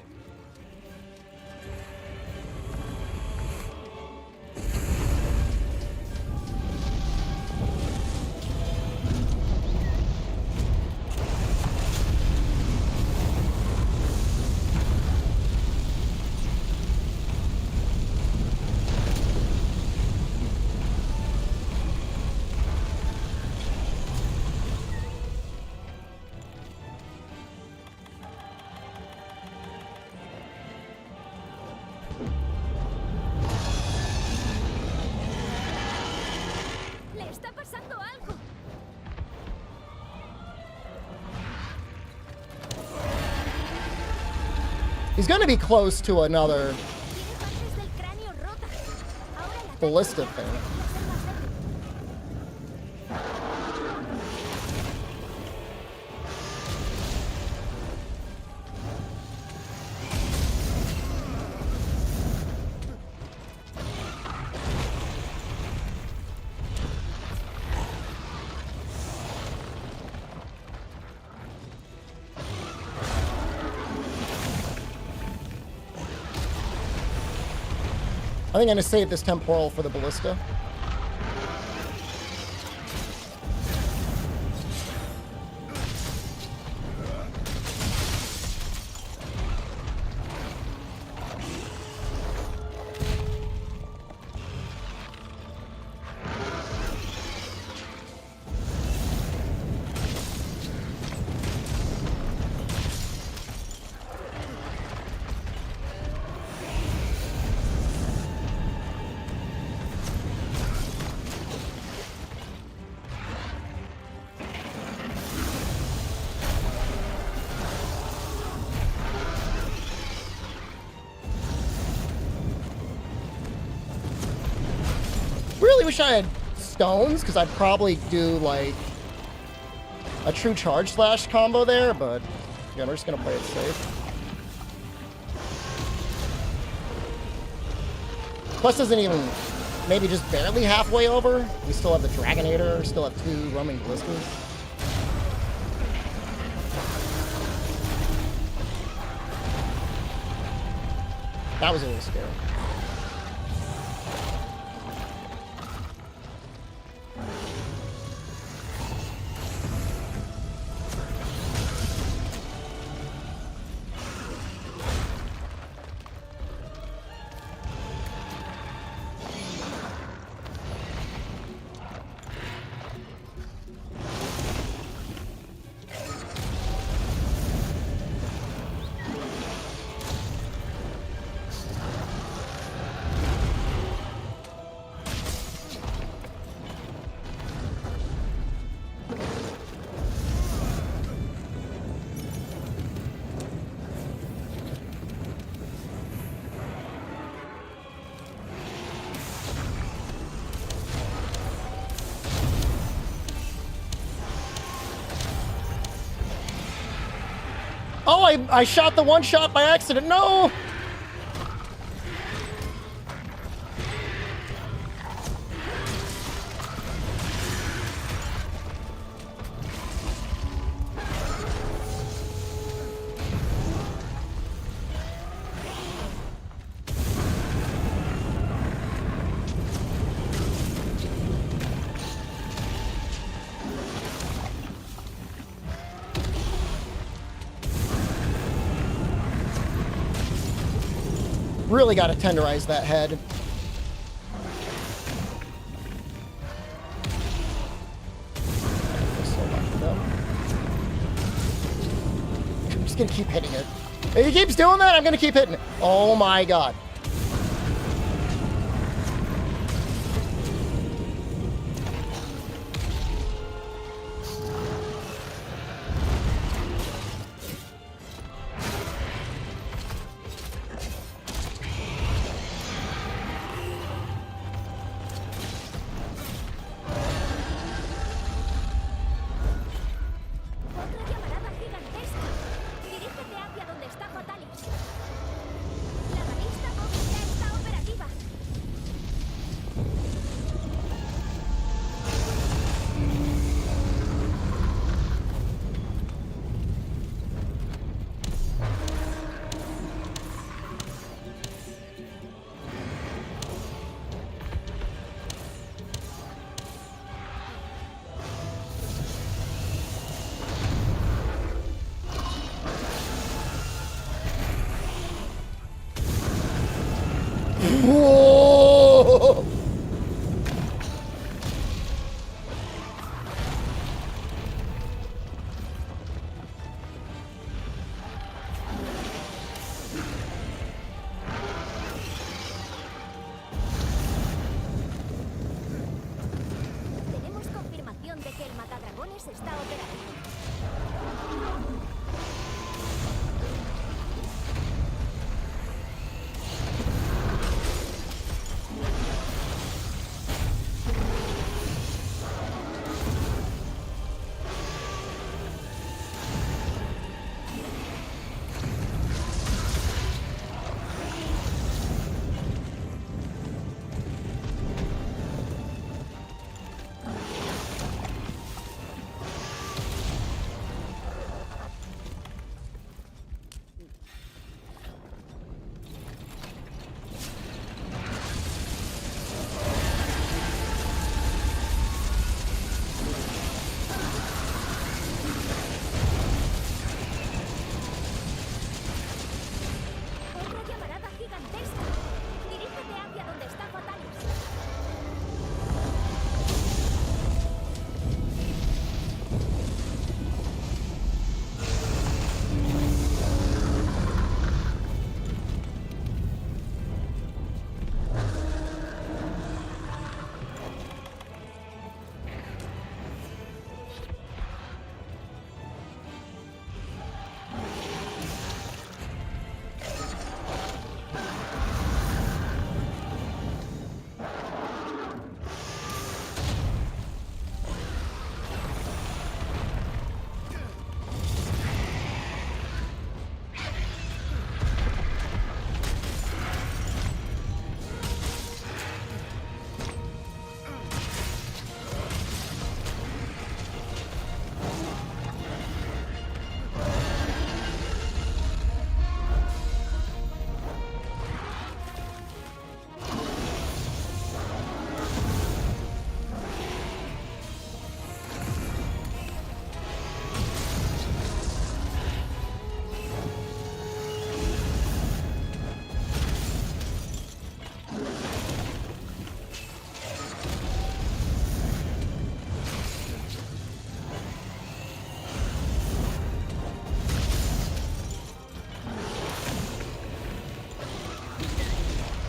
He's going to be close to another ballista thing. I think I'm going to save this temporal for the ballista. Really wish I had stones, because I'd probably do like a true charge slash combo there, but yeah, we're just gonna play it safe. Quest isn't even maybe just barely halfway over. We still have the Dragonator, still have 2 roaming ballistas. That was a little scary. Oh, I shot the one shot by accident. No! Really got to tenderize that head. I'm just gonna keep hitting it. If he keeps doing that, I'm gonna keep hitting it. Oh my god.
Otra llamarada gigantesca. Dirígete hacia donde está Fatalis. La balista móvil ya está operativa.
Whoa!
Tenemos confirmación de que el matadragones está operativo. Otra llamarada gigantesca. Dirígete hacia donde está Fatalis.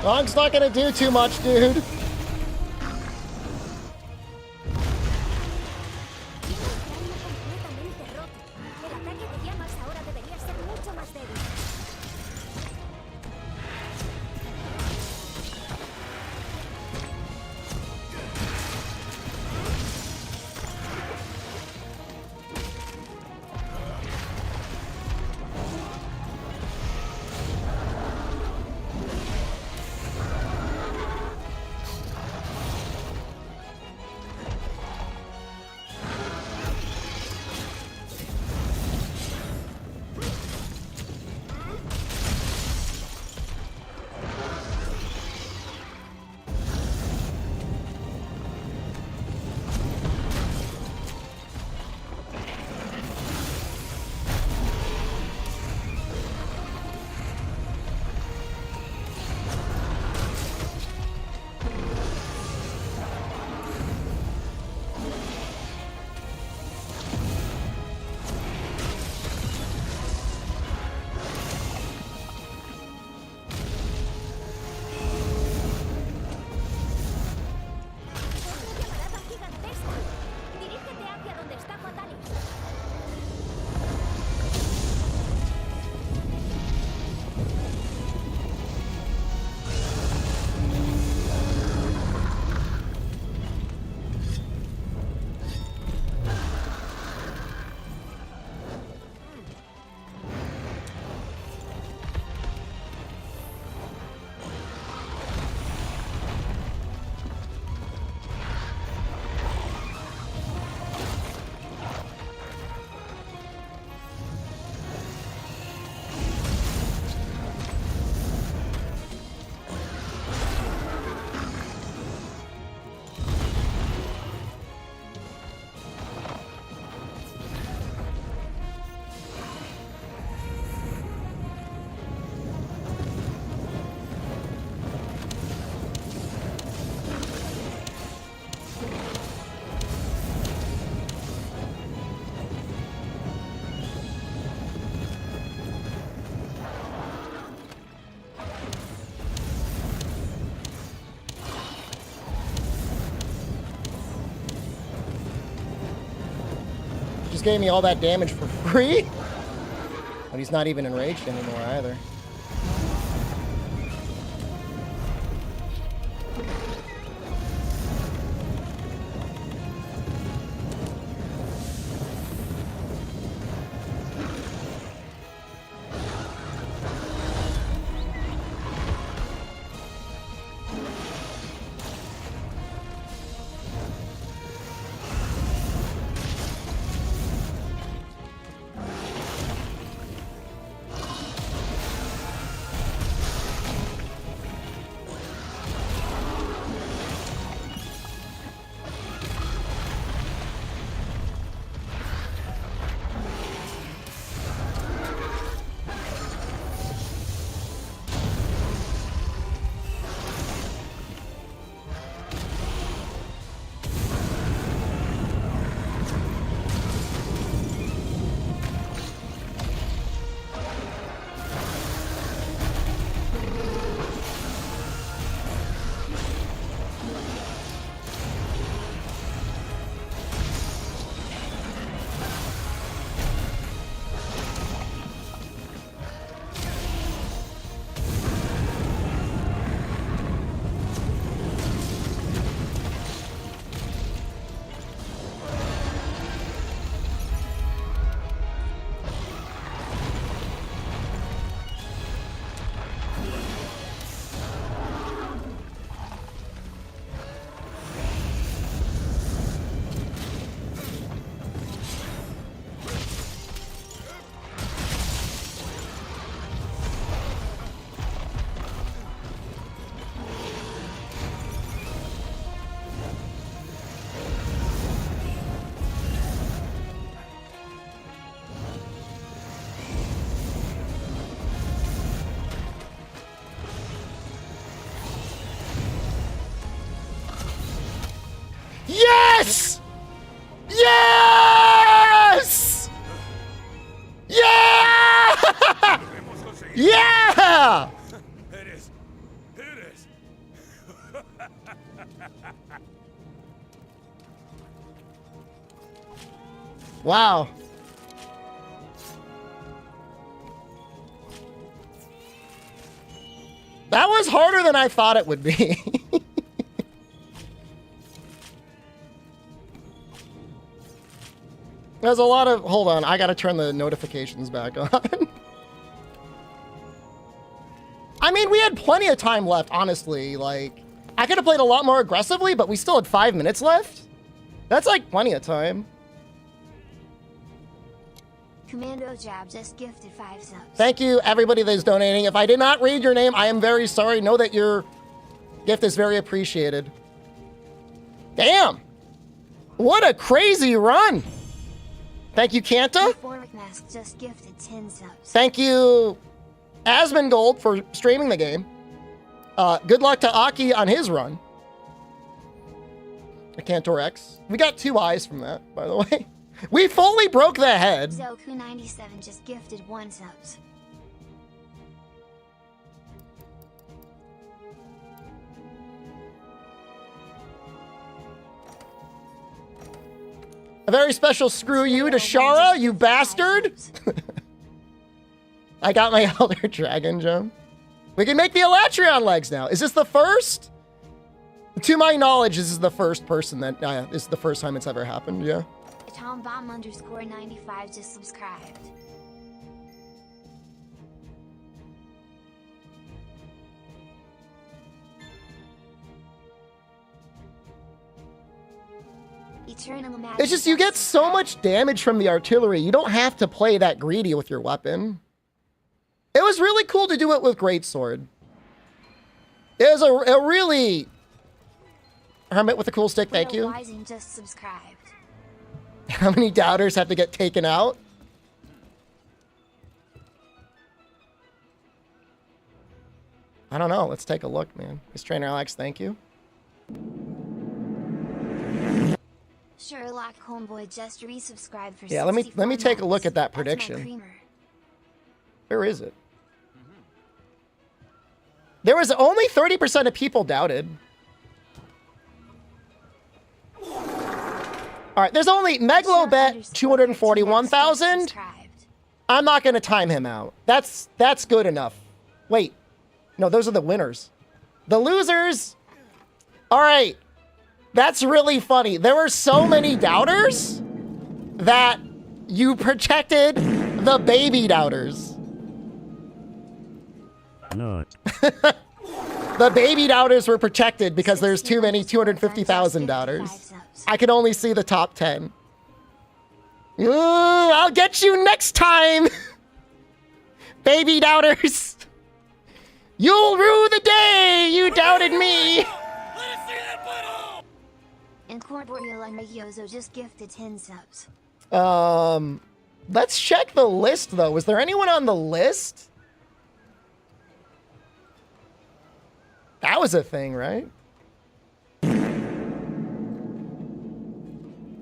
Dog's not gonna do too much, dude.
Tiene el cráneo completamente roto. El ataque de llamas ahora debería ser mucho más débil.
Just gave me all that damage for free. But he's not even enraged anymore either. Yes! Yes! Yeah! Yeah! Wow. That was harder than I thought it would be. There's a lot of... Hold on, I gotta turn the notifications back on. I mean, we had plenty of time left, honestly. Like, I could have played a lot more aggressively, but we still had 5 minutes left. That's like plenty of time.
Commando Jab just gifted 5 subs.
Thank you, everybody that is donating. If I did not read your name, I am very sorry. Know that your gift is very appreciated. Damn! What a crazy run! Thank you, Kanta.
Euphoric Mask just gifted 10 subs.
Thank you, Asmongold, for streaming the game. Good luck to Aki on his run. A Cantor X. We got 2 eyes from that, by the way. We fully broke the head.
Zoku97 just gifted 1 subs.
A very special screw you to Shara, you bastard. I got my Elder Dragon jump. We can make the Alatreon legs now. Is this the first? To my knowledge, this is the first person that, this is the first time it's ever happened, yeah.
TomBomb_95 just subscribed.
It's just you get so much damage from the artillery. You don't have to play that greedy with your weapon. It was really cool to do it with Greatsword. It was a really... Hermit with a cool stick, thank you.
Just subscribed.
How many doubters have to get taken out? I don't know. Let's take a look, man. Miss Trainer Alex, thank you.
Sherlock Homeboy just resubscribed for
Yeah, let me take a look at that prediction. Where is it? There was only 30% of people doubted. All right, there's only Megalobet 241,000. I'm not going to time him out. That's good enough. Wait. No, those are the winners. The losers. All right. That's really funny. There were so many doubters that you protected the baby doubters.
No.
The baby doubters were protected because there's too many 250,000 doubters. I can only see the top 10. Ooh, I'll get you next time. Baby doubters. You'll rue the day you doubted me.
Incorporeal Amayoso just gifted 10 subs.
Let's check the list though. Was there anyone on the list? That was a thing, right?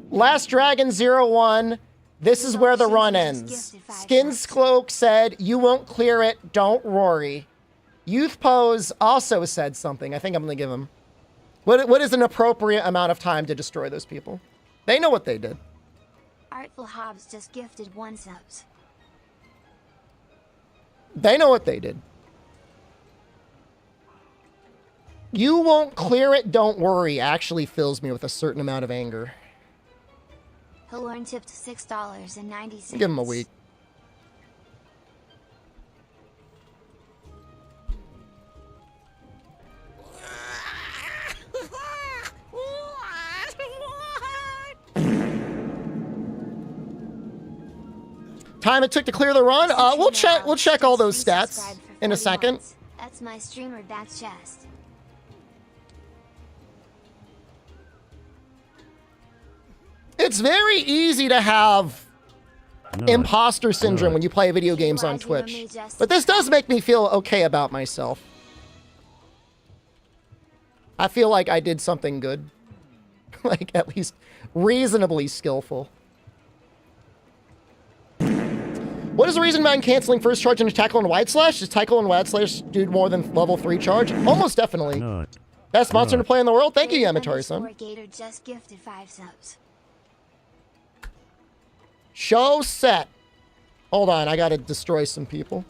Last Dragon 01. This is where the run ends. Skins Cloak said, you won't clear it, don't worry. Youth Pose also said something. I think I'm going to give him. What is an appropriate amount of time to destroy those people? They know what they did.
Artful Hobbs just gifted 1 subs.
They know what they did. You won't clear it, don't worry, actually fills me with a certain amount of anger.
Hilorn tipped $6.90.
Give him a week. Time it took to clear the run. We'll check all those stats in a second.
That's my streamer back chest.
It's very easy to have imposter syndrome when you play video games on Twitch. But this does make me feel okay about myself. I feel like I did something good. Like, at least reasonably skillful. What is the reason behind canceling first charge into tackle and wide slash? Does tackle and wide slash do more than level 3 charge? Almost definitely. Best monster to play in the world? Thank you, Yamatari-san.
Gator just gifted 5 subs.
Show set. Hold on, I gotta destroy some people.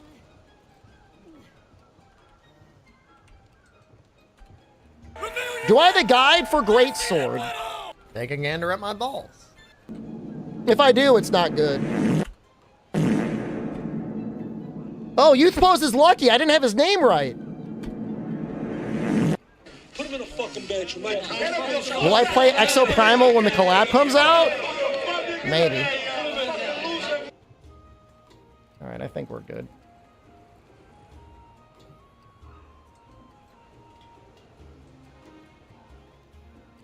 Do I have a guide for Greatsword?
Take a gander at my balls.
If I do, it's not good. Oh, Youth Pose is lucky. I didn't have his name right.
Put him in a fucking bench.
Will I play Exoprimal when the collab comes out? Maybe. All right, I think we're good.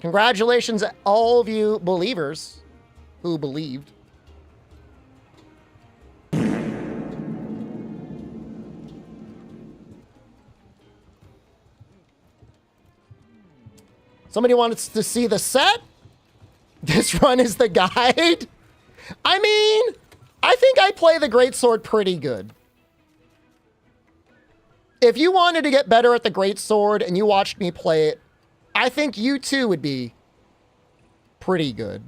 Congratulations, all of you believers who believed. Somebody wanted to see the set? This run is the guide? I mean, I think I play the Greatsword pretty good. If you wanted to get better at the Greatsword and you watched me play it, I think you too would be pretty good.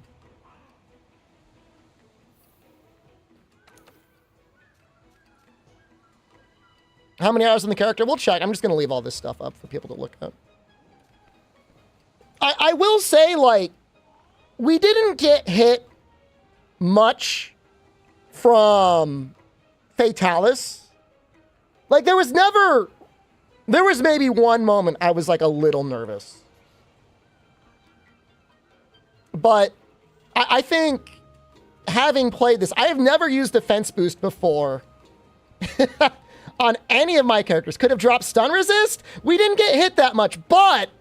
How many hours in the character? We'll check. I'm just going to leave all this stuff up for people to look at. I will say, like, we didn't get hit much from Fatalis. Like, there was maybe one moment I was, like, a little nervous. But I think having played this, I have never used defense boost before on any of my characters. Could have dropped stun resist. We didn't get hit that much, but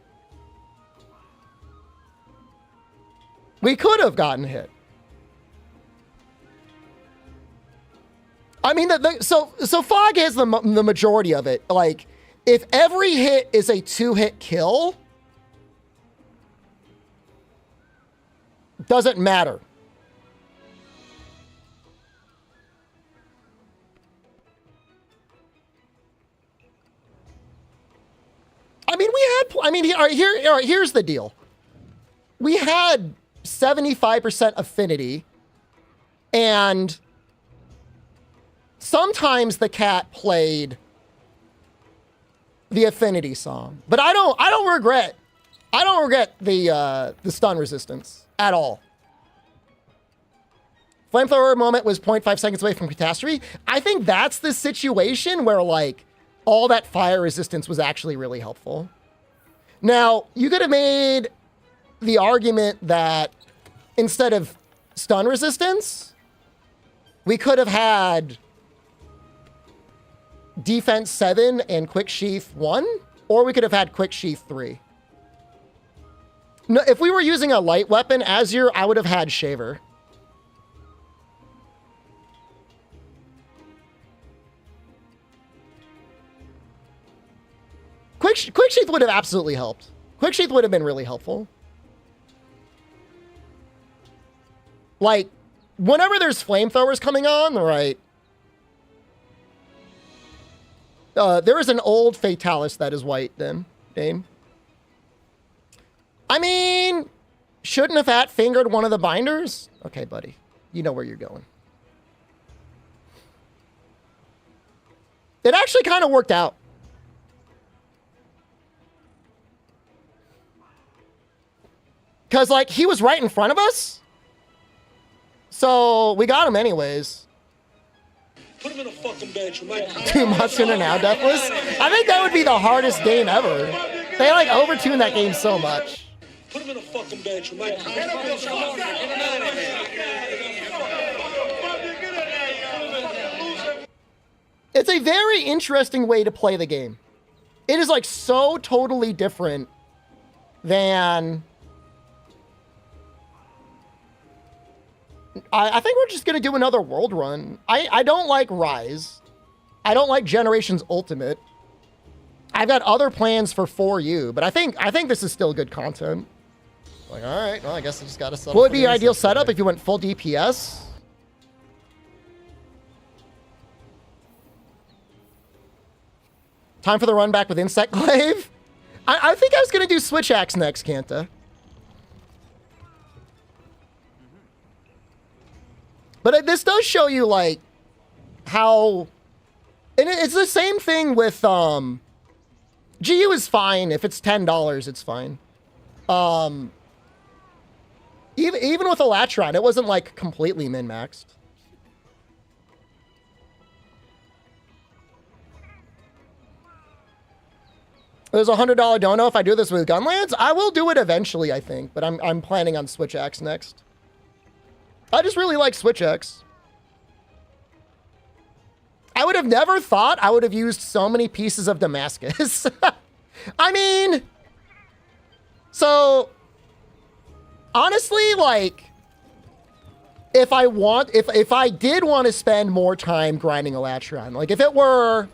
we could have gotten hit. I mean, so Fog has the majority of it. Like, if every hit is a 2-hit kill, doesn't matter. I mean, here's the deal. We had 75% affinity, and sometimes the cat played the affinity song. But I don't regret the stun resistance at all. Flamethrower moment was 0.5 seconds away from catastrophe. I think that's the situation where, like, all that fire resistance was actually really helpful. Now, you could have made the argument that instead of stun resistance, we could have had defense 7 and quick sheath 1, or we could have had quick sheath 3. No, if we were using a light weapon, Azure, I would have had Shaver. Quick sheath would have absolutely helped. Quick sheath would have been really helpful. Like, whenever there's flamethrowers coming on, right? There is an old Fatalis that is white then, Dane. I mean, shouldn't have hat fingered one of the binders? Okay, buddy. You know where you're going. It actually kind of worked out. Because, like, he was right in front of us. So, we got him anyways.
Put him in a fucking bench.
Too much in and out, Deathless. I think that would be the hardest game ever. They, like, overtuned that game so much.
Put him in a fucking bench.
It's a very interesting way to play the game. It is, like, so totally different than... I think we're just going to do another world run. I don't like Rise. I don't like Generations Ultimate. I've got other plans for 4U, but I think this is still good content.
Like, all right, well, I guess I just got to settle.
What would be your ideal setup if you went full DPS? Time for the run back with Insect Glaive? I think I was going to do Switch Axe next, Kanta. But this does show you, like, how... And it's the same thing with, GU is fine. If it's $10, it's fine. Even with Alatreon, it wasn't, like, completely min-maxed. There's a $100 dono if I do this with Gunlands. I will do it eventually, I think. But I'm planning on Switch Axe next. I just really like Switch X. I would have never thought I would have used so many pieces of Damascus. I mean, so honestly, like, if I did want to spend more time grinding Alatreon, like if I were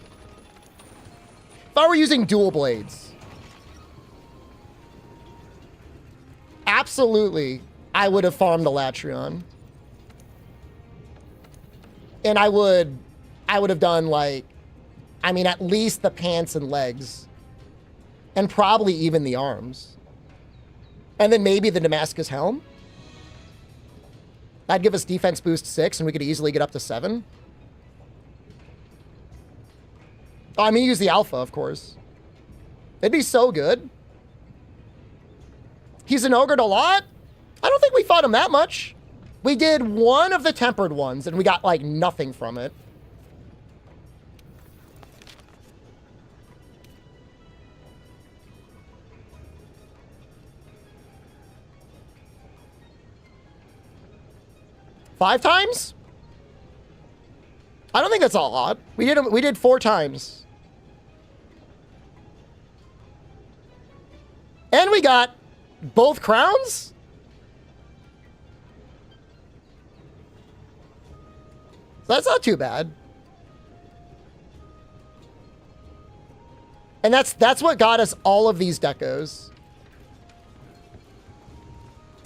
using dual blades, absolutely, I would have farmed Alatreon. And I would have done, like, I mean, at least the pants and legs. And probably even the arms. And then maybe the Damascus helm. That'd give us defense boost 6, and we could easily get up to 7. Oh, I mean, use the alpha, of course. It'd be so good. He's an ogred a lot? I don't think we fought him that much. We did one of the tempered ones, and we got, like, nothing from it. Five times? I don't think that's a lot. We did 4 times. And we got both crowns? That's not too bad. And that's what got us all of these decos.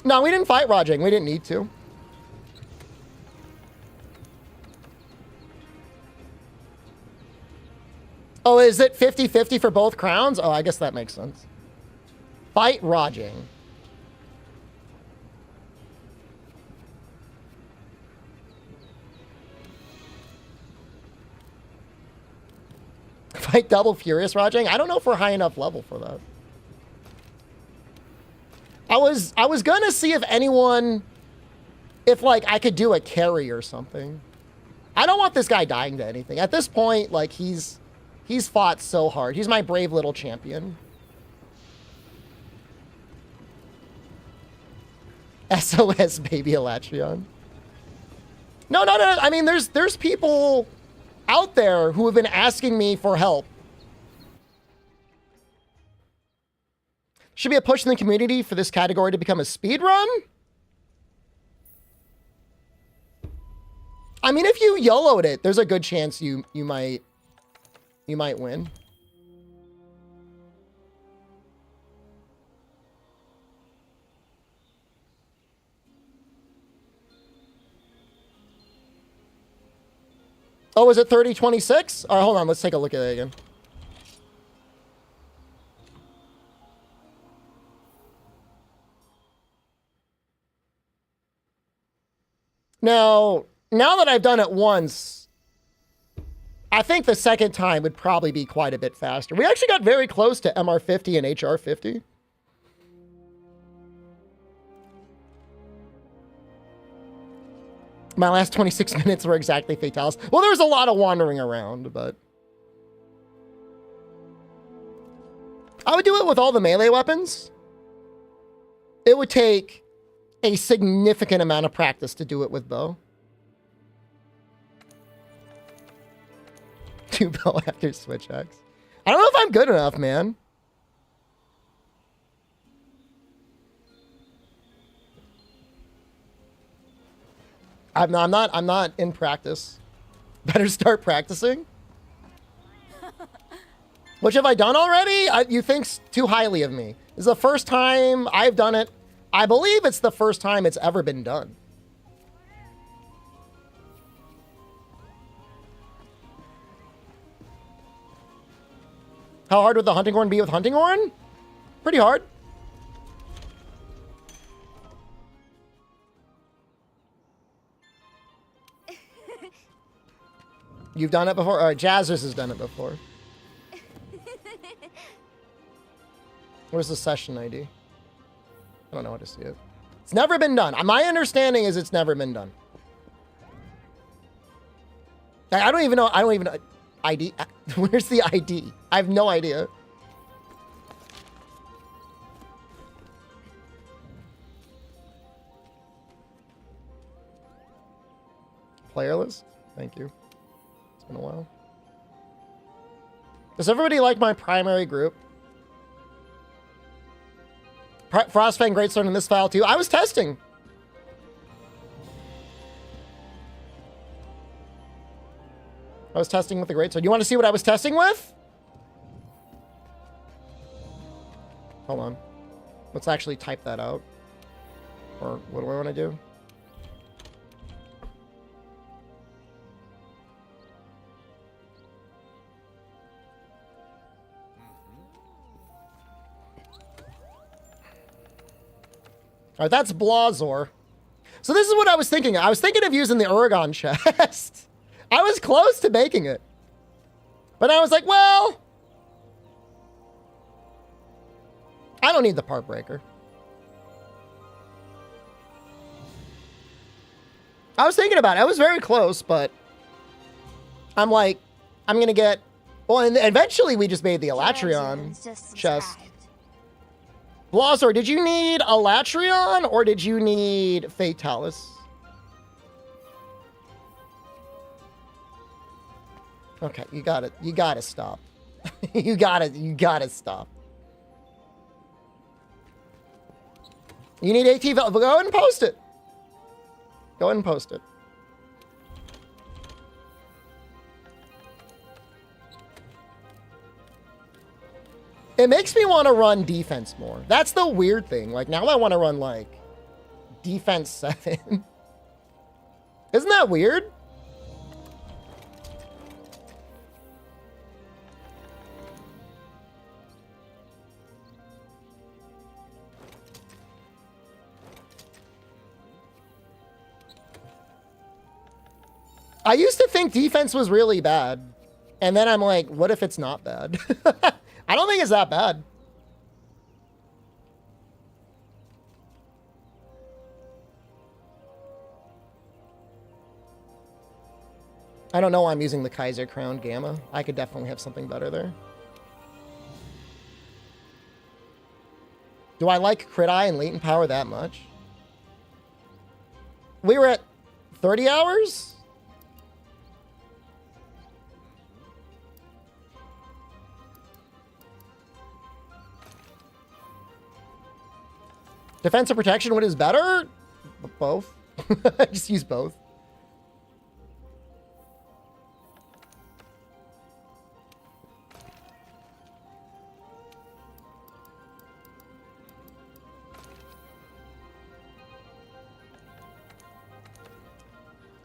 No, we didn't fight Rajang. We didn't need to. Oh, is it 50-50 for both crowns? Oh, I guess that makes sense. Fight Rajang. Fight double Furious Rajang? I don't know if we're high enough level for that. I was gonna see if anyone, if like I could do a carry or something. I don't want this guy dying to anything. At this point, like he's fought so hard. He's my brave little champion. SOS baby Alatreon. No. I mean, there's people out there who have been asking me for help. Should be a push in the community for this category to become a speed run. I mean, if you YOLO'd it, there's a good chance you might win. Oh, is it 3026? All right, hold on. Let's take a look at it again. Now that I've done it once, I think the second time would probably be quite a bit faster. We actually got very close to MR50 and HR50. My last 26 minutes were exactly Fatalis. Well, there was a lot of wandering around, but I would do it with all the melee weapons. It would take a significant amount of practice to do it with bow. 2 bow after switch axe. I don't know if I'm good enough, man. I'm not in practice. Better start practicing. Which have I done already? You think too highly of me. This is the first time I've done it. I believe it's the first time it's ever been done. How hard would the hunting horn be with hunting horn? Pretty hard. You've done it before? All right, Jazzers has done it before. Where's the session ID? I don't know how to see it. It's never been done. My understanding is it's never been done. I don't even know. ID? Where's the ID? I have no idea. Player list? Thank you. It's been a while. Does everybody like my primary group? Frostfang Greatsword in this file too. I was testing. I was testing with the Greatsword. You want to see what I was testing with? Hold on. Let's actually type that out. Or what do I want to do? All right, that's Blazor. So this is what I was thinking. I was thinking of using the Uragon chest. I was close to making it. But I was like, well, I don't need the part breaker. I was thinking about it. I was very close, but I'm like, I'm going to get... Well, and eventually we just made the Alatreon chest. Blazor, did you need Alatreon or did you need Fatalis? Okay, you gotta stop. you gotta stop. You need AT Val. Go ahead and post it. Go ahead and post it. It makes me want to run defense more. That's the weird thing. Like, now I want to run, like, defense 7. Isn't that weird? I used to think defense was really bad. And then I'm like, what if it's not bad? I don't think it's that bad. I don't know why I'm using the Kaiser Crown Gamma. I could definitely have something better there. Do I like Crit Eye and Latent Power that much? We were at 30 hours? Defense and protection, what is better? Both. I just use both.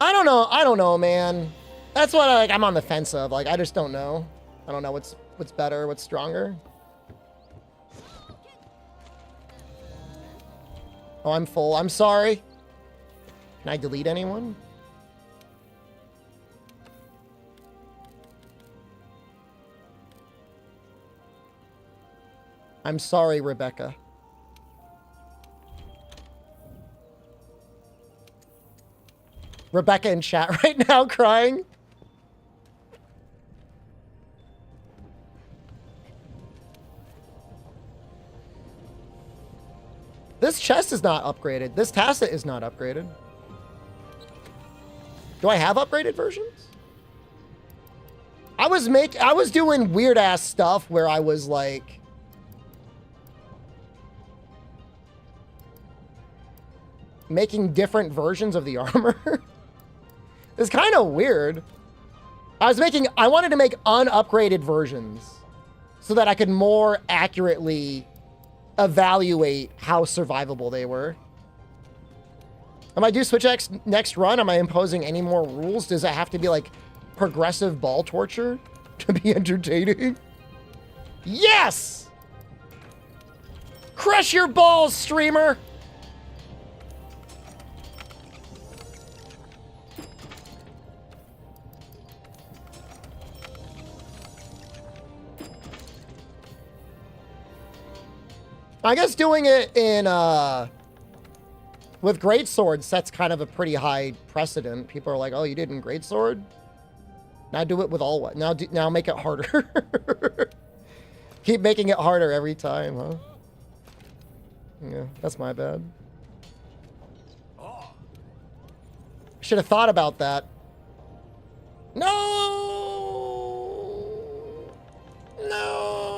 I don't know, man. That's what I'm on the fence of. Like, I just don't know. I don't know what's better, what's stronger. Oh, I'm full. I'm sorry. Can I delete anyone? I'm sorry, Rebecca. Rebecca in chat right now crying. This chest is not upgraded. This tacit is not upgraded. Do I have upgraded versions? I was doing weird ass stuff where I was like making different versions of the armor. It's kind of weird. I wanted to make unupgraded versions so that I could more accurately evaluate how survivable they were. Am I do Switch X next run? Am I imposing any more rules? Does it have to be like progressive ball torture to be entertaining? Yes! Crush your balls, streamer! I guess doing it in, with greatsword sets kind of a pretty high precedent. People are like, oh, you did in greatsword? Now do it with all what? Now make it harder. Keep making it harder every time, huh? Yeah, that's my bad. Should have thought about that. No! No!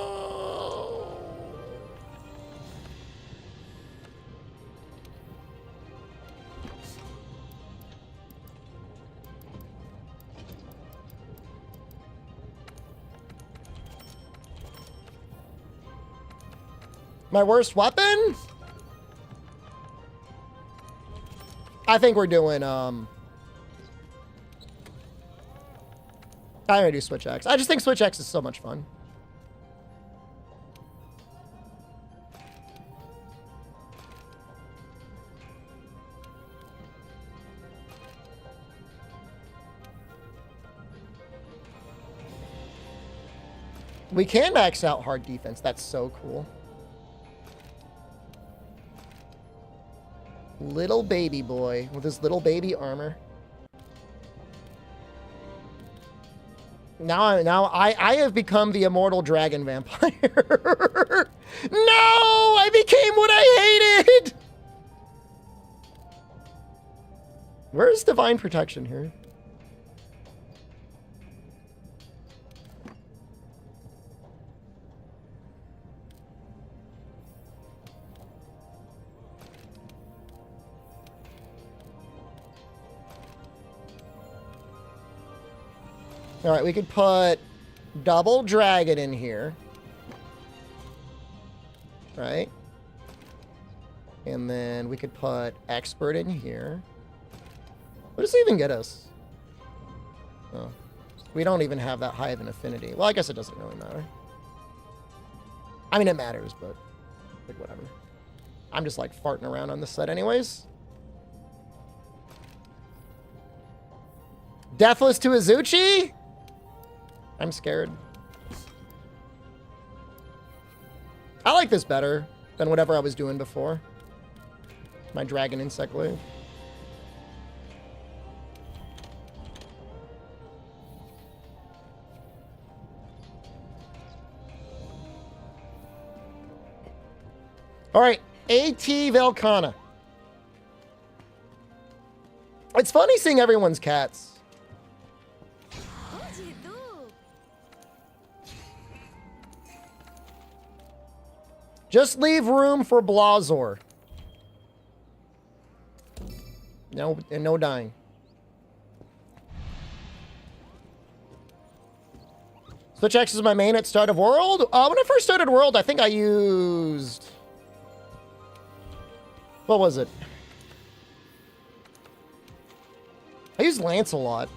My worst weapon? I think we're doing, I'm gonna do Switch X. I just think Switch X is so much fun. We can max out hard defense. That's so cool. Little baby boy with his little baby armor. Now I have become the immortal dragon vampire. No! I became what I hated! Where's divine protection here? All right, we could put double dragon in here. Right? And then we could put expert in here. What does it even get us? Oh, we don't even have that high of an affinity. Well, I guess it doesn't really matter. I mean, it matters, but like whatever. I'm just like farting around on this set anyways. Deathless to Azuchi? I'm scared. I like this better than whatever I was doing before. My dragon insect glaive. All right, AT Velcana. It's funny seeing everyone's cats. Just leave room for Blazor. No, and no dying. Switch X is my main at start of World. When I first started World, I think I used... What was it? I used Lance a lot.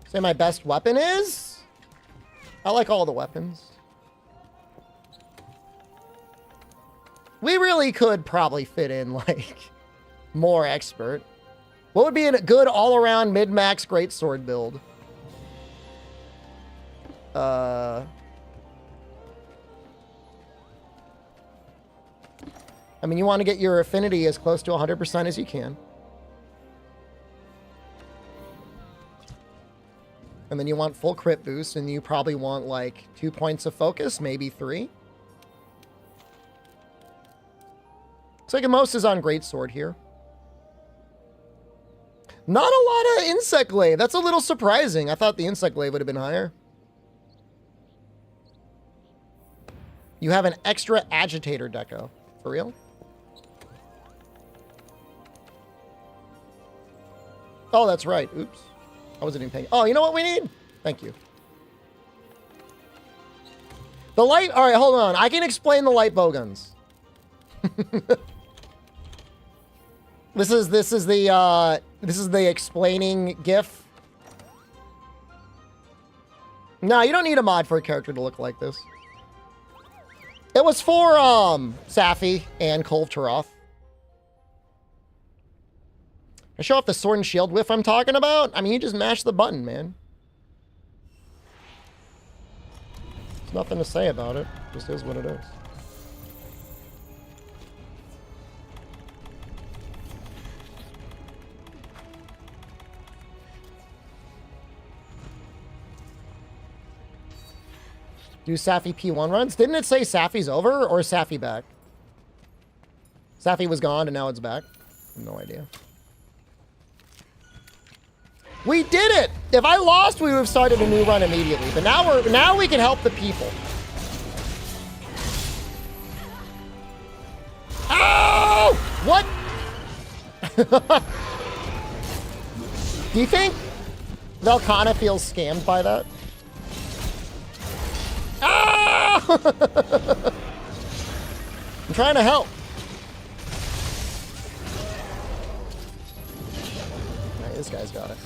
Say my best weapon is? I like all the weapons. We really could probably fit in, like, more expert. What would be a good all-around mid-max greatsword build? I mean, you want to get your affinity as close to 100% as you can. And then you want full crit boost, and you probably want, like, 2 points of focus, maybe 3. Looks like most is on greatsword here. Not a lot of insect glaive. That's a little surprising. I thought the insect glaive would have been higher. You have an extra agitator deco. For real? Oh, that's right. Oops. I wasn't even paying. Oh, you know what we need? Thank you. The light... All right, hold on. I can explain the light bowguns. This is the explaining GIF. No, you don't need a mod for a character to look like this. It was for Safi and Kolv Taroth. I show off the sword and shield whiff I'm talking about. I mean, you just mash the button, man. There's nothing to say about it. It just is what it is. Do Safi P1 runs? Didn't it say Safi's over or is Safi back? Safi was gone and now it's back. No idea. We did it! If I lost, we would have started a new run immediately. But now we can help the people. Oh! What? Do you think Velcana feels scammed by that? Ah! I'm trying to help. All right, this guy's got it.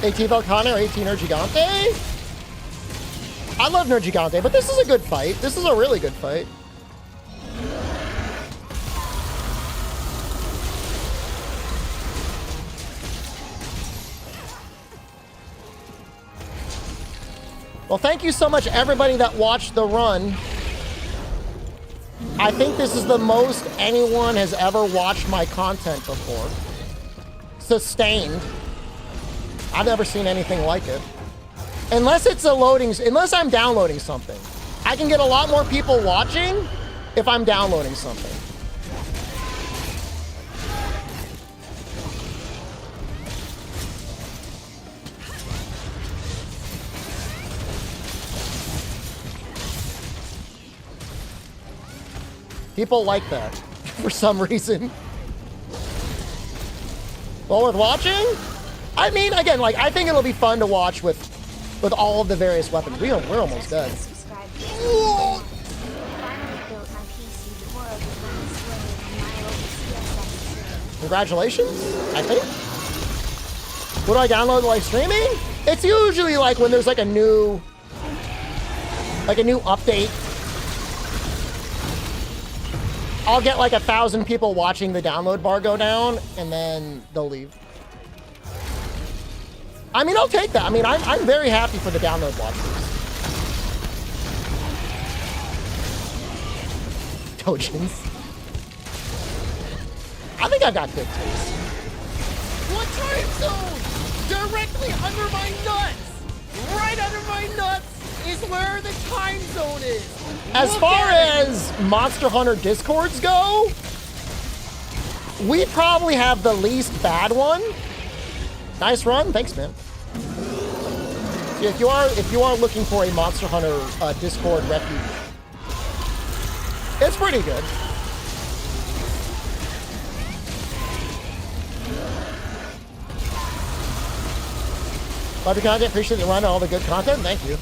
AT Velcana or AT Nergigante? I love Nergigante, but this is a good fight. This is a really good fight. Well, thank you so much, everybody that watched the run. I think this is the most anyone has ever watched my content before. Sustained. I've never seen anything like it. Unless it's unless I'm downloading something. I can get a lot more people watching if I'm downloading something. People like that for some reason. Well, with watching, I mean, again, like, I think it'll be fun to watch with all of the various weapons. We're almost dead. Congratulations, I think. What do I download while streaming? It's usually like when there's like a new update. I'll get like 1,000 people watching the download bar go down, and then they'll leave. I mean, I'll take that. I mean, I'm very happy for the download watchers. Dojins. I think I've got good taste.
What time zone? Directly under my nuts! Right under my nuts is where the time zone is!
As far as Monster Hunter Discords go, we probably have the least bad one. Nice run. Thanks, man. Yeah, if you are looking for a Monster Hunter Discord refuge, it's pretty good. Love your content. Appreciate the run and all the good content. Thank you.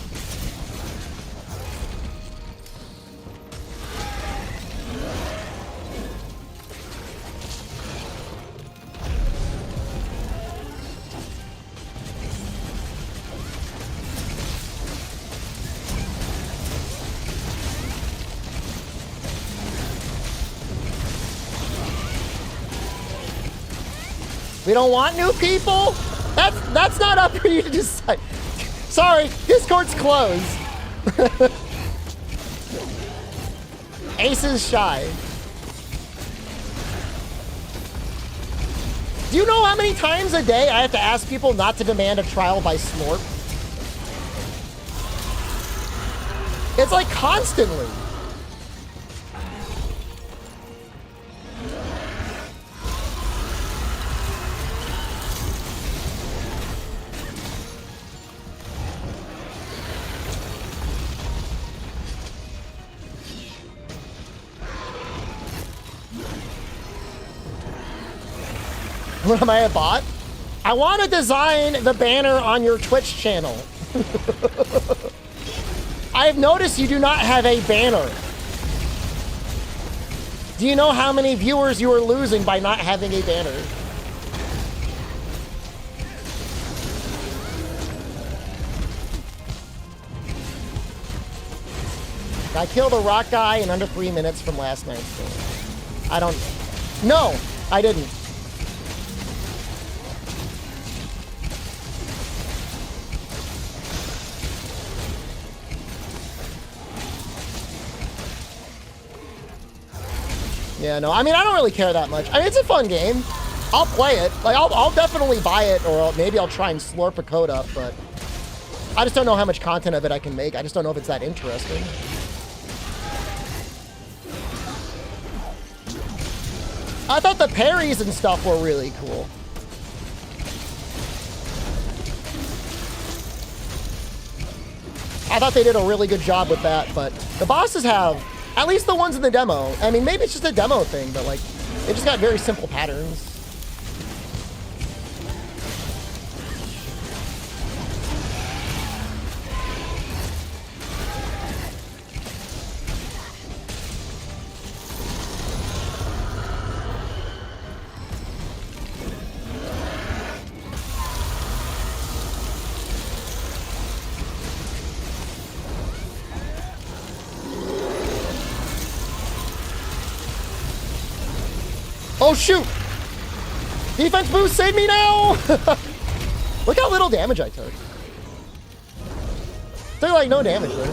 We don't want new people? That's not up for you to decide. Sorry, Discord's closed. Ace is shy. Do you know how many times a day I have to ask people not to demand a trial by Slorp? It's like constantly. What am I, a bot? I want to design the banner on your Twitch channel. I have noticed you do not have a banner. Do you know how many viewers you are losing by not having a banner? I killed a rock guy in under 3 minutes from last night's game. I don't... No, I didn't. Yeah, no, I mean, I don't really care that much. I mean, it's a fun game. I'll play it. Like, I'll definitely buy it, or maybe I'll try and slurp a code up, but I just don't know how much content of it I can make. I just don't know if it's that interesting. I thought the parries and stuff were really cool. I thought they did a really good job with that, but the bosses have... At least the ones in the demo. I mean, maybe it's just a demo thing, but like, they just got very simple patterns. Oh shoot! Defense boost, save me now! Look how little damage I took. Took like no damage there.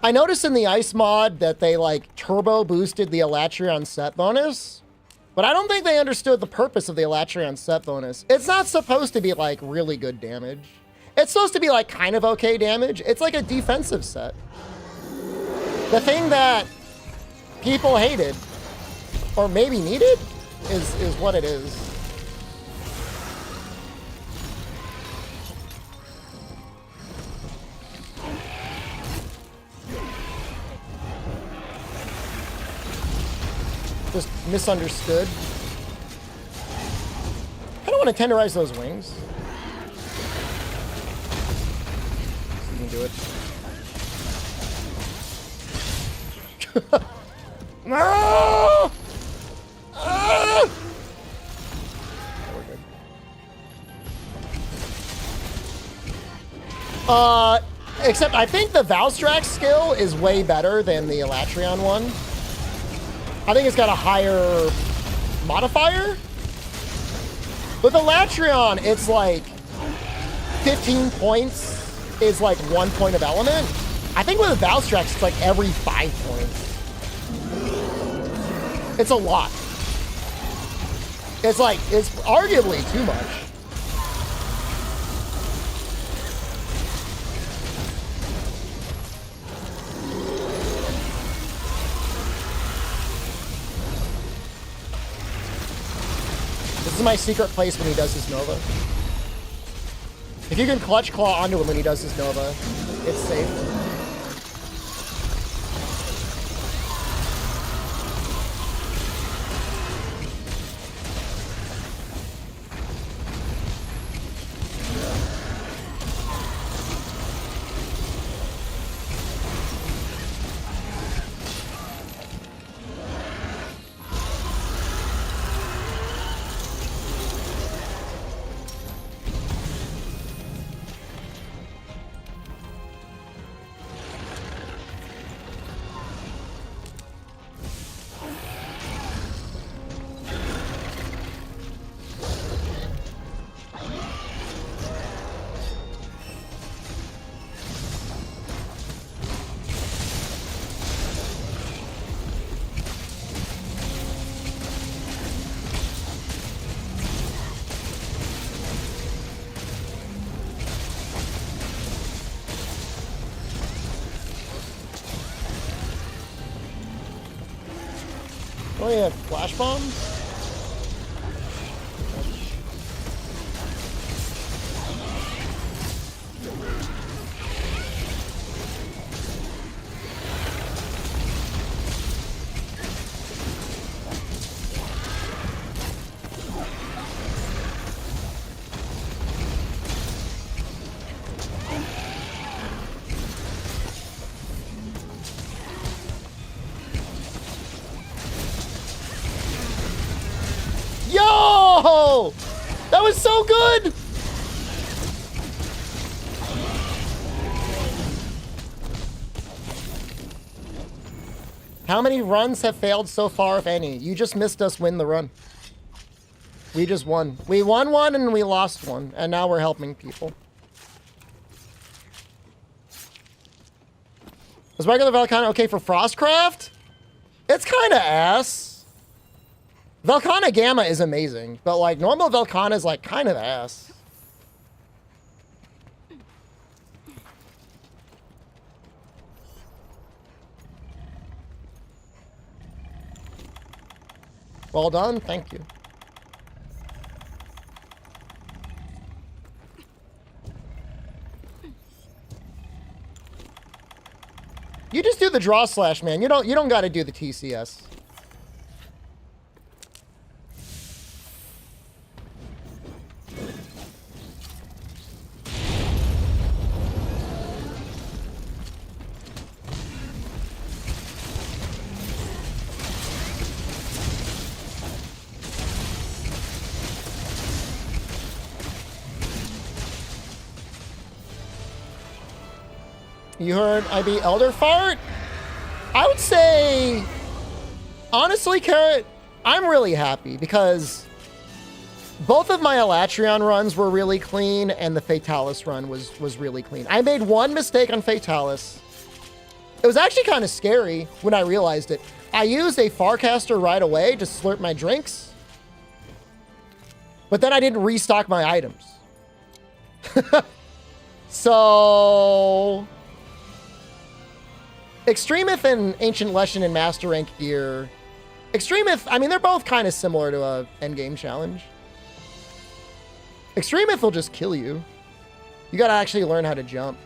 I noticed in the ice mod that they like turbo boosted the Alatreon set bonus, but I don't think they understood the purpose of the Alatreon set bonus. It's not supposed to be like really good damage. It's supposed to be like kind of okay damage. It's like a defensive set. The thing that people hated, or maybe needed, is what it is. Just misunderstood. I don't want to tenderize those wings. You can do it. No! Ah! We're good. Except I think the Valstrax skill is way better than the Alatreon one. I think it's got a higher modifier. With Alatreon, it's like 15 points is like 1 point of element. I think with the Valstrax, it's like every 5 points. It's a lot. It's like, it's arguably too much. This is my secret place when he does his Nova. If you can clutch claw onto him when he does his Nova, it's safe. Oh yeah, flash bombs? Yo! That was so good! How many runs have failed so far, if any? You just missed us win the run. We just won. We won one and we lost one, and now we're helping people. Is regular Velcana okay for Frostcraft? It's kind of ass. Velcana Gamma is amazing, but like normal Velcana is like kind of ass. Well done, thank you. You just do the draw slash, man. You don't got to do the TCS. You heard I beat Elder Fart? I would say, honestly, Carrot, I'm really happy because both of my Alatreon runs were really clean and the Fatalis run was really clean. I made one mistake on Fatalis It was actually kind of scary when I realized it. I used a Farcaster right away to slurp my drinks, but then I didn't restock my items. So, Extremith and Ancient Lesson and Master Rank gear. Extremith, I mean, they're both kind of similar to a endgame challenge. Extremith will just kill you. You gotta actually learn how to jump.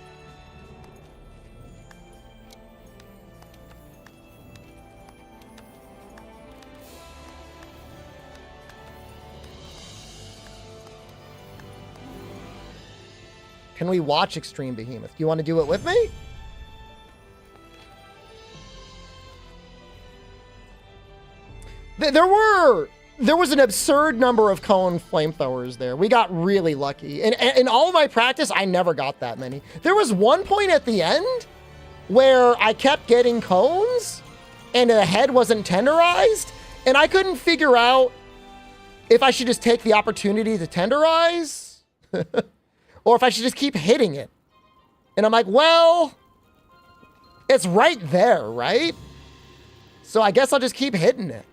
Can we watch Extreme Behemoth? Do you want to do it with me? There was an absurd number of cone flamethrowers there. We got really lucky. And in all of my practice, I never got that many. There was one point at the end where I kept getting cones and the head wasn't tenderized, and I couldn't figure out if I should just take the opportunity to tenderize or if I should just keep hitting it. And I'm like, well, it's right there, right? So I guess I'll just keep hitting it.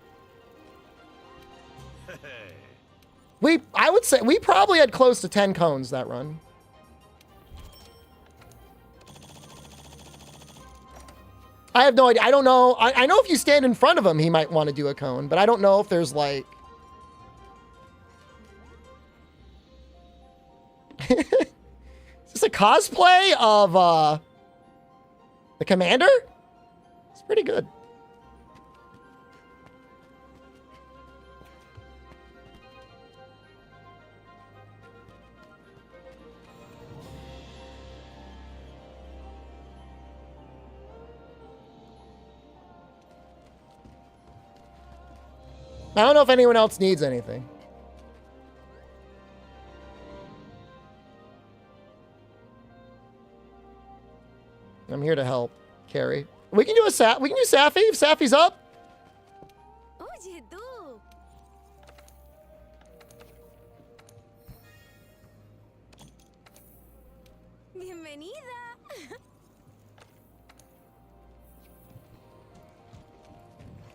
I would say we probably had close to 10 cones that run. I have no idea. I don't know. I know if you stand in front of him, he might want to do a cone, but I don't know if there's like... Is this a cosplay of the commander? It's pretty good. I don't know if anyone else needs anything. I'm here to help, Carrie. We can do we can do Safi if Safi's up.
Oye, tú. Bienvenida.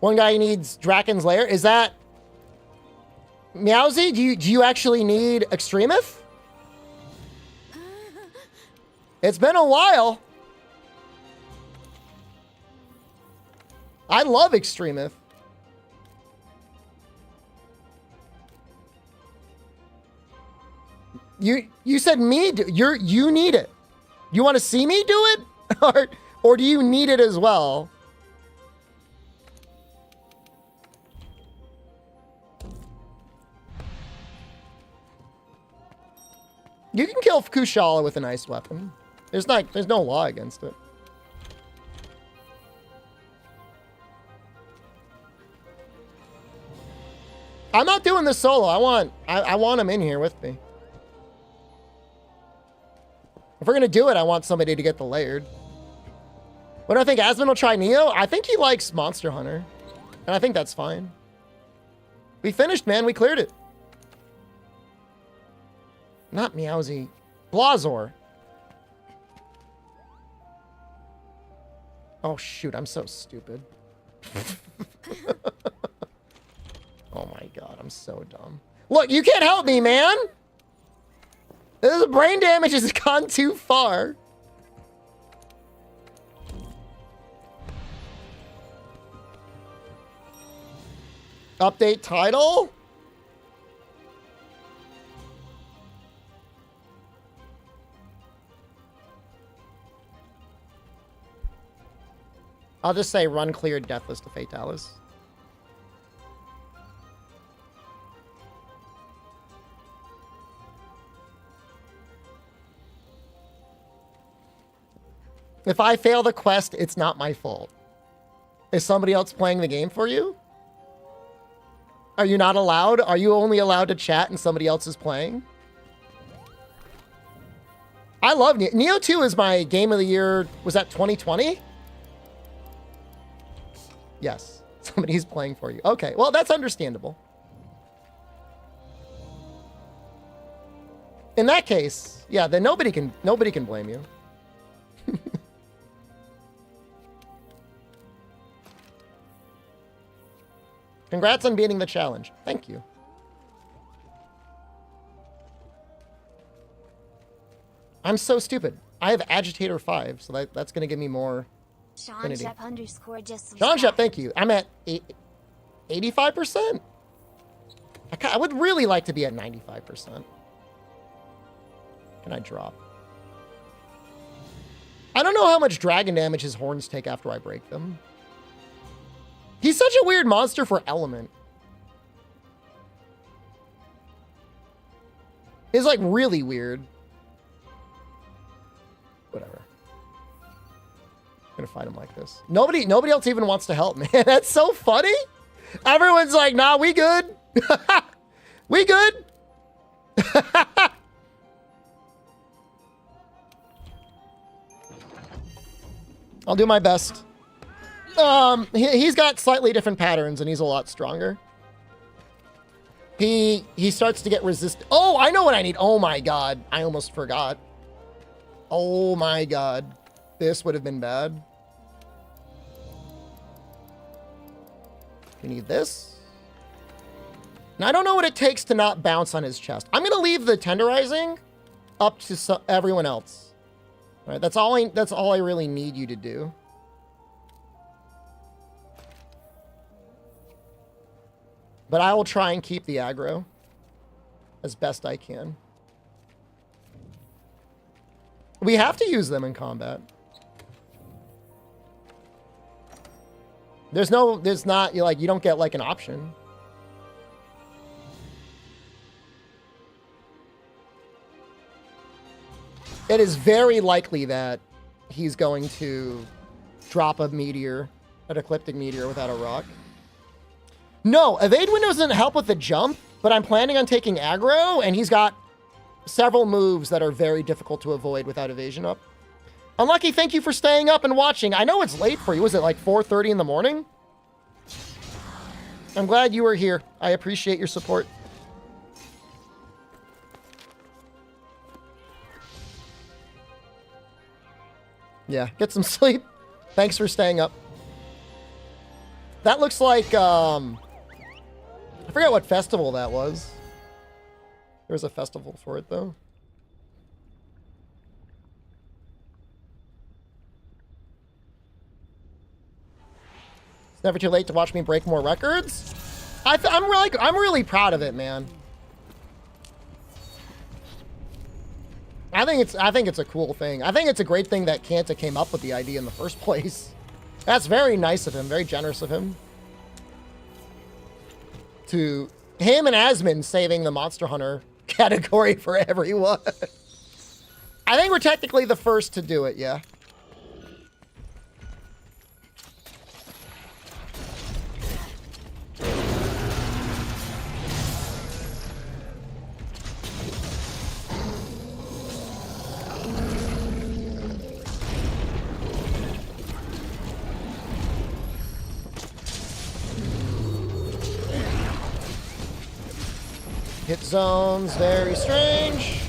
One guy needs Draken's Lair. Is that Meowsy? Do you actually need Extremith? It's been a while. I love Extremith. You said me. You need it. You want to see me do it, or do you need it as well? You can kill Kushala with an ice weapon. There's no law against it. I'm not doing this solo. I want him in here with me. If we're gonna do it, I want somebody to get the layered. What do I think? Asmon will try Neo? I think he likes Monster Hunter. And I think that's fine. We finished, man. We cleared it. Not Meowsy. Blazor. Oh, shoot. I'm so stupid. Oh, my God. I'm so dumb. Look, you can't help me, man. This brain damage has gone too far. Update title? I'll just say run cleared Deathless to Fatalis. If I fail the quest, it's not my fault. Is somebody else playing the game for you? Are you not allowed? Are you only allowed to chat and somebody else is playing? I love Neo. Neo 2 is my game of the year. Was that 2020? Yes. Somebody's playing for you. Okay. Well, that's understandable. In that case, yeah, then nobody can blame you. Congrats on beating the challenge. Thank you. I'm so stupid. I have Agitator 5, so that's going to give me more affinity.
Sean_Shep just
Sean Shep, thank you. I'm at 85%. I would really like to be at 95%. Can I drop? I don't know how much dragon damage his horns take after I break them. He's such a weird monster for element. He's like really weird. Whatever. I'm gonna fight him like this. Nobody else even wants to help, man. That's so funny. Everyone's like, nah, we good. We good. I'll do my best. He's got slightly different patterns and he's a lot stronger. He starts to get resistant. Oh, I know what I need. Oh my god. I almost forgot. Oh my god. This would have been bad. You need this. And I don't know what it takes to not bounce on his chest. I'm going to leave the tenderizing up to everyone else. All right, that's all I really need you to do. But I will try and keep the aggro as best I can. We have to use them in combat. You don't get like an option. It is very likely that he's going to drop a meteor, an ecliptic meteor without a rock. No, evade window doesn't help with the jump, but I'm planning on taking aggro, and he's got several moves that are very difficult to avoid without evasion up. Unlucky, thank you for staying up and watching. I know it's late for you. Was it like 4:30 in the morning? I'm glad you were here. I appreciate your support. Yeah, get some sleep. Thanks for staying up. That looks like, I forget what festival that was. There was a festival for it, though. It's never too late to watch me break more records. I'm really proud of it, man. I think it's a cool thing. I think it's a great thing that Kanta came up with the idea in the first place. That's very nice of him, very generous of him. To him and Asmund saving the Monster Hunter category for everyone. I think we're technically the first to do it, yeah. Hit zones, very strange.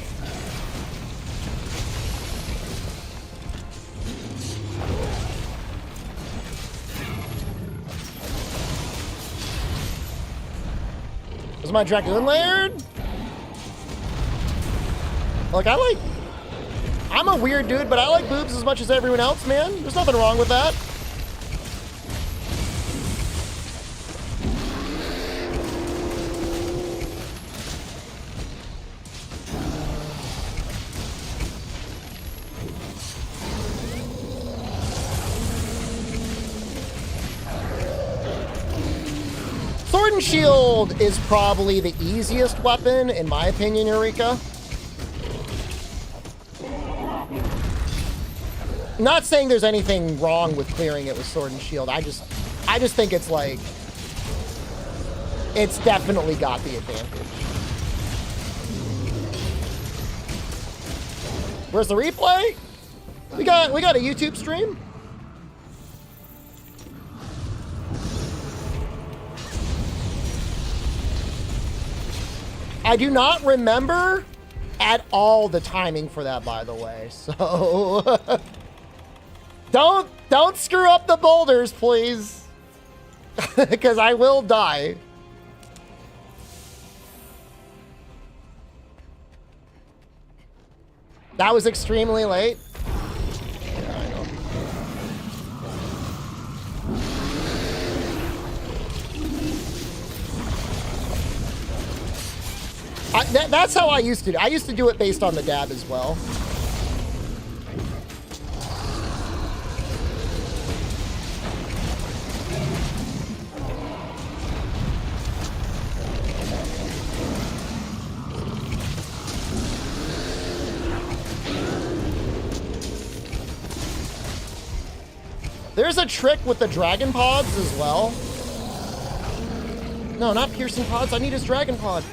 This is my Dragoon Laird. Like, I'm a weird dude, but I like boobs as much as everyone else, man. There's nothing wrong with that. Sword and Shield is probably the easiest weapon, in my opinion, Eureka. Not saying there's anything wrong with clearing it with Sword and Shield. I just think it's like, it's definitely got the advantage. Where's the replay? We got a YouTube stream. I do not remember at all the timing for that, by the way. So don't screw up the boulders, please. Because I will die. That was extremely late. Yeah, I know. That's how I used to do it. I used to do it based on the dab as well. There's a trick with the dragon pods as well. No, not piercing pods. I need his dragon pod.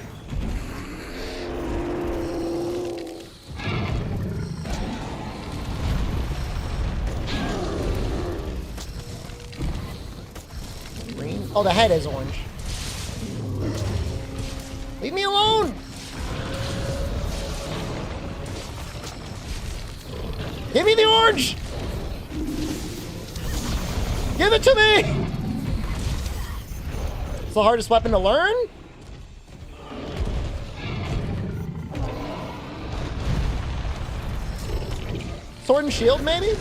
Green? Oh, the head is orange. Leave me alone! Give me the orange! Give it to me! It's the hardest weapon to learn? Sword and shield, maybe?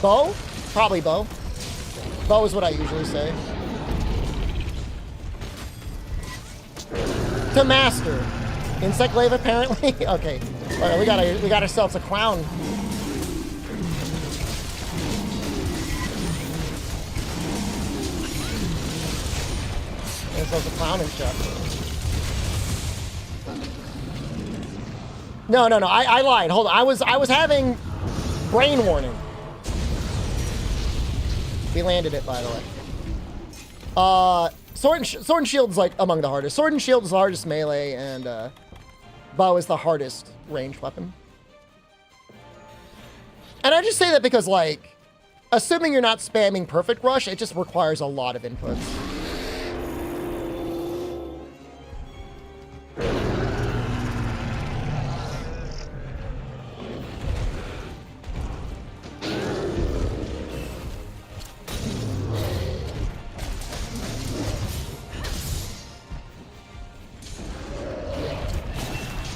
Bow? Probably bow. Bow is what I usually say. To master. Insect glaive, apparently? Okay. All right, we got ourselves a crown. There's a clown and stuff. No. I lied. Hold on. I was having brain warning. We landed it, by the way. Sword and shield's like among the hardest. Sword and shield is the hardest melee, and bow is the hardest ranged weapon. And I just say that because, like, assuming you're not spamming perfect rush, it just requires a lot of inputs.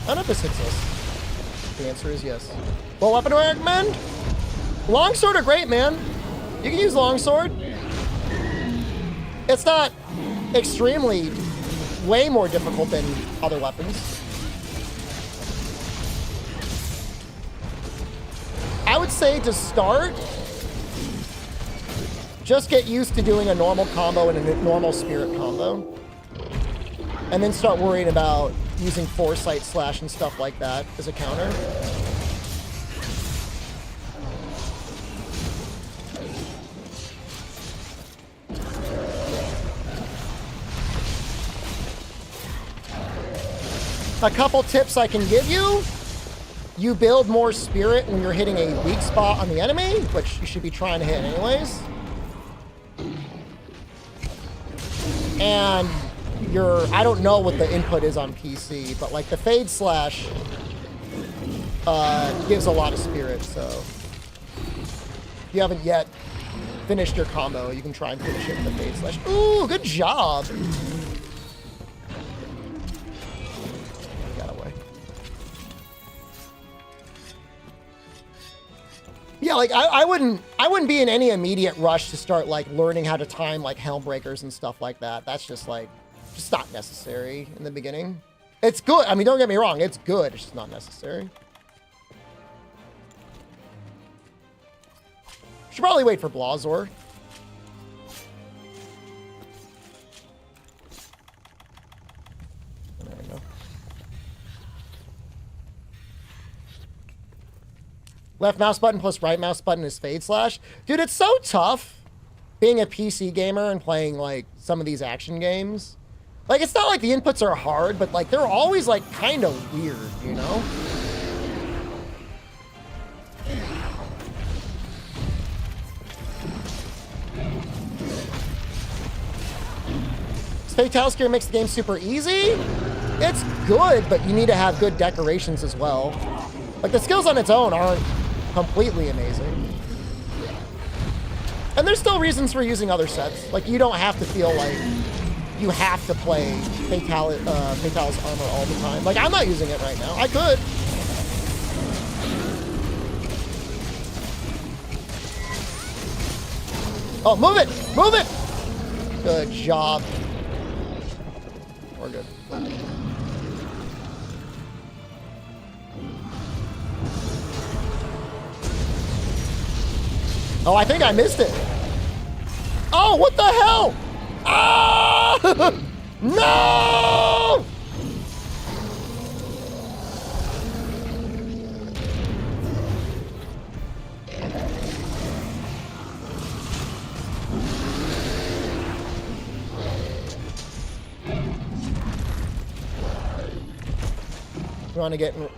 I don't know if this hits us. The answer is yes. What weapon do I recommend? Longsword are great, man. You can use longsword. It's not extremely way more difficult than other weapons. I would say to start, just get used to doing a normal combo and a normal spirit combo. And then start worrying about using foresight slash and stuff like that as a counter. A couple tips I can give you. You build more spirit when you're hitting a weak spot on the enemy, which you should be trying to hit anyways. And I don't know what the input is on PC, but like the fade slash gives a lot of spirit, so if you haven't yet finished your combo, you can try and finish it with the fade slash. Ooh, good job. Got away. Yeah, like I wouldn't be in any immediate rush to start like learning how to time like helm breakers and stuff like that. That's just like just not necessary in the beginning. It's good. I mean, don't get me wrong. It's good. It's just not necessary. Should probably wait for Blazor. There we go. Left mouse button plus right mouse button is fade slash. Dude, it's so tough being a PC gamer and playing like some of these action games. Like, it's not like the inputs are hard, but like they're always like kind of weird, you know? Fatalis gear makes the game super easy. It's good, but you need to have good decorations as well. Like, the skills on its own aren't completely amazing. And there's still reasons for using other sets. Like, you don't have to feel like you have to play Fatalis armor all the time. Like, I'm not using it right now. I could. Oh, move it! Move it! Good job. We're good. Oh, I think I missed it. Oh, what the hell? Ah! No! You want to get in...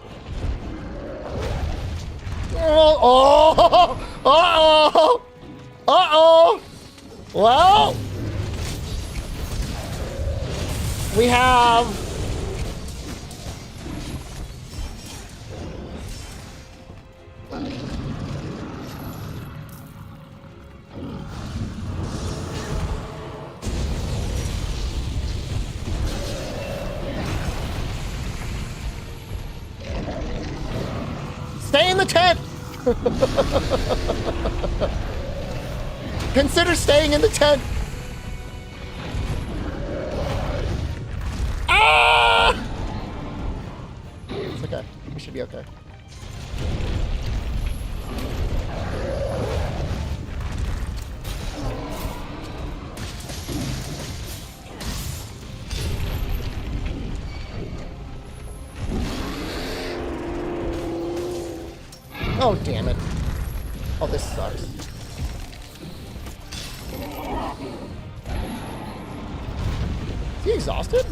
Oh! Uh-oh! Uh-oh! Well... we have... Stay in the tent! Consider staying in the tent. Ah! It's okay. We should be okay. Oh, damn it. Oh, this sucks. Is he exhausted?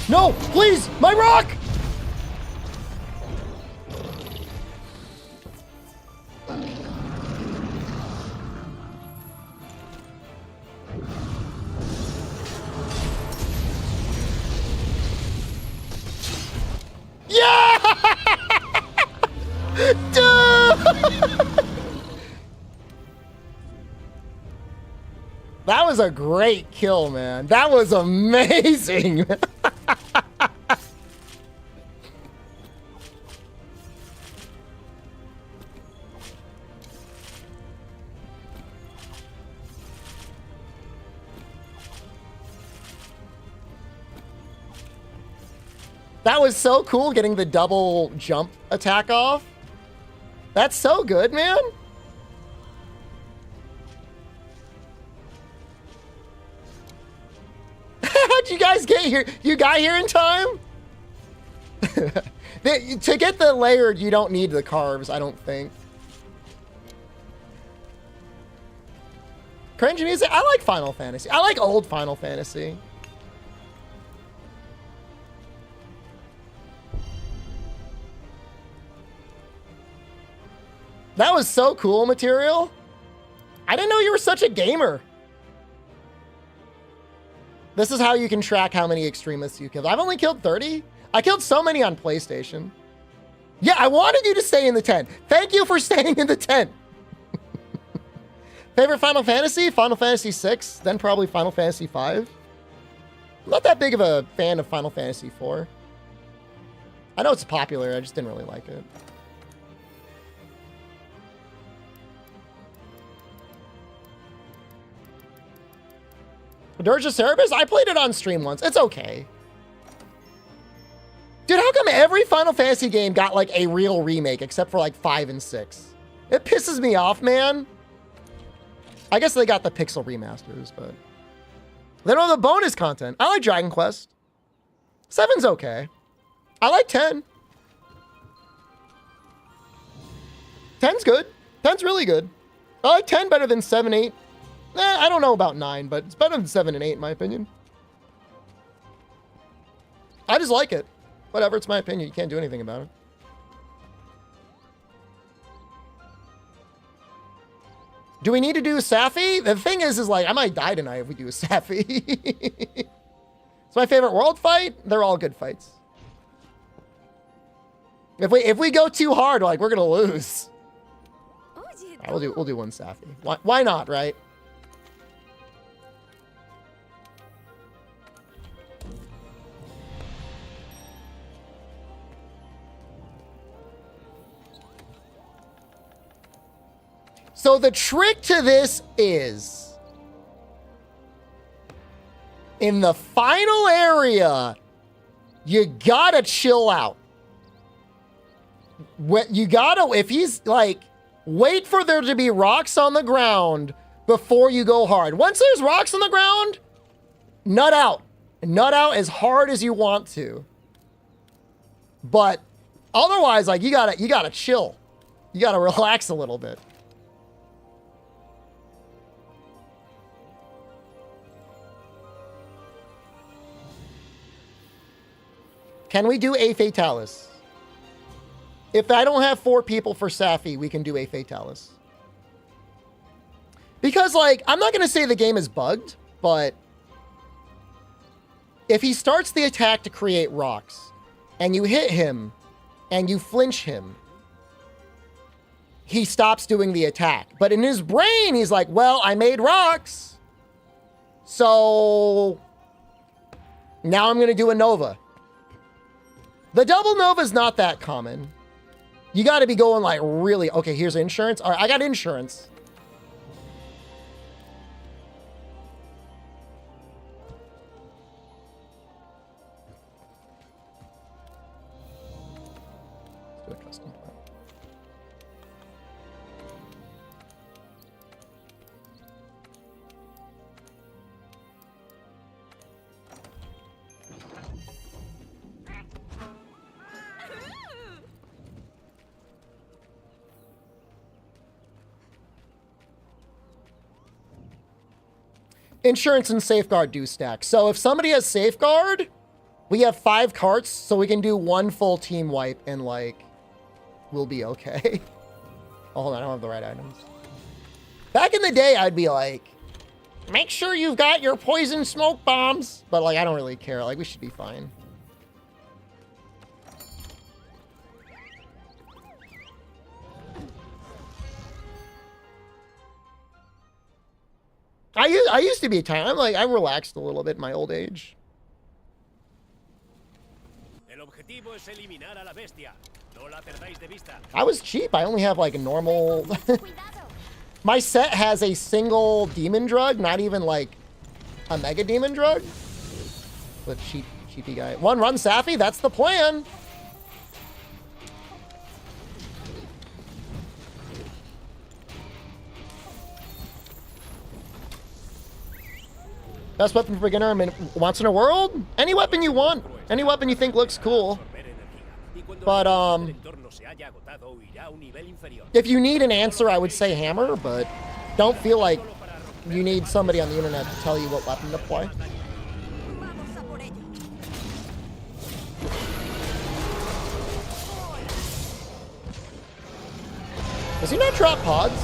No, please, my rock! Yeah! That was a great kill, man. That was amazing. That was so cool, getting the double jump attack off. That's so good, man. How'd you guys get here? You got here in time? To get the layered, you don't need the carves, I don't think. Cringe music? I like Final Fantasy. I like old Final Fantasy. That was so cool, Material. I didn't know you were such a gamer. This is how you can track how many extremists you killed. I've only killed 30. I killed so many on PlayStation. Yeah, I wanted you to stay in the tent. Thank you for staying in the tent. Favorite Final Fantasy? Final Fantasy 6, then probably Final Fantasy 5. I'm not that big of a fan of Final Fantasy 4. I know it's popular, I just didn't really like it. Dirge of Cerberus? I played it on stream once. It's okay. Dude, how come every Final Fantasy game got like a real remake except for like 5 and 6? It pisses me off, man. I guess they got the pixel remasters, but they don't have the bonus content. I like Dragon Quest. 7's okay. I like 10. 10's good. 10's really good. I like 10 better than 7, 8, I don't know about 9, but it's better than 7 and 8 in my opinion. I just like it. Whatever, it's my opinion. You can't do anything about it. Do we need to do Safi? The thing is like, I might die tonight if we do a Safi. It's my favorite world fight. They're all good fights. If we go too hard, like, we're gonna lose. Right, we'll do one Safi. Why not, right? So the trick to this is, in the final area, you gotta chill out. You gotta, if he's like, wait for there to be rocks on the ground before you go hard. Once there's rocks on the ground, nut out. Nut out as hard as you want to. But otherwise, like, you gotta chill. You gotta relax a little bit. Can we do a Fatalis? If I don't have 4 people for Safi, we can do a Fatalis. Because, like, I'm not going to say the game is bugged, but if he starts the attack to create rocks, and you hit him, and you flinch him, he stops doing the attack. But in his brain, he's like, well, I made rocks, so now I'm going to do a Nova. The double Nova is not that common. You got to be going like really, okay, here's insurance. All right, I got insurance. Let's do a custom part. Insurance and safeguard do stack. So if somebody has safeguard, we have 5 carts, so we can do 1 full team wipe and like, we'll be okay. Oh, hold on, I don't have the right items. Back in the day, I'd be like, make sure you've got your poison smoke bombs. But like, I don't really care. Like, we should be fine. I used to be tired. I'm like, I relaxed a little bit in my old age. I was cheap. I only have like a normal... My set has a single demon drug, not even like a mega demon drug. But cheapy guy. One run Safi, that's the plan. Best weapon for beginner, I mean, once in a world? Any weapon you want. Any weapon you think looks cool. But, if you need an answer, I would say hammer, but don't feel like you need somebody on the internet to tell you what weapon to play. Does he not drop pods?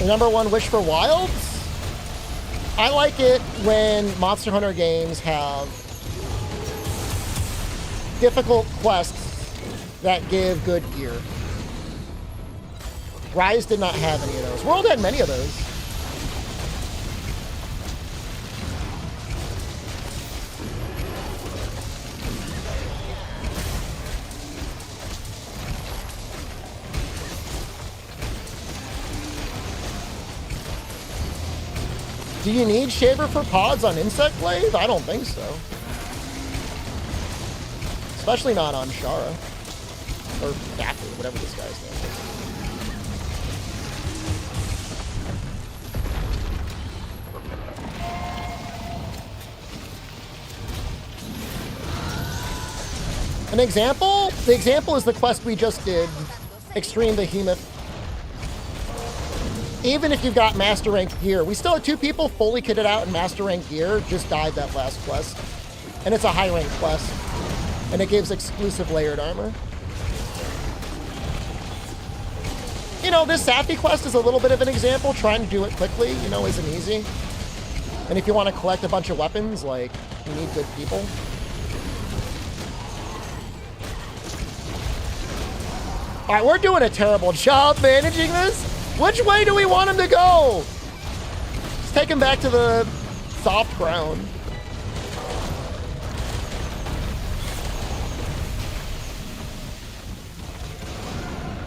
Number 1 wish for wilds? I like it when Monster Hunter games have difficult quests that give good gear. Rise did not have any of those. World had many of those. Do you need Shaver for pods on Insect Blade? I don't think so. Especially not on Shara. Or Daffy, whatever this guy's name is. An example? The example is the quest we just did, Extreme Behemoth. Even if you've got master rank gear, we still have 2 people fully kitted out in master rank gear, just died that last quest. And it's a high rank quest. And it gives exclusive layered armor. You know, this Safi quest is a little bit of an example. Trying to do it quickly, you know, isn't easy. And if you want to collect a bunch of weapons, like, you need good people. All right, we're doing a terrible job managing this. Which way do we want him to go? Let's take him back to the soft ground.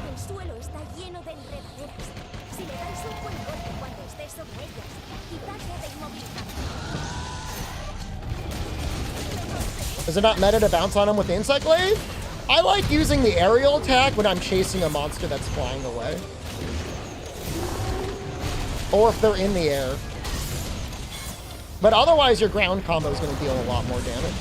El suelo está lleno de enredaderas. Si le dais un buen golpe cuando estés sobre ellas, quizás pueda inmovilizar.
Is it not meta to bounce on him with the insect glaive? I like using the aerial attack when I'm chasing a monster that's flying away. Or if they're in the air. But otherwise, your ground combo is going to deal a lot more damage.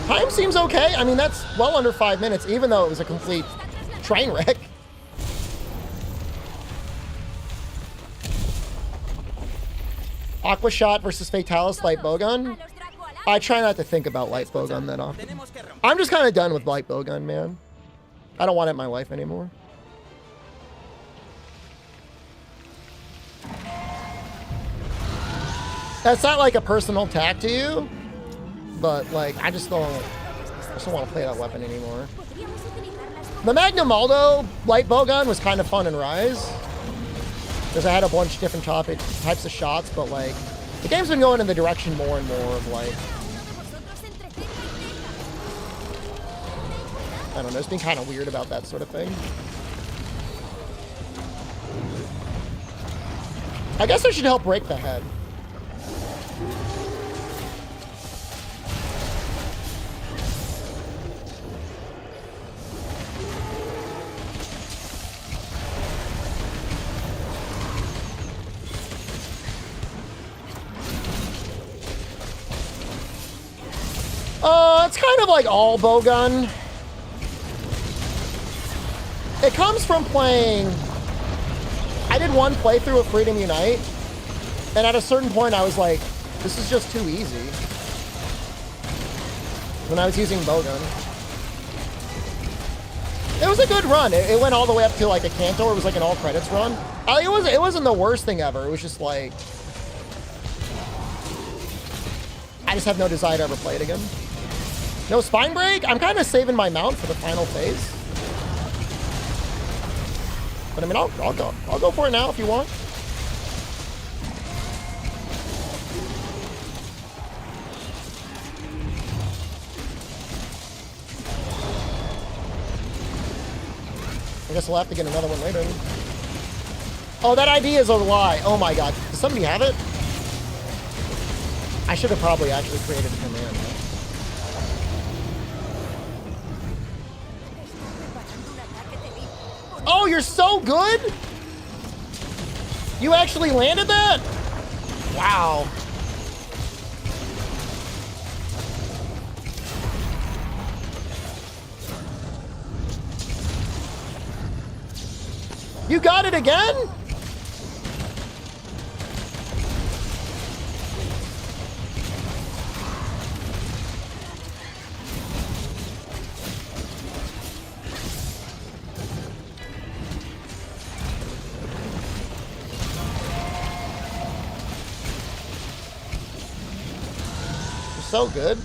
Time seems okay. I mean, that's well under 5 minutes, even though it was a complete train wreck. Aqua Shot versus Fatalis Light Bowgun. I try not to think about Light Bowgun that often. I'm just kind of done with Light Bowgun, man. I don't want it in my life anymore. That's not like a personal attack to you, but like I just don't want to play that weapon anymore. The Magnum Aldo Light Bowgun was kind of fun in Rise, because I had a bunch of different types of shots, but like the game's been going in the direction more and more of like, I don't know, it's been kind of weird about that sort of thing. I guess I should help break the head. It's kind of like all bowgun. It comes from playing... I did one playthrough of Freedom Unite, and at a certain point I was like, this is just too easy. When I was using bowgun. It was a good run. It went all the way up to like a Cantor. It was like an all credits run. It wasn't the worst thing ever. It was just like... I just have no desire to ever play it again. No spine break? I'm kind of saving my mount for the final phase. But I mean, I'll go for it now if you want. I guess we'll have to get another one later. Oh, that ID is a lie. Oh my god. Does somebody have it? I should have probably actually created a command. Oh, you're so good? You actually landed that? Wow. You got it again? So good.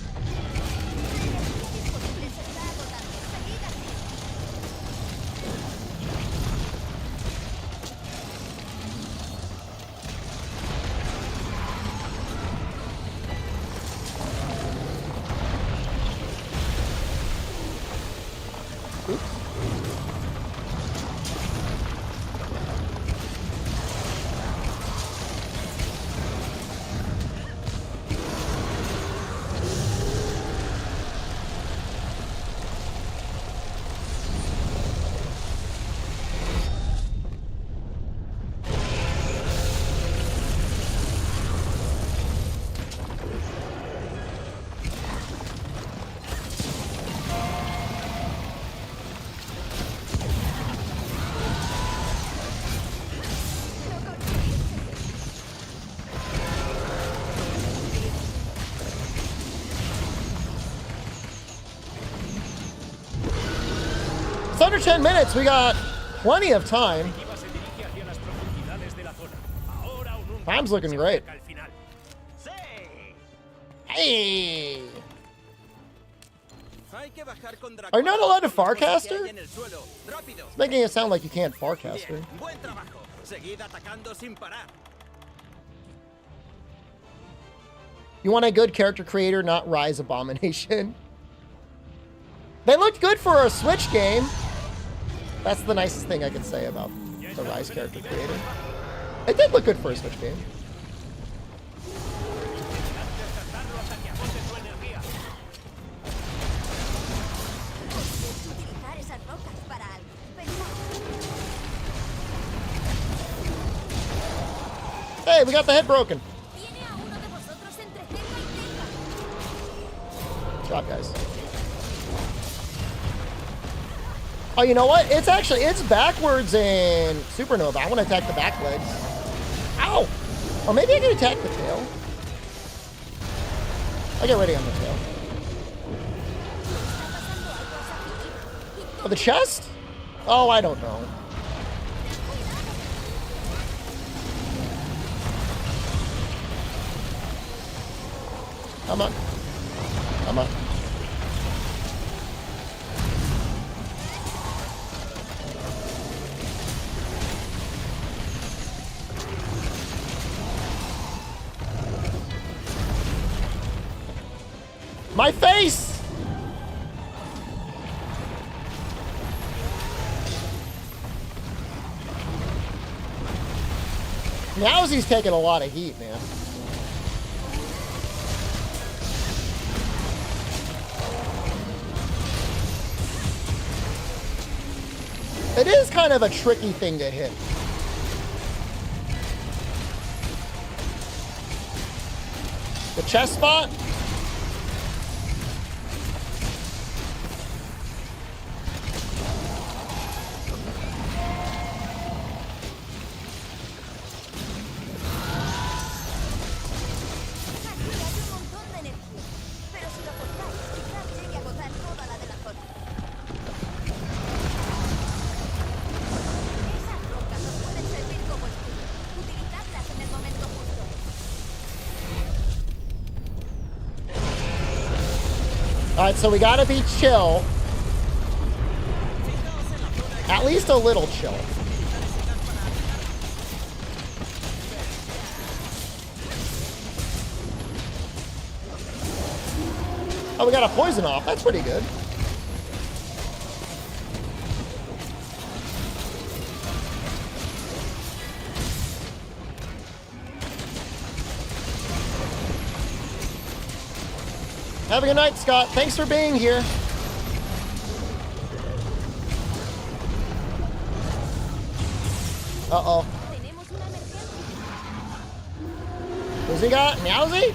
It's under 10 minutes. We got plenty of time. Time's looking great. Hey! Are you not allowed to Farcaster? It's making it sound like you can't Farcaster. You want a good character creator, not Rise Abomination. They looked good for a Switch game. That's the nicest thing I can say about the Rise character creator. It did look good for a Switch game. Hey, we got the head broken. Good job, guys. Oh, you know what? It's backwards in Supernova. I want to attack the back legs. Ow! Or maybe I can attack the tail. I'll get ready on the tail. Oh, the chest? Oh, I don't know. Come on. Come on. My face! Meowsy's taking a lot of heat, man. It is kind of a tricky thing to hit. The chest spot? Alright, so we gotta be chill. At least a little chill. Oh, we got a poison off. That's pretty good. Have a good night, Scott. Thanks for being here. Uh-oh. Who's he got? Meowsy?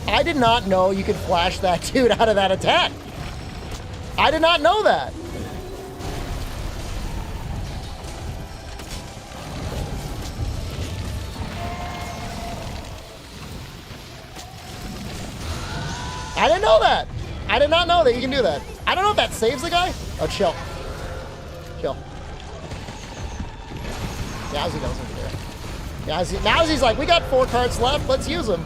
I did not know you could flash that dude out of that attack. I did not know that. I didn't know that. I did not know that you can do that. I don't know if that saves the guy. Oh, chill. Chill. Meowsy doesn't care. Meowsy's like, we got 4 cards left. Let's use them.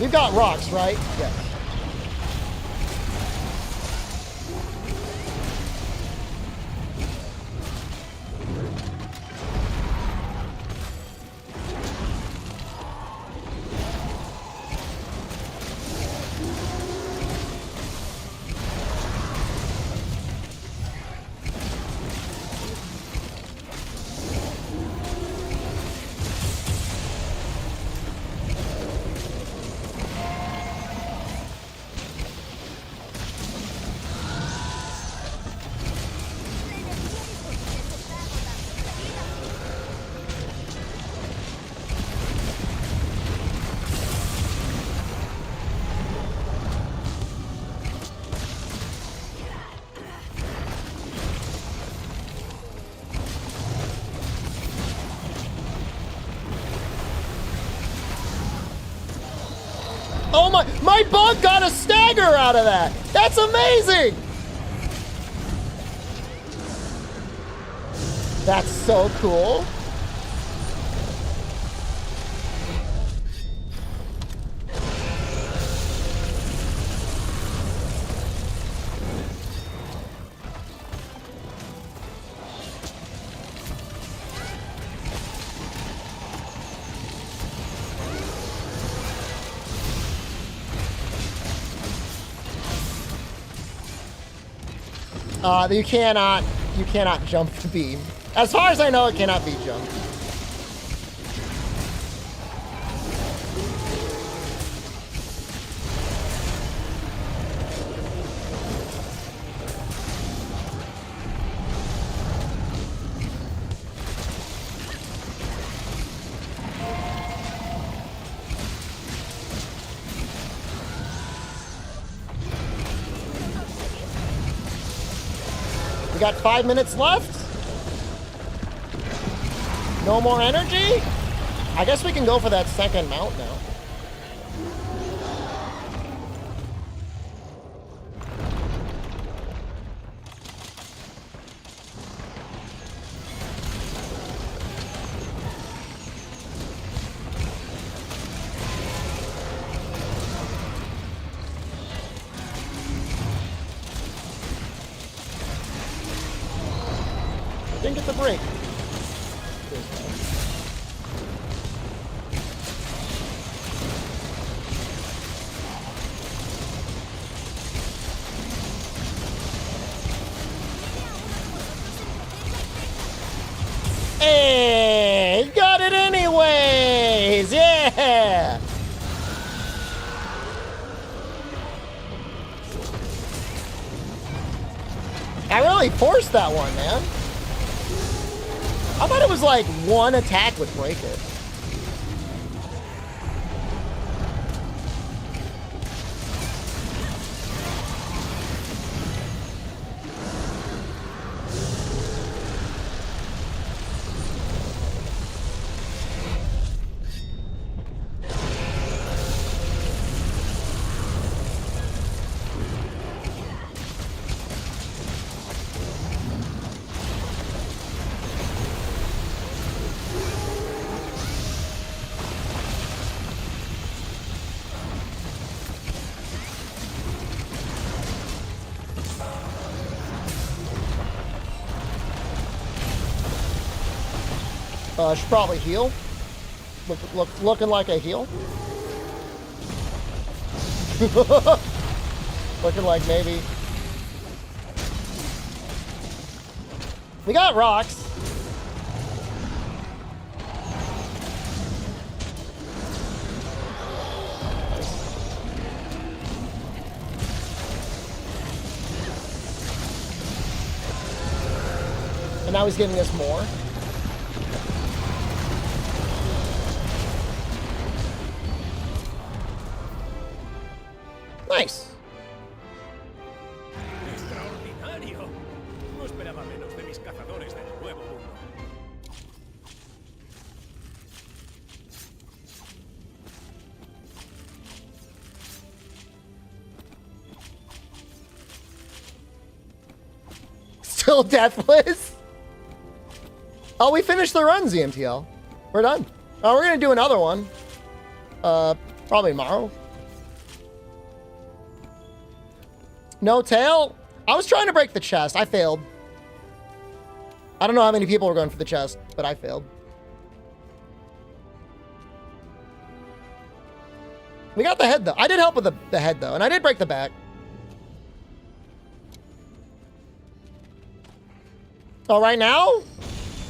We've got rocks, right? Yeah. Oh my bug got a stagger out of that. That's amazing. That's so cool. You cannot jump the beam. As far as I know, it cannot be jumped. We got 5 minutes left. No more energy? I guess we can go for that second mount now. Didn't get the break. Hey, got it anyways! Yeah! I really forced that one, man. I thought it was like one attack would break it. Should probably heal. Looking like a heal. Looking like maybe. We got rocks. And now he's giving us more. Nice.
Extraordinario. No esperaba menos de mis cazadores del nuevo mundo.
Still deathless? Oh, we finished the run, ZMTL. We're done. Oh, we're gonna do another one. Probably tomorrow. No tail? I was trying to break the chest. I failed. I don't know how many people were going for the chest, but I failed. We got the head, though. I did help with the head, though, and I did break the back. Oh, right now?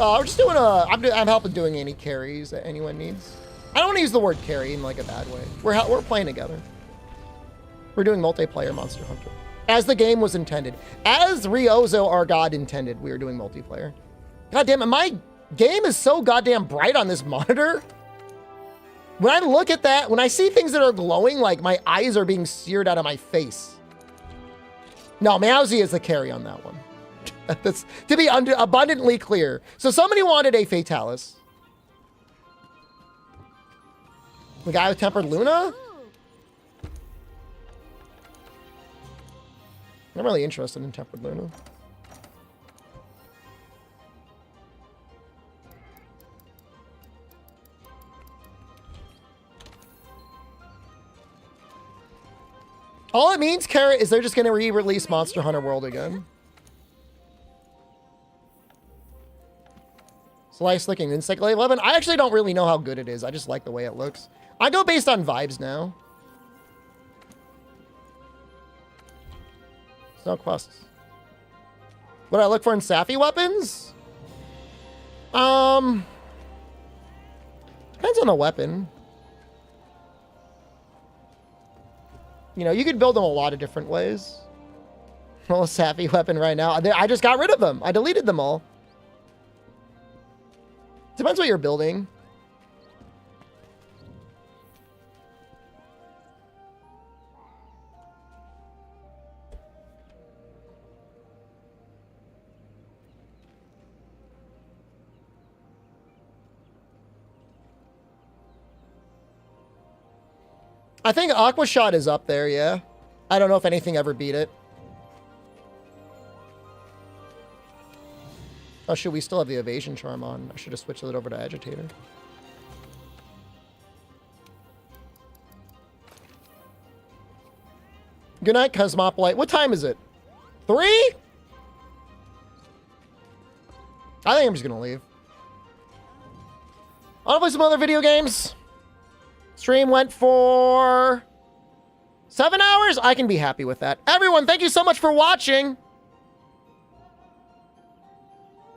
We're just doing I'm helping doing any carries that anyone needs. I don't want to use the word carry in, like, a bad way. We're playing together. We're doing multiplayer Monster Hunter. As the game was intended. As Ryozo, our god, intended, we were doing multiplayer. God damn it, my game is so goddamn bright on this monitor. When I look at that, when I see things that are glowing, like my eyes are being seared out of my face. No, Meowsy is the carry on that one. That's to be abundantly clear. So somebody wanted a Fatalis. The guy with Tempered Luna? I'm really interested in Tempered Luna. All it means, Carrot, is they're just going to re-release Monster Hunter World again. Slice Licking Insect Level 11. I actually don't really know how good it is. I just like the way it looks. I go based on vibes now. Snow quests. What do I look for in Safi weapons? Depends on the weapon. You know, you could build them a lot of different ways. Well, a Safi weapon right now. I just got rid of them. I deleted them all. Depends what you're building. I think Aqua Shot is up there, yeah. I don't know if anything ever beat it. Oh, shoot, we still have the Evasion Charm on. I should have switched it over to Agitator. Good night, Cosmopolite. What time is it? 3? I think I'm just going to leave. I want to play some other video games. Stream went for 7 hours. I can be happy with that. Everyone, thank you so much for watching.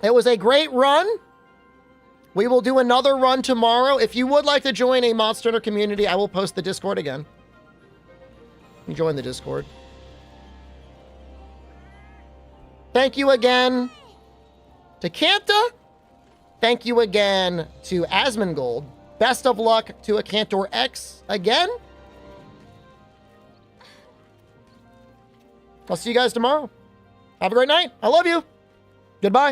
It was a great run. We will do another run tomorrow. If you would like to join a Monster Hunter community, I will post the Discord again. You join the Discord. Thank you again to Kanta. Thank you again to Asmongold. Best of luck to a Cantor X again. I'll see you guys tomorrow. Have a great night. I love you. Goodbye.